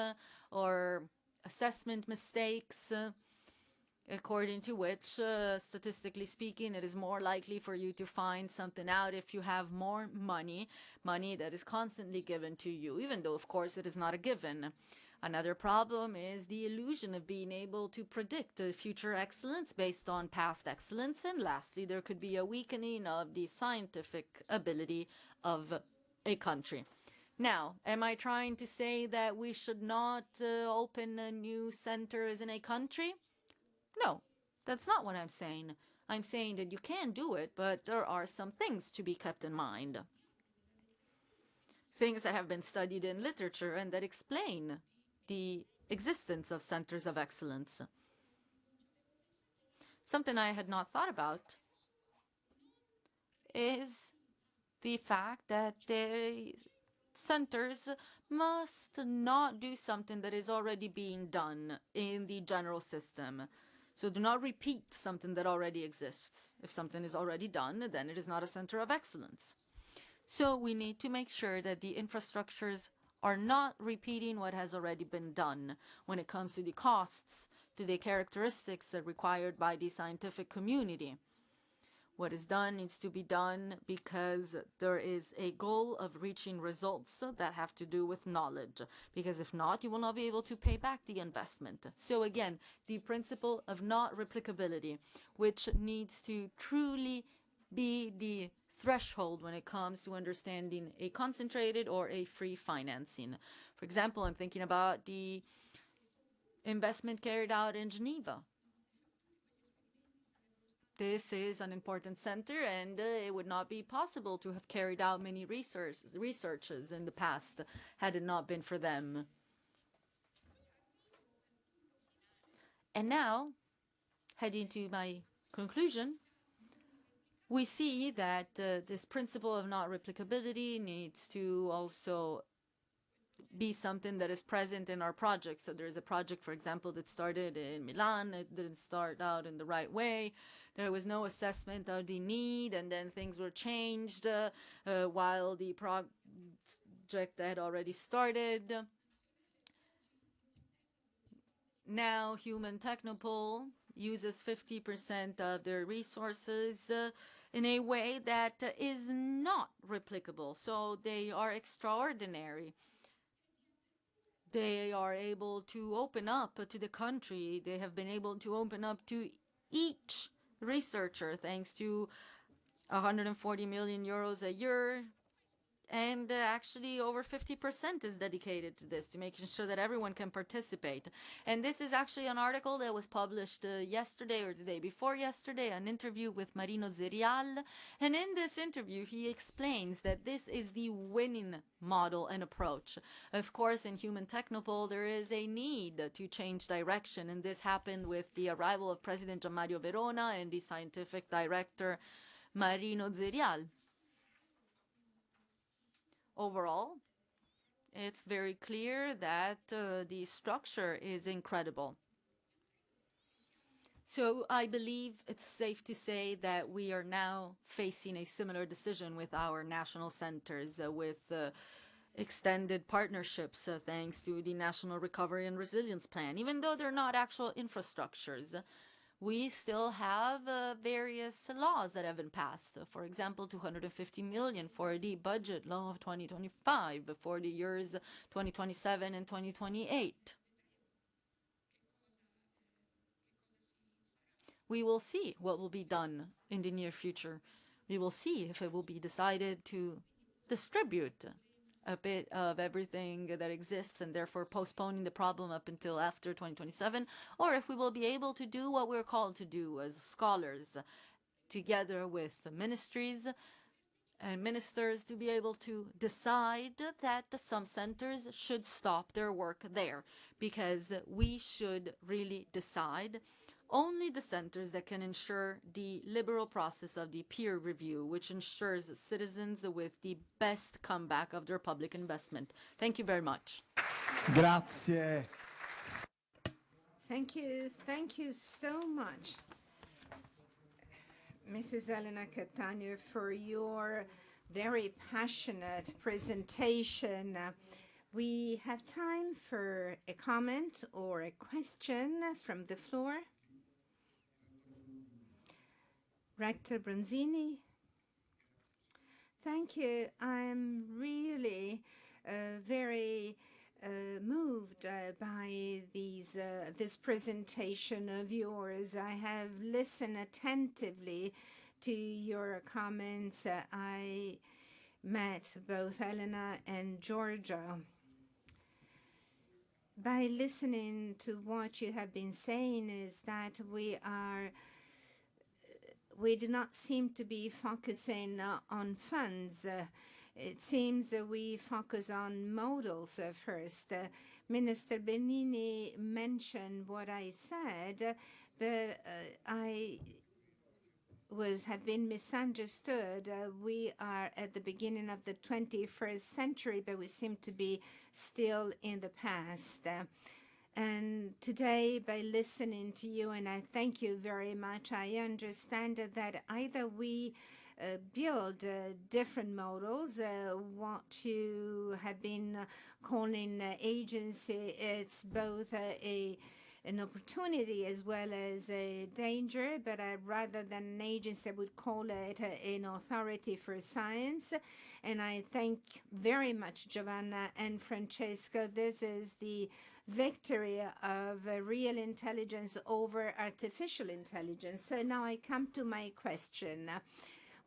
or assessment mistakes, according to which, statistically speaking, it is more likely for you to find something out if you have more money that is constantly given to you, even though, of course, it is not a given. Another problem is the illusion of being able to predict future excellence based on past excellence. And lastly, there could be a weakening of the scientific ability of a country. Now, am I trying to say that we should not open new centers in a country? No, that's not what I'm saying. I'm saying that you can do it, but there are some things to be kept in mind. Things that have been studied in literature and that explain the existence of centers of excellence. Something I had not thought about is the fact that the centers must not do something that is already being done in the general system. So do not repeat something that already exists. If something is already done, then it is not a center of excellence. So we need to make sure that the infrastructures are not repeating what has already been done when it comes to the costs, to the characteristics required by the scientific community. What is done needs to be done because there is a goal of reaching results that have to do with knowledge. Because if not, you will not be able to pay back the investment. So again, the principle of not replicability, which needs to truly be the threshold when it comes to understanding a concentrated or a free financing. For example, I'm thinking about the investment carried out in Geneva. This is an important center, and it would not be possible to have carried out many researches in the past had it not been for them. And now, heading to my conclusion, we see that this principle of not replicability needs to also be something that is present in our projects. So there's a project, for example, that started in Milan. It didn't start out in the right way. There was no assessment of the need, and then things were changed while the project had already started. Now, Human Technopole uses 50% of their resources in a way that is not replicable. So they are extraordinary. They are able to open up to the country. They have been able to open up to each researcher thanks to 140 million euros a year. And actually over 50% is dedicated to this, to making sure that everyone can participate. And this is actually an article that was published yesterday or the day before yesterday, an interview with Marino Zerial. And in this interview, he explains that this is the winning model and approach. Of course, in Human Technopole, there is a need to change direction. And this happened with the arrival of President Gianmario Verona and the scientific director Marino Zerial. Overall, it's very clear that the structure is incredible. So I believe it's safe to say that we are now facing a similar decision with our national centers, with extended partnerships thanks to the National Recovery and Resilience Plan. Even though they're not actual infrastructures, we still have various laws that have been passed. For example, 250 million for the budget law of 2025 for the years 2027 and 2028. We will see what will be done in the near future. We will see if it will be decided to distribute a bit of everything that exists and therefore postponing the problem up until after 2027, or if we will be able to do what we're called to do as scholars, together with the ministries and ministers, to be able to decide that some centers should stop their work there, because we should really decide only the centers that can ensure the liberal process of the peer review, which ensures citizens with the best comeback of their public investment. Thank you very much. Grazie. Thank you so much, Mrs. Elena Catania, for your very passionate presentation. We have time for a comment or a question from the floor. Rector Bronzini. Thank you. I'm really very moved by this presentation of yours. I have listened attentively to your comments. I met both Elena and Giorgia. By listening to what you have been saying is that we are we do not seem to be focusing on funds. It seems that we focus on modals first. Minister Bernini mentioned what I said, but I have been misunderstood. We are at the beginning of the 21st century, but we seem to be still in the past. And today, by listening to you, and I thank you very much, I understand that either we build different models, what you have been calling agency, it's both an opportunity as well as a danger, but rather than an agency, I would call it an authority for science. And I thank very much Giovanna and Francesco. This is the victory of real intelligence over artificial intelligence. So now I come to my question.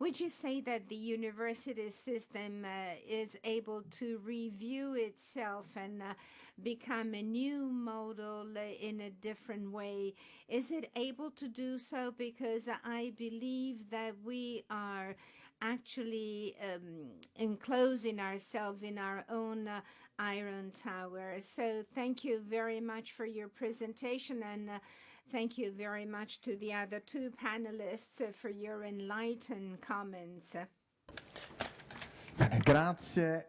Would you say that the university system is able to review itself and become a new model in a different way? Is it able to do so? Because I believe that we are actually enclosing ourselves in our own iron tower. So thank you very much for your presentation, and thank you very much to the other two panelists for your enlightened comments. Grazie.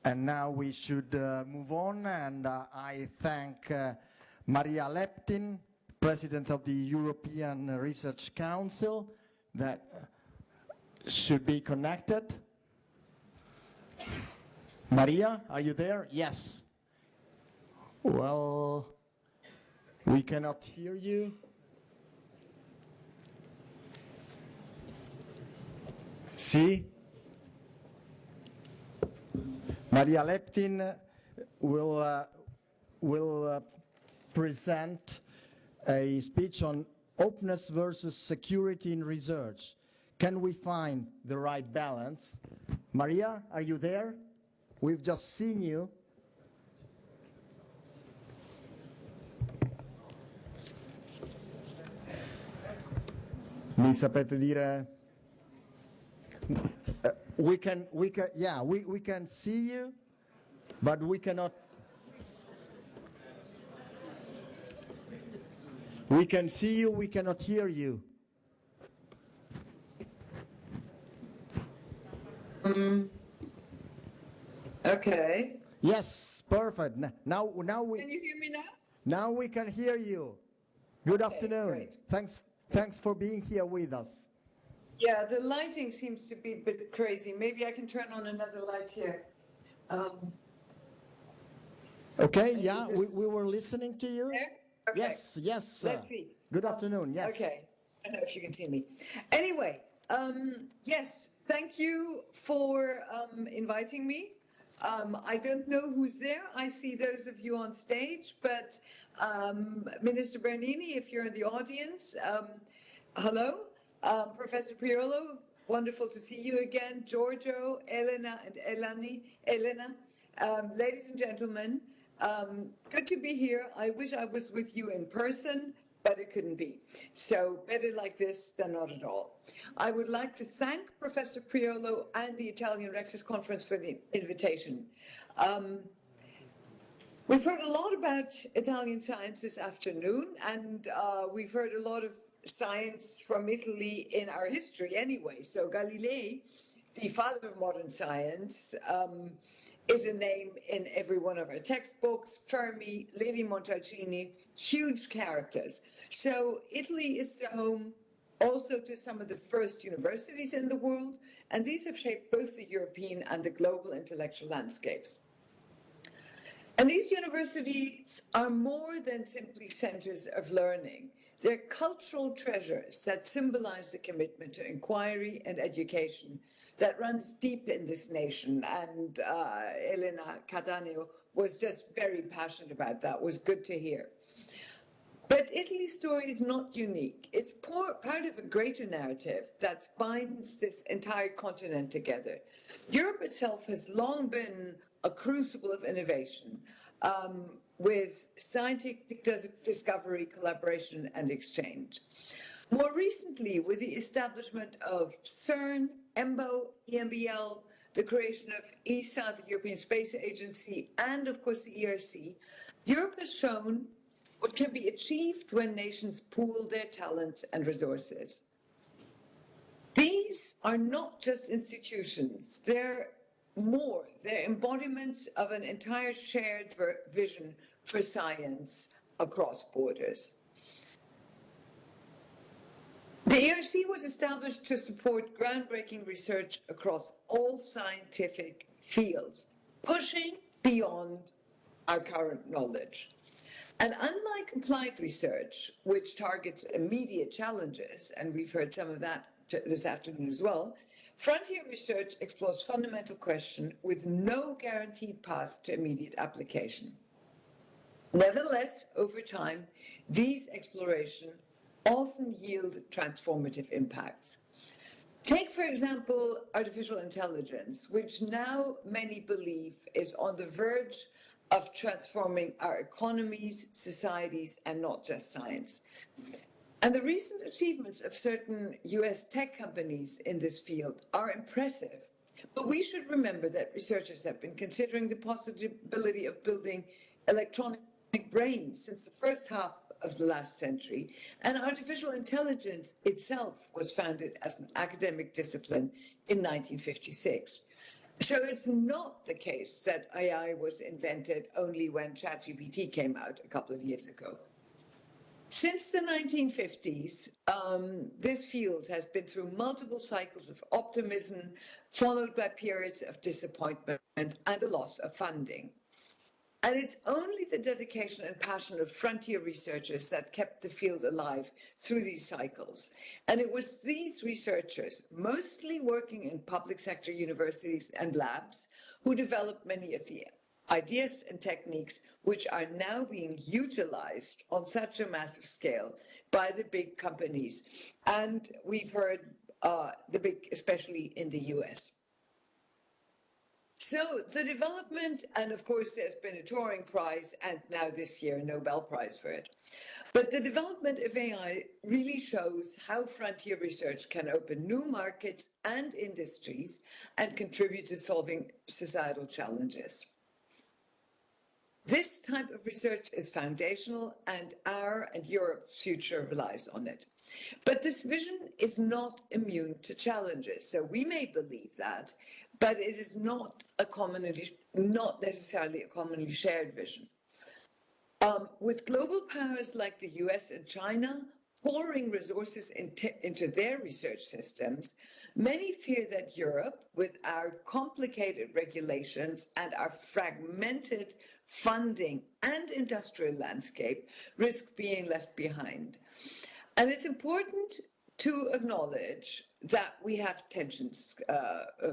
And now we should move on, and I thank Maria Leptin, President of the European Research Council, that should be connected. Maria, are you there? Yes. Well, we cannot hear you. See? Maria Leptin will present a speech on openness versus security in research. Can we find the right balance? Maria, are you there? We've just seen you. Mi sapete dire? We can see you, but we cannot. We can see you, we cannot hear you. Okay. Yes, perfect. Now we. Can you hear me now? Now we can hear you. Good afternoon. Great. Thanks for being here with us. Yeah, the lighting seems to be a bit crazy. Maybe I can turn on another light here. Okay, yeah, we were listening to you. There? Okay. Yes. Let's see. Good afternoon, yes. Okay, I don't know if you can see me. Anyway, yes, thank you for inviting me. I don't know who's there. I see those of you on stage, but Minister Bernini, if you're in the audience, hello. Professor Priolo, wonderful to see you again. Giorgio, Elena, and Elena, ladies and gentlemen, good to be here. I wish I was with you in person, but it couldn't be. So better like this than not at all. I would like to thank Professor Priolo and the Italian Rectors Conference for the invitation. We've heard a lot about Italian science this afternoon, and we've heard a lot of science from Italy in our history anyway. So Galilei, the father of modern science, is a name in every one of our textbooks. Fermi, Levi-Montalcini, huge characters. So Italy is the home also to some of the first universities in the world, and these have shaped both the European and the global intellectual landscapes. And these universities are more than simply centers of learning. They're cultural treasures that symbolize the commitment to inquiry and education that runs deep in this nation. And Elena Cattaneo was just very passionate about that. It was good to hear. But Italy's story is not unique. It's part of a greater narrative that binds this entire continent together. Europe itself has long been a crucible of innovation, with scientific discovery, collaboration, and exchange. More recently, with the establishment of CERN, EMBO, EMBL, the creation of ESA, the European Space Agency, and of course the ERC, Europe has shown what can be achieved when nations pool their talents and resources. These are not just institutions, they're more, they're embodiments of an entire shared vision for science across borders. The ERC was established to support groundbreaking research across all scientific fields, pushing beyond our current knowledge. And unlike applied research, which targets immediate challenges, and we've heard some of that this afternoon as well, frontier research explores fundamental questions with no guaranteed path to immediate application. Nevertheless, over time, these explorations often yield transformative impacts. Take, for example, artificial intelligence, which now many believe is on the verge of transforming our economies, societies, and not just science. And the recent achievements of certain US tech companies in this field are impressive. But we should remember that researchers have been considering the possibility of building electronic brains since the first half of the last century, and artificial intelligence itself was founded as an academic discipline in 1956. So it's not the case that AI was invented only when ChatGPT came out a couple of years ago. Since the 1950s, this field has been through multiple cycles of optimism, followed by periods of disappointment and a loss of funding. And it's only the dedication and passion of frontier researchers that kept the field alive through these cycles. And it was these researchers, mostly working in public sector universities and labs, who developed many of the ideas and techniques which are now being utilized on such a massive scale by the big companies. And we've heard the big, especially in the US. So the development, and of course there's been a Turing Prize and now this year a Nobel Prize for it. But the development of AI really shows how frontier research can open new markets and industries and contribute to solving societal challenges. This type of research is foundational, and our and Europe's future relies on it. But this vision is not immune to challenges. So we may believe that, but it is not necessarily a commonly shared vision. With global powers like the US and China pouring resources into their research systems, many fear that Europe, with our complicated regulations and our fragmented funding and industrial landscape, risk being left behind. And it's important to acknowledge that we have tensions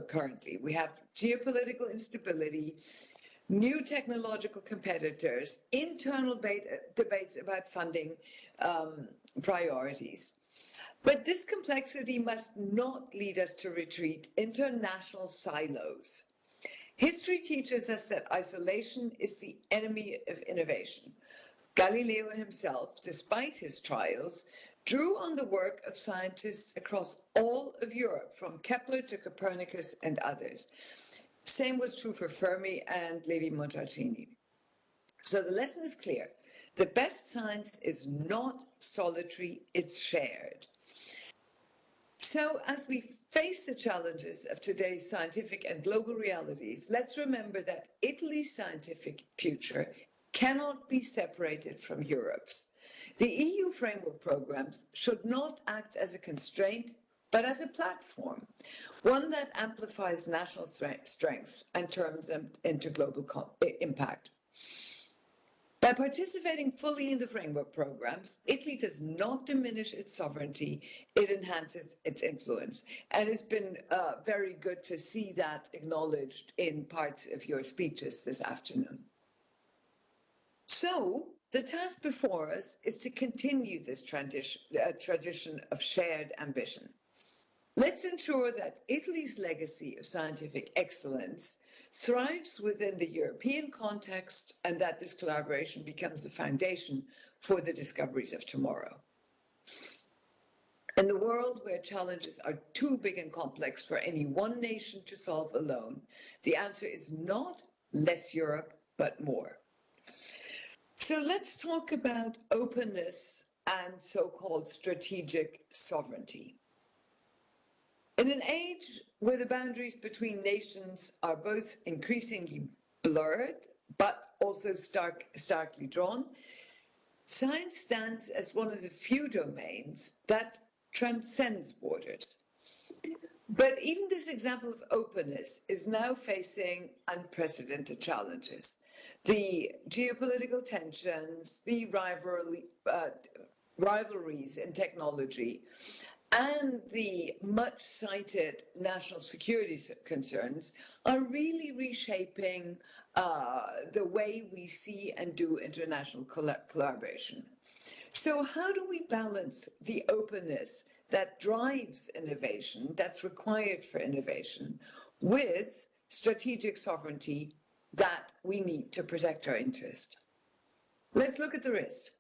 currently. We have geopolitical instability, new technological competitors, internal debates about funding priorities. But this complexity must not lead us to retreat into national silos. History teaches us that isolation is the enemy of innovation. Galileo himself, despite his trials, drew on the work of scientists across all of Europe, from Kepler to Copernicus and others. Same was true for Fermi and Levi-Montalcini. So the lesson is clear. The best science is not solitary, it's shared. So as we face the challenges of today's scientific and global realities, let's remember that Italy's scientific future cannot be separated from Europe's. The EU framework programs should not act as a constraint, but as a platform, one that amplifies national strengths and turns them into global impact. By participating fully in the framework programs, Italy does not diminish its sovereignty, it enhances its influence. And it's been very good to see that acknowledged in parts of your speeches this afternoon. So, the task before us is to continue this tradition of shared ambition. Let's ensure that Italy's legacy of scientific excellence thrives within the European context, and that this collaboration becomes the foundation for the discoveries of tomorrow. In the world where challenges are too big and complex for any one nation to solve alone, the answer is not less Europe, but more. So let's talk about openness and so-called strategic sovereignty. In an age where the boundaries between nations are both increasingly blurred, but also starkly drawn, science stands as one of the few domains that transcends borders. But even this example of openness is now facing unprecedented challenges. The geopolitical tensions, the rivalries in technology, and the much-cited national security concerns are really reshaping the way we see and do international collaboration. So how do we balance the openness that drives innovation, that's required for innovation, with strategic sovereignty that we need to protect our interest? Let's look at the risk.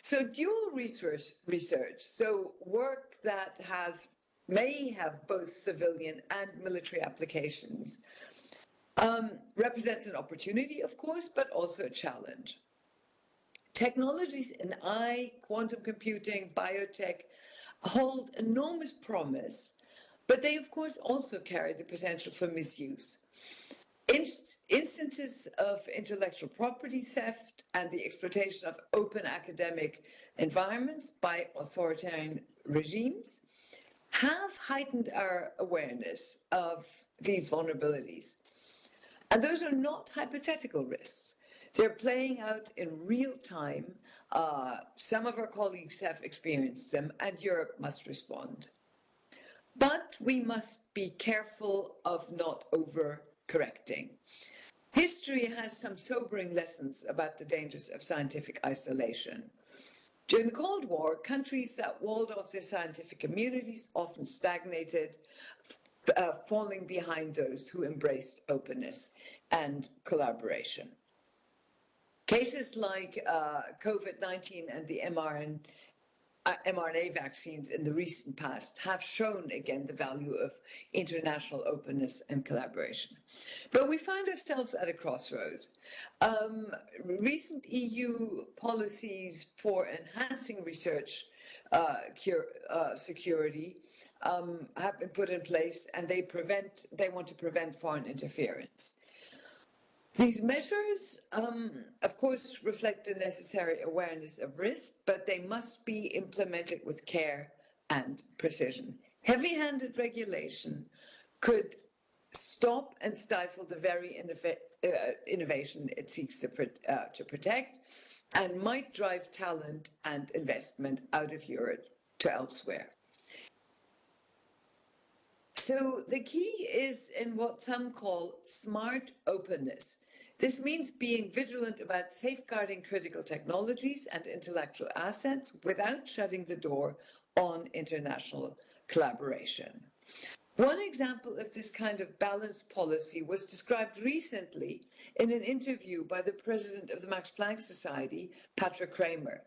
So dual research, so work that may have both civilian and military applications, represents an opportunity, of course, but also a challenge. Technologies in AI, quantum computing, biotech hold enormous promise, but they, of course, also carry the potential for misuse. Instances of intellectual property theft and the exploitation of open academic environments by authoritarian regimes have heightened our awareness of these vulnerabilities. And those are not hypothetical risks. They're playing out in real time. Some of our colleagues have experienced them, and Europe must respond. But we must be careful of not overcorrecting. History has some sobering lessons about the dangers of scientific isolation. During the Cold War, countries that walled off their scientific communities often stagnated, falling behind those who embraced openness and collaboration. Cases like COVID-19 and the mRNA vaccines in the recent past have shown again the value of international openness and collaboration. But we find ourselves at a crossroads. Recent EU policies for enhancing research security have been put in place, and they want to prevent foreign interference. These measures, of course, reflect the necessary awareness of risk, but they must be implemented with care and precision. Heavy-handed regulation could stop and stifle the very innovation it seeks to protect, and might drive talent and investment out of Europe to elsewhere. So the key is in what some call smart openness. This means being vigilant about safeguarding critical technologies and intellectual assets without shutting the door on international collaboration. One example of this kind of balanced policy was described recently in an interview by the president of the Max Planck Society, Patrick Kramer.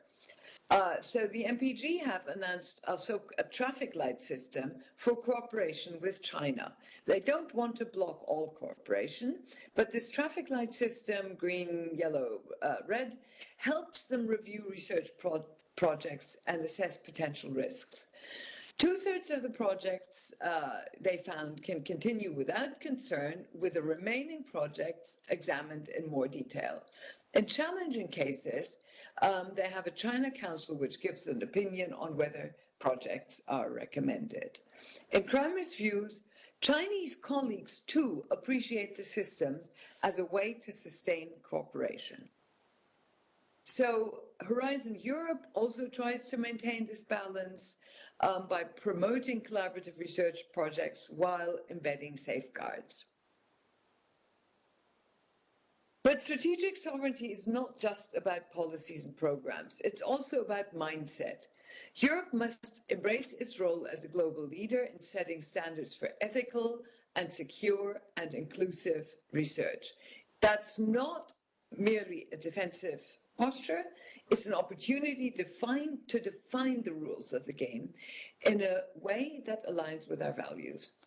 So the MPG have announced also a traffic light system for cooperation with China. They don't want to block all cooperation, but this traffic light system, green, yellow, red, helps them review research projects and assess potential risks. 2/3 of the projects they found can continue without concern, with the remaining projects examined in more detail. In challenging cases, they have a China Council which gives an opinion on whether projects are recommended. In Kramer's views, Chinese colleagues too appreciate the systems as a way to sustain cooperation. So Horizon Europe also tries to maintain this balance by promoting collaborative research projects while embedding safeguards. But strategic sovereignty is not just about policies and programs. It's also about mindset. Europe must embrace its role as a global leader in setting standards for ethical and secure and inclusive research. That's not merely a defensive posture. It's an opportunity to define the rules of the game in a way that aligns with our values.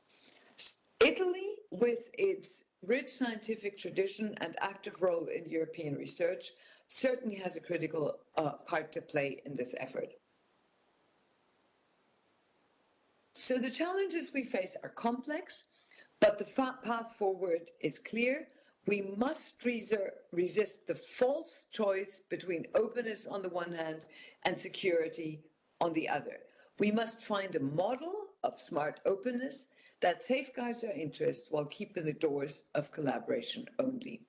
Italy, with its rich scientific tradition and active role in European research, certainly has a critical part to play in this effort. So the challenges we face are complex, but the path forward is clear. We must resist the false choice between openness on the one hand and security on the other. We must find a model of smart openness that safeguards our interests while keeping the doors of collaboration only.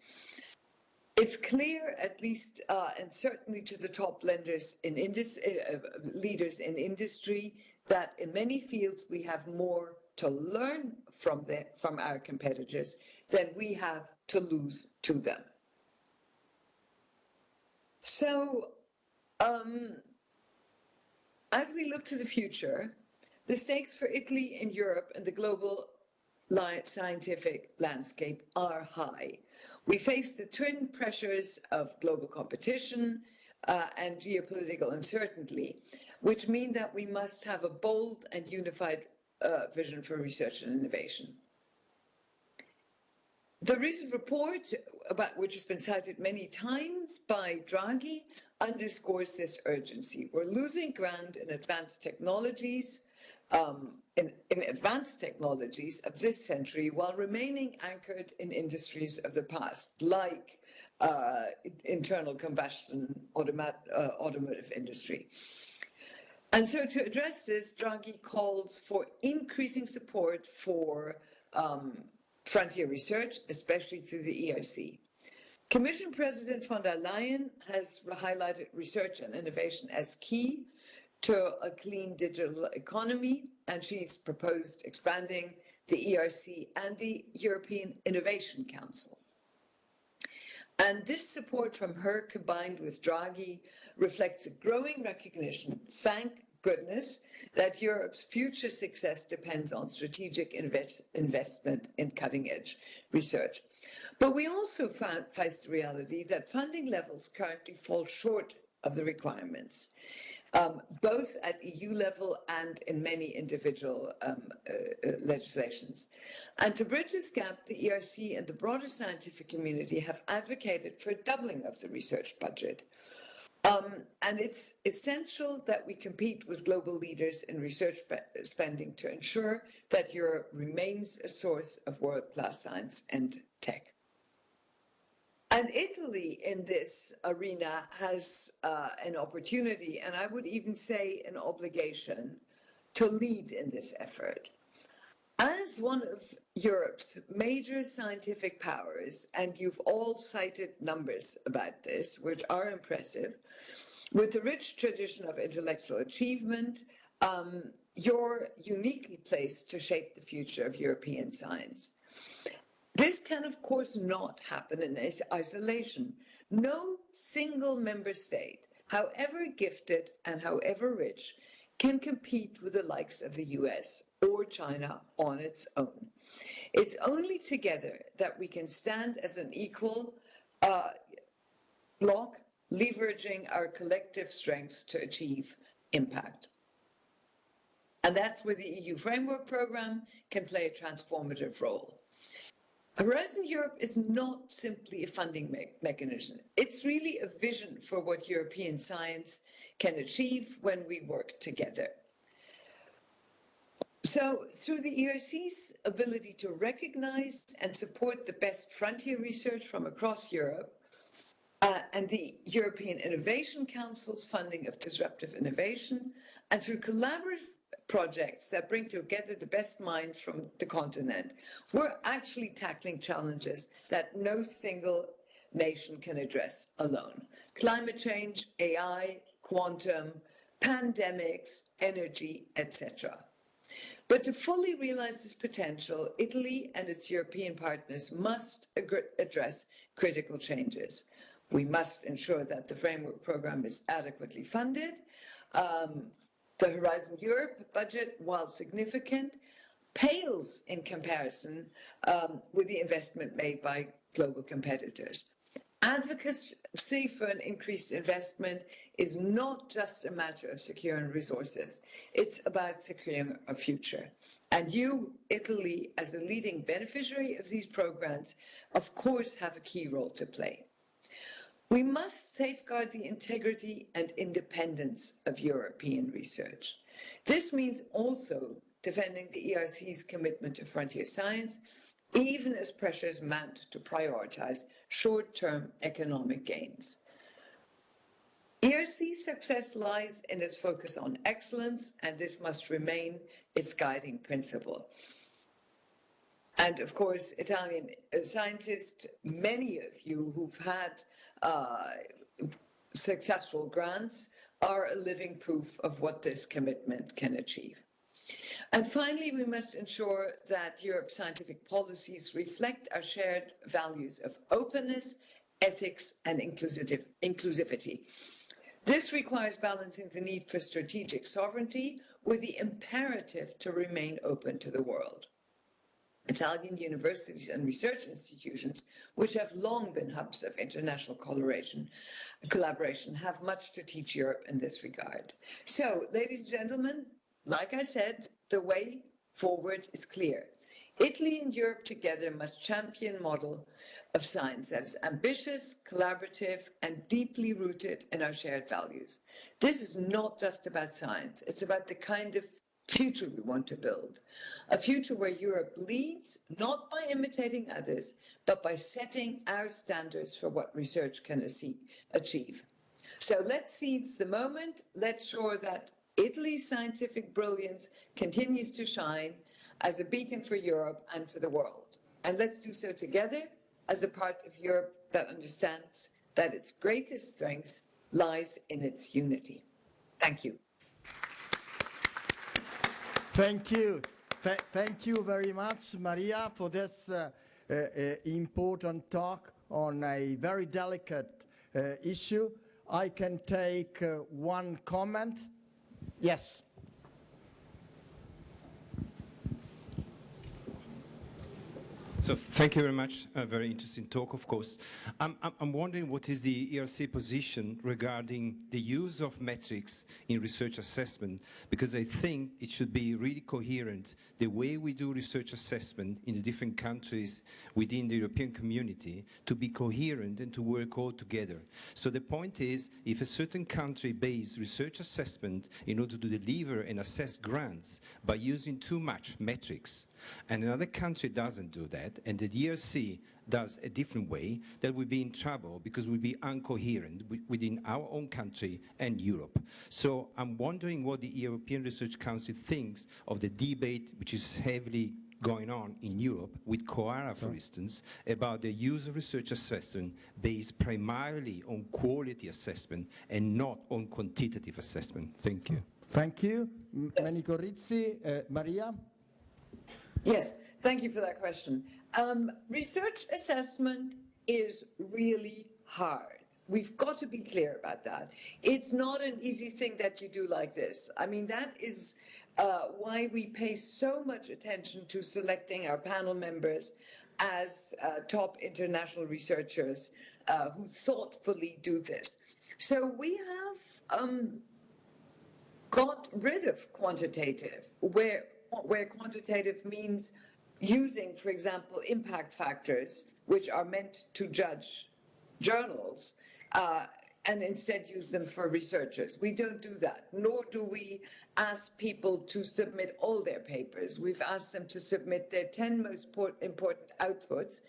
It's clear, at least, and certainly to the top leaders in industry, that in many fields we have more to learn from our competitors than we have to lose to them. So, as we look to the future, the stakes for Italy in Europe and the global scientific landscape are high. We face the twin pressures of global competition and geopolitical uncertainty, which mean that we must have a bold and unified vision for research and innovation. The recent report, which has been cited many times by Draghi, underscores this urgency. We're losing ground in advanced technologies, in advanced technologies of this century, while remaining anchored in industries of the past, like internal combustion automotive industry. And so to address this, Draghi calls for increasing support for frontier research, especially through the ERC. Commission President von der Leyen has highlighted research and innovation as key to a clean digital economy, and she's proposed expanding the ERC and the European Innovation Council. And this support from her, combined with Draghi, reflects a growing recognition, thank goodness, that Europe's future success depends on strategic investment in cutting-edge research. But we also face the reality that funding levels currently fall short of the requirements, both at EU level and in many individual legislations. And to bridge this gap, the ERC and the broader scientific community have advocated for a doubling of the research budget. And it's essential that we compete with global leaders in research spending to ensure that Europe remains a source of world-class science and tech. And Italy in this arena has an opportunity, and I would even say an obligation, to lead in this effort. As one of Europe's major scientific powers, and you've all cited numbers about this, which are impressive, with the rich tradition of intellectual achievement, you're uniquely placed to shape the future of European science. This can, of course, not happen in isolation. No single member state, however gifted and however rich, can compete with the likes of the US or China on its own. It's only together that we can stand as an equal bloc, leveraging our collective strengths to achieve impact. And that's where the EU Framework Programme can play a transformative role. Horizon Europe is not simply a funding mechanism. It's really a vision for what European science can achieve when we work together. So through the ERC's ability to recognize and support the best frontier research from across Europe, and the European Innovation Council's funding of disruptive innovation, and through collaborative projects that bring together the best minds from the continent, we're actually tackling challenges that no single nation can address alone. Climate change, AI, quantum, pandemics, energy, etc. But to fully realize this potential, Italy and its European partners must address critical changes. We must ensure that the framework program is adequately funded. The Horizon Europe budget, while significant, pales in comparison with the investment made by global competitors. Advocacy for an increased investment is not just a matter of securing resources. It's about securing a future. And you, Italy, as a leading beneficiary of these programs, of course, have a key role to play. We must safeguard the integrity and independence of European research. This means also defending the ERC's commitment to frontier science, even as pressures mount to prioritize short-term economic gains. ERC's success lies in its focus on excellence, and this must remain its guiding principle. And of course, Italian scientists, many of you who've had successful grants, are a living proof of what this commitment can achieve. And finally, we must ensure that Europe's scientific policies reflect our shared values of openness, ethics, and inclusivity. This requires balancing the need for strategic sovereignty with the imperative to remain open to the world. Italian universities and research institutions, which have long been hubs of international collaboration, have much to teach Europe in this regard. So, ladies and gentlemen, like I said, the way forward is clear. Italy and Europe together must champion a model of science that is ambitious, collaborative, and deeply rooted in our shared values. This is not just about science. It's about the kind of future we want to build. A future where Europe leads, not by imitating others, but by setting our standards for what research can achieve. So let's seize the moment. Let's ensure that Italy's scientific brilliance continues to shine as a beacon for Europe and for the world. And let's do so together as a part of Europe that understands that its greatest strength lies in its unity. Thank you. Thank you. Thank you very much, Maria, for this important talk on a very delicate issue. I can take one comment. Yes. So thank you very much. A very interesting talk, of course. I'm wondering what is the ERC position regarding the use of metrics in research assessment, because I think it should be really coherent, the way we do research assessment in the different countries within the European community, to be coherent and to work all together. So the point is, if a certain country based research assessment in order to deliver and assess grants by using too much metrics, and another country doesn't do that, and the ERC does a different way, that we'll be in trouble because we'll be incoherent within our own country and Europe. So I'm wondering what the European Research Council thinks of the debate which is heavily going on in Europe with COARA, for instance, about the use of research assessment based primarily on quality assessment and not on quantitative assessment. Thank you. Thank you. Many Rizzi. Maria? Yes, thank you for that question. Research assessment is really hard. We've got to be clear about that. It's not an easy thing that you do like this. I mean, that is why we pay so much attention to selecting our panel members as top international researchers who thoughtfully do this. So we have got rid of quantitative, where quantitative means using, for example, impact factors, which are meant to judge journals, and instead use them for researchers. We don't do that, nor do we ask people to submit all their papers. We've asked them to submit their 10 most important outputs,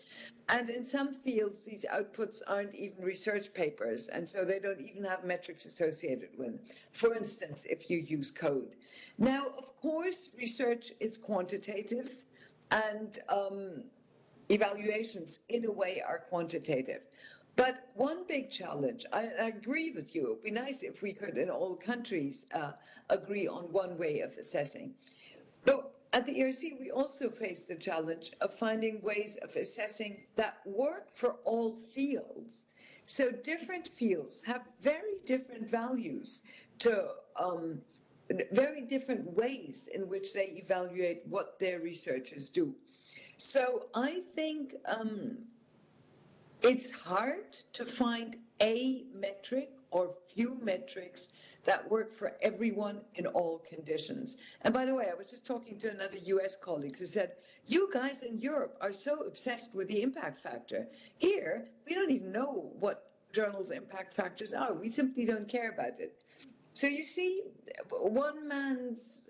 and in some fields, these outputs aren't even research papers, and so they don't even have metrics associated with them. For instance, if you use code. Now, of course, research is quantitative, and evaluations, in a way, are quantitative. But one big challenge, I agree with you, it would be nice if we could, in all countries, agree on one way of assessing. But at the ERC, we also face the challenge of finding ways of assessing that work for all fields. So different fields have very different values to very different ways in which they evaluate what their researchers do. So I think It's hard to find a metric or few metrics that work for everyone in all conditions. And by the way, I was just talking to another US colleague who said, you guys in Europe are so obsessed with the impact factor. Here, we don't even know what journals' impact factors are. We simply don't care about it. So you see, one man's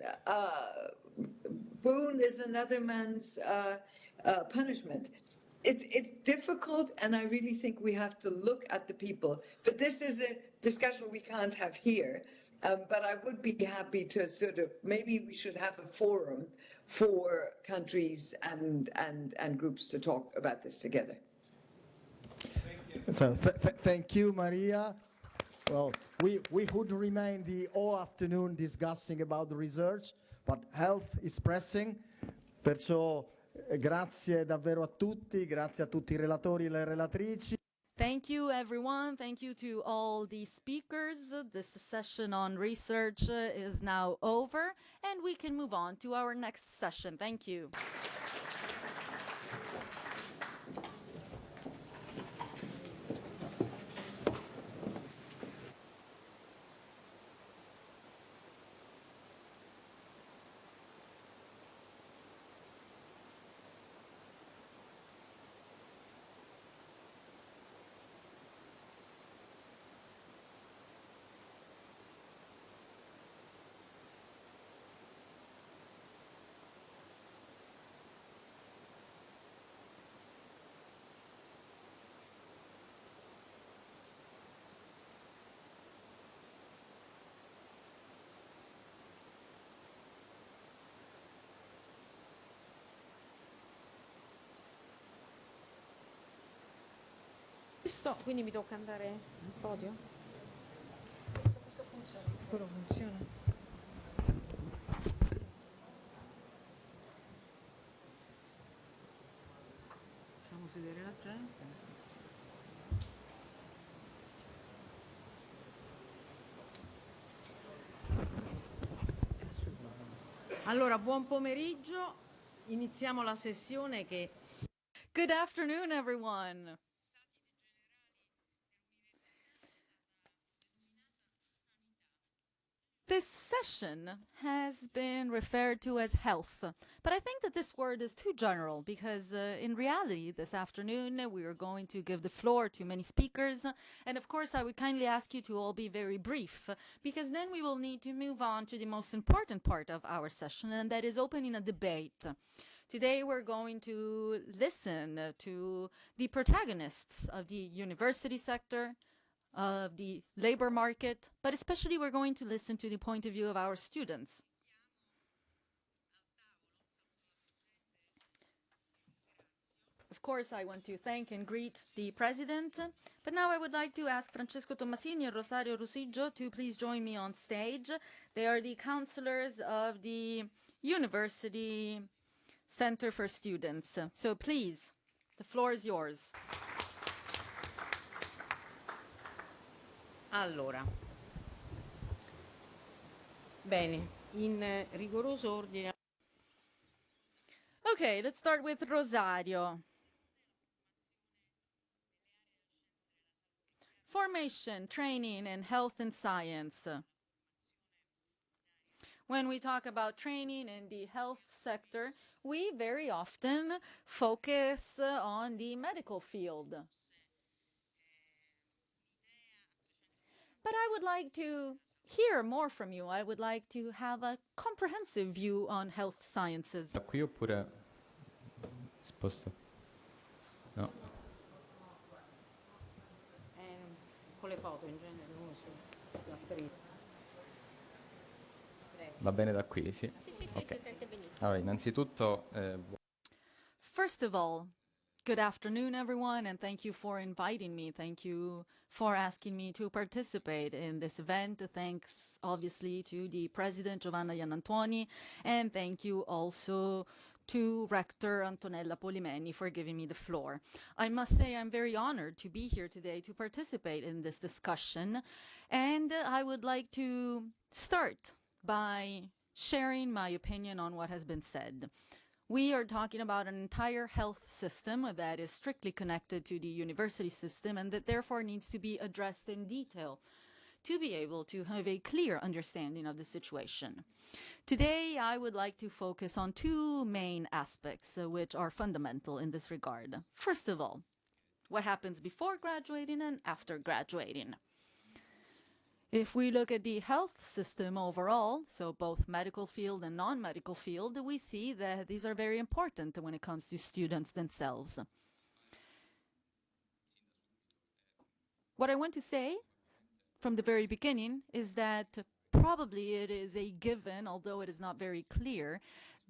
boon is another man's punishment. It's difficult, and I really think we have to look at the people. But this is a discussion we can't have here. But I would be happy to sort of, maybe we should have a forum for countries and groups to talk about this together. So thank you, Maria. Well, we would remain the whole afternoon discussing about the research, but health is pressing. Perciò grazie davvero a tutti, grazie a tutti I relatori e le relatrici. Thank you, everyone. Thank you to all the speakers. This session on research is now over, and we can move on to our next session. Thank you. Quindi mi tocca andare al podio? Questo funziona. Quello funziona. Facciamo sedere la gente. Allora, buon pomeriggio. Iniziamo la sessione che... Good afternoon, everyone. This session has been referred to as health, but I think that this word is too general because in reality this afternoon we are going to give the floor to many speakers, and of course I would kindly ask you to all be very brief because then we will need to move on to the most important part of our session, and that is opening a debate. Today we're going to listen to the protagonists of the university sector, of the labor market, but especially we're going to listen to the point of view of our students. Of course, I want to thank and greet the President, but now I would like to ask Francesco Tommasini and Rosario Rusiggio to please join me on stage. They are the counselors of the University Center for Students. So please, the floor is yours. Allora, bene, in rigoroso ordine. Okay, let's start with Rosario. Formation, training in health and science. When we talk about training in the health sector, we very often focus on the medical field. But I would like to hear more from you. I would like to have a comprehensive view on health sciences. Da qui oppure sposto? No. Con le foto in genere uno si Va bene da qui, sì? Sì, sì, Okay. si sente benissimo. Allora, innanzitutto First of all, good afternoon, everyone, and thank you for inviting me. Thank you for asking me to participate in this event. Thanks, obviously, to the President, Giovanna Iannantuoni, and thank you also to Rector Antonella Polimeni for giving me the floor. I must say I'm very honored to be here today to participate in this discussion, and I would like to start by sharing my opinion on what has been said. We are talking about an entire health system that is strictly connected to the university system and that therefore needs to be addressed in detail to be able to have a clear understanding of the situation. Today, I would like to focus on two main aspects which are fundamental in this regard. First of all, what happens before graduating and after graduating. If we look at the health system overall, so both medical field and non-medical field, we see that these are very important when it comes to students themselves. What I want to say from the very beginning is that probably it is a given, although it is not very clear,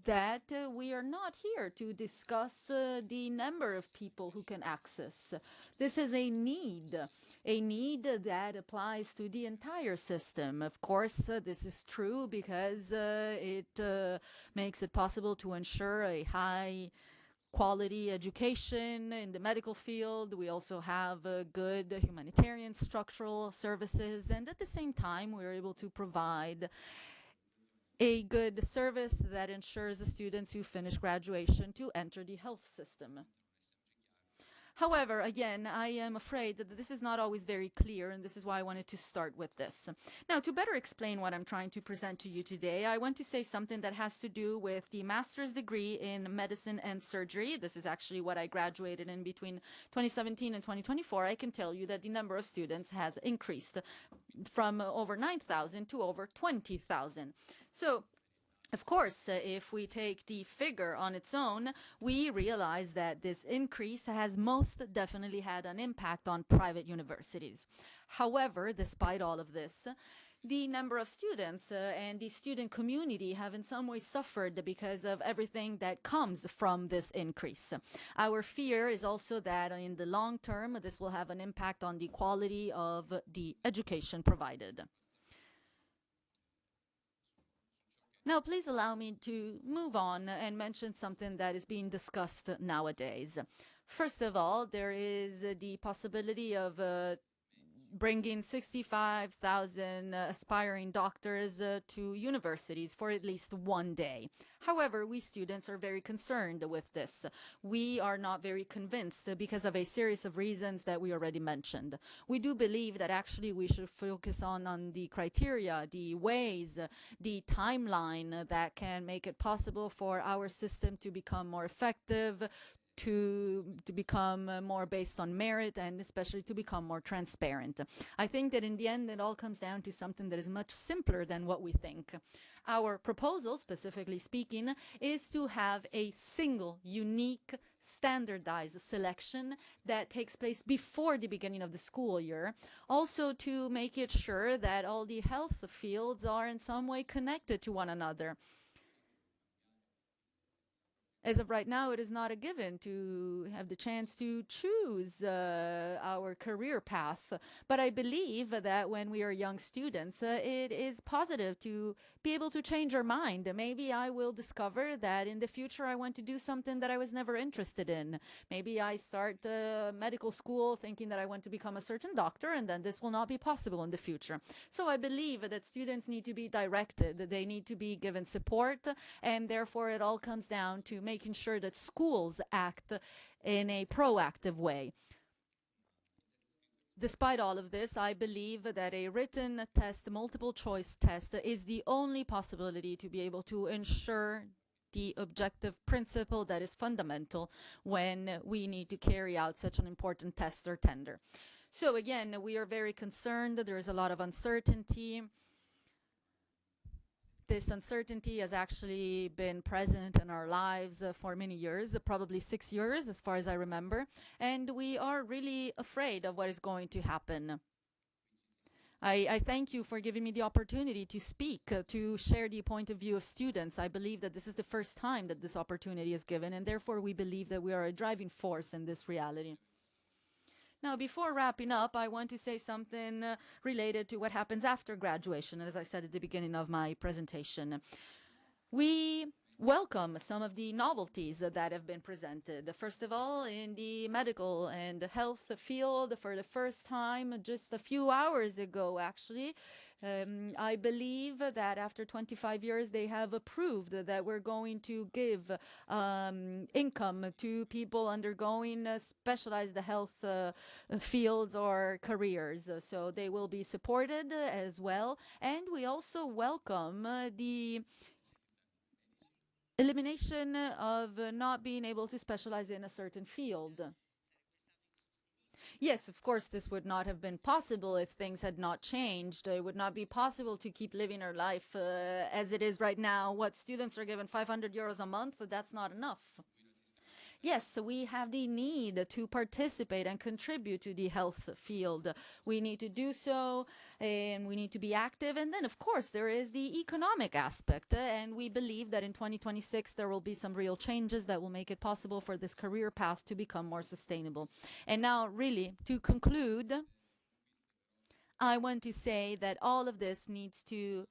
that we are not here to discuss the number of people who can access. This is a need that applies to the entire system. Of course, this is true because it makes it possible to ensure a high quality education in the medical field. We also have good humanitarian structural services, and at the same time, we're able to provide a good service that ensures the students who finish graduation to enter the health system. However, again, I am afraid that this is not always very clear, and this is why I wanted to start with this. Now, to better explain what I'm trying to present to you today, I want to say something that has to do with the master's degree in medicine and surgery. This is actually what I graduated in between 2017 and 2024. I can tell you that the number of students has increased from over 9,000 to over 20,000. So, of course, if we take the figure on its own, we realize that this increase has most definitely had an impact on private universities. However, despite all of this, the number of students and the student community have in some way suffered because of everything that comes from this increase. Our fear is also that in the long term, this will have an impact on the quality of the education provided. Now, please allow me to move on and mention something that is being discussed nowadays. First of all, there is the possibility of bringing 65,000 aspiring doctors to universities for at least one day. However, we students are very concerned with this. We are not very convinced because of a series of reasons that we already mentioned. We do believe that actually we should focus on the criteria, the ways, the timeline that can make it possible for our system to become more effective, to become more based on merit, and especially to become more transparent. I think that in the end it all comes down to something that is much simpler than what we think. Our proposal, specifically speaking, is to have a single, unique, standardized selection that takes place before the beginning of the school year, also to make it sure that all the health fields are in some way connected to one another. As of right now, it is not a given to have the chance to choose our career path. But I believe that when we are young students, it is positive to be able to change our mind. Maybe I will discover that in the future I want to do something that I was never interested in. Maybe I start medical school thinking that I want to become a certain doctor, and then this will not be possible in the future. So I believe that students need to be directed, they need to be given support, and therefore it all comes down to making sure that schools act in a proactive way. Despite all of this, I believe that a written test, multiple choice test, is the only possibility to be able to ensure the objective principle that is fundamental when we need to carry out such an important test or tender. So again, we are very concerned. There is a lot of uncertainty. This uncertainty has actually been present in our lives for many years, probably 6 years as far as I remember, and we are really afraid of what is going to happen. I thank you for giving me the opportunity to speak, to share the point of view of students. I believe that this is the first time that this opportunity is given, and therefore we believe that we are a driving force in this reality. Now, before wrapping up, I want to say something related to what happens after graduation, as I said at the beginning of my presentation. We welcome some of the novelties that have been presented. First of all, in the medical and health field, for the first time, just a few hours ago, actually, I believe that after 25 years, they have approved that we're going to give income to people undergoing specialized health fields or careers. So they will be supported as well. And we also welcome the elimination of not being able to specialize in a certain field. Yes, of course, this would not have been possible if things had not changed. It would not be possible to keep living our life as it is right now. What students are given 500 euros a month, that's not enough. Yes, we have the need to participate and contribute to the health field. We need to do so, and we need to be active. And then, of course, there is the economic aspect. And we believe that in 2026, there will be some real changes that will make it possible for this career path to become more sustainable. And now, really, to conclude, I want to say that all of this needs to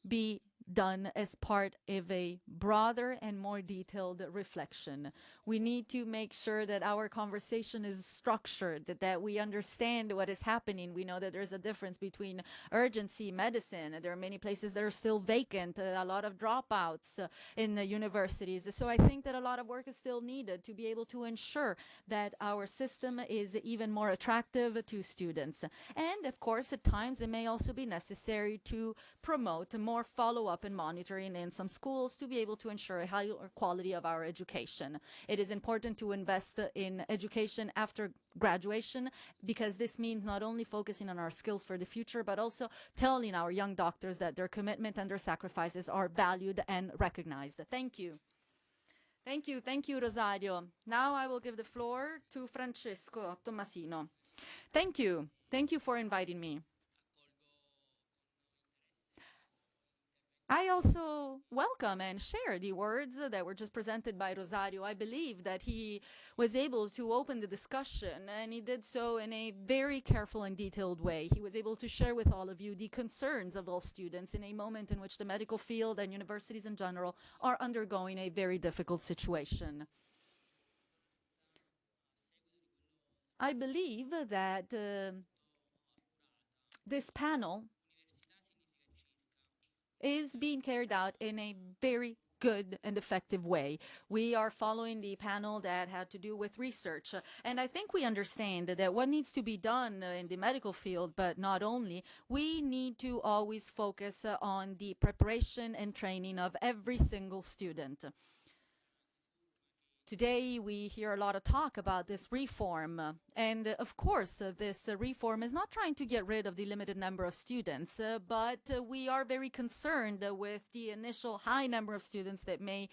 be done as part of a broader and more detailed reflection. We need to make sure that our conversation is structured, that we understand what is happening. We know that there's a difference between urgency medicine. There are many places that are still vacant, a lot of dropouts in the universities. So I think that a lot of work is still needed to be able to ensure that our system is even more attractive to students. And of course, at times it may also be necessary to promote more follow-up and monitoring in some schools to be able to ensure a higher quality of our education. It is important to invest in education after graduation, because this means not only focusing on our skills for the future, but also telling our young doctors that their commitment and their sacrifices are valued and recognized. Thank you. Thank you. Thank you, Rosario. Now I will give the floor to Francesco Tommasino. Thank you. Thank you for inviting me. I also welcome and share the words that were just presented by Rosario. I believe that he was able to open the discussion, and he did so in a very careful and detailed way. He was able to share with all of you the concerns of all students in a moment in which the medical field and universities in general are undergoing a very difficult situation. I believe that this panel is being carried out in a very good and effective way. We are following the panel that had to do with research. And I think we understand that what needs to be done in the medical field, but not only, we need to always focus on the preparation and training of every single student. Today, we hear a lot of talk about this reform. And of course, this reform is not trying to get rid of the limited number of students, but we are very concerned with the initial high number of students that may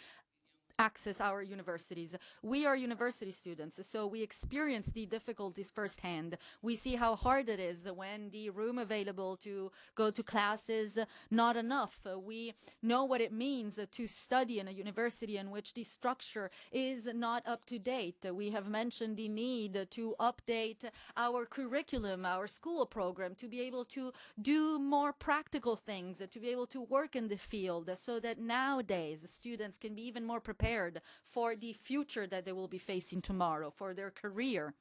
access our universities. We are university students, so we experience the difficulties firsthand. We see how hard it is when the room available to go to class is not enough. We know what it means to study in a university in which the structure is not up to date. We have mentioned the need to update our curriculum, our school program, to be able to do more practical things, to be able to work in the field, so that nowadays students can be even more prepared for the future that they will be facing tomorrow, for their career.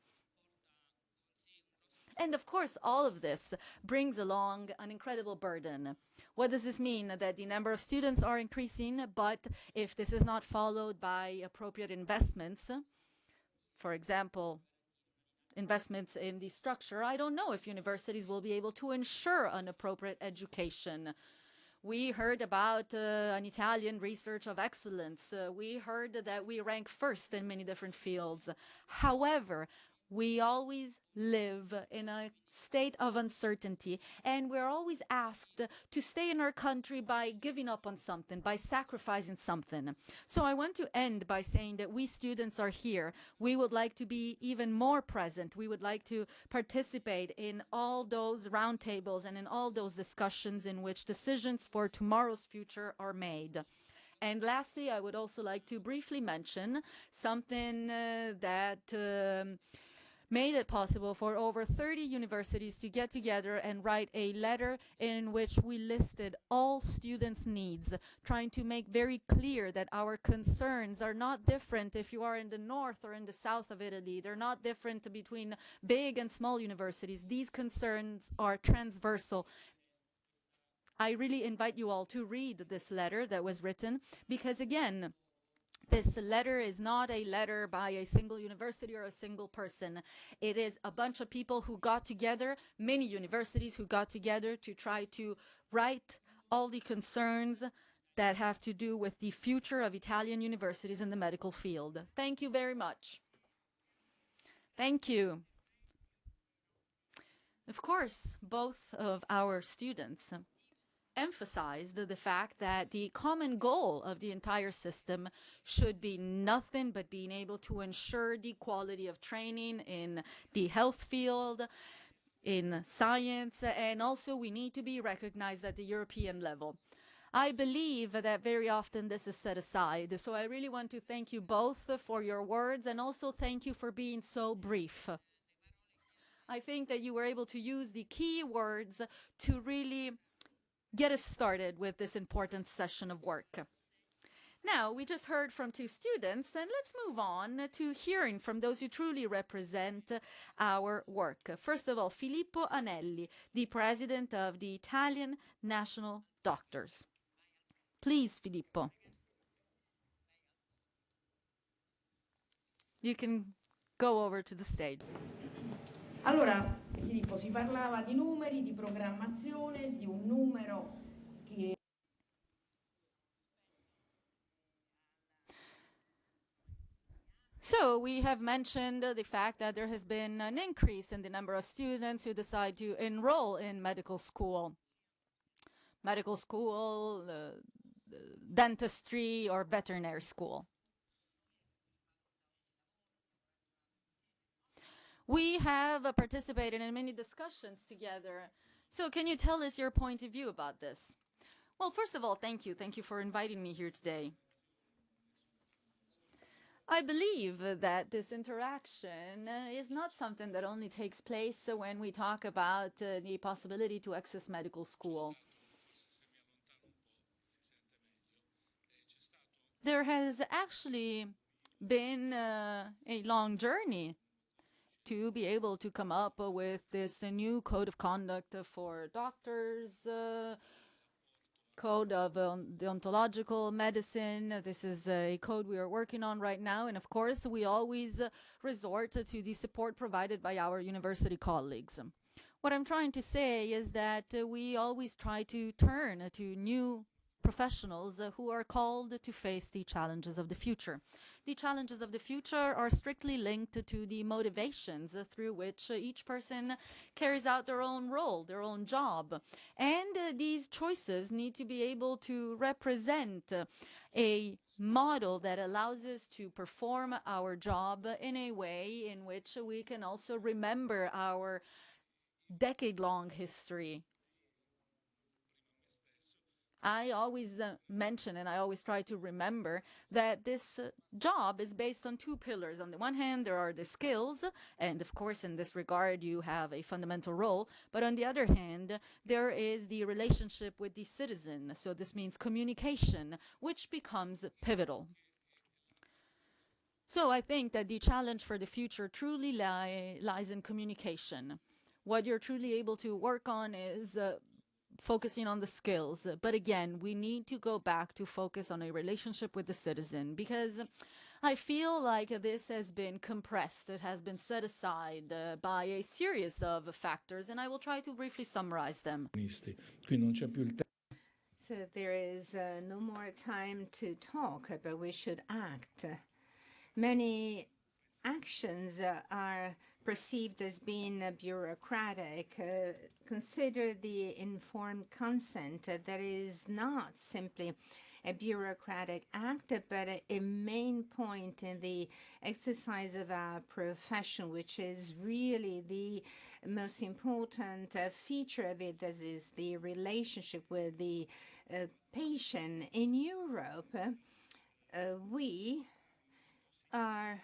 And of course, all of this brings along an incredible burden. What does this mean? That the number of students are increasing, but if this is not followed by appropriate investments, for example, investments in the structure, I don't know if universities will be able to ensure an appropriate education. We heard about an Italian research of excellence. We heard that we rank first in many different fields. However, we always live in a state of uncertainty, and we're always asked to stay in our country by giving up on something, by sacrificing something. So I want to end by saying that we students are here. We would like to be even more present. We would like to participate in all those roundtables and in all those discussions in which decisions for tomorrow's future are made. And lastly, I would also like to briefly mention something that made it possible for over 30 universities to get together and write a letter in which we listed all students' needs, trying to make very clear that our concerns are not different if you are in the north or in the south of Italy. They're not different between big and small universities. These concerns are transversal. I really invite you all to read this letter that was written, because again, this letter is not a letter by a single university or a single person. It is a bunch of people who got together, many universities who got together to try to write all the concerns that have to do with the future of Italian universities in the medical field. Thank you very much. Thank you. Of course, both of our students emphasized the fact that the common goal of the entire system should be nothing but being able to ensure the quality of training in the health field, in science, and also we need to be recognized at the European level. I believe that very often this is set aside, so I really want to thank you both for your words and also thank you for being so brief. I think that you were able to use the key words to really get us started with this important session of work. Now, we just heard from two students, and let's move on to hearing from those who truly represent our work. First of all, Filippo Anelli, the president of the Italian National Doctors. Please, Filippo. You can go over to the stage. Allora, Filippo, si parlava di numeri, di programmazione, di un numero che... So we have mentioned the fact that there has been an increase in the number of students who decide to enroll in medical school. Medical school, dentistry, or veterinary school. We have participated in many discussions together. So can you tell us your point of view about this? Well, first of all, thank you. Thank you for inviting me here today. I believe that this interaction is not something that only takes place when we talk about the possibility to access medical school. There has actually been a long journey to be able to come up with this new code of conduct for doctors, code of deontological medicine. This is a code we are working on right now. And of course, we always resort to the support provided by our university colleagues. What I'm trying to say is that we always try to turn to new professionals who are called to face the challenges of the future. The challenges of the future are strictly linked to the motivations through which each person carries out their own role, their own job. And these choices need to be able to represent a model that allows us to perform our job in a way in which we can also remember our decade-long history. I always mention and I always try to remember that this job is based on two pillars. On the one hand, there are the skills, and of course, in this regard, you have a fundamental role. But on the other hand, there is the relationship with the citizen. So this means communication, which becomes pivotal. So I think that the challenge for the future truly lies in communication. What you're truly able to work on is focusing on the skills. But again, we need to go back to focus on a relationship with the citizen, because I feel like this has been compressed. It has been set aside by a series of factors, and I will try to briefly summarize them. So there is no more time to talk, but we should act. Many actions are perceived as being bureaucratic. Consider the informed consent. That is not simply a bureaucratic act, but a main point in the exercise of our profession, which is really the most important feature of it, that is the relationship with the patient. In Europe, we are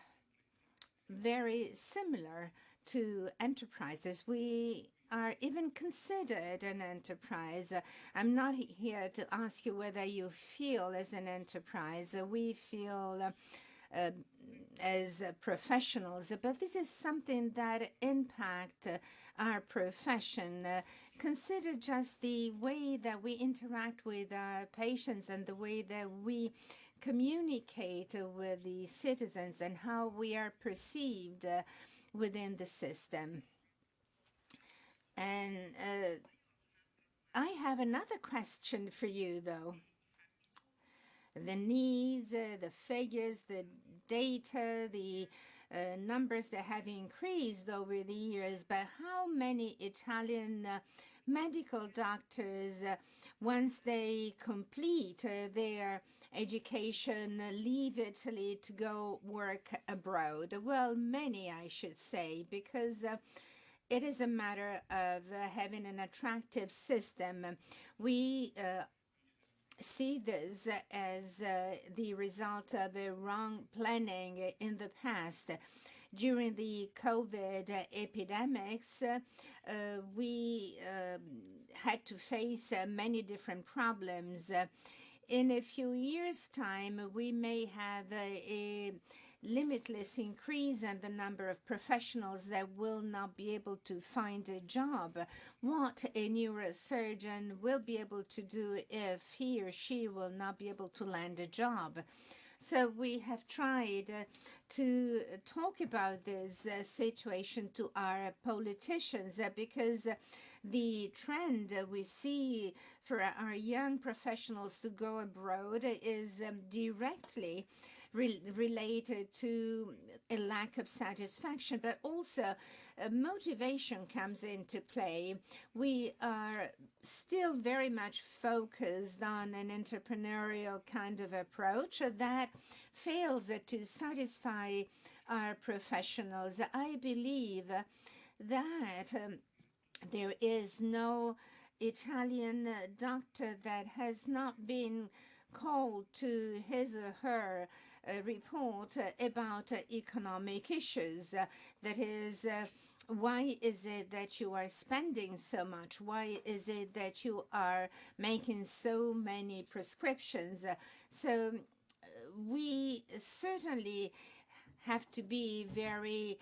very similar to enterprises. We are even considered an enterprise. I'm not here to ask you whether you feel as an enterprise. We feel as professionals, but this is something that impact our profession. Consider just the way that we interact with our patients and the way that we communicate with the citizens and how we are perceived within the system. And I have another question for you, though. The needs, the figures, the data, the numbers that have increased over the years, but how many Italian medical doctors, once they complete their education, leave Italy to go work abroad? Well, many, I should say, because it is a matter of having an attractive system. We see this as the result of a wrong planning in the past. During the COVID epidemics, we had to face many different problems. In a few years' time, we may have a limitless increase in the number of professionals that will not be able to find a job. What a neurosurgeon will be able to do if he or she will not be able to land a job. So we have tried to talk about this situation to our politicians because the trend we see for our young professionals to go abroad is directly related to a lack of satisfaction, but also motivation comes into play. We are still very much focused on an entrepreneurial kind of approach that fails to satisfy our professionals. I believe that there is no Italian doctor that has not been called to his or her report about economic issues. That is, why is it that you are spending so much? Why is it that you are making so many prescriptions? So we certainly have to be very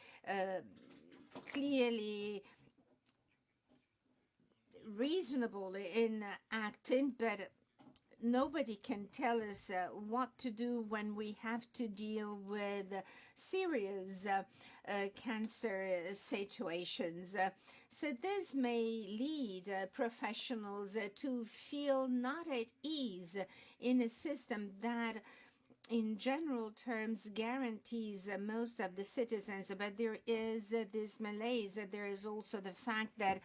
clearly reasonable in acting, but nobody can tell us what to do when we have to deal with serious cancer situations. So this may lead professionals to feel not at ease in a system that in general terms guarantees most of the citizens, but there is this malaise. There is also the fact that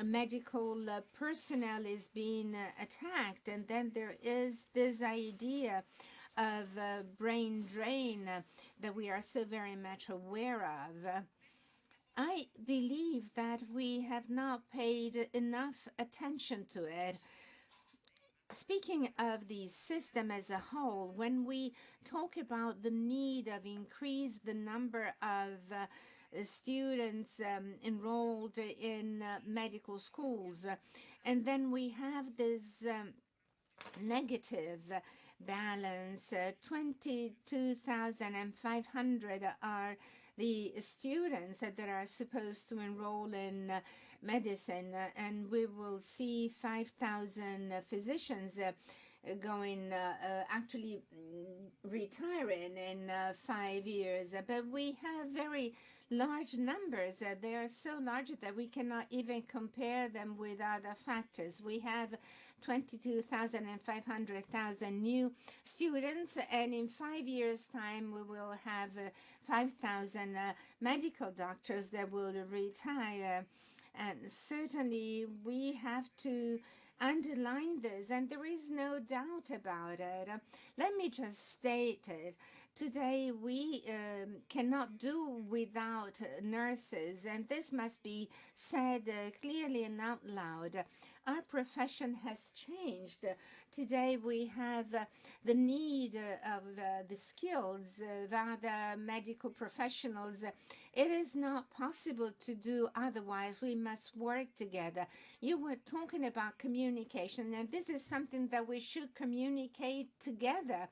medical personnel is being attacked, and then there is this idea of brain drain that we are so very much aware of. I believe that we have not paid enough attention to it. Speaking of the system as a whole, when we talk about the need of increase the number of students enrolled in medical schools, and then we have this negative balance. 22,500 are the students that are supposed to enroll in medicine, and we will see 5,000 physicians going actually retiring in 5 years. But we have very large numbers. They are so large that we cannot even compare them with other factors. We have 22,500 new students, and in 5 years' time we will have 5,000 medical doctors that will retire. And certainly we have to underline this, and there is no doubt about it. Let me just state it. Today, we cannot do without nurses, and this must be said clearly and out loud. Our profession has changed. Today, we have the need of the skills of other medical professionals. It is not possible to do otherwise. We must work together. You were talking about communication, and this is something that we should communicate together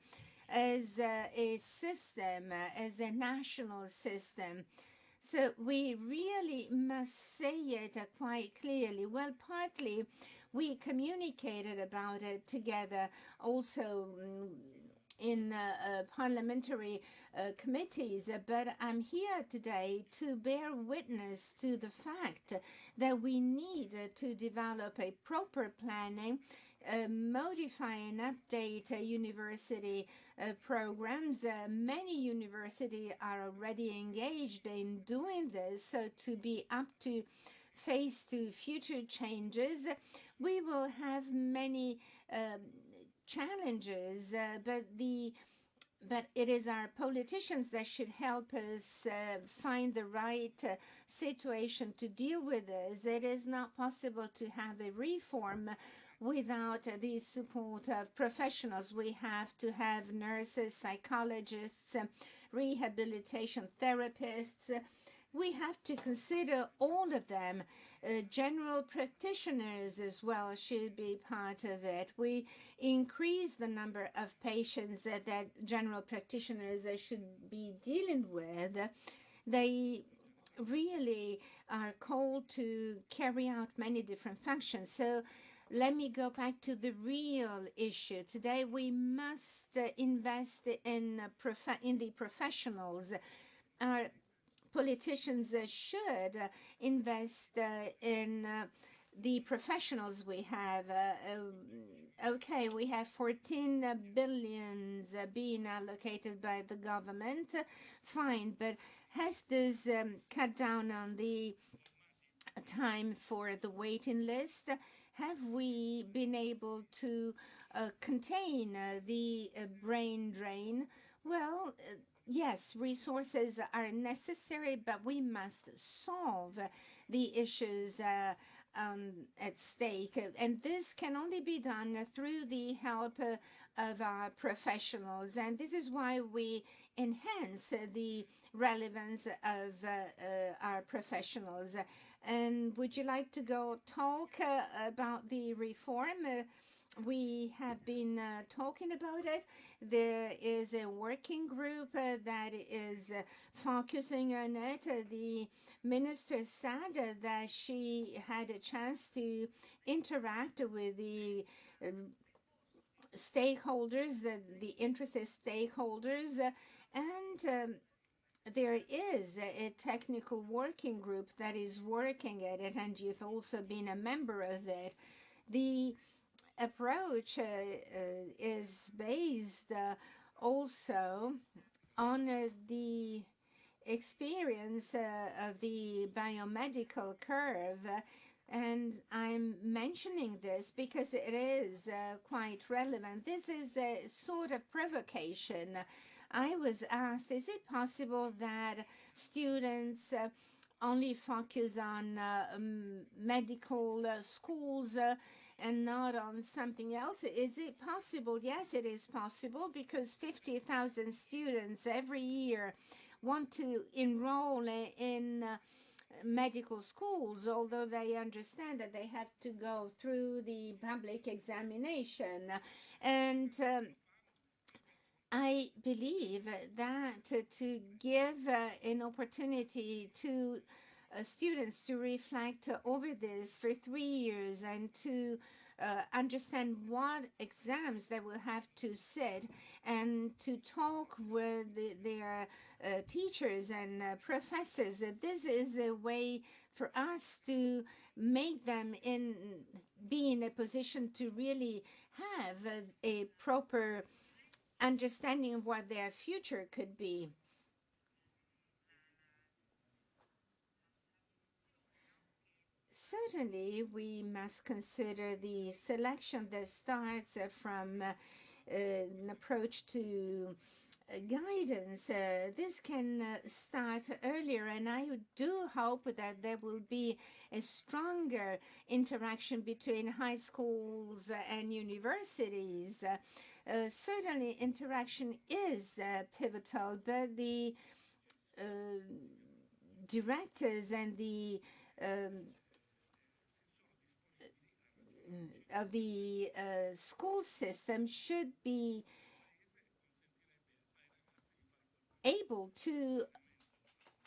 as a system, as a national system. So we really must say it quite clearly. Well, partly we communicated about it together also in parliamentary committees, but I'm here today to bear witness to the fact that we need to develop a proper planning, modify and update university programs. Many universities are already engaged in doing this, so to be up to face to future changes, we will have many challenges, but it is our politicians that should help us find the right situation to deal with this. It is not possible to have a reform without the support of professionals. We have to have nurses, psychologists, rehabilitation therapists. We have to consider all of them. General practitioners as well should be part of it. We increase the number of patients that general practitioners should be dealing with. They really are called to carry out many different functions. So let me go back to the real issue. Today we must invest in the professionals. Our politicians should invest in the professionals we have. Okay, we have 14 billion being allocated by the government. Fine, but has this cut down on the time for the waiting list? Have we been able to contain the brain drain? Well, yes, resources are necessary, but we must solve the issues at stake. And this can only be done through the help of our professionals. And this is why we enhance the relevance of our professionals. And would you like to go talk about the reform? We have been talking about it. There is a working group that is focusing on it. The minister said that she had a chance to interact with the stakeholders, the interested stakeholders, and there is a technical working group that is working at it, and you've also been a member of it. The approach is based also on the experience of the biomedical curve. And I'm mentioning this because it is quite relevant. This is a sort of provocation. I was asked, is it possible that students only focus on medical schools and not on something else? Is it possible? Yes, it is possible, because 50,000 students every year want to enroll in medical schools, although they understand that they have to go through the public examination. And I believe that to give an opportunity to students to reflect over this for 3 years and to understand what exams they will have to sit and to talk with their teachers and professors. This is a way for us to make them be in a position to really have a proper understanding of what their future could be. Certainly, we must consider the selection that starts from an approach to guidance. This can start earlier, and I do hope that there will be a stronger interaction between high schools and universities. Certainly, interaction is pivotal, but the directors and the of the school system should be able to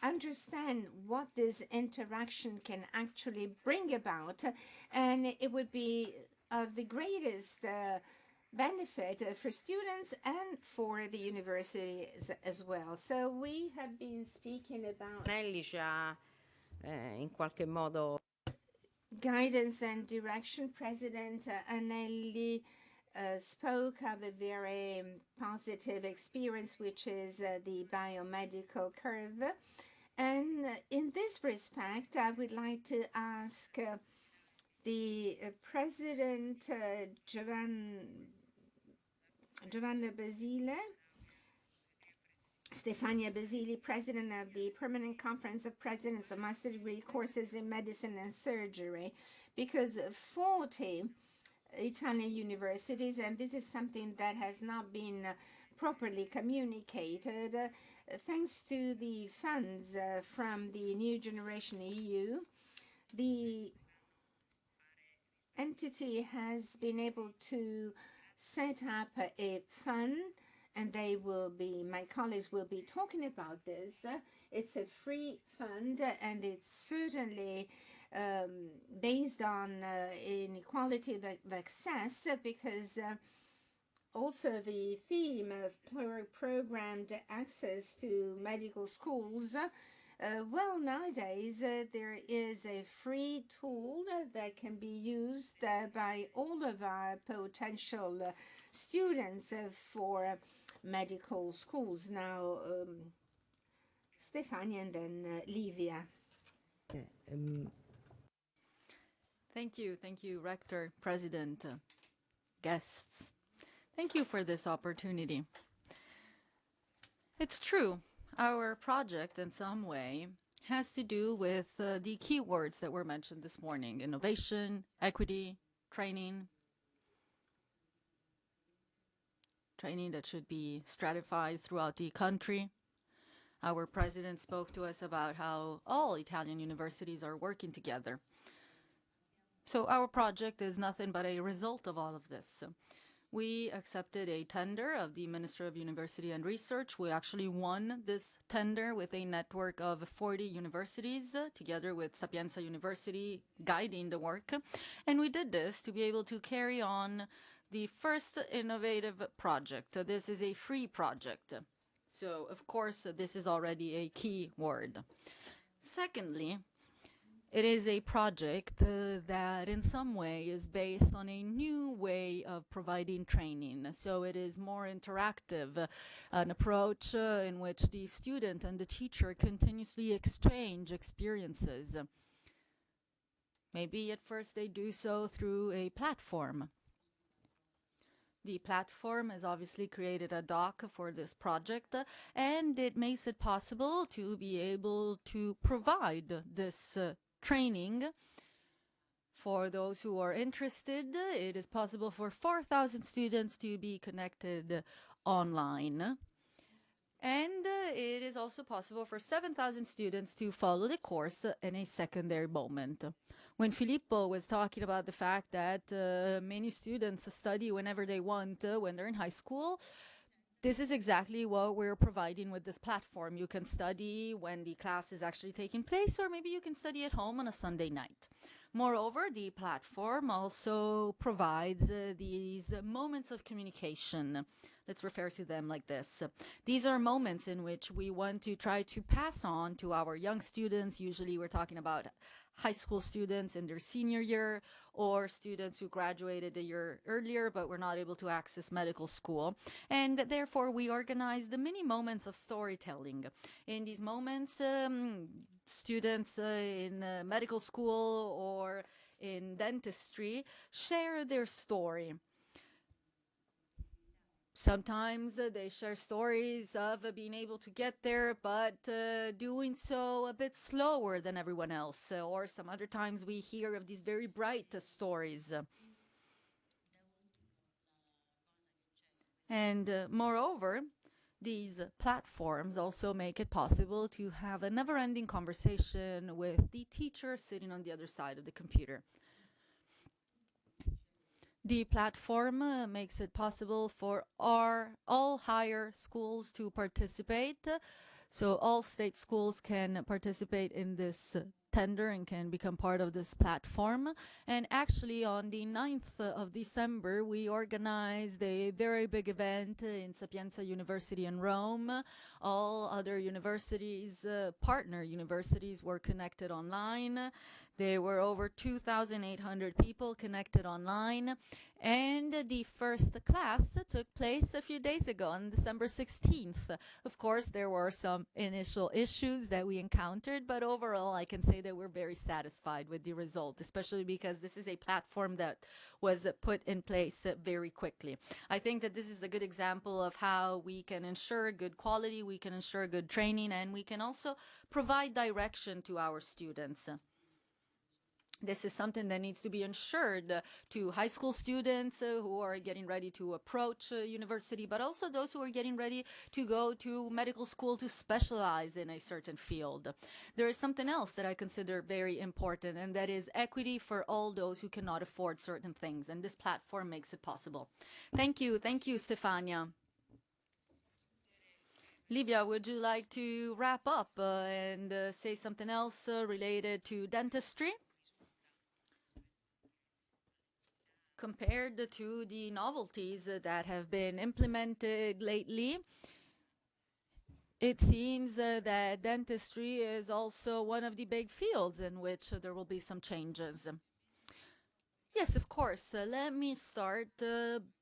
understand what this interaction can actually bring about, and it would be of the greatest benefit for students and for the universities as well. So we have been speaking about in qualche modo guidance and direction. President Anelli spoke of a very positive experience, which is the biomedical curve. And in this respect, I would like to ask the President Giovanna Basile, Stefania Basili, President of the Permanent Conference of Presidents of Master Degree Courses in Medicine and Surgery, because 40 Italian universities, and this is something that has not been properly communicated, thanks to the funds from the New Generation EU, the entity has been able to set up a fund, and they will be, my colleagues will be talking about this. It's a free fund, and it's certainly based on inequality of access, because also the theme of programmed access to medical schools. Well, nowadays there is a free tool that can be used by all of our potential students for medical schools. Now, Stefania and then Livia. Thank you, Rector, President, guests. Thank you for this opportunity. It's true, our project in some way has to do with the keywords that were mentioned this morning: innovation, equity, training that should be stratified throughout the country. Our president spoke to us about how all Italian universities are working together. So our project is nothing but a result of all of this. We accepted a tender of the Minister of University and Research. We actually won this tender with a network of 40 universities, together with Sapienza University guiding the work. And we did this to be able to carry on the first innovative project. This is a free project. So, of course, this is already a key word. Secondly, it is a project that in some way is based on a new way of providing training. So it is more interactive, an approach in which the student and the teacher continuously exchange experiences. Maybe at first they do so through a platform. The platform has obviously created a doc for this project, and it makes it possible to be able to provide this training for those who are interested. It is possible for 4,000 students to be connected online. And it is also possible for 7,000 students to follow the course in a secondary moment. When Filippo was talking about the fact that many students study whenever they want when they're in high school, this is exactly what we're providing with this platform. You can study when the class is actually taking place, or maybe you can study at home on a Sunday night. Moreover, the platform also provides these moments of communication. Let's refer to them like this. These are moments in which we want to try to pass on to our young students. Usually we're talking about high school students in their senior year, or students who graduated a year earlier but were not able to access medical school. And therefore we organize the mini moments of storytelling. In these moments, students in medical school or in dentistry share their story. Sometimes they share stories of being able to get there, but doing so a bit slower than everyone else. Or some other times we hear of these very bright stories. And moreover, these platforms also make it possible to have a never-ending conversation with the teacher sitting on the other side of the computer. The platform makes it possible for all higher schools to participate. So all state schools can participate in this tender and can become part of this platform. And actually on the 9th of December, we organized a very big event in Sapienza University in Rome. All other universities, partner universities, were connected online. There were over 2,800 people connected online. And the first class took place a few days ago on December 16th. Of course, there were some initial issues that we encountered, but overall I can say that we're very satisfied with the result, especially because this is a platform that was put in place very quickly. I think that this is a good example of how we can ensure good quality, we can ensure good training, and we can also provide direction to our students. This is something that needs to be ensured to high school students who are getting ready to approach university, but also those who are getting ready to go to medical school to specialize in a certain field. There is something else that I consider very important, and that is equity for all those who cannot afford certain things, and this platform makes it possible. Thank you, Stefania. Livia, would you like to wrap up and say something else related to dentistry? Compared to the novelties that have been implemented lately, it seems that dentistry is also one of the big fields in which there will be some changes. Yes, of course. Let me start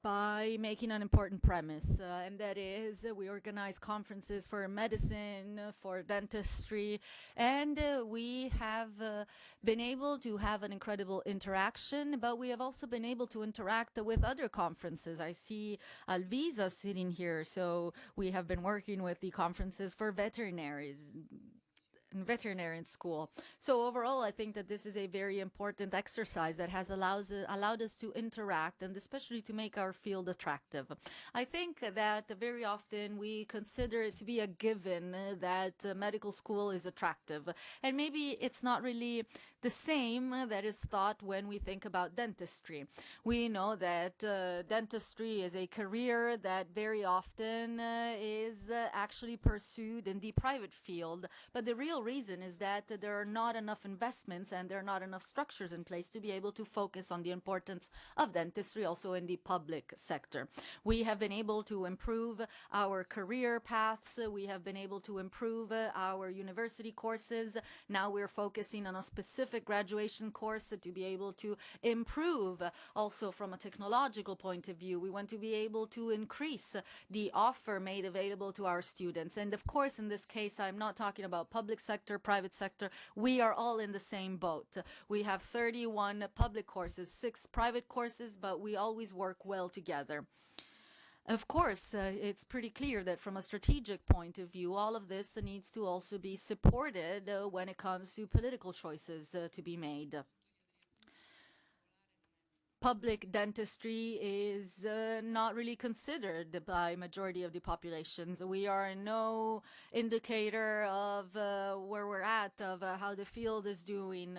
by making an important premise, and that is we organize conferences for medicine, for dentistry, and we have been able to have an incredible interaction, but we have also been able to interact with other conferences. I see Alvisa sitting here, so we have been working with the conferences for veterinaries, in veterinarian school. So overall, I think that this is a very important exercise that has allowed us to interact and especially to make our field attractive. I think that very often we consider it to be a given that medical school is attractive. And maybe it's not really the same that is thought when we think about dentistry. We know that dentistry is a career that very often is actually pursued in the private field, but the real reason is that there are not enough investments and there are not enough structures in place to be able to focus on the importance of dentistry also in the public sector. We have been able to improve our career paths. We have been able to improve our university courses. Now we're focusing on a specific graduation course to be able to improve also from a technological point of view. We want to be able to increase the offer made available to our students. And of course, in this case, I'm not talking about public sector, private sector. We are all in the same boat. We have 31 public courses, 6 private courses, but we always work well together. Of course, it's pretty clear that from a strategic point of view, all of this needs to also be supported when it comes to political choices to be made. Public dentistry is not really considered by majority of the populations. We are no indicator of where we're at, of how the field is doing.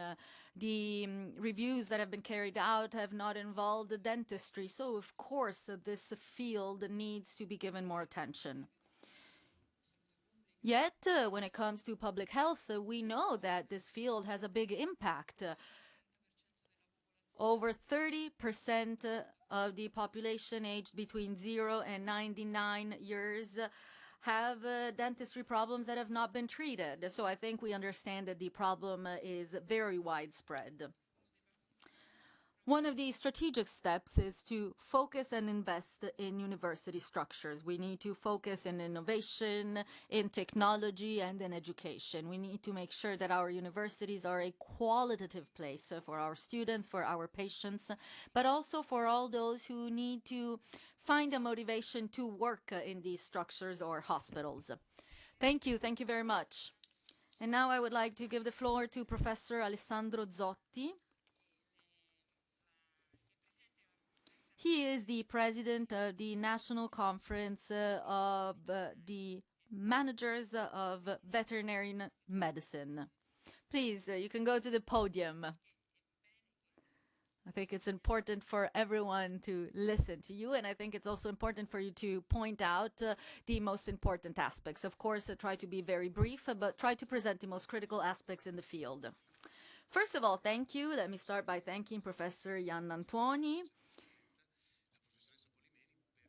The reviews that have been carried out have not involved the dentistry. So, of course, this field needs to be given more attention. Yet, when it comes to public health, we know that this field has a big impact. Over 30% of the population aged between 0 and 99 years have dentistry problems that have not been treated. So I think we understand that the problem is very widespread. One of the strategic steps is to focus and invest in university structures. We need to focus in innovation, in technology, and in education. We need to make sure that our universities are a qualitative place for our students, for our patients, but also for all those who need to find a motivation to work in these structures or hospitals. Thank you very much. And now I would like to give the floor to Professor Alessandro Zotti. He is the president of the National Conference of the Managers of Veterinary Medicine. Please, you can go to the podium. I think it's important for everyone to listen to you, and I think it's also important for you to point out the most important aspects. Of course, try to be very brief, but try to present the most critical aspects in the field. First of all, thank you. Let me start by thanking Professor Iannantuoni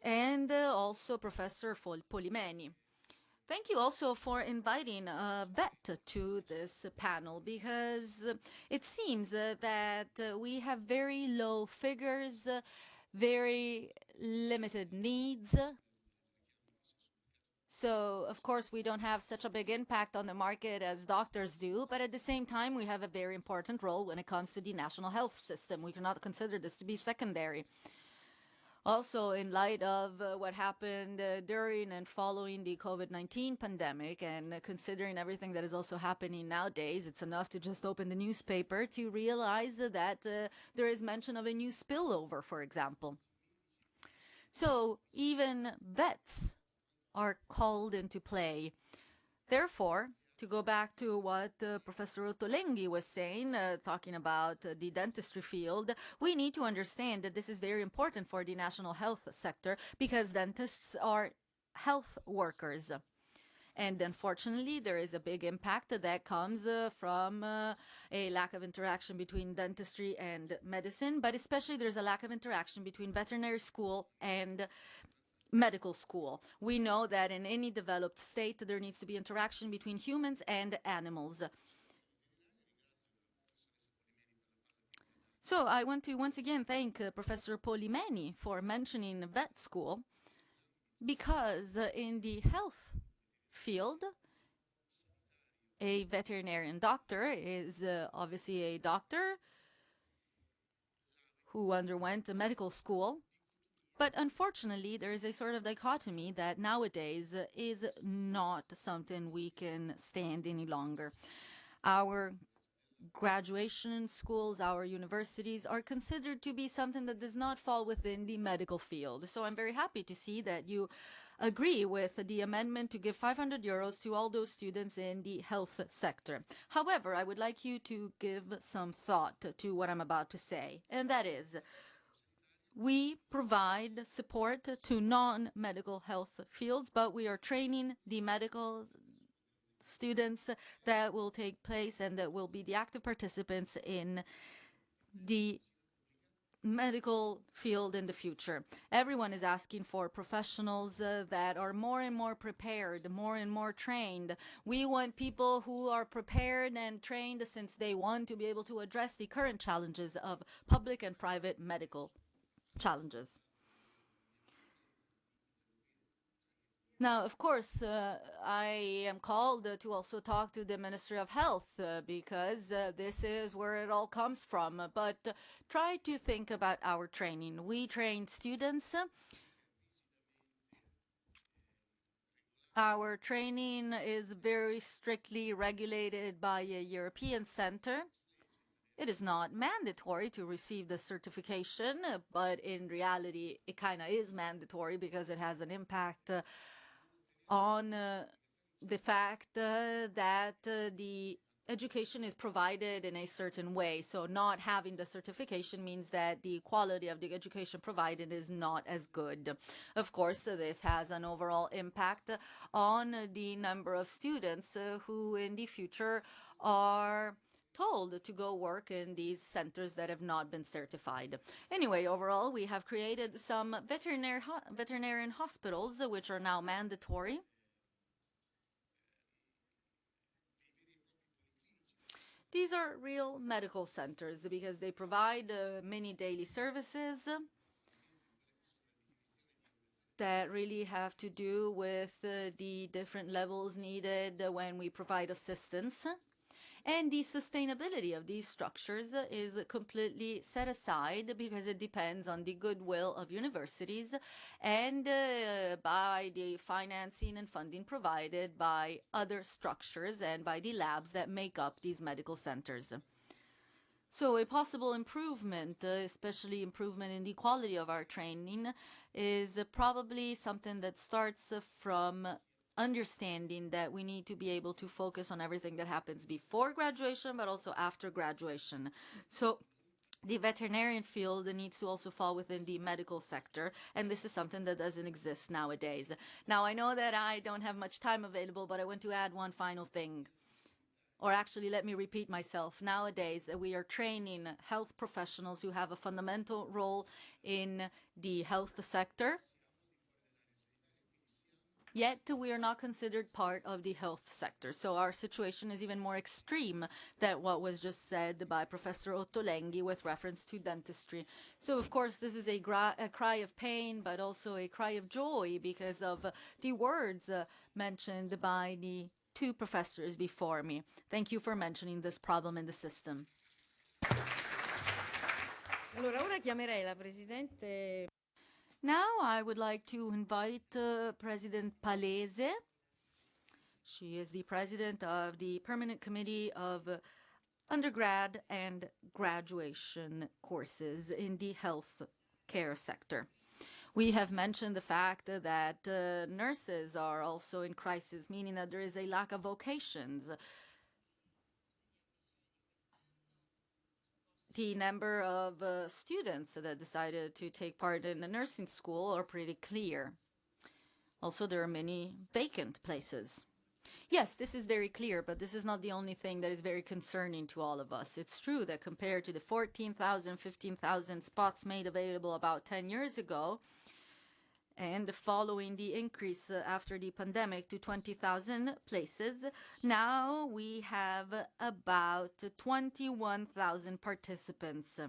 and also Professor Polimeni. Thank you also for inviting a vet to this panel, because it seems that we have very low figures, very limited needs. So, of course, we don't have such a big impact on the market as doctors do, but at the same time, we have a very important role when it comes to the national health system. We cannot consider this to be secondary. Also, in light of what happened during and following the COVID-19 pandemic, and considering everything that is also happening nowadays, it's enough to just open the newspaper to realize that there is mention of a new spillover, for example. So even vets are called into play. Therefore, to go back to what Professor Ottolenghi was saying, talking about the dentistry field, we need to understand that this is very important for the national health sector, because dentists are health workers. And unfortunately, there is a big impact that comes from a lack of interaction between dentistry and medicine, but especially there's a lack of interaction between veterinary school and medical school. We know that in any developed state, there needs to be interaction between humans and animals. So I want to once again thank Professor Polimeni for mentioning vet school, because in the health field, a veterinarian doctor is obviously a doctor who underwent a medical school. But unfortunately, there is a sort of dichotomy that nowadays is not something we can stand any longer. Our graduation schools, our universities are considered to be something that does not fall within the medical field. So I'm very happy to see that you agree with the amendment to give 500 euros to all those students in the health sector. However, I would like you to give some thought to what I'm about to say, and that is, we provide support to non-medical health fields, but we are training the medical students that will take place and that will be the active participants in the medical field in the future. Everyone is asking for professionals that are more and more prepared, more and more trained. We want people who are prepared and trained since day one to be able to address the current challenges of public and private medical challenges. Now, of course, I am called to also talk to the Ministry of Health because this is where it all comes from. But try to think about our training. We train students. Our training is very strictly regulated by a European center. It is not mandatory to receive the certification, but in reality, it kind of is mandatory because it has an impact on the fact that the education is provided in a certain way. So not having the certification means that the quality of the education provided is not as good. Of course, this has an overall impact on the number of students who in the future are told to go work in these centers that have not been certified. Anyway, overall, we have created some veterinarian hospitals, which are now mandatory. These are real medical centers because they provide many daily services that really have to do with the different levels needed when we provide assistance. And the sustainability of these structures is completely set aside because it depends on the goodwill of universities and by the financing and funding provided by other structures and by the labs that make up these medical centers. So a possible improvement, especially improvement in the quality of our training, is probably something that starts from understanding that we need to be able to focus on everything that happens before graduation, but also after graduation. So the veterinarian field needs to also fall within the medical sector, and this is something that doesn't exist nowadays. Now, I know that I don't have much time available, but I want to add one final thing. Or actually, let me repeat myself. Nowadays, we are training health professionals who have a fundamental role in the health sector. Yet we are not considered part of the health sector. So our situation is even more extreme than what was just said by Professor Ottolenghi with reference to dentistry. So of course this is a cry of pain, but also a cry of joy because of the words mentioned by the two professors before me. Thank you for mentioning this problem in the system. Allora, ora chiamerei la Presidente. Now I would like to invite President Palese. She is the president of the Permanent Committee of Undergrad and Graduation Courses in the health care sector. We have mentioned the fact that nurses are also in crisis, meaning that there is a lack of vocations. The number of students that decided to take part in a nursing school are pretty clear. Also, there are many vacant places. Yes, this is very clear, but this is not the only thing that is very concerning to all of us. It's true that compared to the 14,000, 15,000 spots made available about 10 years ago, and following the increase after the pandemic to 20,000 places, now we have about 21,000 participants.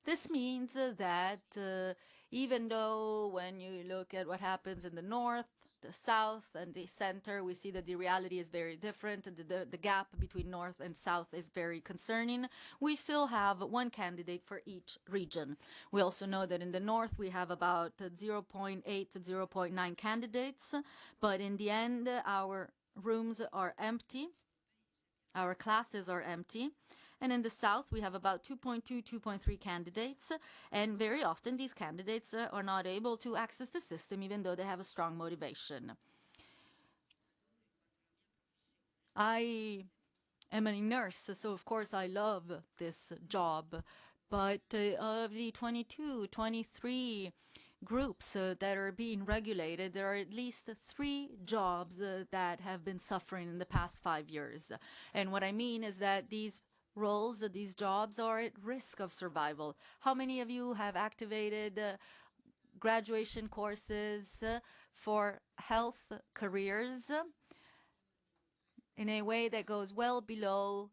This means that even though when you look at what happens in the north, the south and the center, we see that the reality is very different. The gap between north and south is very concerning. We still have one candidate for each region. We also know that in the north we have about 0.8 to 0.9 candidates, but in the end our rooms are empty, our classes are empty. And in the south, we have about 2.2, 2.3 candidates. And very often, these candidates are not able to access the system, even though they have a strong motivation. I am a nurse, so of course I love this job. But of the 22, 23 groups that are being regulated, there are at least 3 jobs that have been suffering in the past 5 years. And what I mean is that these roles, these jobs are at risk of survival. How many of you have activated graduation courses for health careers in a way that goes well below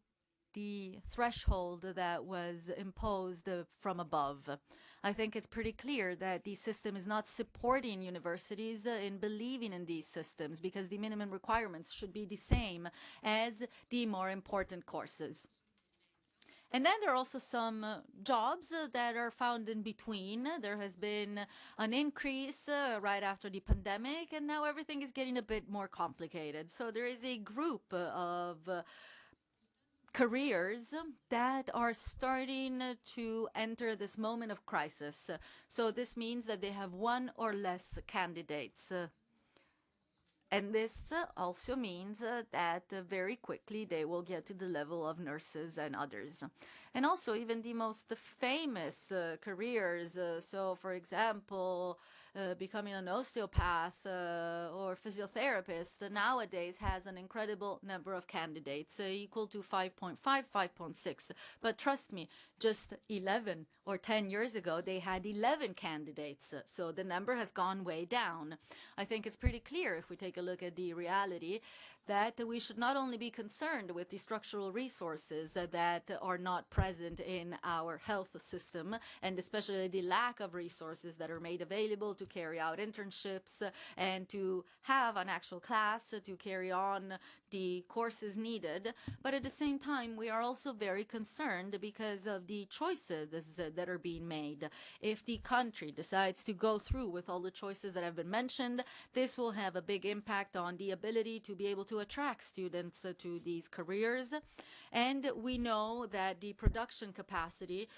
the threshold that was imposed from above? I think it's pretty clear that the system is not supporting universities in believing in these systems, because the minimum requirements should be the same as the more important courses. And then there are also some jobs that are found in between. There has been an increase right after the pandemic, and now everything is getting a bit more complicated. So there is a group of careers that are starting to enter this moment of crisis. So this means that they have one or less candidates. And this also means that very quickly they will get to the level of nurses and others. And also even the most famous careers, so for example, becoming an osteopath or physiotherapist nowadays has an incredible number of candidates, equal to 5.5, 5.6. But trust me, just 11 or 10 years ago, they had 11 candidates. So the number has gone way down. I think it's pretty clear if we take a look at the reality that we should not only be concerned with the structural resources that are not present in our health system, and especially the lack of resources that are made available to carry out internships and to have an actual class to carry on the courses needed, but at the same time we are also very concerned because of the choices that are being made. If the country decides to go through with all the choices that have been mentioned, this will have a big impact on the ability to be able to attract students to these careers. And we know that the production capacity,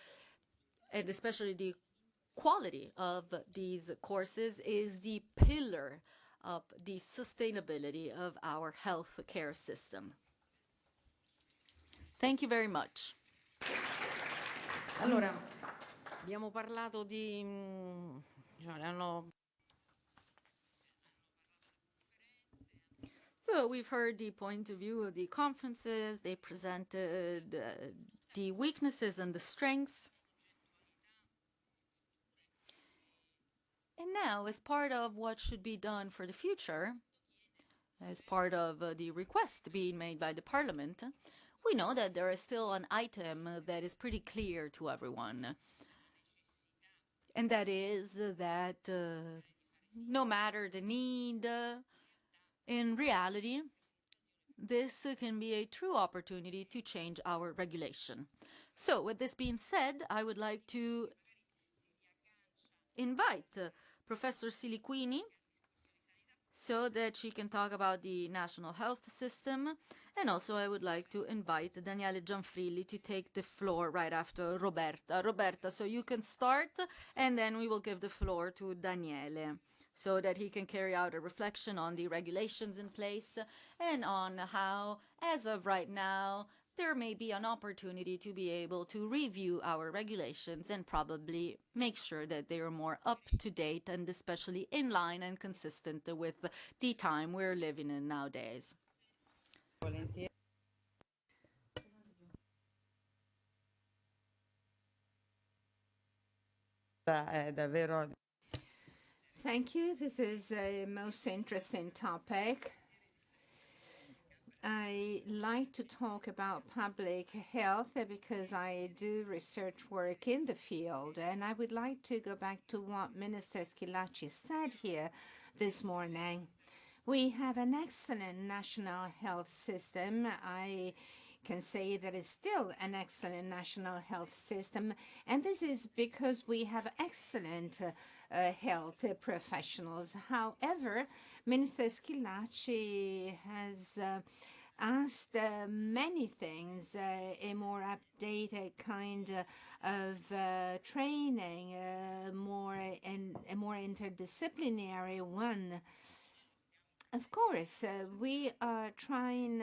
and especially the quality of these courses, is the pillar of the sustainability of our health care system. Thank you very much. Allora, abbiamo parlato di... So we've heard the point of view of the conferences. They presented the weaknesses and the strengths. And now, as part of what should be done for the future, as part of the request being made by the Parliament, we know that there is still an item that is pretty clear to everyone. And that is that no matter the need, in reality, this can be a true opportunity to change our regulation. So, with this being said, I would like to invite Professor Siliquini so that she can talk about the national health system. And also I would like to invite Daniele Gianfrilli to take the floor right after Roberta. Roberta, so you can start, and then we will give the floor to Daniele, so that he can carry out a reflection on the regulations in place and on how, as of right now, there may be an opportunity to be able to review our regulations and probably make sure that they are more up to date and especially in line and consistent with the time we're living in nowadays. Thank you. This is a most interesting topic. I like to talk about public health because I do research work in the field, and I would like to go back to what Minister Schillaci said here this morning. We have an excellent national health system. I can say that it's still an excellent national health system, and this is because we have excellent health professionals. However, Minister Schillaci has asked many things, a more updated kind of training, a more interdisciplinary one. Of course, we are trying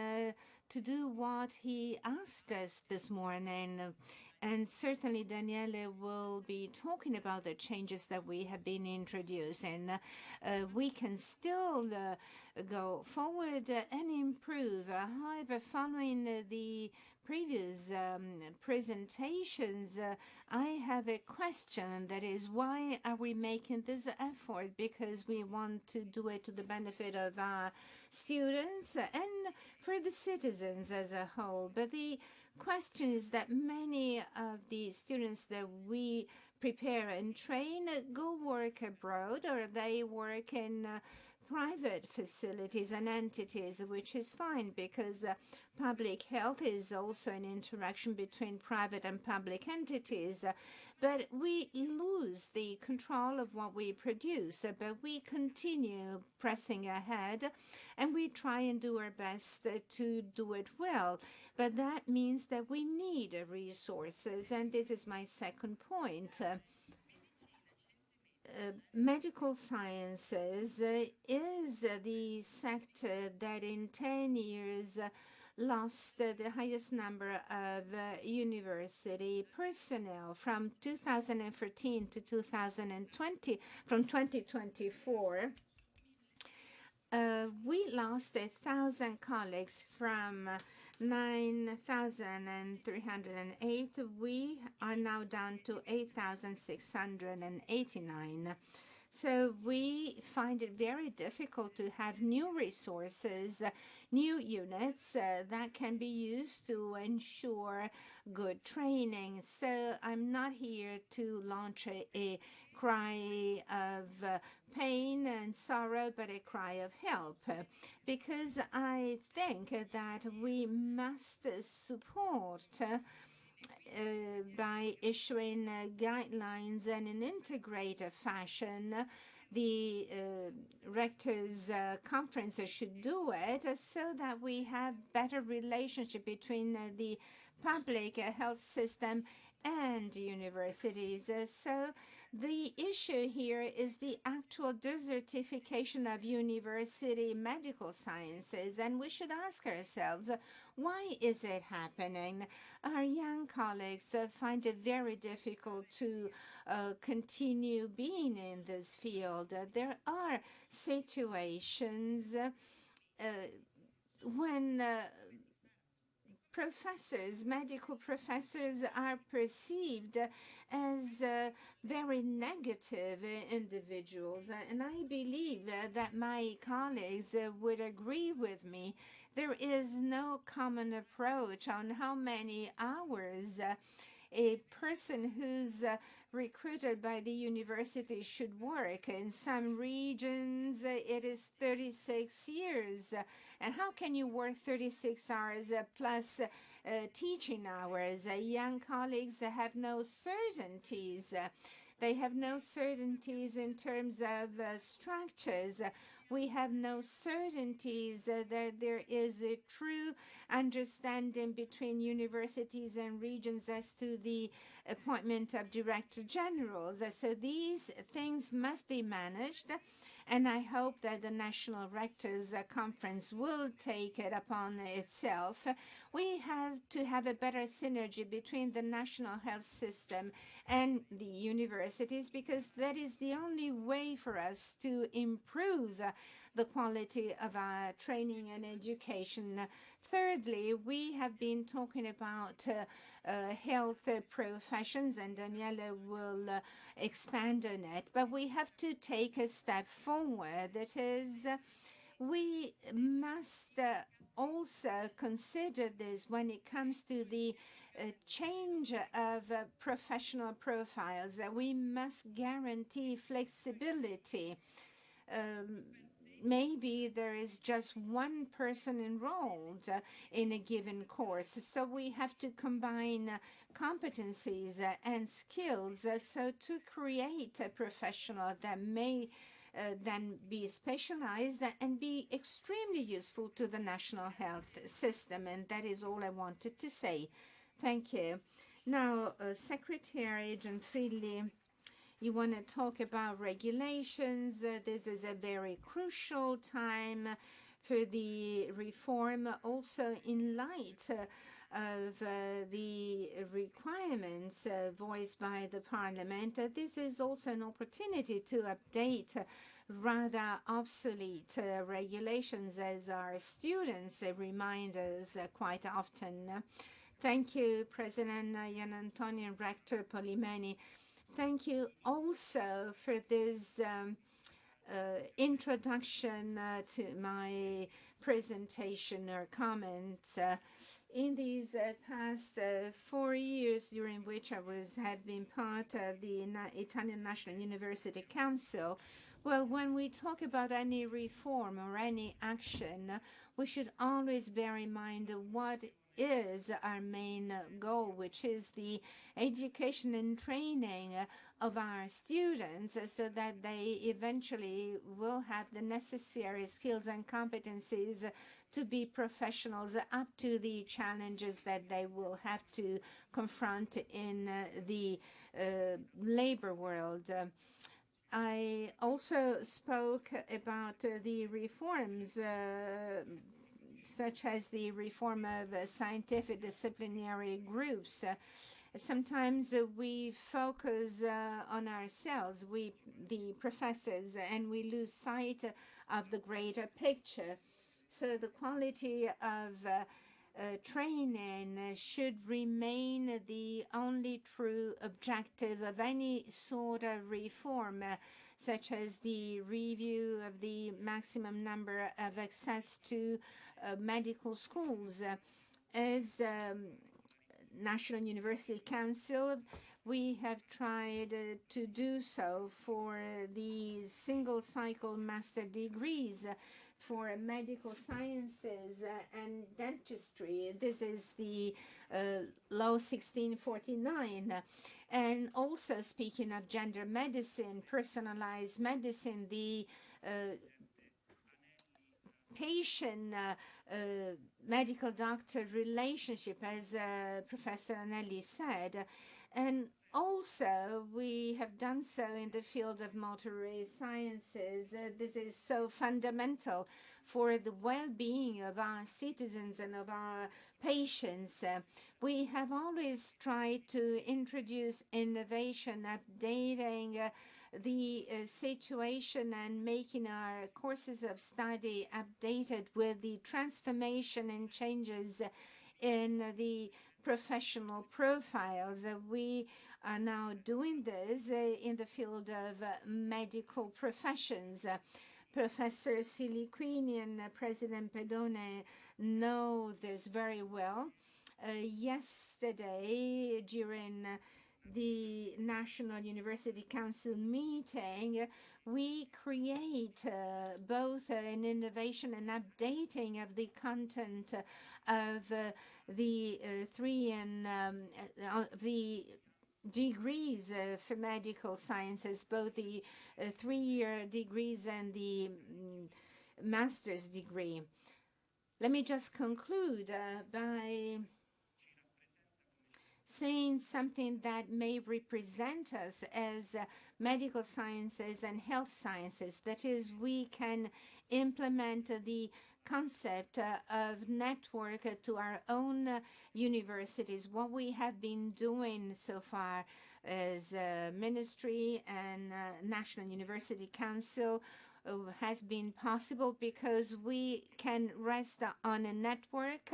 to do what he asked us this morning. And certainly Daniele will be talking about the changes that we have been introducing. We can still go forward and improve. However, following the previous presentations, I have a question, that is, why are we making this effort? Because we want to do it to the benefit of our students and for the citizens as a whole. But the question is that many of the students that we prepare and train go work abroad, or they work in private facilities and entities, which is fine because public health is also an interaction between private and public entities. But we lose the control of what we produce, but we continue pressing ahead and we try and do our best to do it well. But that means that we need resources, and this is my second point. Medical sciences is the sector that in 10 years lost the highest number of university personnel from 2013 to 2020. From 2024, we lost 1,000 colleagues. From 9,308, we are now down to 8,689. So we find it very difficult to have new resources, new units that can be used to ensure good training. So I'm not here to launch a cry of pain and sorrow, but a cry of help, because I think that we must support by issuing guidelines in an integrated fashion. The rectors' conference should do it so that we have better relationship between the public health system and universities. So the issue here is the actual desertification of university medical sciences, and we should ask ourselves, why is it happening? Our young colleagues find it very difficult to continue being in this field. There are situations when medical professors are perceived as very negative individuals. And I believe that my colleagues would agree with me. There is no common approach on how many hours a person who's recruited by the university should work. In some regions, it is 36 years. And how can you work 36 hours plus teaching hours? Young colleagues have no certainties. They have no certainties in terms of structures. We have no certainties that there is a true understanding between universities and regions as to the appointment of director generals. So these things must be managed, and I hope that the National Rectors Conference will take it upon itself. We have to have a better synergy between the national health system and the universities, because that is the only way for us to improve the quality of our training and education. Thirdly, we have been talking about health professions, and Daniela will expand on it, but we have to take a step forward. That is, we must also consider this when it comes to the change of professional profiles. We must guarantee flexibility. Maybe there is just one person enrolled in a given course. So we have to combine competencies and skills so to create a professional that may then be specialized and be extremely useful to the national health system. And that is all I wanted to say. Thank you. Now, Secretary Gianfrilli, you want to talk about regulations. This is a very crucial time for the reform, also in light of the requirements voiced by the Parliament. This is also an opportunity to update rather obsolete regulations, as our students remind us quite often. Thank you, President Gian Antonio and Rector Polimeni. Thank you also for this introduction to my presentation or comments. In these past 4 years, during which I have been part of the Italian National University Council, well, when we talk about any reform or any action, we should always bear in mind what is our main goal, which is the education and training of our students so that they eventually will have the necessary skills and competencies to be professionals up to the challenges that they will have to confront in the labor world. I also spoke about the reforms such as the reform of scientific disciplinary groups. Sometimes we focus on ourselves, the professors, and we lose sight of the greater picture. So the quality of training should remain the only true objective of any sort of reform, such as the review of the maximum number of access to medical schools. As National University Council, we have tried to do so for the single cycle master degrees for medical sciences and dentistry. This is the law 1649. And also, speaking of gender medicine, personalized medicine, the patient medical doctor relationship, as Professor Anelli said. And also, we have done so in the field of motor sciences. This is so fundamental for the well-being of our citizens and of our patients. We have always tried to introduce innovation, updating the situation and making our courses of study updated with the transformation and changes in the professional profiles. We are now doing this in the field of medical professions. Professor Siliquini and President Pedone know this very well. Yesterday, during the National University Council meeting, we create both an innovation and updating of the content of the the degrees for medical sciences, both the 3-year degrees and the master's degree. Let me just conclude by saying something that may represent us as medical sciences and health sciences. That is, we can implement the concept of network to our own universities. What we have been doing so far as Ministry and National University Council has been possible because we can rest on a network,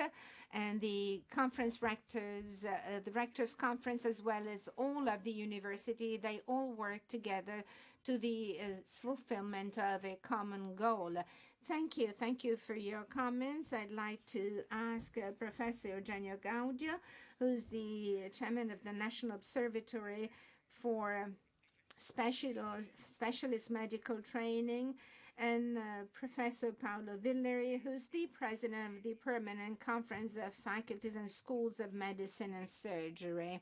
and the conference rectors, the rectors conference, as well as all of the university, they all work together to the fulfillment of a common goal. Thank you for your comments. I'd like to ask Professor Eugenio Gaudio, who's the chairman of the National Observatory for Specialist Medical Training, and Professor Paolo Villeri, who's the president of the Permanent Conference of Faculties and Schools of Medicine and Surgery.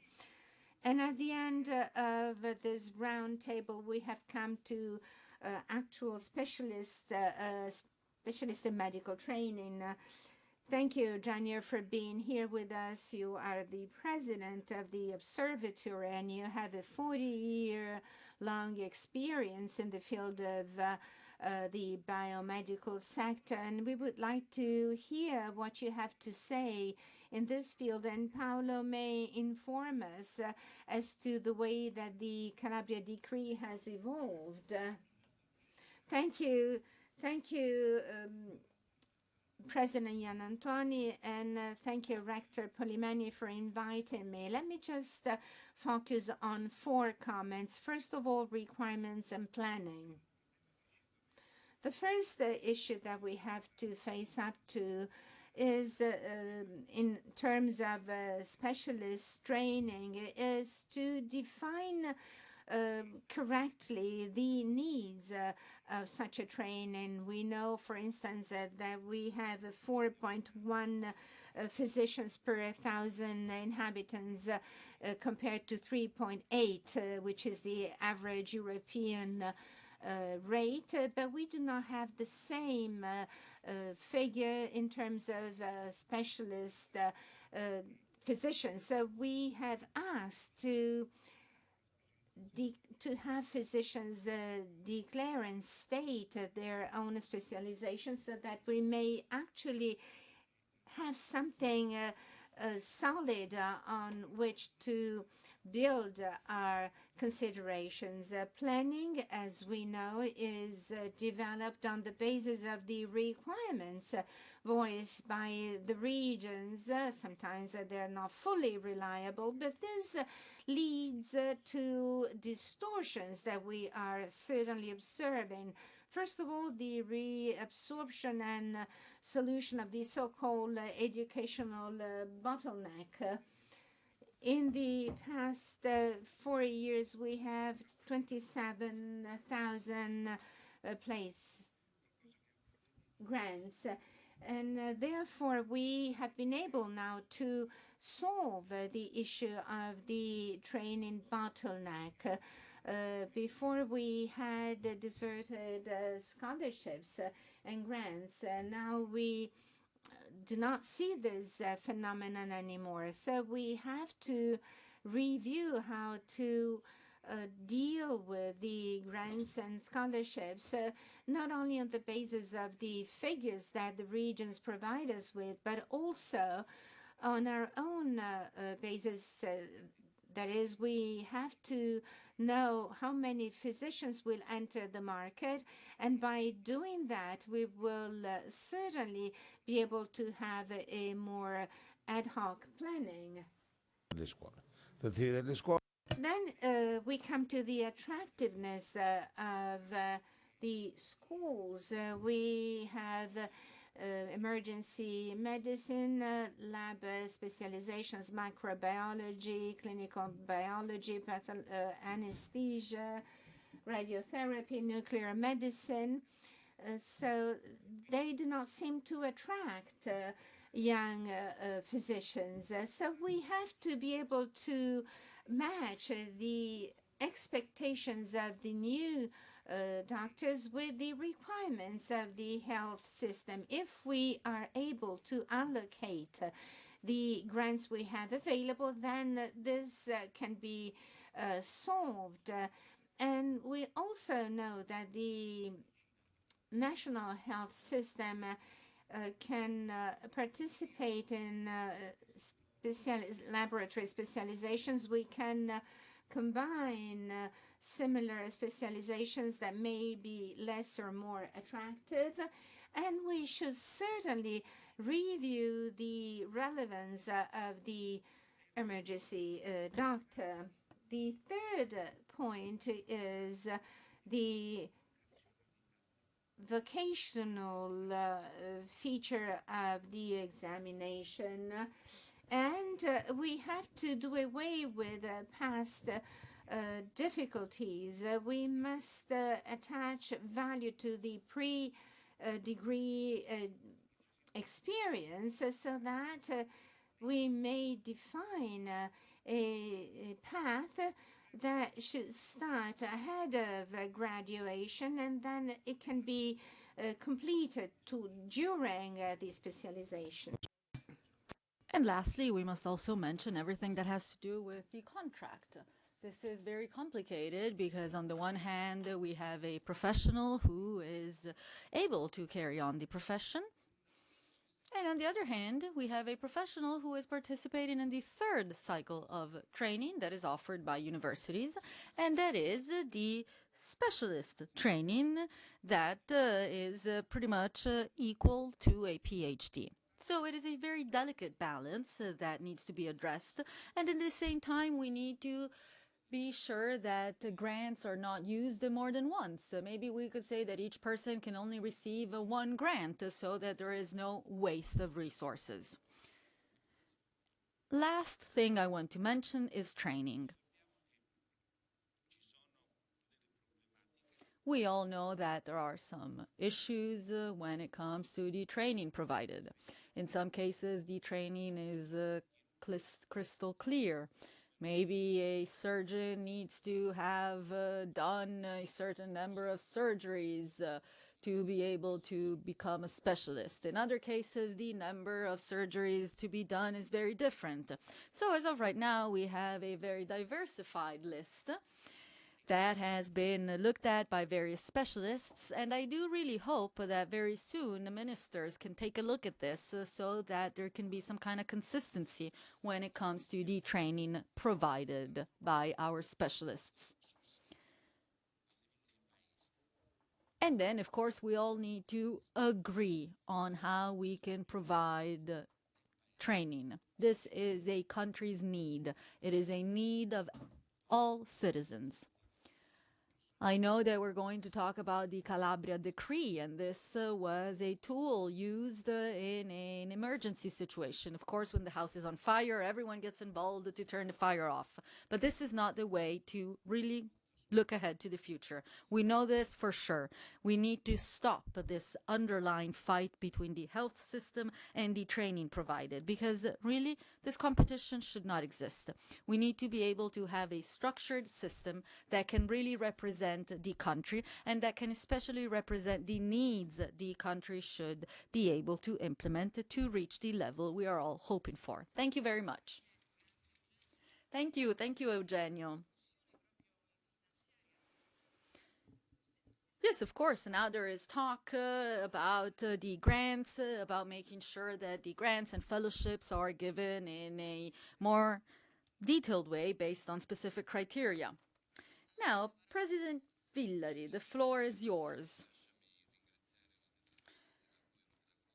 And at the end of this round table, we have come to actual specialists in medical training. Thank you, Janier, for being here with us. You are the president of the observatory, and you have a 40-year-long experience in the field of the biomedical sector. And we would like to hear what you have to say in this field. And Paolo may inform us as to the way that the Calabria Decree has evolved. Thank you. Thank you, President Jan Antoni, and thank you, Rector Polimeni, for inviting me. Let me just focus on 4 comments. First of all, requirements and planning. The first issue that we have to face up to is, in terms of specialist training, is to define correctly the needs of such a training. We know, for instance, that we have 4.1 physicians per 1,000 inhabitants compared to 3.8, which is the average European rate, but we do not have the same figure in terms of specialist physicians. So we have asked to have physicians declare and state their own specialization so that we may actually have something solid on which to build our considerations. Planning, as we know, is developed on the basis of the requirements voiced by the regions. Sometimes they're not fully reliable, but this leads to distortions that we are certainly observing. First of all, the reabsorption and solution of the so-called educational bottleneck. In the past 4 years, we have 27,000 place grants. And therefore, we have been able now to solve the issue of the training bottleneck. Before we had deserted scholarships and grants, and now we do not see this phenomenon anymore. So we have to review how to deal with the grants and scholarships, not only on the basis of the figures that the regions provide us with, but also on our own basis. That is, we have to know how many physicians will enter the market, and by doing that, we will certainly be able to have a more ad hoc planning. Then we come to the attractiveness of the schools. We have emergency medicine, lab specializations, microbiology, clinical biology, anesthesia, radiotherapy, nuclear medicine. So they do not seem to attract young physicians. So we have to be able to match the expectations of the new doctors with the requirements of the health system. If we are able to allocate the grants we have available, then this can be solved. And we also know that the national health system can participate in laboratory specializations. We can combine similar specializations that may be less or more attractive, and we should certainly review the relevance of the emergency doctor. The third point is the vocational feature of the examination, and we have to do away with past difficulties. We must attach value to the pre-degree experience so that we may define a path that should start ahead of graduation, and then it can be completed during the specialization. And lastly, we must also mention everything that has to do with the contract. This is very complicated because on the one hand, we have a professional who is able to carry on the profession. And on the other hand, we have a professional who is participating in the third cycle of training that is offered by universities, and that is the specialist training that is pretty much equal to a PhD. So it is a very delicate balance that needs to be addressed, and at the same time, we need to be sure that grants are not used more than once. Maybe we could say that each person can only receive one grant so that there is no waste of resources. Last thing I want to mention is training. We all know that there are some issues when it comes to the training provided. In some cases, the training is crystal clear. Maybe a surgeon needs to have done a certain number of surgeries to be able to become a specialist. In other cases, the number of surgeries to be done is very different. So as of right now, we have a very diversified list. that has been looked at by various specialists, and I do really hope that very soon the ministers can take a look at this so that there can be some kind of consistency when it comes to the training provided by our specialists. And then, of course, we all need to agree on how we can provide training. This is a country's need. It is a need of all citizens. I know that we're going to talk about the Calabria decree, and this was a tool used in an emergency situation. Of course, when the house is on fire, everyone gets involved to turn the fire off. But this is not the way to really look ahead to the future. We know this for sure. We need to stop this underlying fight between the health system and the training provided, because really this competition should not exist. We need to be able to have a structured system that can really represent the country and that can especially represent the needs the country should be able to implement to reach the level we are all hoping for. Thank you very much. Thank you, Eugenio. Yes, of course. Now there is talk about the grants, about making sure that the grants and fellowships are given in a more detailed way based on specific criteria. Now, President Villari, the floor is yours.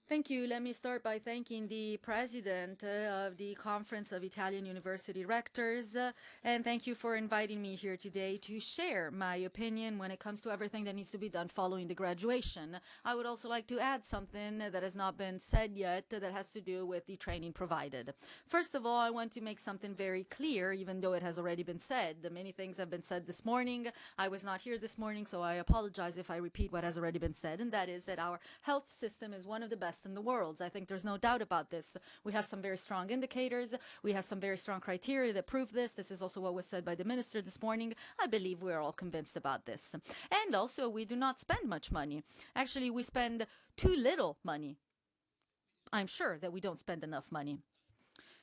Thank you. Let me start by thanking the president of the Conference of Italian University Rectors, and thank you for inviting me here today to share my opinion when it comes to everything that needs to be done following the graduation. I would also like to add something that has not been said yet that has to do with the training provided. First of all, I want to make something very clear, even though it has already been said. Many things have been said this morning. I was not here this morning, so I apologize if I repeat what has already been said, and that is that our health system is one of the best in the world. I think there's no doubt about this. We have some very strong indicators. We have some very strong criteria that prove this. This is also what was said by the minister this morning. I believe we're all convinced about this. And also, we do not spend much money. Actually, we spend too little money. I'm sure that we don't spend enough money.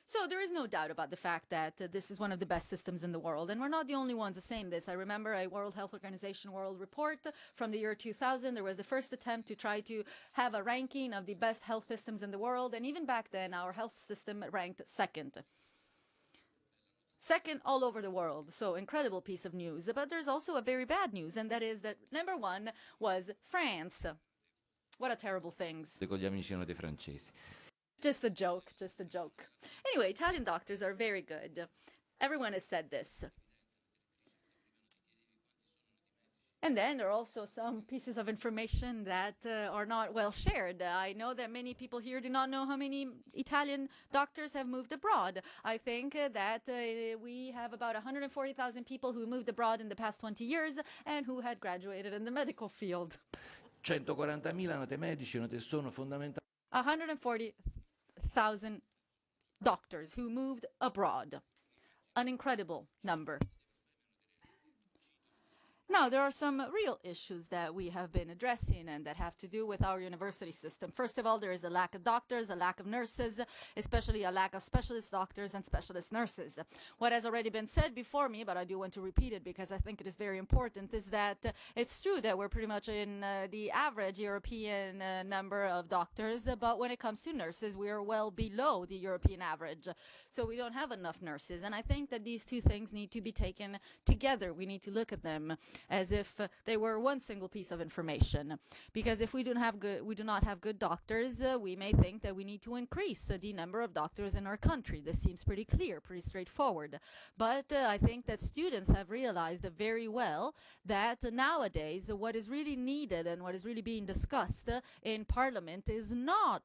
So there is no doubt about the fact that this is one of the best systems in the world, and we're not the only ones saying this. I remember a World Health Organization World Report from the year 2000. There was the first attempt to try to have a ranking of the best health systems in the world, and even back then, our health system ranked second. Second all over the world, so incredible piece of news. But there's also a very bad news, and that is that number one was France. What a terrible thing. Con gli amici dei francesi. Just a joke, just a joke. Anyway, Italian doctors are very good. Everyone has said this. And then there are also some pieces of information that are not well shared. I know that many people here do not know how many Italian doctors have moved abroad. I think that we have about 140,000 people who moved abroad in the past 20 years and who had graduated in the medical field. 140.000 noti medici, noti sono fondamentali. 140,000 doctors who moved abroad. An incredible number. Now, there are some real issues that we have been addressing and that have to do with our university system. First of all, there is a lack of doctors, a lack of nurses, especially a lack of specialist doctors and specialist nurses. What has already been said before me, but I do want to repeat it because I think it is very important, is that it's true that we're pretty much in the average European number of doctors, but when it comes to nurses, we are well below the European average. So we don't have enough nurses, and I think that these two things need to be taken together. We need to look at them as if they were one single piece of information. Because if we do not have good doctors, we may think that we need to increase the number of doctors in our country. This seems pretty clear, pretty straightforward. But I think that students have realized very well that nowadays what is really needed and what is really being discussed in Parliament is not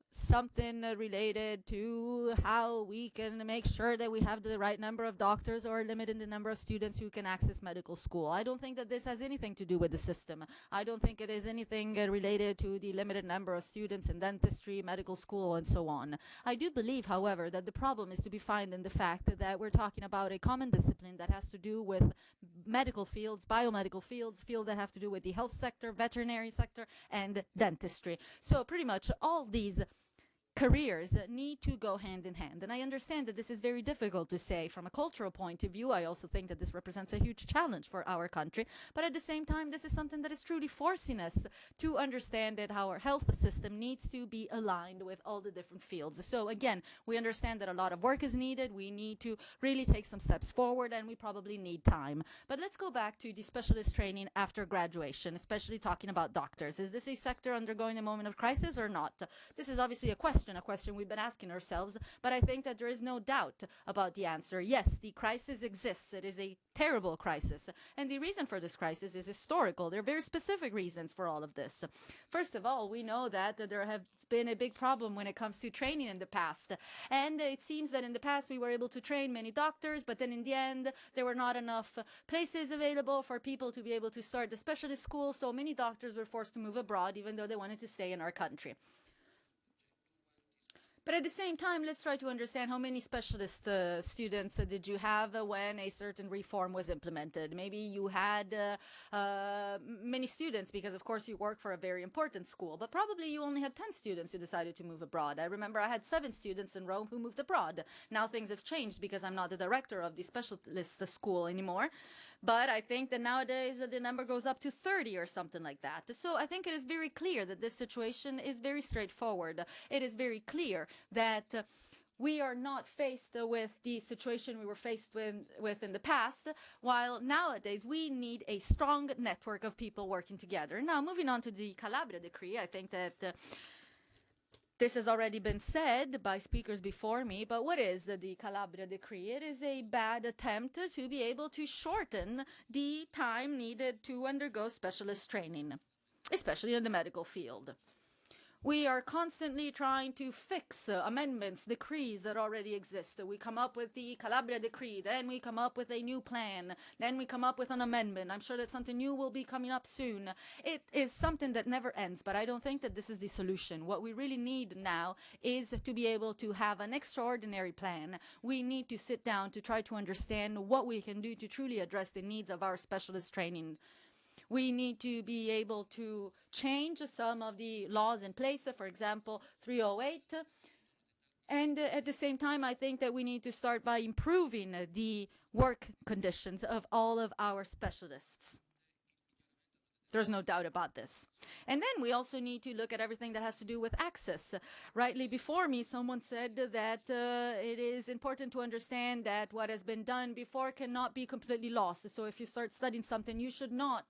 something related to how we can make sure that we have the right number of doctors or limiting the number of students who can access medical school. I don't think that this has anything to do with the system. I don't think it is anything related to the limited number of students in dentistry, medical school, and so on. I do believe, however, that the problem is to be found in the fact that we're talking about a common discipline that has to do with medical fields, biomedical fields, fields that have to do with the health sector, veterinary sector, and dentistry. So pretty much all these careers need to go hand in hand. And I understand that this is very difficult to say from a cultural point of view. I also think that this represents a huge challenge for our country. But at the same time, this is something that is truly forcing us to understand that our health system needs to be aligned with all the different fields. So again, we understand that a lot of work is needed. We need to really take some steps forward, and we probably need time. But let's go back to the specialist training after graduation, especially talking about doctors. Is this a sector undergoing a moment of crisis or not? This is obviously a question we've been asking ourselves, but I think that there is no doubt about the answer. Yes, the crisis exists. It is a terrible crisis. And the reason for this crisis is historical. There are very specific reasons for all of this. First of all, we know that there has been a big problem when it comes to training in the past. And it seems that in the past we were able to train many doctors, but then in the end there were not enough places available for people to be able to start the specialist school, so many doctors were forced to move abroad even though they wanted to stay in our country. But at the same time, let's try to understand how many specialist students did you have when a certain reform was implemented. Maybe you had many students because, of course, you work for a very important school, but probably you only had 10 students who decided to move abroad. I remember I had 7 students in Rome who moved abroad. Now things have changed because I'm not the director of the specialist school anymore. But I think that nowadays the number goes up to 30 or something like that. So I think it is very clear that this situation is very straightforward. It is very clear that we are not faced with the situation we were faced with in the past, while nowadays we need a strong network of people working together. Now, moving on to the Calabria decree, I think that this has already been said by speakers before me, but what is the Calabria decree? It is a bad attempt to be able to shorten the time needed to undergo specialist training, especially in the medical field. We are constantly trying to fix amendments, decrees that already exist. We come up with the Calabria decree, then we come up with a new plan, then we come up with an amendment. I'm sure that something new will be coming up soon. It is something that never ends, but I don't think that this is the solution. What we really need now is to be able to have an extraordinary plan. We need to sit down to try to understand what we can do to truly address the needs of our specialist training. We need to be able to change some of the laws in place, for example, 308. And at the same time, I think that we need to start by improving the work conditions of all of our specialists. There's no doubt about this. And then we also need to look at everything that has to do with access. Rightly before me, someone said that it is important to understand that what has been done before cannot be completely lost. So if you start studying something, you should not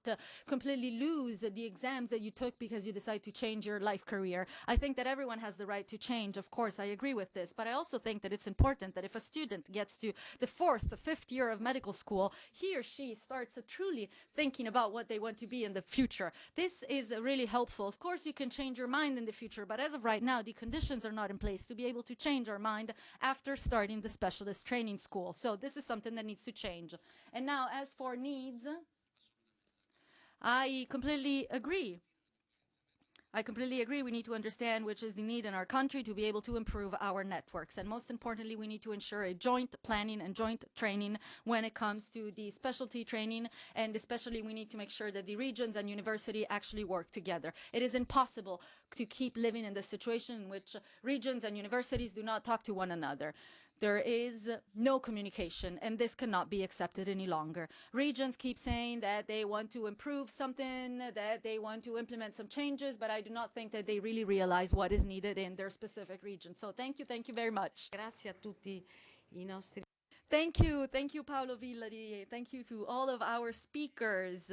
completely lose the exams that you took because you decide to change your life career. I think that everyone has the right to change. Of course, I agree with this. But I also think that it's important that if a student gets to the 4th, the 5th year of medical school, he or she starts truly thinking about what they want to be in the future. This is really helpful. Of course, you can change your mind in the future, but as of right now, the conditions are not in place to be able to change our mind after starting the specialist training school. So this is something that needs to change. And now, as for needs, I completely agree. We need to understand which is the need in our country to be able to improve our networks. And most importantly, we need to ensure a joint planning and joint training when it comes to the specialty training. And especially, we need to make sure that the regions and university actually work together. It is impossible to keep living in this situation in which regions and universities do not talk to one another. There is no communication, and this cannot be accepted any longer. Regions keep saying that they want to improve something, that they want to implement some changes, but I do not think that they really realize what is needed in their specific region. So thank you very much. Grazie a tutti I nostri. Thank you, Paolo Villari. Thank you to all of our speakers.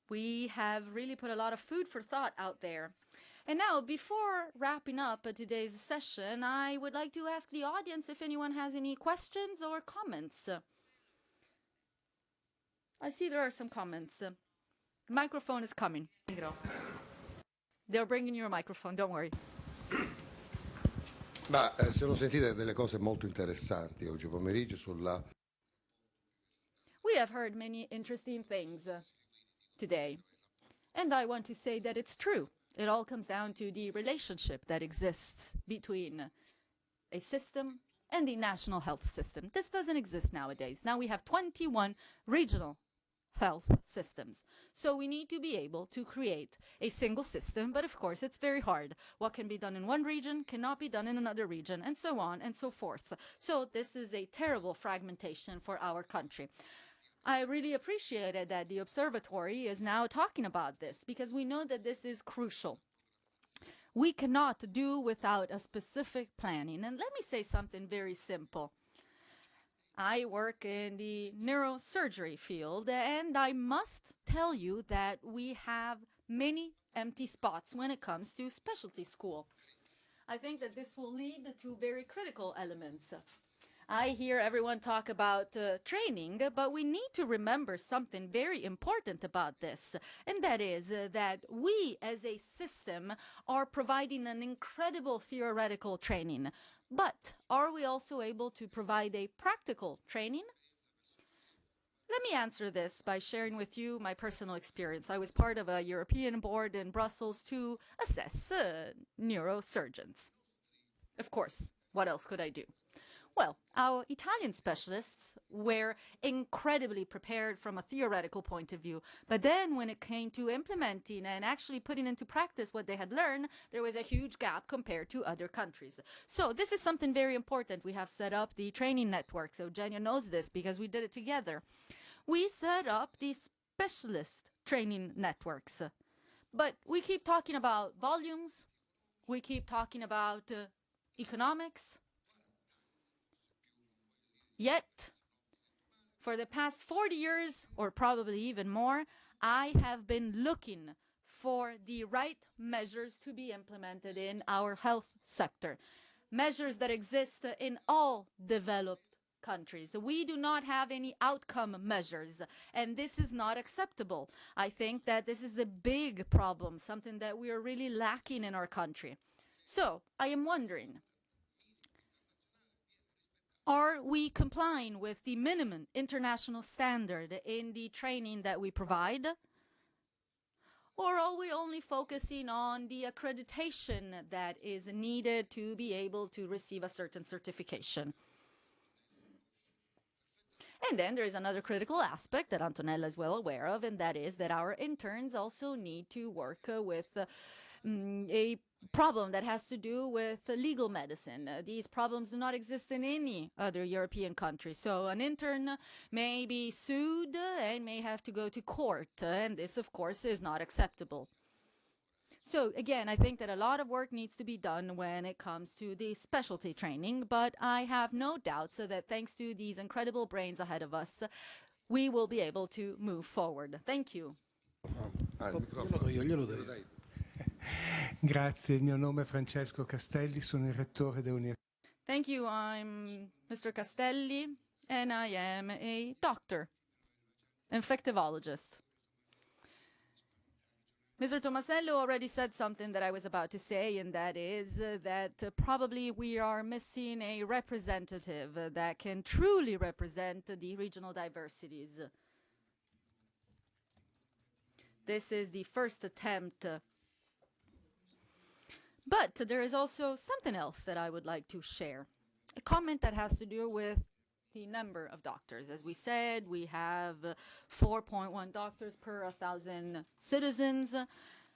We have really put a lot of food for thought out there. And now, before wrapping up today's session, I would like to ask the audience if anyone has any questions or comments. I see there are some comments. The microphone is coming. They're bringing you a microphone, don't worry. Ma si sono sentite delle cose molto interessanti oggi pomeriggio sulla... We have heard many interesting things today. And I want to say that it's true. It all comes down to the relationship that exists between a system and the national health system. This doesn't exist nowadays. Now we have 21 regional health systems. So we need to be able to create a single system, but of course it's very hard. What can be done in one region cannot be done in another region, and so on and so forth. So this is a terrible fragmentation for our country. I really appreciated that the observatory is now talking about this, because we know that this is crucial. We cannot do without a specific planning. And let me say something very simple. I work in the neurosurgery field, and I must tell you that we have many empty spots when it comes to specialty school. I think that this will lead to very critical elements. I hear everyone talk about training, but we need to remember something very important about this, and that is that we as a system are providing an incredible theoretical training. But are we also able to provide a practical training? Let me answer this by sharing with you my personal experience. I was part of a European board in Brussels to assess neurosurgeons. Of course, what else could I do? Well, our Italian specialists were incredibly prepared from a theoretical point of view. But then when it came to implementing and actually putting into practice what they had learned, there was a huge gap compared to other countries. So this is something very important. We have set up the training network. So Eugenia knows this because we did it together. We set up the specialist training networks. But we keep talking about volumes. We keep talking about economics. Yet, for the past 40 years, or probably even more, I have been looking for the right measures to be implemented in our health sector. Measures that exist in all developed countries. We do not have any outcome measures, and this is not acceptable. I think that this is a big problem, something that we are really lacking in our country. So, I am wondering, are we complying with the minimum international standard in the training that we provide? Or are we only focusing on the accreditation that is needed to be able to receive a certain certification? And then there is another critical aspect that Antonella is well aware of, and that is that our interns also need to work with a problem that has to do with legal medicine. These problems do not exist in any other European country. So an intern may be sued and may have to go to court, and this, of course, is not acceptable. So again, I think that a lot of work needs to be done when it comes to the specialty training, but I have no doubts that thanks to these incredible brains ahead of us, we will be able to move forward. Thank you. Grazie, il mio nome è Francesco Castelli, sono il rettore dell'Università. Thank you. I'm Mr. Castelli, and I am a doctor, infectivologist. Mr. Tomasello already said something that I was about to say, and that is that probably we are missing a representative that can truly represent the regional diversities. This is the first attempt. But there is also something else that I would like to share. A comment that has to do with the number of doctors. As we said, we have 4.1 doctors per 1,000 citizens.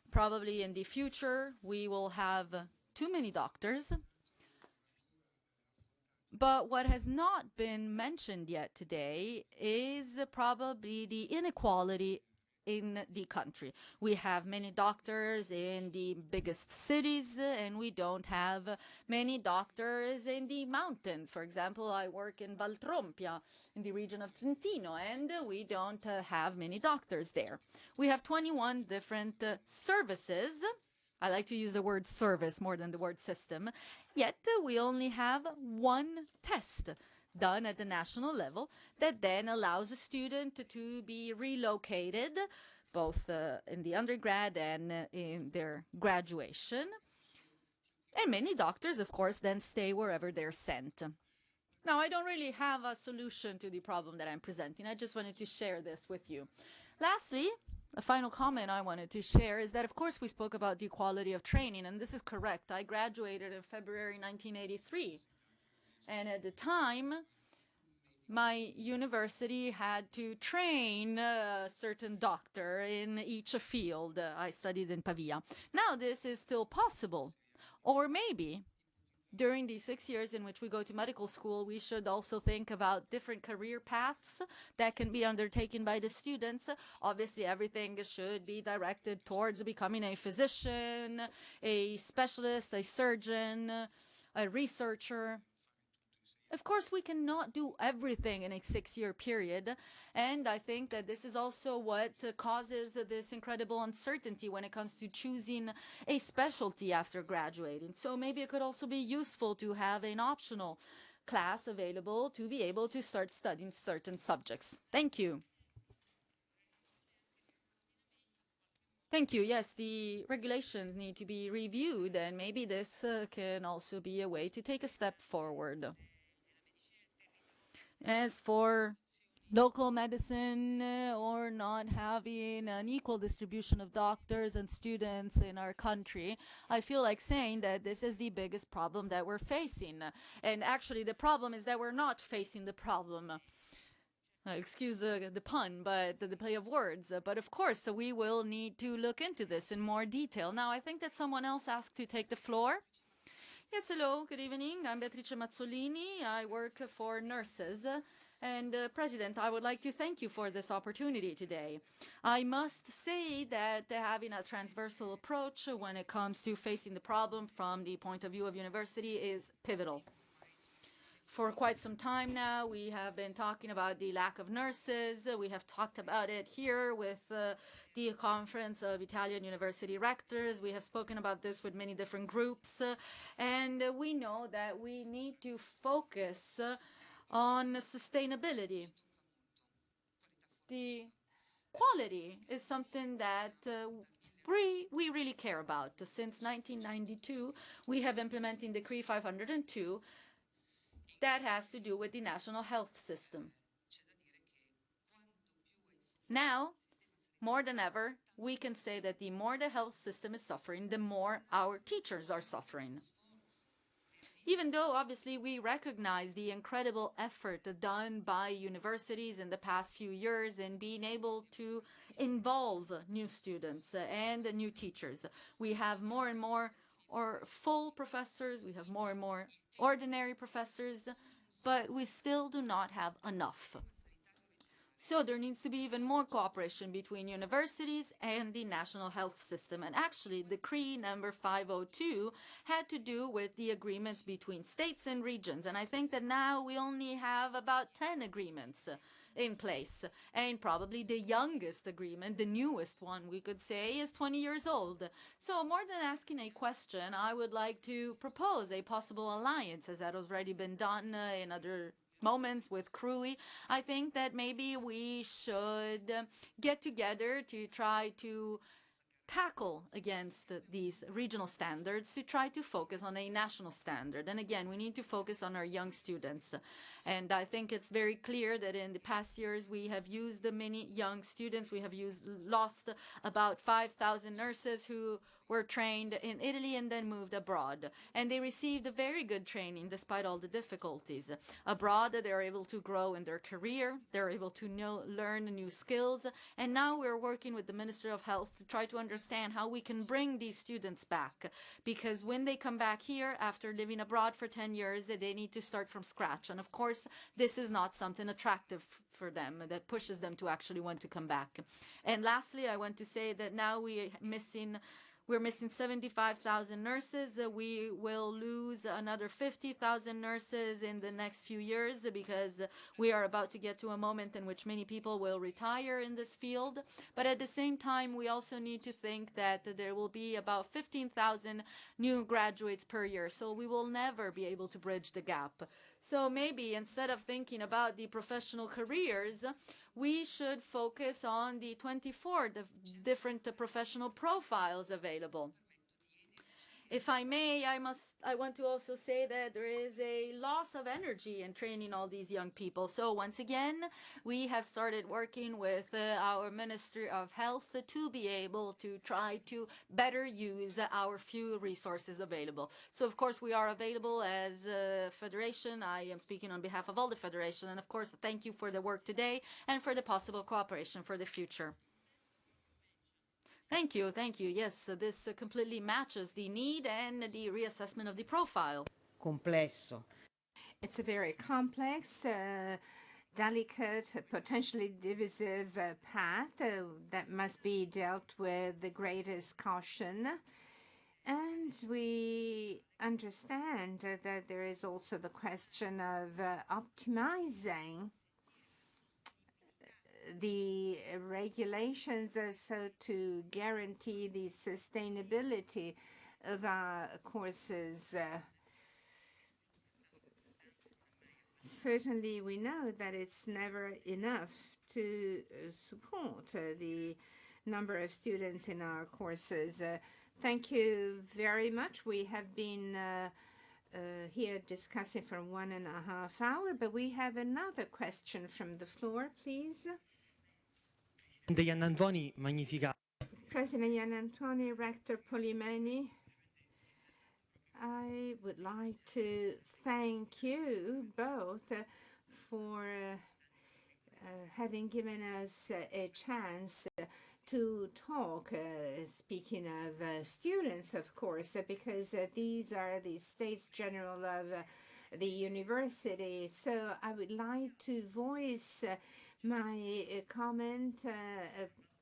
Probably in the future, we will have too many doctors. But what has not been mentioned yet today is probably the inequality in the country. We have many doctors in the biggest cities, and we don't have many doctors in the mountains. For example, I work in Valtrompia, in the region of Trentino, and we don't have many doctors there. We have 21 different services. I like to use the word service more than the word system. Yet we only have one test done at the national level that then allows a student to be relocated both in the undergrad and in their graduation. And many doctors, of course, then stay wherever they're sent. Now, I don't really have a solution to the problem that I'm presenting. I just wanted to share this with you. Lastly, a final comment I wanted to share is that, of course, we spoke about the quality of training, and this is correct. I graduated in February 1983. And at the time, my university had to train a certain doctor in each field. I studied in Pavia. Now this is still possible. Or maybe during the 6 years in which we go to medical school, we should also think about different career paths that can be undertaken by the students. Obviously, everything should be directed towards becoming a physician, a specialist, a surgeon, a researcher. Of course, we cannot do everything in a 6-year period, and I think that this is also what causes this incredible uncertainty when it comes to choosing a specialty after graduating. So maybe it could also be useful to have an optional class available to be able to start studying certain subjects. Thank you. Thank you. Yes, the regulations need to be reviewed, and maybe this can also be a way to take a step forward. As for local medicine or not having an equal distribution of doctors and students in our country, I feel like saying that this is the biggest problem that we're facing. And actually, the problem is that we're not facing the problem. Excuse the pun, but the play of words. But of course, we will need to look into this in more detail. Now, I think that someone else asked to take the floor. Yes, hello, good evening. I'm Beatrice Mazzolini. I work for nurses. And President, I would like to thank you for this opportunity today. I must say that having a transversal approach when it comes to facing the problem from the point of view of university is pivotal. For quite some time now, we have been talking about the lack of nurses. We have talked about it here with the Conference of Italian University Rectors. We have spoken about this with many different groups. And we know that we need to focus on sustainability. The quality is something that we really care about. Since 1992, we have implemented Decree 502 that has to do with the national health system. Now, more than ever, we can say that the more the health system is suffering, the more our teachers are suffering. Even though, obviously, we recognize the incredible effort done by universities in the past few years in being able to involve new students and new teachers. We have more and more full professors, we have more and more ordinary professors, but we still do not have enough. So there needs to be even more cooperation between universities and the national health system. And actually, Decree number 502 had to do with the agreements between states and regions. And I think that now we only have about 10 agreements in place. And probably the youngest agreement, the newest one we could say, is 20 years old. So more than asking a question, I would like to propose a possible alliance, as that has already been done in other moments with CRUI. I think that maybe we should get together to try to tackle against these regional standards, to try to focus on a national standard. And again, we need to focus on our young students. And I think it's very clear that in the past years we have used many young students. We have lost about 5,000 nurses who were trained in Italy and then moved abroad. And they received a very good training despite all the difficulties. Abroad, they're able to grow in their career, they're able to learn new skills. And now we're working with the Ministry of Health to try to understand how we can bring these students back. Because when they come back here after living abroad for 10 years, they need to start from scratch. And of course, this is not something attractive for them that pushes them to actually want to come back. And lastly, I want to say that now we're missing 75,000 nurses. We will lose another 50,000 nurses in the next few years because we are about to get to a moment in which many people will retire in this field. But at the same time, we also need to think that there will be about 15,000 new graduates per year. So we will never be able to bridge the gap. So maybe instead of thinking about the professional careers, we should focus on the 24 different professional profiles available. If I may, I want to also say that there is a loss of energy in training all these young people. So once again, we have started working with our Ministry of Health to be able to try to better use our few resources available. So of course we are available as a federation. I am speaking on behalf of all the federation, and of course thank you for the work today and for the possible cooperation for the future. Thank you, thank you. Yes, this completely matches the need and the reassessment of the profile. Complesso. It's a very complex, delicate, potentially divisive path that must be dealt with the greatest caution. And we understand that there is also the question of optimizing the regulations so to guarantee the sustainability of our courses. Certainly we know that it's never enough to support the number of students in our courses. Thank you very much. We have been here discussing for 1.5 hours, but we have another question from the floor, please. President Giannantoni, Rector Polimeni, I would like to thank you both for having given us a chance to talk, speaking of students, of course, because these are the States General of the university. So I would like to voice my comment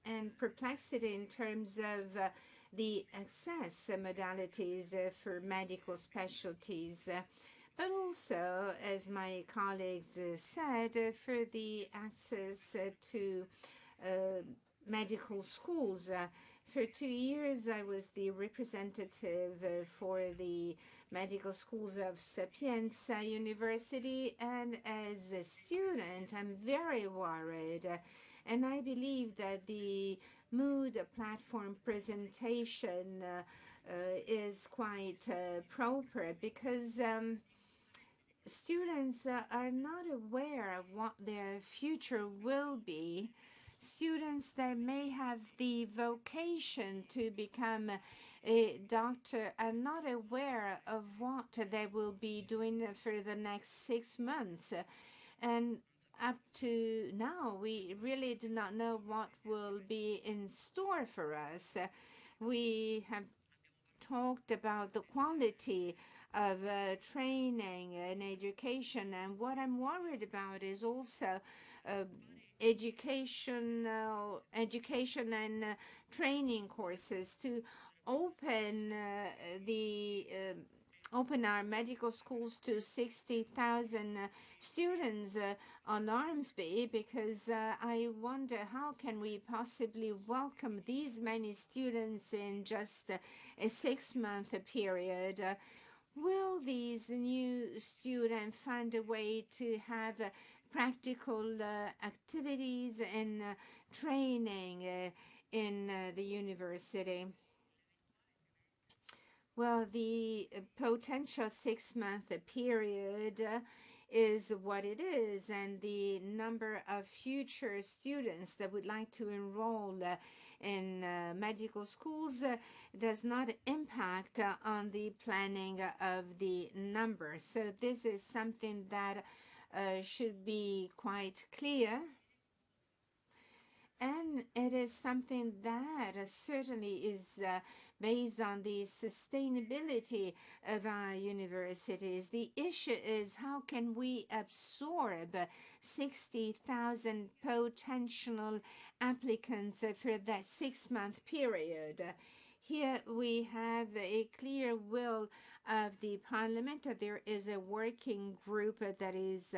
and perplexity in terms of the access modalities for medical specialties, but also, as my colleagues said, for the access to medical schools. For 2 years, I was the representative for the medical schools of Sapienza University, and as a student, I'm very worried. And I believe that the mood platform presentation is quite proper, because students are not aware of what their future will be. Students that may have the vocation to become a doctor are not aware of what they will be doing for the next 6 months. And up to now, we really do not know what will be in store for us. We have talked about the quality of training and education, and what I'm worried about is also education and training courses to open open our medical schools to 60,000 students on Armsby, because I wonder how can we possibly welcome these many students in just a 6-month period. Will these new students find a way to have practical activities and training in the university? Well, the potential 6-month period is what it is, and the number of future students that would like to enroll in medical schools does not impact on the planning of the number. So this is something that should be quite clear. And it is something that certainly is based on the sustainability of our universities. The issue is how can we absorb 60,000 potential applicants for that 6-month period. Here we have a clear will of the Parliament. There is a working group that is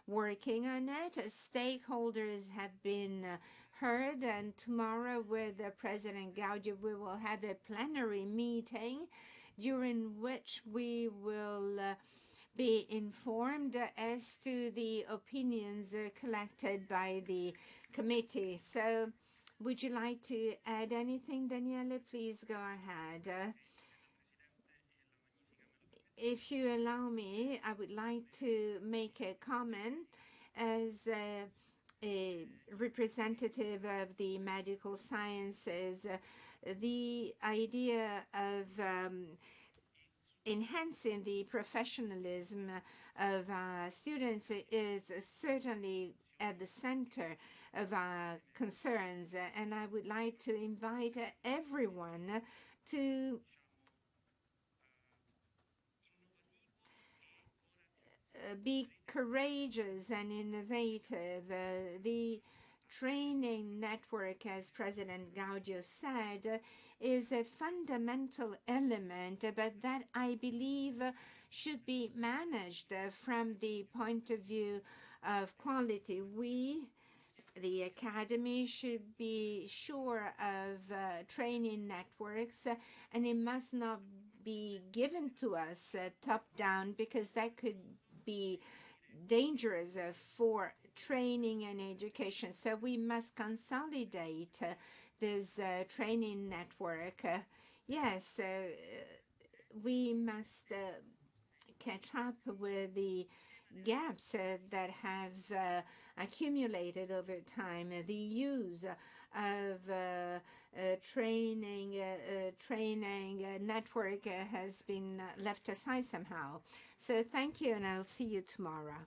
working on it. Stakeholders have been heard, and tomorrow with President Gaudio we will have a plenary meeting during which we will be informed as to the opinions collected by the committee. So would you like to add anything, Daniele? Please go ahead. if you allow me, I would like to make a comment as a representative of the medical sciences. The idea of enhancing the professionalism of students is certainly at the center of our concerns, and I would like to invite everyone to be courageous and innovative. The training network, as President Gaudio said, is a fundamental element, but that I believe should be managed from the point of view of quality. We, the Academy, should be sure of training networks, and it must not be given to us top down, because that could be dangerous for training and education. So we must consolidate this training network. Yes, we must catch up with the gaps that have accumulated over time. The use of training network has been left aside somehow. So thank you, and I'll see you tomorrow.